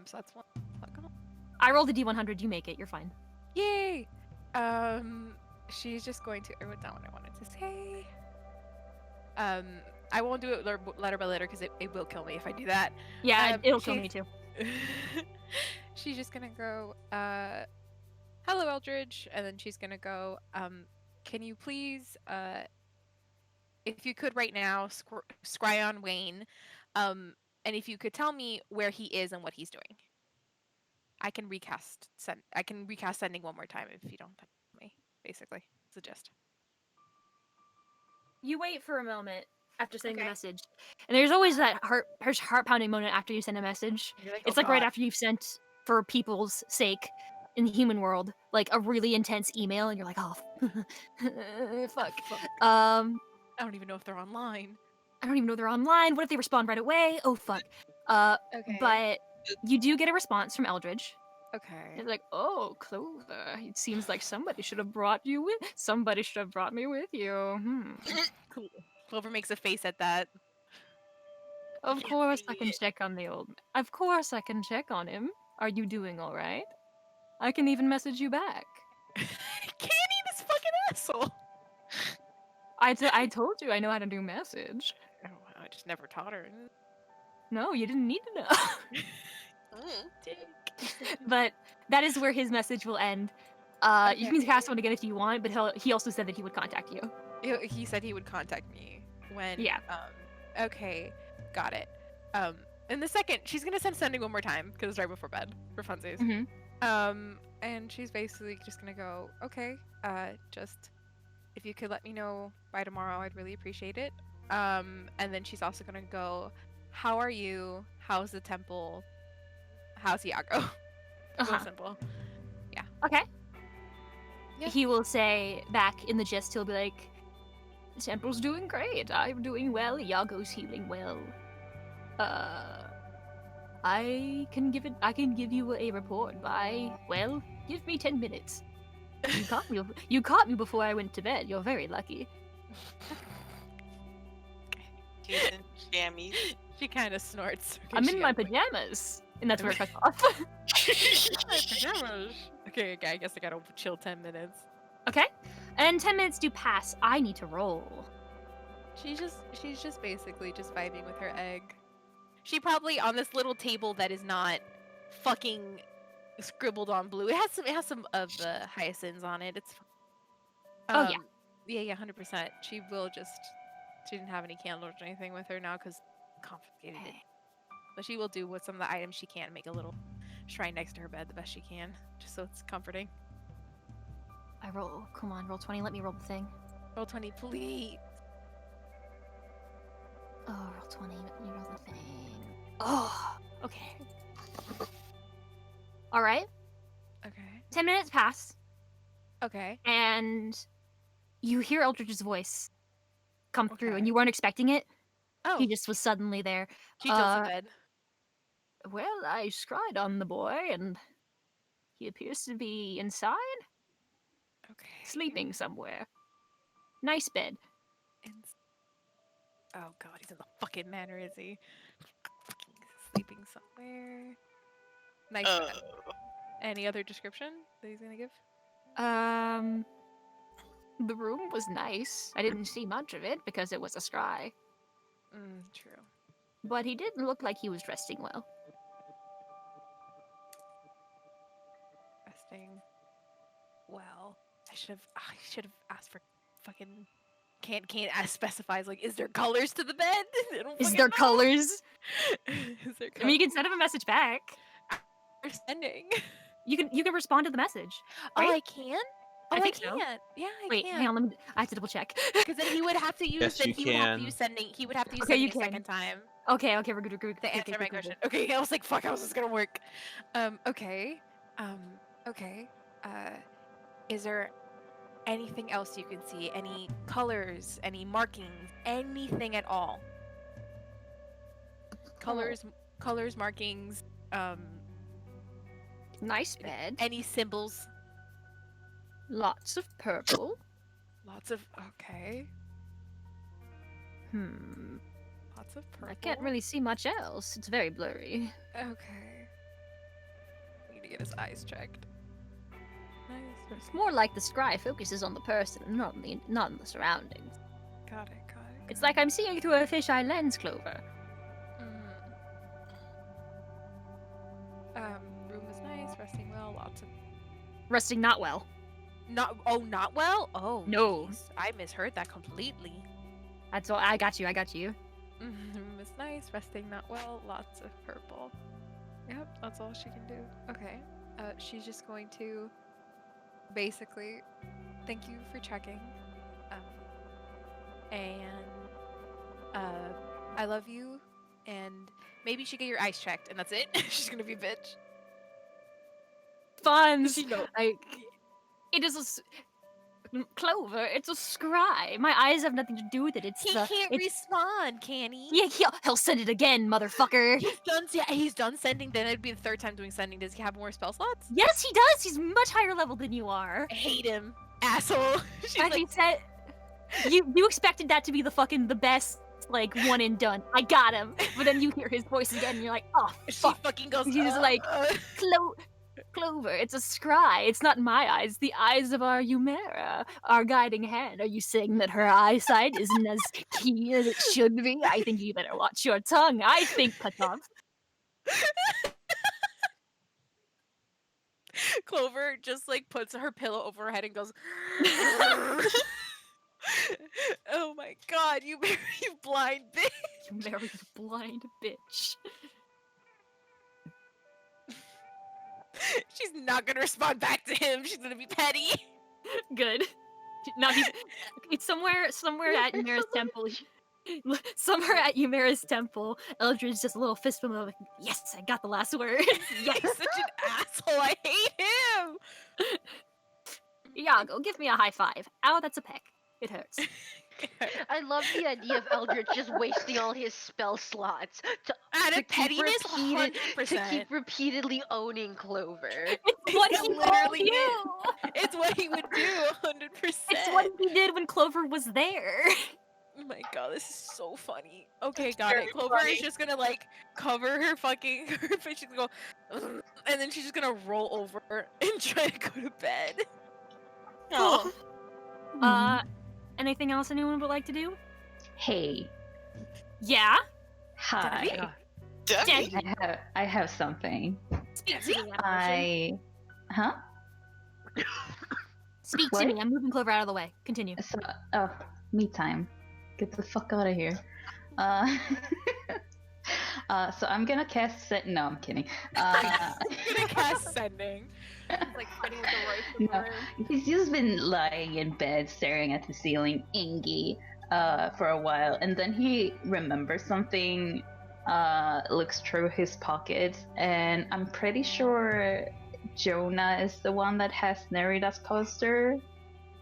So that's one. Fuck off. I rolled a D100. You make it. You're fine. Yay! She's just going to. I wrote down what I wanted to say. I won't do it letter by letter because it will kill me if I do that. Yeah, it'll kill me too. She's just gonna go, hello Eldridge, and then she's gonna go, can you please, if you could right now, scry on Wayne, and if you could tell me where he is and what he's doing. I can recast sending one more time if you don't tell me, basically. It's the gist. You wait for a moment after sending Okay. the message, and there's always that heart pounding moment after you send a message. You're like, It's "Oh, like right God." after you've sent, for people's sake, in the human world, like a really intense email, and you're like, oh, fuck. I don't even know if they're online. I don't even know they're online. What if they respond right away? Oh fuck. Okay. But you do get a response from Eldridge. Okay. It's like, oh, Clover, it seems like somebody should have brought you with. Somebody should have brought me with you. Cool. Clover makes a face at that. Of course I can check on the old. Of course I can check on him. Are you doing all right? I can even message you back. Candy, this fucking asshole. I told you I know how to do message. Oh, I just never taught her. No, you didn't need to know. But that is where his message will end. You can cast one again if you want, but he also said that he would contact you. He said he would contact me when. Yeah. Okay, got it. In the second, she's gonna sending one more time because it's right before bed for funsies. Mm-hmm. And she's basically just gonna go, okay, just if you could let me know by tomorrow, I'd really appreciate it. And then she's also gonna go, how are you? How's the temple? How's Iago? Real simple. Yeah. Okay. Yeah. He will say back in the gist, he'll be like, the temple's doing great. I'm doing well. Iago's healing well. I can give you a report by, well, give me 10 minutes. You caught me before I went to bed. You're very lucky. She's in jammies. She kind of snorts. I'm in my pajamas. And that's where it cuts off. My pajamas. Okay, I guess I gotta chill 10 minutes. Okay. And 10 minutes do pass. I need to roll. She's just basically just vibing with her egg. She probably on this little table that is not fucking scribbled on blue. It has some of the hyacinths on it. It's Oh, yeah. Yeah, 100%. She didn't have any candles or anything with her now because confiscated it. But she will do with some of the items she can, make a little shrine next to her bed the best she can, just so it's comforting. Come on, roll 20. Let me roll the thing. Roll 20, please. Oh, roll 20. Let me roll the thing. Oh, okay. All right. Okay. 10 minutes pass, Okay. and you hear Eldridge's voice come through, Okay. and you weren't expecting it. Oh, He just was suddenly there. she tilts in bed. Well, I scryed on the boy, and he appears to be inside, Okay. sleeping somewhere. Nice bed. Oh god, he's in the fucking manor, is he? Sleeping somewhere. Nice bed. Any other description that he's gonna give? The room was nice. I didn't see much of it because it was a scry. True. But he didn't look like he was resting well. Resting. Well, I should have asked for fucking. Can't ask specifies like, is there colors to the bed? Is there colors? Is there colors? I mean, you can send him a message back. We're sending. You can respond to the message. Right? Oh, I can. I think can. so. Yeah, I Wait, can. hang on. I have to double check. Because then he would have to use. Yes, you he would have to can. use sending. He would have to use Okay, sending you a can. second time Okay, we're good. to answer my question. Okay, I was like, fuck, how is this gonna work? Okay. Okay. Is there anything else you can see? Any colors? Any markings? Anything at all? Colors, markings. Nice bed. Any symbols? Lots of purple. Lots of. Okay. Lots of purple. I can't really see much else. It's very blurry. Okay. We need to get his eyes checked. Nice. It's more like the scry focuses on the person, not on the surroundings. Got it. It's like I'm seeing through a fisheye lens, Clover. Room is nice, resting well, lots of. Resting not well. Not well? Oh. No. Geez. I misheard that completely. That's all. I got you. Room is nice, resting not well, lots of purple. Yep, that's all she can do. Okay. She's just going to basically thank you for checking. I love you, and maybe you should get your eyes checked, and that's it. She's gonna be a bitch. Fun. She knows. It is Clover. It's a scry. My eyes have nothing to do with it. He can't respond, can he? Yeah, he'll send it again, motherfucker. He's done sending. Then it'd be the third time doing sending. Does he have more spell slots? Yes, he does. He's much higher level than you are. I hate him, asshole. And he said, you expected that to be the best, like, one and done. I got him. But then you hear his voice again, and you're like, oh, fuck. She fucking goes. He's like, Clover, it's a scry. It's not my eyes. The eyes of our Umera, our guiding hand. Are you saying that her eyesight isn't as keen as it should be? I think you better watch your tongue. I think Patov. Clover just like puts her pillow over her head and goes. Oh my god, you blind bitch! You very blind bitch. She's not gonna respond back to him. She's gonna be petty. Good. No, it's somewhere at Umera's temple. Somewhere at Umera's temple, Eldridge just a little fist bump like, yes, I got the last word. Yes. He's such an asshole. I hate him. Iago, give me a high five. Ow, that's a peck. It hurts. I love the idea of Eldritch just wasting all his spell slots to pettiness, to keep repeatedly owning Clover. It's what he literally would do. It's what he would do, 100%. It's what he did when Clover was there. Oh my god, this is so funny. Okay, got it. Clover is just gonna like cover her fucking face. She's gonna go, and then she's just gonna roll over and try to go to bed. Cool. Anything else anyone would like to do? Hey. Yeah? Hi. Debbie? I have something. Speak to me. Huh? Speak What? to me. I'm moving Clover out of the way. Continue. So, me time. Get the fuck out of here. So I'm gonna cast no, I'm kidding. I'm gonna cast sending. Like fighting with the rifle. No, he's just been lying in bed staring at the ceiling, Ingy, for a while, and then he remembers something, looks through his pockets, and I'm pretty sure Jonah is the one that has Nerida's poster.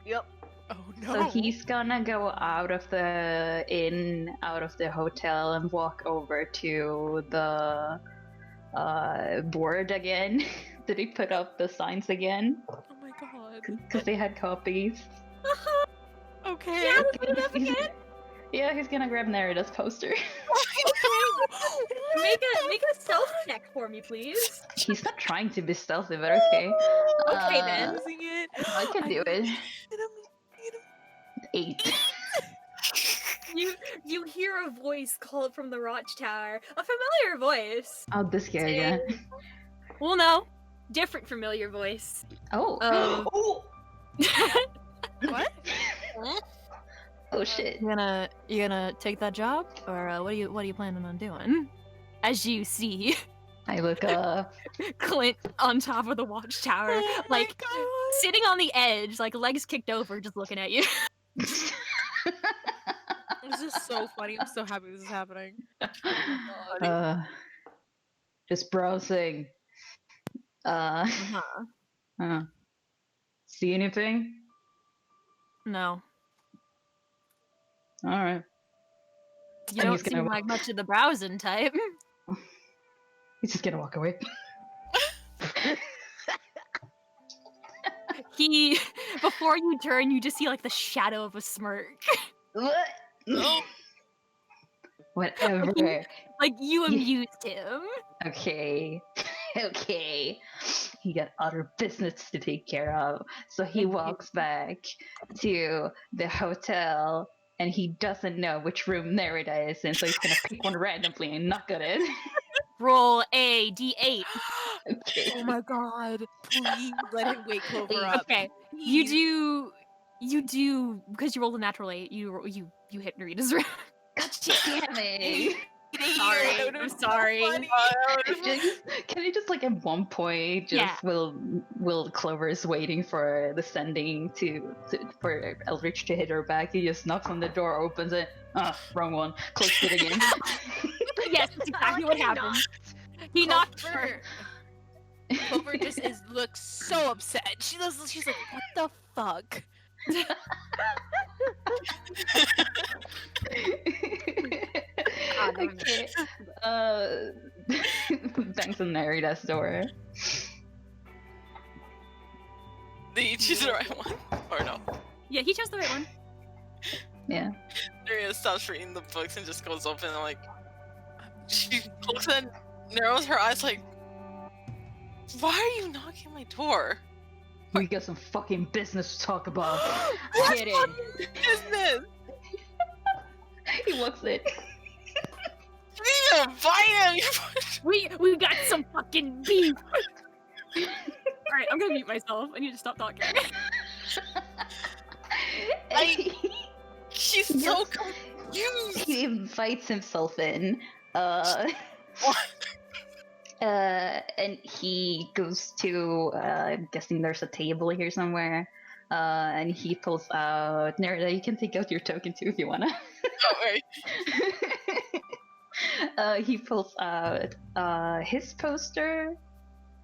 Yep. Oh So he's gonna go out of the inn, out of the hotel, and walk over to the board again. Did he put up the signs again? Oh my god. Because they had copies. Okay. Yeah, let's put it up again. Yeah, he's gonna grab Nerida's poster. Make a stealth check for me, please. He's not trying to be stealthy, but okay. Okay, then. Using it. I can do it. 8. You hear a voice called from the watchtower. A familiar voice. Oh, this guy again. Well, no. Different familiar voice. Oh. Oh. What? Oh shit. You gonna take that job, or what are you planning on doing? As you see, I look up. Clint on top of the watchtower, like sitting on the edge, like legs kicked over, just looking at you. This is so funny. I'm so happy this is happening. Just browsing. See anything? No. All right. You don't seem like much of the browsing type. He's just gonna walk away. Before you turn, you just see like the shadow of a smirk. What? Whatever. Like you amused him. Okay. Okay. He got other business to take care of. So he walks back to the hotel and he doesn't know which room Nerida is in, so he's gonna pick one randomly and knock on it. Roll a d8. Okay. Oh my god. Please let him wake Clover up. Okay. You do because you rolled a natural 8, you hit Nerida's room. God damn it. I'm sorry. Can you just like at one point just will Clover's waiting for the sending for Eldritch to hit her back, he just knocks on the door, opens it, wrong one, closes it again. Yes, that's exactly what happened. He knocked her. Clover just looks so upset. She's like, what the fuck? Okay. Bangs on Nerida's door. Did you choose the right one? Or no? Yeah, he chose the right one. Yeah. Nerida stops reading the books and just goes open and like she looks and narrows her eyes like, why are you knocking my door? We got some fucking business to talk about. What Get in. fucking business? He walks in. You need to invite him. We got some fucking beef. Alright, I'm gonna mute myself. I need to stop talking. She's so confused. He invites himself in. And he goes to, I'm guessing there's a table here somewhere, and he pulls out, Nerida, you can take out your token too if you wanna. Oh, right. He pulls out his poster,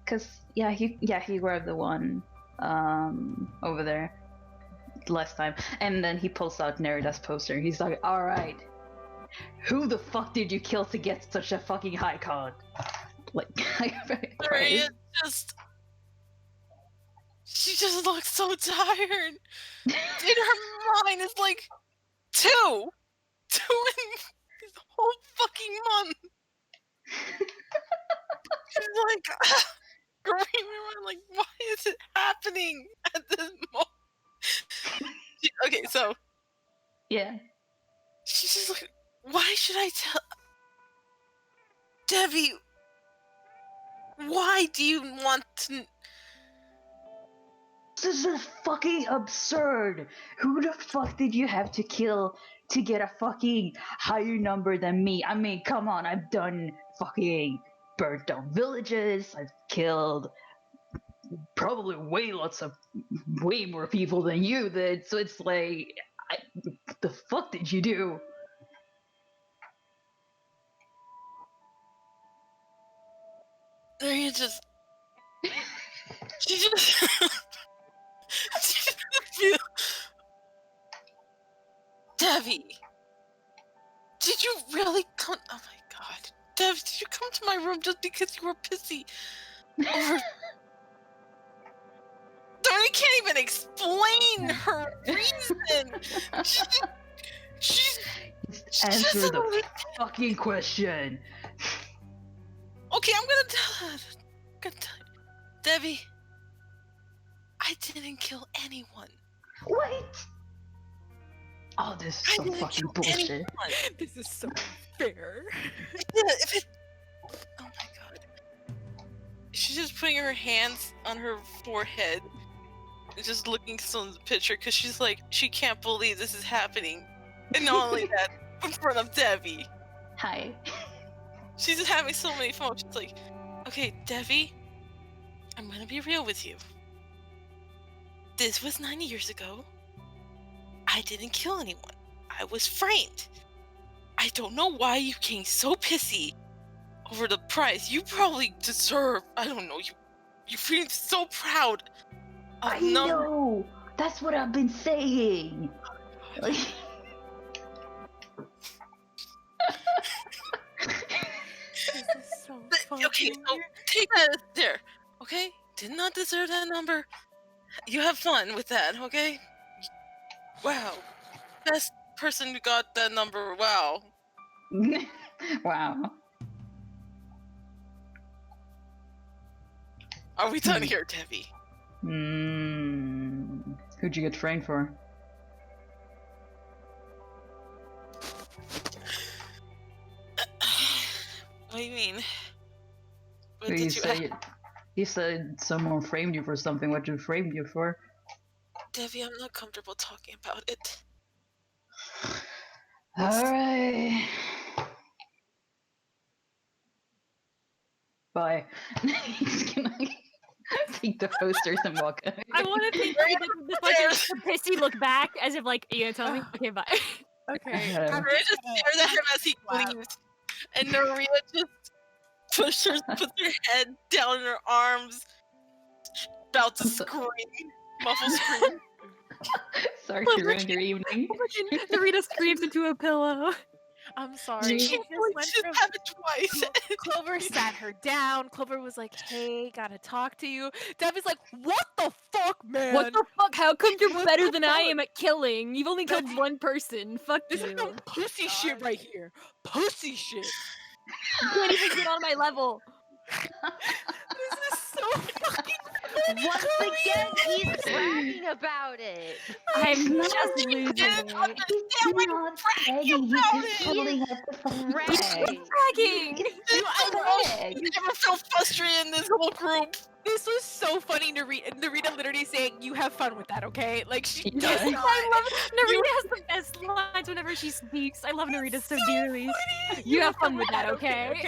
cause he grabbed the one over there last time, and then he pulls out Nerida's poster. He's like, all right, who the fuck did you kill to get such a fucking high con? Like, she just looks so tired. In her mind, it's like 2 in this whole fucking month. She's like, like, why is it happening at this moment? Okay, so yeah, she's just like, why should I tell Debbie? Why do you want to? This is fucking absurd. Who the fuck did you have to kill to get a fucking higher number than me? I mean, come on, I've done fucking burnt down villages. I've killed probably way more people than you did. So it's like, what the fuck did you do? She just she just Debbie! Did you really come? Oh my god. Debbie, did you come to my room just because you were pissy over... Doreen can't even explain her reason! She's Answer the fucking question. Okay, I'm gonna tell her. Debbie, I didn't kill anyone. What? Oh, this is so fucking bullshit. This is so unfair. Oh my god. She's just putting her hands on her forehead and just looking still in the picture because she's like, she can't believe this is happening. And not only that, in front of Debbie. Hi. She's just having so many fun. She's like, okay, Debbie, I'm gonna be real with you. This was 9 years ago. I didn't kill anyone. I was framed. I don't know why you came so pissy over the price. You probably deserve, I don't know, you feel so proud of I know! That's what I've been saying! Like... This is so funny. Okay, so take that as there, okay? Did not deserve that number. You have fun with that, okay? Wow. Best person who got that number, wow. Wow. Are we done here, Debbie? Who'd you get framed for? What do you mean? What You did said, you said someone framed you for something. What you framed you for? Debbie, I'm not comfortable talking about it. Alright. Bye. He's gonna take the posters and walk away. I want to take the fucking pissy look back as if like, you gonna tell me? Okay, bye. Okay. Narita just stares at him as he leaves, and Narita just puts her head down in her arms, about to scream, muffled scream. Sorry to ruin your evening. Narita screams into a pillow. I'm sorry. She just had it twice. Clover sat her down. Clover was like, "Hey, gotta talk to you." Debbie's like, "What the fuck, man? What the fuck? How come you're What better the than I fuck? am at killing? You've only killed one person. Fuck This is you. some pussy shit right here. Pussy shit. You can't even get on my level. This is so fucking funny. Once again, he's bragging about it. I'm just losing it. He's not bragging, he's just pulling up the fucking Bragging. Bragging. You never felt frustrated in this whole group. This was so funny. Narita literally saying, "You have fun with that, okay?" Like she does I not. love Narita has the best lines whenever she speaks. I love Narita so dearly. You have fun with that, okay?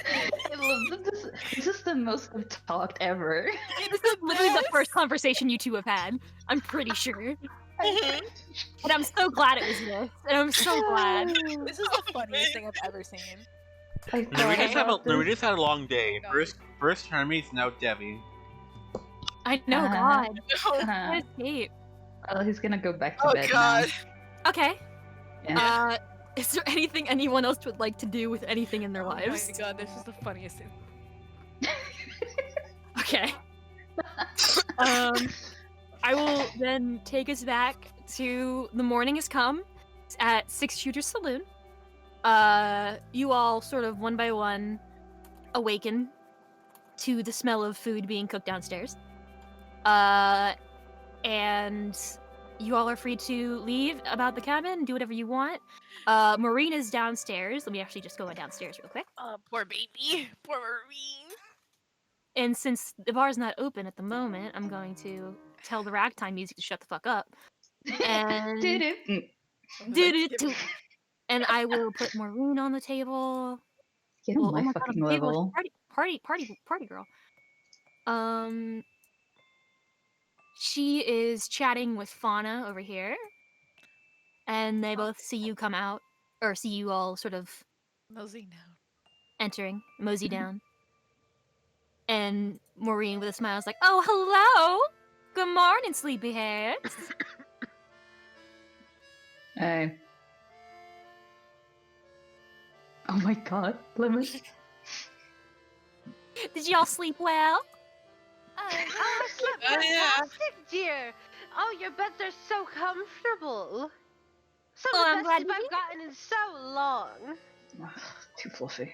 I love this. This is the most I've talked ever. This is literally the first conversation you two have had. I'm pretty sure. And I'm so glad it was this. And I'm so glad. This is the funniest thing I've ever seen. Narita's had a long day. First Hermes, now Debbie. I know, God. Uh-huh. Escape. Oh, he's gonna go back to Oh bed god. Okay. now. Is there anything anyone else would like to do with anything in their Oh lives? my god, this is the funniest thing. Okay. I will then take us back to the morning has come at Six Shooter Saloon. You all sort of one by one awaken to the smell of food being cooked downstairs. And you all are free to leave about the cabin, do whatever you want. Marina's downstairs. Let me actually just go downstairs real quick. Poor baby. Poor Marine. And since the bar's not open at the moment, I'm going to tell the ragtime music to shut the fuck up. And and I will put Maureen on the table. Get on Well, my oh my God, fucking on the table with level. party girl. She is chatting with Fauna over here, and they both see you come out, or see you all sort of Mosey now. entering, mosey down. And Maureen with a smile is like, "Oh, hello! Good morning, sleepyheads." I. Oh my god, Lemon. Did y'all sleep well? I slept Oh, yeah. fantastic, dear. Oh, your beds are so comfortable. Some Oh, of I'm the best glad sleep to I've gotten in so long. Ugh, too fluffy.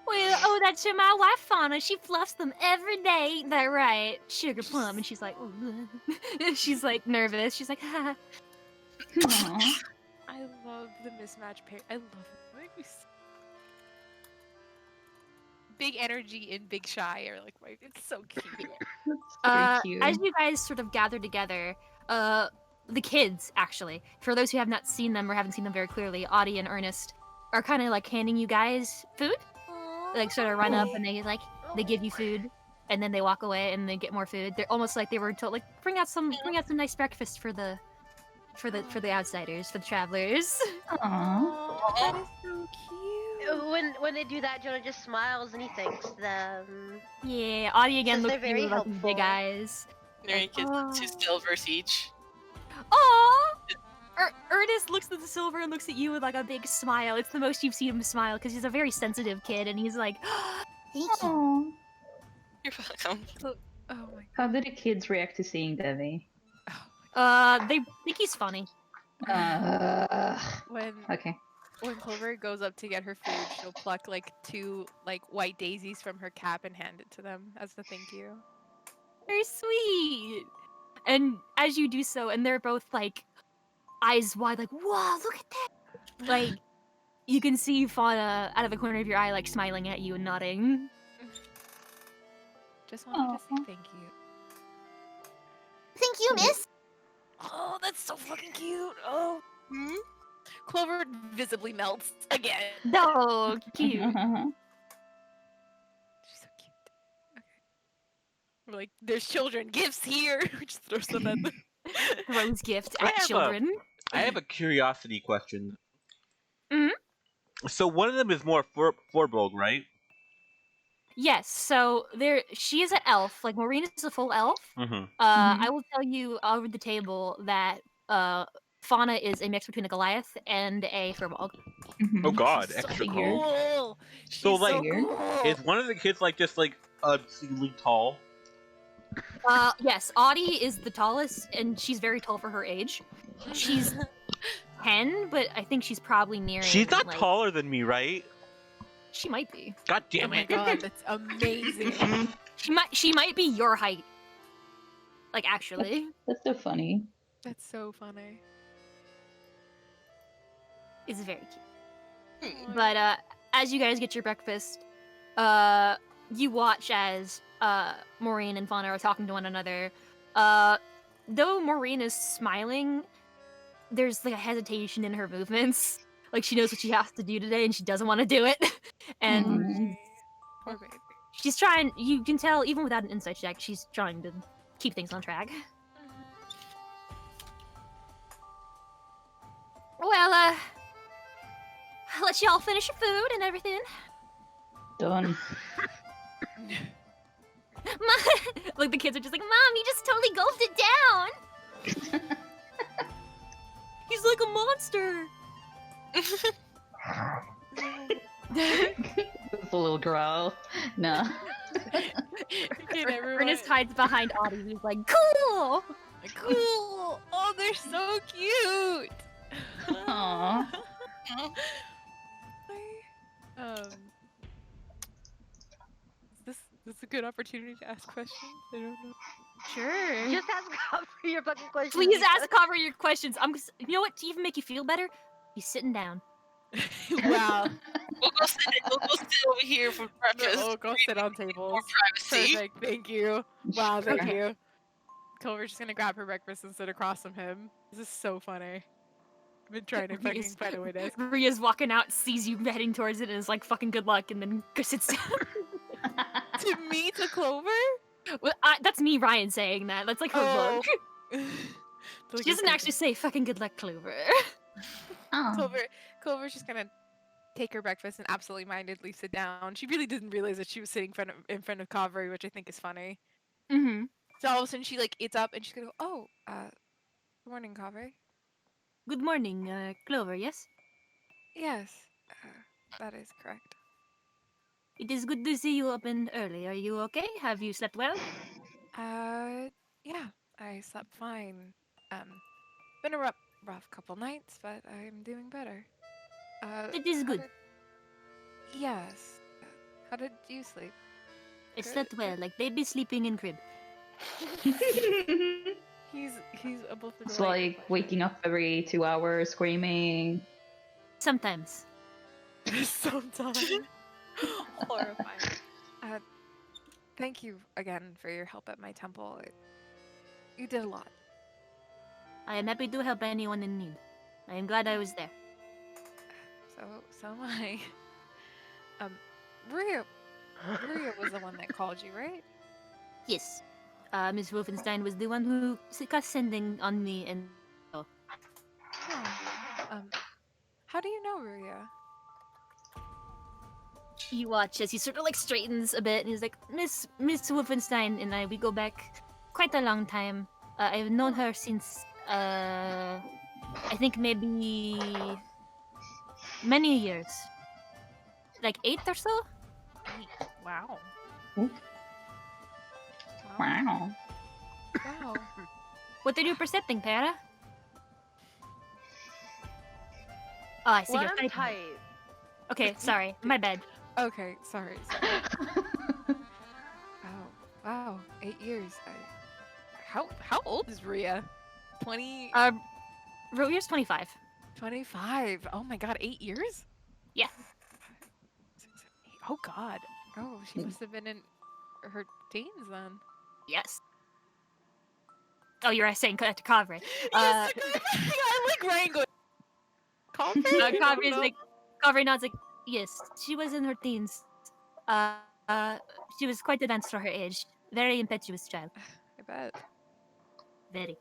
Well, oh, that's to my wife, Fauna. She fluffs them every day. Ain't that right? Sugar plum. And she's like, she's like nervous. She's like, ha. Aww. I love the mismatched pair. I love it. They make me big energy and big shy are like it's so cute. That's pretty As cute. you guys sort of gather together, the kids, actually, for those who have not seen them or haven't seen them very clearly, Audie and Ernest are kind of like handing you guys food. Like sort of run up and they give you food, and then they walk away and they get more food. They're almost like they were told, like, bring out some nice breakfast for the outsiders, for the travelers. Aww. That is so cute. When they do that, Jonah just smiles and he thanks them. Yeah, Audie again Says looks they're at you very with like, these big helpful. eyes. Very kids, 2 silvers each. Aww! Ernest looks at the silver and looks at you with like a big smile. It's the most you've seen him smile because he's a very sensitive kid, and he's like, "Thank you." Aww. You're welcome. Oh my. How do the kids react to seeing Debbie? They think he's funny. When Okay. when Clover goes up to get her food, she'll pluck like 2 like white daisies from her cap and hand it to them as a thank you. Very sweet. And as you do so, and they're both like eyes wide, like, "Wow, look at that!" Like you can see Fauna out of the corner of your eye, like smiling at you and nodding. Just wanted to say Aw. thank you. Thank you, miss. Oh, that's so fucking cute. Oh. Clover visibly melts again. No, cute. She's so cute. Okay. We're like, there's children. Gifts here. We just throw stuff at them. Rose gift I at have children. I have a curiosity question. Mhm. So one of them is more Forbold, right? Yes, so she is an elf. Like Maureen is a full elf. Mm-hmm. I will tell you over the table that Fauna is a mix between a Goliath and a Furbolg. Oh God, She's so extra cool. Figured. cool. So She's like, so cool. is one of the kids like just like obscenely tall? Yes, Audie is the tallest, and she's very tall for her age. She's 10, but I think she's probably nearing. She's not like, taller than me, right? She might be. God Oh damn my it! god, that's amazing. She might be your height. Like actually, That's so funny. That's so funny. it's very cute. Hmm. But as you guys get your breakfast, you watch as Maureen and Fauna are talking to one another. Though Maureen is smiling, there's like a hesitation in her movements. Like she knows what she has to do today, and she doesn't want to do it. And Mhm. Poor baby. she's trying. You can tell, even without an insight check, she's trying to keep things on track. Well, I'll let y'all finish your food and everything. Done. Like the kids are just like, Mom, you just totally gulped it down. He's like a monster. It's a little growl. No. Get everyone. Ernest hides behind Audie. He's like, cool. Cool. Oh, they're so cute. Aww. Is this a good opportunity to ask questions? I don't know. Sure. Just ask for your fucking question. Please ask Cover your questions. You know what? To even make you feel better, he's sitting down. Wow. We'll go sit over here for breakfast. Oh, go sit on tables. More privacy. Perfect. Thank you. Wow, thank Sure. you. Clover's just gonna grab her breakfast and sit across from him. This is so funny. I've been trying to fucking find a way to ask. Ria's walking out, sees you heading towards it, and is like, fucking good luck, and then sits down. To me, to Clover? Well, that's me, Ryan, saying that. That's like her Oh. look. She doesn't actually say fucking good luck, Clover. Aw. Clover's just gonna take her breakfast and absently mindedly sit down. She really didn't realize that she was sitting in front of Kaveri, which I think is funny. Mm-hmm. So all of a sudden she like eats up and she's gonna go, oh, good morning, Kaveri. Good morning, Clover, yes? Yes, that is correct. It is good to see you up and early. Are you okay? Have you slept well? Yeah, I slept fine. Been a rough couple nights, but I'm doing better. It is How good. did... Yes. How did you sleep? I Good, slept well, good. like baby sleeping in crib. He's above the It's delightful like waking up every 2 hours, screaming. Sometimes. Sometimes. Horrifying. Uh, Thank you again for your help at my temple. You did a lot. I am happy to help anyone in need. I am glad I was there. So am I. Um, Maria was the one that called you, right? Yes. Miss Wolfenstein was the one who cast sending on me and... Oh. Huh. How do you know Maria? You watch as he sort of like straightens a bit and he's like, Miss Wolfenstein and I, we go back quite a long time. I've known her since, I think maybe many years. Like 8 or so? Wow. Ooh. Wow. Wow. Wow. What are you percepting, Para? Oh, I see Well, you're I'm typing. tight. Okay, sorry. My bad. Okay, sorry. Wow. 8 years. How old is Ria? 20. Rovir's 25. 25. Oh my god, 8 years? Yeah. Oh god. Oh, she must have been in her teens then. Yes. Oh, you're saying to Kavre. Yes, I like Ryan going. Kavre's like, Kavre nods like, yes, she was in her teens. Uh, she was quite advanced for her age. Very impetuous child. I bet. Very.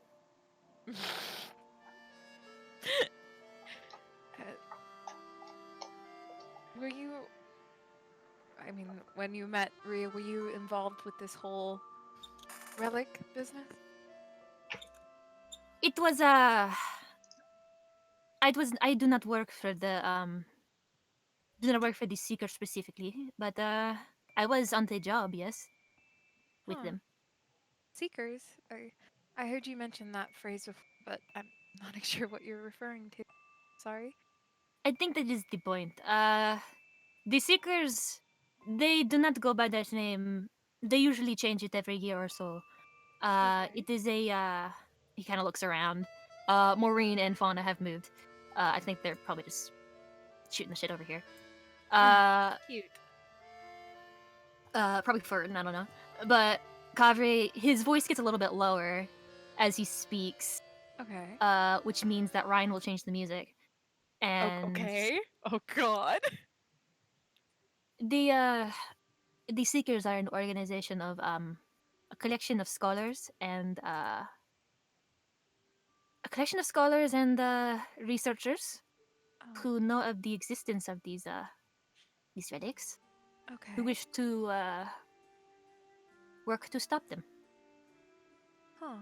Were you? I mean, when you met Ria, were you involved with this whole relic business? It was I do not work for the do not work for the seeker specifically, but I was on the job, yes, with Huh. them. Seekers. I heard you mention that phrase before, but I'm not sure what you're referring to. Sorry. I think that is the point. The seekers, they do not go by that name. They usually change it every year or so. Okay. It is a he kind of looks around. Maureen and Fauna have moved. I think they're probably just shooting the shit over here. Cute. Probably flirting, I don't know. But Kavre, his voice gets a little bit lower as he speaks, Okay. which means that Ryan will change the music. And Okay. Oh god. the Seekers are an organization of a collection of scholars and researchers who know of the existence of these relics, Okay. who wish to work to stop them. Huh.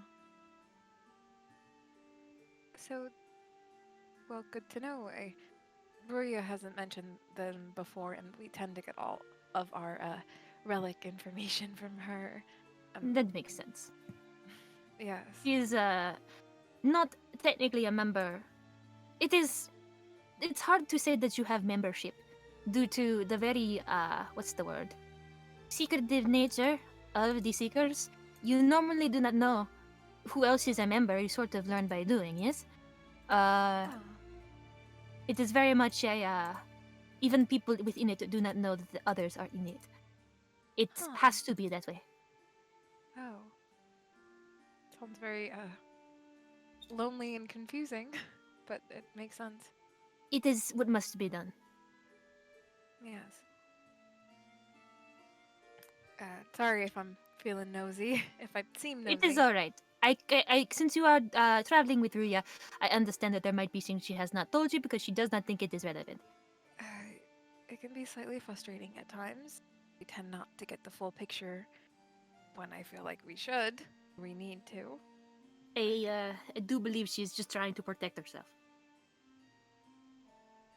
So, well, good to know. Maria hasn't mentioned them before, and we tend to get all of our relic information from her. That makes sense. Yes. She's not technically a member. It's hard to say that you have membership due to the very what's the word? Secretive nature of the seekers. You normally do not know who else is a member. You sort of learn by doing, yes? It is very much a even people within it do not know that the others are in it. It has to be that way. Oh. Sounds very lonely and confusing, but it makes sense. It is what must be done. Yes. Sorry if I'm feeling nosy, if I seem nosy. It is all right. I since you are traveling with Ruya, I understand that there might be things she has not told you because she does not think it is relevant. It can be slightly frustrating at times. We tend not to get the full picture when I feel like we should. We need to. I do believe she's just trying to protect herself.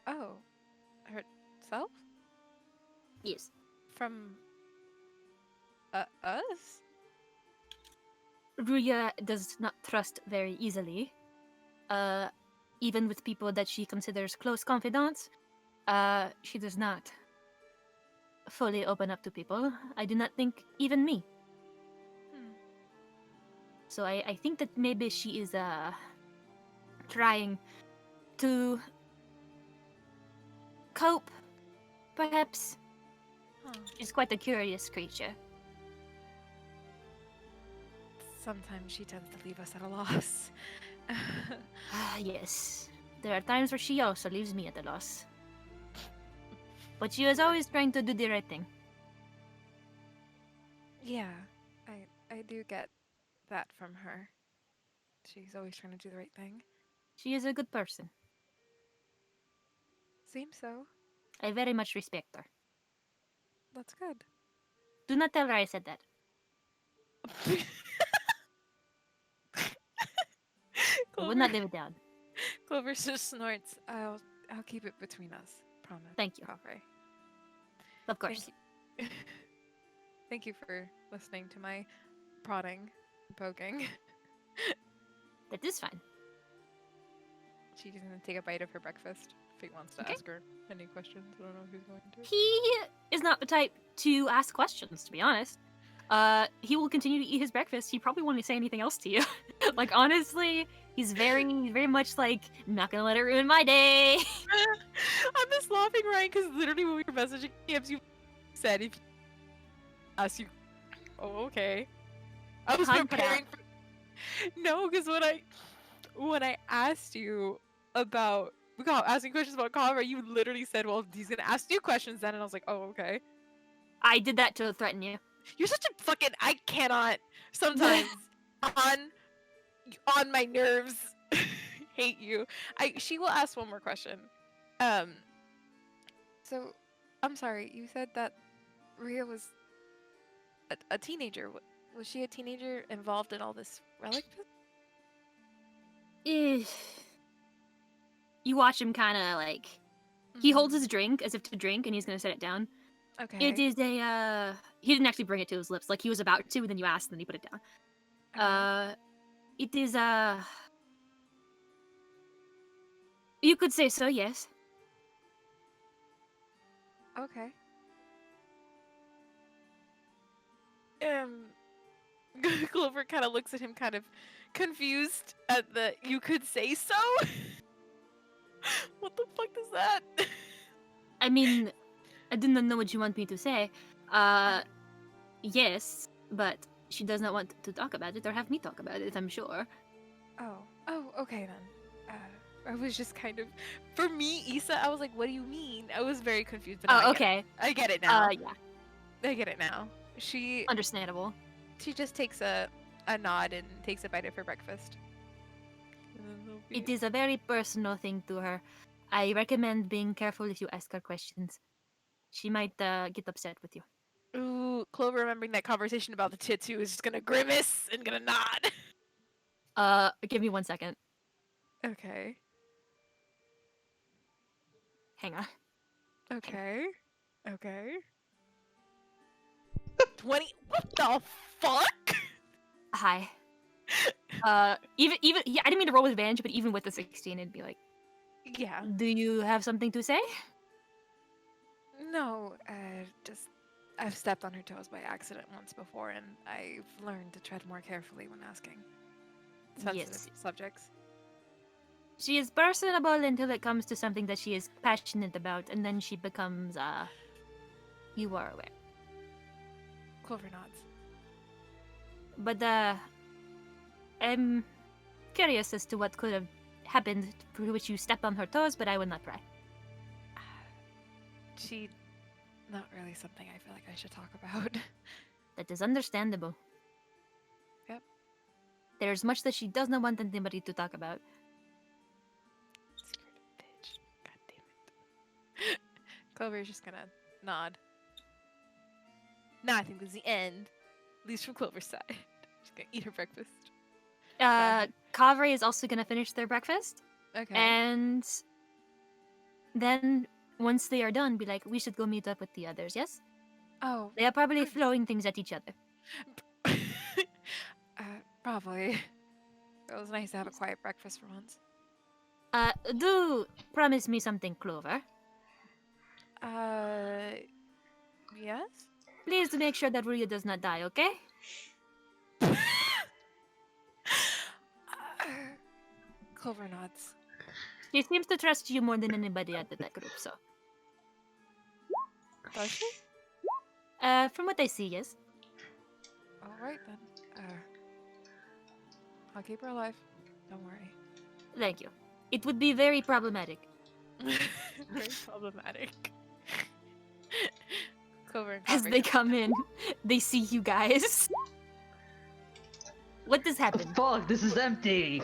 Oh, herself? Yes. From us? Ruya does not trust very easily. Even with people that she considers close confidants, she does not fully open up to people. I do not think even me. So I think that maybe she is trying to cope, perhaps. She's quite a curious creature. Sometimes she tends to leave us at a loss. Yes. There are times where she also leaves me at a loss. But she is always trying to do the right thing. Yeah, I do get that from her. She's always trying to do the right thing. She is a good person. Seems so. I very much respect her. That's good. Do not tell her I said that. I would not live it down. Clover just snorts. I'll keep it between us. Promise. Thank you. Clover. Of course. Thank you. Thank you for listening to my prodding, poking. That is fine. She's gonna take a bite of her breakfast. If he wants to ask her any questions, I don't know if he's going to. He is not the type to ask questions, to be honest. He will continue to eat his breakfast. He probably won't say anything else to you. Like, honestly, he's very much like, not gonna let it ruin my day. I'm just laughing, Ryan, because literally when we were messaging games, you said if ask you. Oh, okay. I was preparing for. No, because when I asked you about asking questions about Conrad, you literally said, "Well, he's gonna ask you questions then," and I was like, "Oh, okay." I did that to threaten you. You're such a fucking. I cannot sometimes on my nerves. Hate you. She will ask one more question. So, I'm sorry. You said that Rhea was a teenager. Was she a teenager involved in all this relic business? You watch him kind of like he holds his drink as if to drink, and he's gonna set it down. Okay. It is a he didn't actually bring it to his lips, like he was about to, and then you asked, and then he put it down. Okay. It is you could say so, yes. Okay. Clover kind of looks at him, kind of confused at the "you could say so." What the fuck is that? I mean, I do not know what you want me to say. Yes, but she does not want to talk about it or have me talk about it, I'm sure. Oh, okay then. I was just kind of, for me, Isa, I was like, what do you mean? I was very confused. But okay. I get it now. Yeah. I get it now. Understandable. She just takes a nod and takes a bite of her breakfast. It is a very personal thing to her. I recommend being careful if you ask her questions. She might get upset with you. Ooh, Clover remembering that conversation about the tattoo is just gonna grimace and gonna nod. Give me 1 second. Okay. Hang on. Okay. 20. What the fuck? Hi. Even yeah, I didn't mean to roll with advantage, but even with the 16, it'd be like, yeah. Do you have something to say? No, just I've stepped on her toes by accident once before, and I've learned to tread more carefully when asking sensitive subjects. She is personable until it comes to something that she is passionate about, and then she becomes, you are aware. Clover nods. But, I'm curious as to what could have happened for which you stepped on her toes, but I will not pry. Not really something I feel like I should talk about. That is understandable. Yep. There's much that she does not want anybody to talk about. Secretive bitch. God damn it. Clover's just gonna nod. Now I think this is the end. At least from Clover's side. She's gonna eat her breakfast. Kavri is also gonna finish their breakfast. Okay. And Then, once they are done, be like, we should go meet up with the others, yes? Oh, They are probably throwing things at each other. probably. It was nice to have a quiet breakfast for once. Do promise me something, Clover. Yes? Please make sure that Rhea does not die, okay? Clover nods. She seems to trust you more than anybody out of that group, so. Does she? From what I see, yes. Alright then. I'll keep her alive. Don't worry. Thank you. It would be very problematic. Very problematic. Clover and As Copper they just- come in, they see you guys. What does happen? Fuck, this is empty.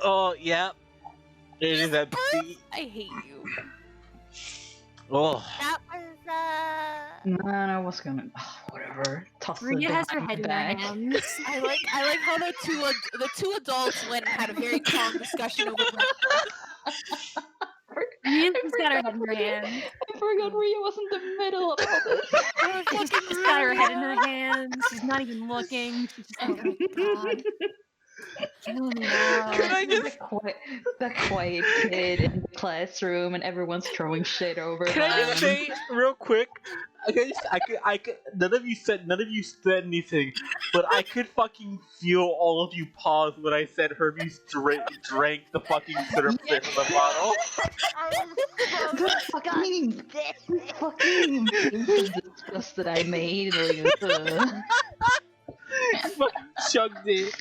Oh, yeah. It is empty. I hate you. Oh. That was No, I was gonna. whatever. Toss it Rhea has her behind head my in her back. hands. I like how the two adults went and had a very calm discussion over breakfast. Rhea's just got her head in her hands. I forgot Rhea was in the middle of all this. She's just got her head in her hands. She's not even looking. She's just like, oh my god. Kill me now. Can I just That quiet kid in the classroom and everyone's throwing shit over Can I just them. say real quick? I could. None of you said anything, but I could fucking feel all of you pause when I said Hermes drank the fucking syrup straight from the bottle. fucking disgust that I made. Like, Fucking chugged it.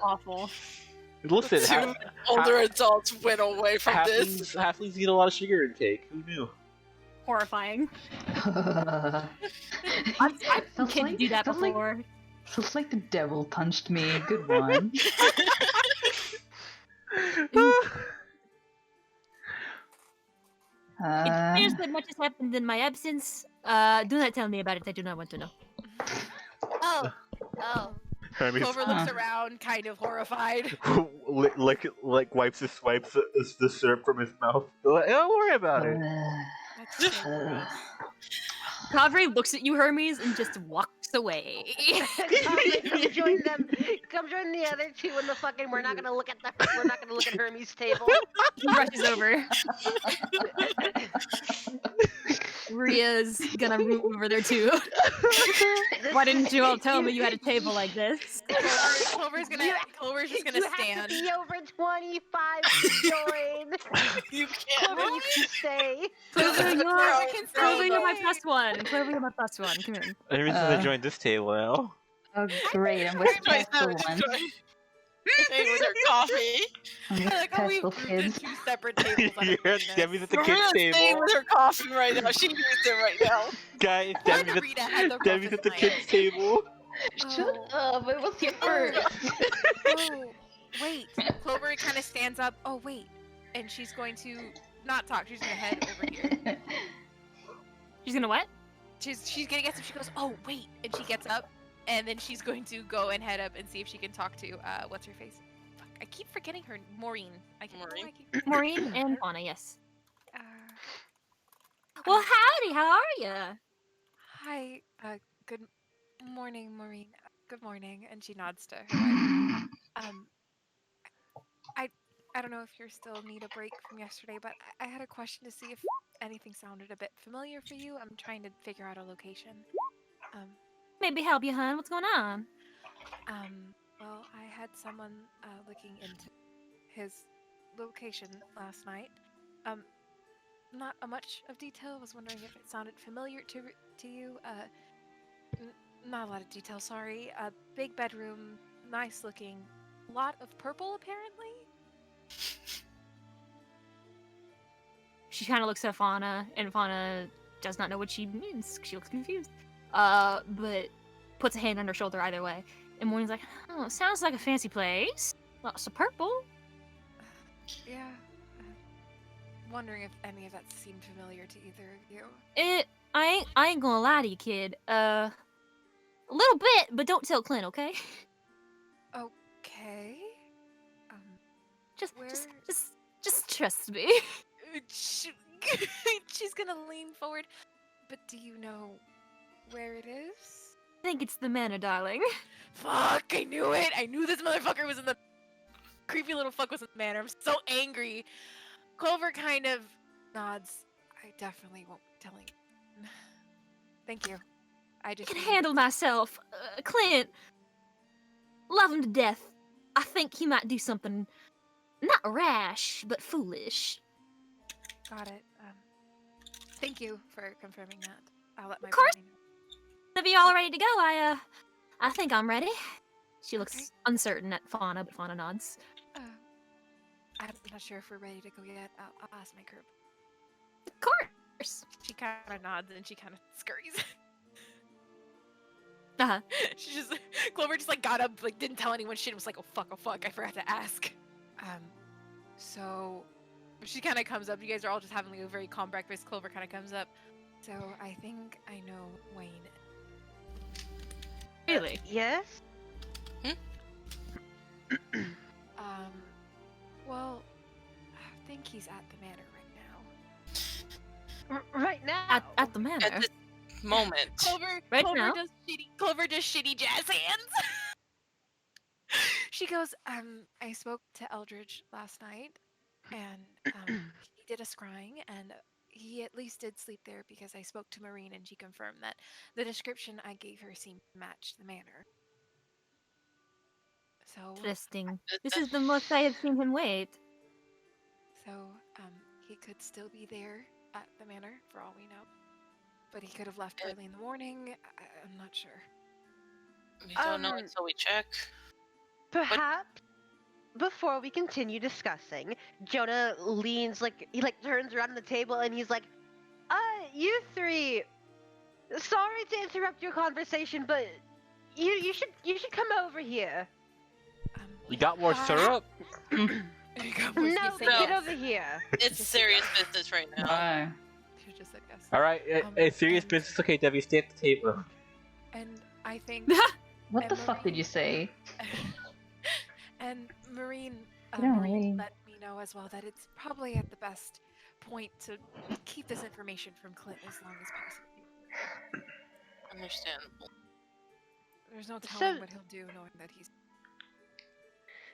Awful. Listen, Two older adults went away from this. halflings eat a lot of sugar intake. Who knew? Horrifying. I've I've seen kids do that before. Feels like the devil punched me. Good one. It appears that much has happened in my absence. Do not tell me about it. I do not want to know. oh. Hermes Clover looks around, kind of horrified. like wipes the syrup from his mouth. Like, don't worry about it. That's so gross. Kavri looks at you, Hermes, and just walks away. Come join them. Come join the other two in the fucking. We're not gonna look at Hermes' table. He rushes over. Rhea's gonna root over there too. Why didn't you all tell me you had a table like this? Clover's just gonna stand. You have to be over 25 to join. You can't. Clover, you can stay. Clover, Clover, you're my plus one. Clover, you're my plus one. Come here. Hermes is gonna join this table now. Oh great, I'm with Enjoy Pestle that. one. Hey, with her coffee. I'm I with like how we've Pestle grouped kids. in two separate tables. out of You're goodness. Debbie's at the Maria's kids staying table. with her coffee right now. She needs it right now. Guys, Margarita had the Debbie's at the roughest kids table. Shut up! It was your first. Oh, wait. Clover kind of stands up. Oh wait, and she's going to not talk. She's gonna head over here. She's gonna what? She's gonna get up. She goes, oh wait, and she gets up, and then she's going to go and head up and see if she can talk to what's her face. Fuck, I keep forgetting her. Maureen. Maureen. Maureen and Fauna, yes. Uh, Well, howdy, how are ya? hi. Good morning, Maureen. Good morning. And she nods to her wife. I don't know if you're still need a break from yesterday, but I had a question to see if anything sounded a bit familiar for you. I'm trying to figure out a location. Maybe help you, hon. What's going on? Well, I had someone looking into his location last night. Not a much of detail. Was wondering if it sounded familiar to you. Not a lot of detail. Sorry. Big bedroom, nice looking. Lot of purple, apparently. She kind of looks at Fauna, and Fauna does not know what she means. She looks confused. But puts a hand on her shoulder either way. And Maureen's like, oh, sounds like a fancy place. Lots of purple. Yeah. Wondering if any of that seemed familiar to either of you. I ain't gonna lie to you, kid. A little bit, but don't tell Clint, okay? Okay. Just trusts me. She's gonna lean forward. But do you know where it is? I think it's the manor, darling. Fuck! I knew it. I knew this motherfucker was in the creepy little fuck was in the manor. I'm so angry. Clover kind of nods. I definitely won't be telling. Thank you. I I just can needed- handle myself. Clint, love him to death. I think he might do something not rash, but foolish. Got it. Thank you for confirming that. I'll let my Of course. party know. If you all ready to go, I think I'm ready. She looks Okay. uncertain at Fauna, but Fauna nods. I'm not sure if we're ready to go yet. I'll ask my group. Of course. She kind of nods and she kind of scurries. Uh-huh. She just Clover just like got up, like didn't tell anyone shit. Was like, oh fuck, I forgot to ask. So She kind of comes up. You guys are all just having like a very calm breakfast. Clover kind of comes up. So I think I know Wayne. Really? Yes? Well, I think he's at the manor right now. Right now? At the manor. At this moment. Clover, Right Clover now? does shitty jazz hands. She goes, I spoke to Eldridge last night, and he did a scrying, and he at least did sleep there because I spoke to Marine, and she confirmed that the description I gave her seemed to match the manor. So, Interesting. This is the most I have seen him wait. so he could still be there at the manor for all we know, but he could have left early in the morning. I'm not sure. We don't know until we check. Perhaps before we continue discussing, Jonah leans he turns around the table and he's like, you three, sorry to interrupt your conversation, but you should come over here. You got more syrup? No, No. get over here. It's serious business right now. She just said yes. All right, serious business. Okay, Debbie, stay at the table. And I think What the And fuck did you say? and Marine, Get Marine away. let me know as well that it's probably at the best point to keep this information from Clint as long as possible. Understandable. There's no telling So- what he'll do knowing that he's.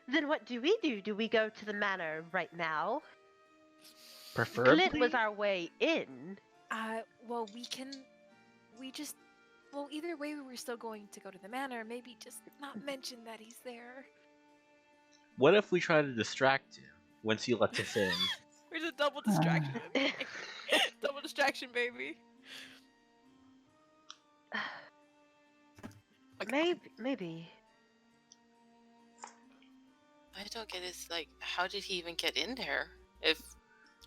Then what do we do? Do we go to the manor right now? Preferably. Clint was our way in. Well, well, either way, we were still going to go to the manor. Maybe just not mention that he's there. What if we try to distract him once he lets us in? There's a double distraction. Double distraction, baby. Maybe. I don't get is like, how did he even get in there if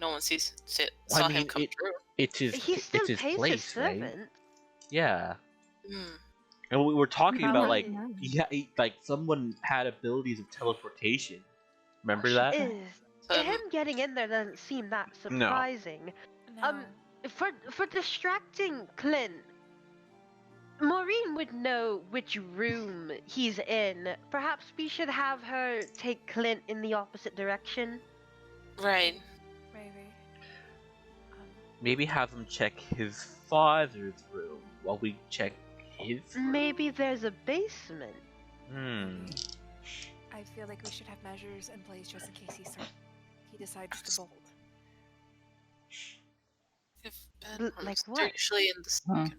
no one saw Well, I him mean, come through? It's his. He still it's his pays place, his servant. right? Yeah. Hmm. And we were talking about Probably like, not. yeah, like someone had abilities of teleportation. Remember that? Him getting in there doesn't seem that No. surprising. No. For distracting Clint, Maureen would know which room he's in. Perhaps we should have her take Clint in the opposite direction. Right. Maybe. Maybe have him check his father's room while we check his room. Maybe there's a basement. I feel like we should have measures in place just in case he decides to bolt. If Like they're what? usually in the Huh. second.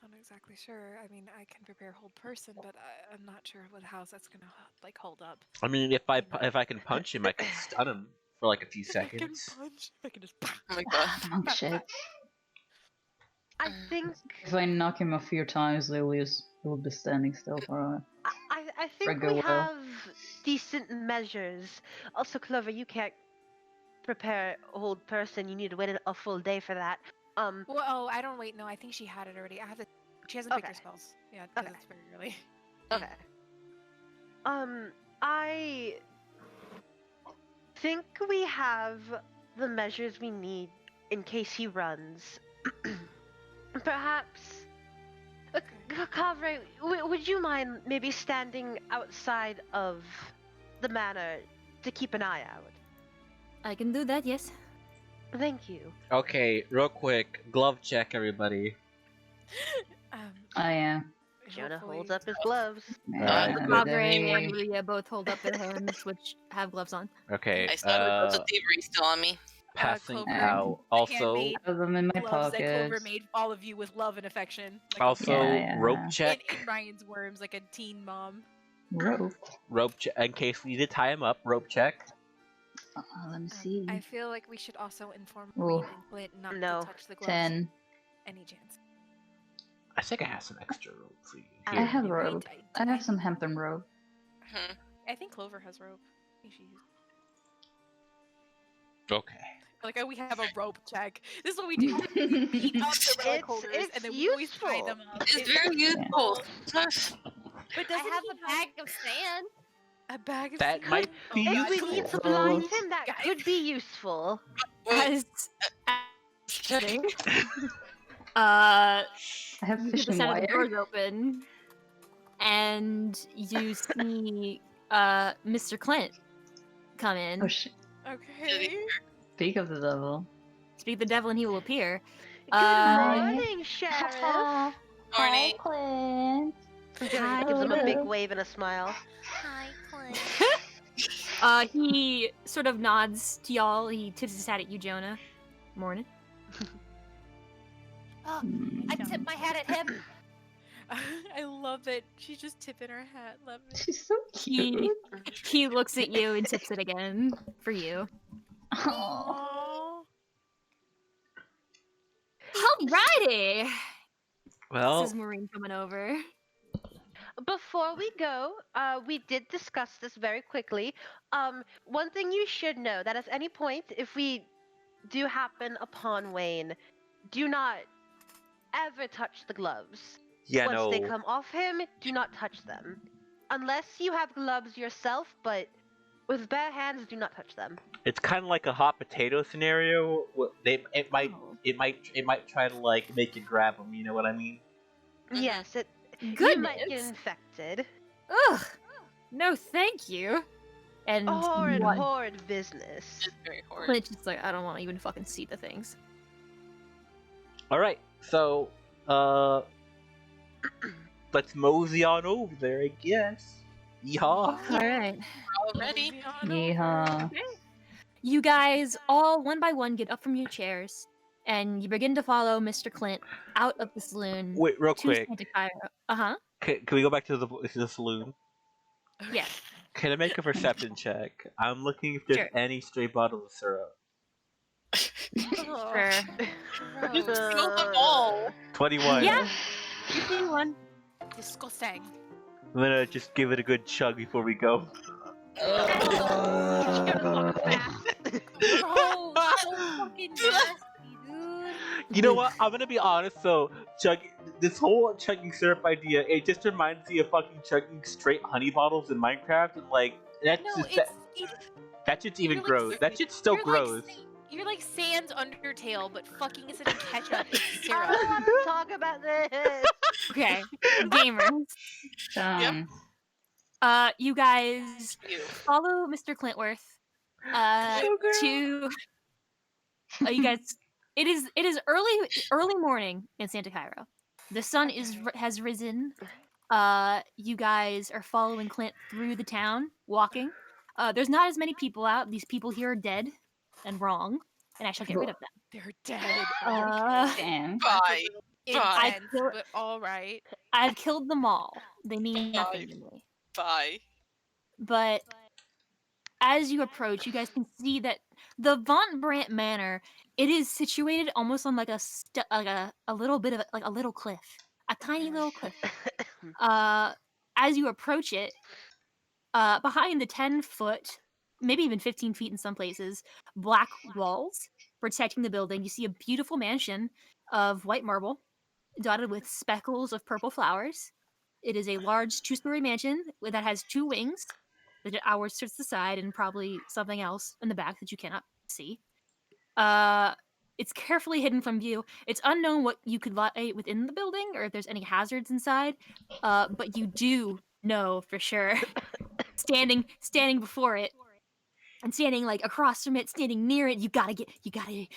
I'm not exactly sure. I mean, I can prepare hold person, but I'm not sure what house that's gonna like hold up. I mean, if I can punch him, I can stun him for like a few I can seconds. punch. I can just. Oh my god. Monk shit. I think If I knock him a few times, he will be standing still for a... I think Frigga we will. have decent measures. Also, Clover, you can't prepare hold person. You need to wait a full day for that. Well, oh, I don't wait. No, I think she had it already. I have the. She hasn't picked her Okay. spells. Yeah, because Okay. it's very early. Okay. I think we have the measures we need in case he runs. Perhaps, Kavre, would you mind maybe standing outside of the manor to keep an eye out? I can do that, yes. Thank you. Okay, real quick, glove check, everybody. I am. Jonah holds up his gloves. Aubrey and Maria both hold up their hands, which have gloves on. Okay, I still have the gloves of thievery still on me. passing Clover, out. Also, handmade Have them in my gloves that Clover pockets. made all of you with love and affection. Like also Yeah. rope check. in Ryan's worms, like a teen mom. Rope. Rope check in case we need to tie him up. Rope check. Let me see. I feel like we should also inform Ooh. Reed and Clint not No. to touch the gloves. 10. Any chance? I think I have some extra rope for you. I Here. have rope. I have some hempen rope. I think Clover has rope. I think she uses. Okay. Like we have a rope check. This is what we do. We beat up the relic holders, it's and then we always tie useful. them up. It's very useful. But I doesn't have he a bag of sand. a bag of That sand? might be Oh, If God, we useful. need Clover. supplies, him that Guys. could be useful. As kidding. I have You get the fishing sound of the wire. doors open, and you see Mr. Clint come in. Oh shit. Okay. Speak of the devil. Speak the devil, and he will appear. Good Uh, morning, Sheriff. Morning. Clint. Jonah gives him a big wave and a smile. Hi, Clint. He sort of nods to y'all. He tips his hat at you, Jonah. Morning. Oh, I tip my hat at him. I love that she's just tipping her hat. Love it. She's so cute. He looks at you and tips it again for you. Aww. Alrighty. Well, This is Maureen coming over. Before we go, we did discuss this very quickly. One thing you should know that at any point, if we do happen upon Wayne, do not ever touch the gloves. yeah, Once no. they come off him, do not touch them. Unless you have gloves yourself, but with bare hands, do not touch them. It's kind of like a hot potato scenario. It might try to like make you grab them. You know what I mean? Yes, you might get Goodness. infected. Ugh. No, thank you. And Horrid, what? horrid business. It's very horrid. Clint's just like, I don't want to even fucking see the things. All right, so let's mosey on over there, I guess. Yeehaw! Alright. Already? Yeehaw. You guys all one by one get up from your chairs and you begin to follow Mr. Clint out of the saloon Wait, real to quick. Santa Cairo. Uh-huh. Can we go back to the saloon? Yeah. Can I make a perception check? I'm looking if there's Sure. any stray bottles of syrup. Sure. You spilled them all. 21. Yeah. You see one. Disgusting. I'm gonna just give it a good chug before we go. Bro, so fucking nasty, dude. You know what? I'm gonna be honest. So, this whole chugging syrup idea, it just reminds me of fucking chugging straight honey bottles in Minecraft, and like that's No, just it's that shit's even you're like gross. That shit's still you're gross. You're like Sans Undertale, but fucking instead of ketchup, it's I syrup. don't want to talk about this. Okay. Gamers. You guys You. follow Mr. Clintworth to you guys it is early morning in Santa Cairo. The sun has risen. You guys are following Clint through the town, walking. There's not as many people out. These people here are dead and wrong, and I shall get rid of them. They're dead. Damn. Bye. Bye. Intense, but all right. I've killed them all. They mean nothing to me. Bye. But as you approach, you guys can see that the Von Brandt Manor, it is situated almost on like a little bit of like a little cliff, a tiny little cliff. As you approach it, behind the 10-foot, maybe even 15 feet in some places, black walls protecting the building, you see a beautiful mansion of white marble, dotted with speckles of purple flowers. It is a large 2-story mansion that has 2 wings. Ours sits to the side and probably something else in the back that you cannot see. It's carefully hidden from view. It's unknown what you could light within the building or if there's any hazards inside. But you do know for sure, standing before it, and standing like across from it, standing near it. You gotta get in there.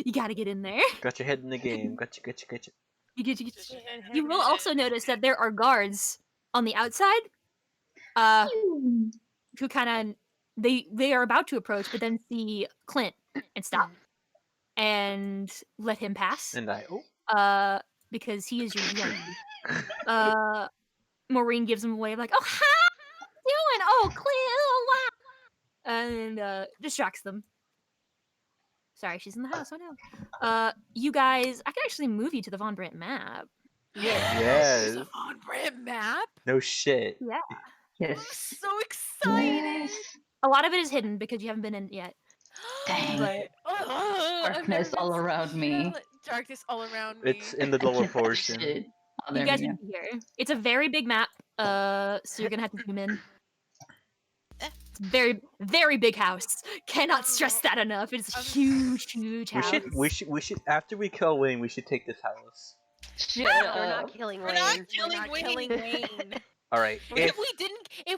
You gotta get in there. Got your head in the game. Gotcha. You will also notice that there are guards on the outside, who kind of they are about to approach, but then see Clint and stop and let him pass. And I Because he is your VIP. Maureen gives him a wave like, "Oh, how you doing? Oh, Clint, oh wow," and distracts them. Sorry, she's in the house. Oh no. You guys, I can actually move you to the Von Brandt map. Yes. The Von Brandt map? No shit. Yeah. Yes. I'm so excited. A lot of it is hidden because you haven't been in yet. Dang. But Darkness all around me. Darkness all around me. It's in the lower portion. Shit. Oh, you there guys we are go. here. It's a very big map. So you're gonna have to zoom in. It's a very, very big house. Cannot stress that enough. It's a huge house. We should after we kill Wayne, we should take this house. We're not killing We're Wayne. not killing We're not Wayne. killing Wayne. All right. If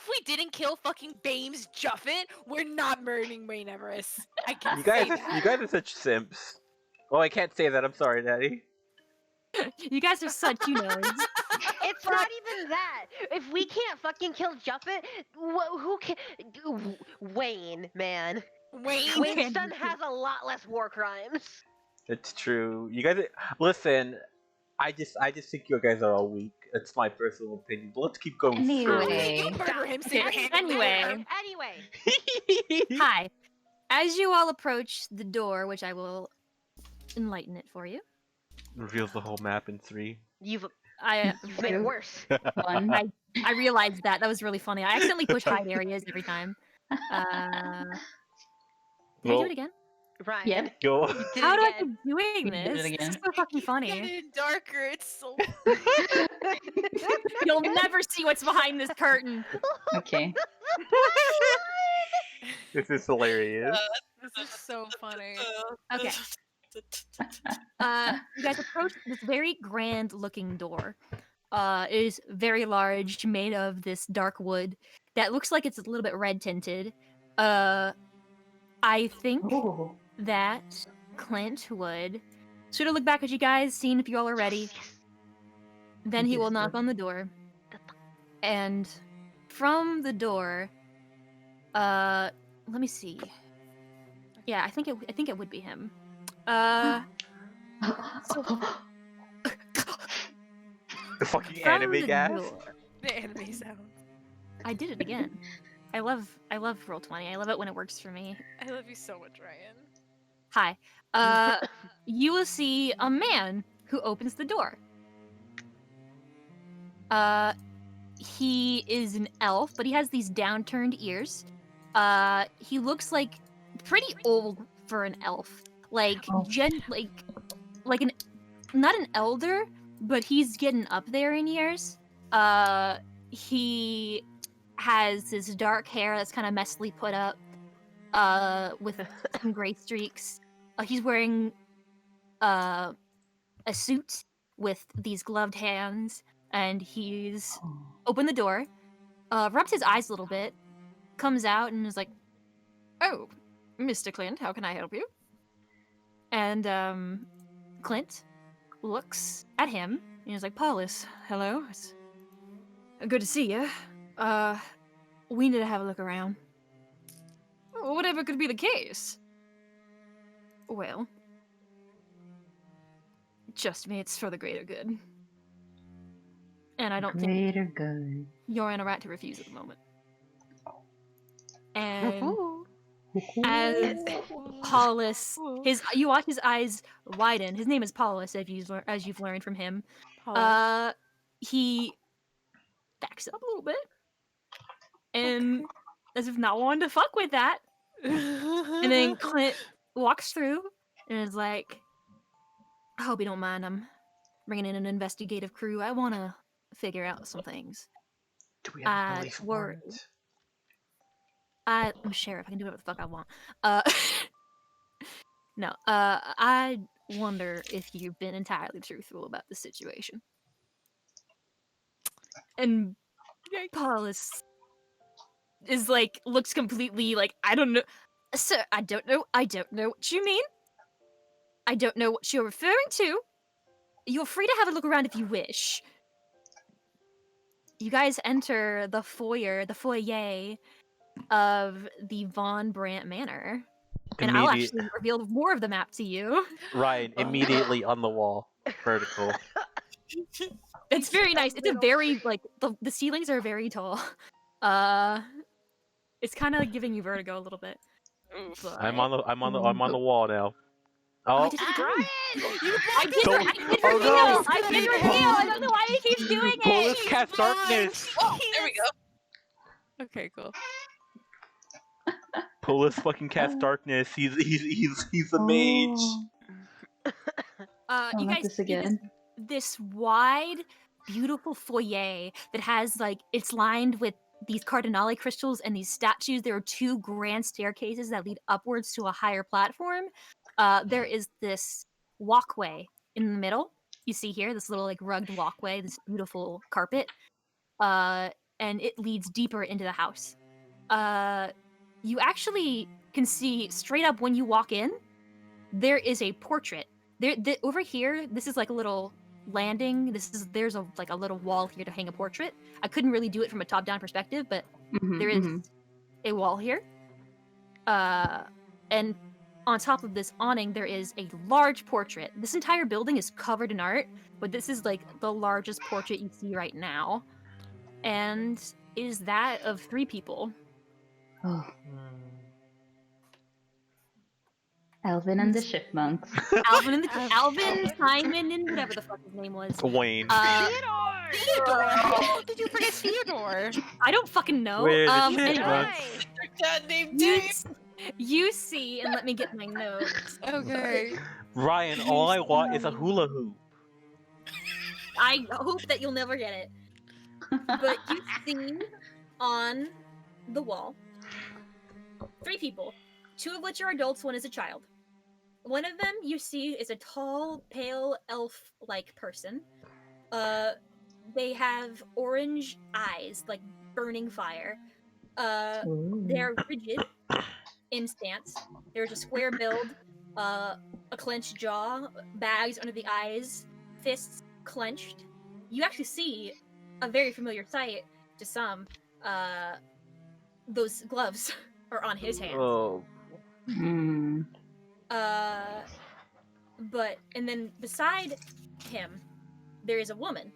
we didn't kill fucking Bames Juffet, we're not murdering Wayne Everest. I can you say guys that. are such simps. Oh, I can't say that. I'm sorry, Daddy. You guys are such nerds. It's not even that. If we can't fucking kill Juffet, who can? Wayne, man. Wayne's son has a lot less war crimes. It's true. You guys, listen. I just think you guys are all weak. It's my personal opinion. But let's keep going. Anyway. You murder him, so your hand will Anyway. Hi. As you all approach the door, which I will enlighten it for you. Reveals the whole map in 3. You've I made it worse. One. I realized that. That was really funny. I accidentally push hide areas every time. Did I do it again? Ryan. Yep. Go. How do I keep doing You did this? it again. This is so fucking funny. getting darker. It's so. You'll never see what's behind this curtain. Okay. This is hilarious. This is so funny. Okay. You guys approach this very grand looking door. It is very large, made of this dark wood that looks like it's a little bit red tinted. I think Ooh. that Clint would sort of look back at you guys, seeing if you all are ready. Then he will knock on the door. And from the door, let me see. Yeah, I think it would be him. The fucking From anime the gas. door- The anime sound. I did it again. I love Roll20. I love it when it works for me. I love you so much, Ryan. Hi. You will see a man who opens the door. He is an elf, but he has these downturned ears. He looks like pretty old for an elf. Like like an not an elder, but he's getting up there in years. He has this dark hair that's kind of messily put up, with some gray streaks. He's wearing a suit with these gloved hands, and he's opened the door, rubs his eyes a little bit, comes out, and is like, "Oh, Mr. Clint, how can I help you?" And Clint looks at him, and he's like, "Paulus, hello. It's good to see you. We need to have a look around." "Whatever could be the case?" "Well, trust me, it's for the greater good. And I don't think Greater good. you're in a right to refuse at the moment." And as Paulus, you watch his eyes widen. His name is Paulus, as you've learned from him. He backs up a little bit, and as if not wanting to fuck with that. And then Clint walks through and is like, "I hope you don't mind. I'm bringing in an investigative crew. I want to figure out some things. Do we have a police worry. warrant? I'm sheriff. I can do whatever the fuck I want. No. I wonder if you've been entirely truthful about the situation." And Paulus is like looks completely like, I don't know, sir. I don't know what you mean. I don't know what you're referring to. You're free to have a look around if you wish. You guys enter the foyer of the Von Brandt Manor. And I'll actually reveal more of the map to you. Ryan, immediately on the wall. Vertical. It's very nice. It's a very, like, the ceilings are very tall. It's kind of like giving you vertigo a little bit. But... I'm on the wall now. Oh, I did it again. I did reveal. I did reveal. I don't know why he keeps doing it. Pull this cast darkness. Oh, there we go. Okay, cool. Pull this fucking cast darkness. He's a mage. You guys see this wide, beautiful foyer that has like it's lined with these cardinale crystals and these statues. There are 2 grand staircases that lead upwards to a higher platform. There is this walkway in the middle. You see here, this little like rugged walkway, this beautiful carpet, and it leads deeper into the house. You actually can see straight up when you walk in, there is a portrait. Over here, this is like a little landing. There's a little wall here to hang a portrait. I couldn't really do it from a top-down perspective, but there is a wall here. And on top of this awning, there is a large portrait. This entire building is covered in art, but this is like the largest portrait you see right now. And it is that of 3 people. Oh. Alvin and the Chipmunks. Alvin, Simon, and whatever the fuck his name was. Wayne. Theodore! Oh, did you forget Theodore? I don't fucking know. Where the Anyway, That name, Dave. you see, and let me get my notes. Okay. Ryan, all I want is a hula hoop. I hope that you'll never get it. But you see on the wall 3 people, 2 of which are adults, 1 is a child. One of them you see is a tall, pale, elf-like person. They have orange eyes, like burning fire. They're rigid in stance. There's a square build, a clenched jaw, bags under the eyes, fists clenched. You actually see a very familiar sight to some. Those gloves are on his hands. Oh. And then beside him, there is a woman.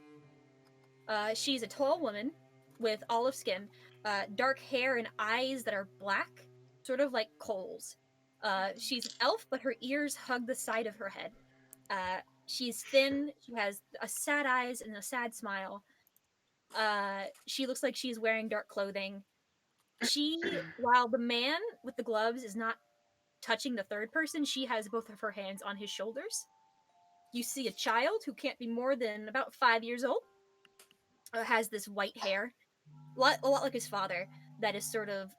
She's a tall woman with olive skin, dark hair and eyes that are black, sort of like coals. She's an elf, but her ears hug the side of her head. She's thin, she has sad eyes and a sad smile. She looks like she's wearing dark clothing. While the man with the gloves is not touching the third person, she has both of her hands on his shoulders. You see a child who can't be more than about 5 years old. Has this white hair, a lot like his father, that is sort of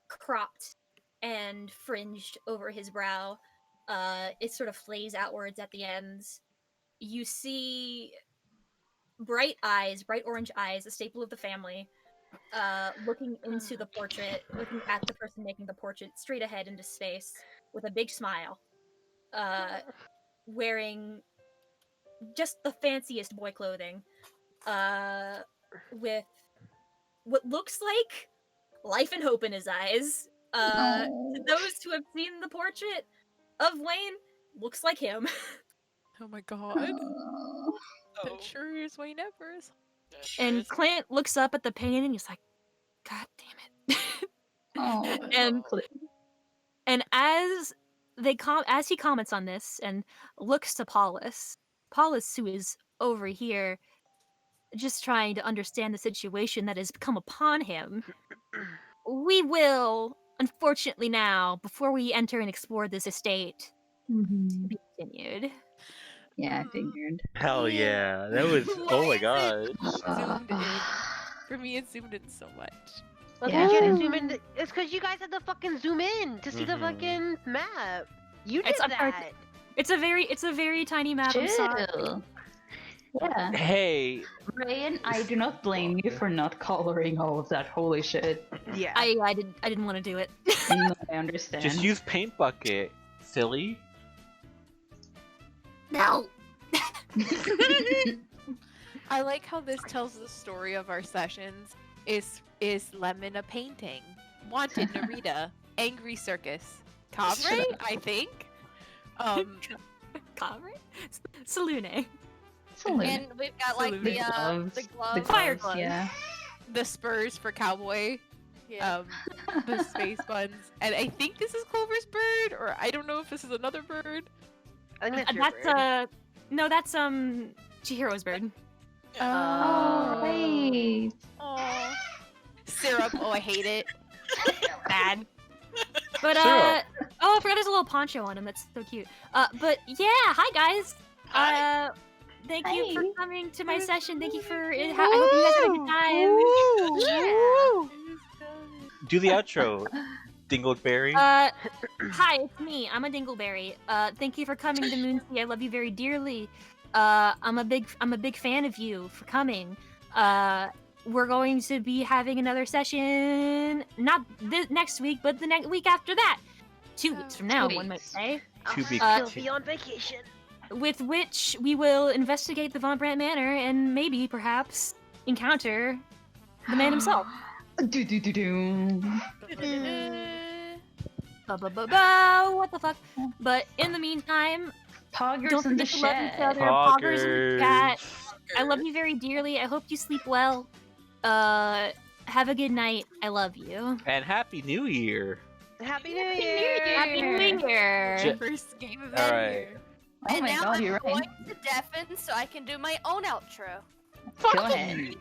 cropped and fringed over his brow. It sort of flays outwards at the ends. You see bright orange eyes, a staple of the family, looking into the portrait, looking at the person making the portrait straight ahead into space with a big smile, wearing just the fanciest boy clothing, with what looks like life and hope in his eyes. To those who have seen the portrait of Wayne, looks like him. Oh my god. That sure is Wayne Evers. And Clint looks up at the painting and he's like, God damn it. And as he comments on this and looks to Paulus, who is over here just trying to understand the situation that has come upon him, we will, unfortunately now, before we enter and explore this estate, be continued. Yeah, I figured. Hell yeah. That was, oh my god. Zoomed in. For me, it zoomed in so much. Well, Yeah. you didn't zoom in. It's because you guys had to fucking zoom in to see the fucking map. You did It's that. It's a very tiny map. I'm sorry. Chill. Yeah. Hey, Ryan, I do not blame you for not coloring all of that. Holy shit. Yeah. I didn't want to do it. No, I understand. just use paint bucket, silly. No. I like how this tells the story of our sessions. Is Lemon a painting? Wanted Narita. Angry Circus. Cabre, I think. Cabre? Salune. And we've got like The the gloves. gloves. Fire gloves. Yeah. The spurs for Cowboy. Yeah. The space buns. And I think this is Clover's bird, or I don't know if this is another bird. I think that's your That's bird. no, that's Chihiro's bird. Oh, wait. Aw. Syrup. Oh, I hate it. Bad. But Syrup. oh, I forgot there's a little poncho on him. That's so cute. But yeah, hi guys. Hi. Thank you for Hi. coming to my session. Thank you for. I hope you guys had a good time. Do the outro, Dingleberry. Hi, it's me. I'm a Dingleberry. Thank you for coming to Moonsea. I love you very dearly. I'm a big fan of you for coming. We're going to be having another session, not this next week, but the next week after that. 2 weeks from now, 2 one might weeks. say. To be I'll continued. be on vacation. With which we will investigate the Von Brandt Manor and maybe, perhaps, encounter the man himself. Do do do do. What the fuck? But in the meantime, Poggers don't in the forget to love each shed. other. Poggers in the chat. Poggers. I love you very dearly. I hope you sleep well. Have a good night. I love you. And Happy New Year. Happy New Year! Happy New Year. J- First game of the All right. year. Oh And my now god, I'm you're going right. to deafen so I can do my own outro. Go ahead.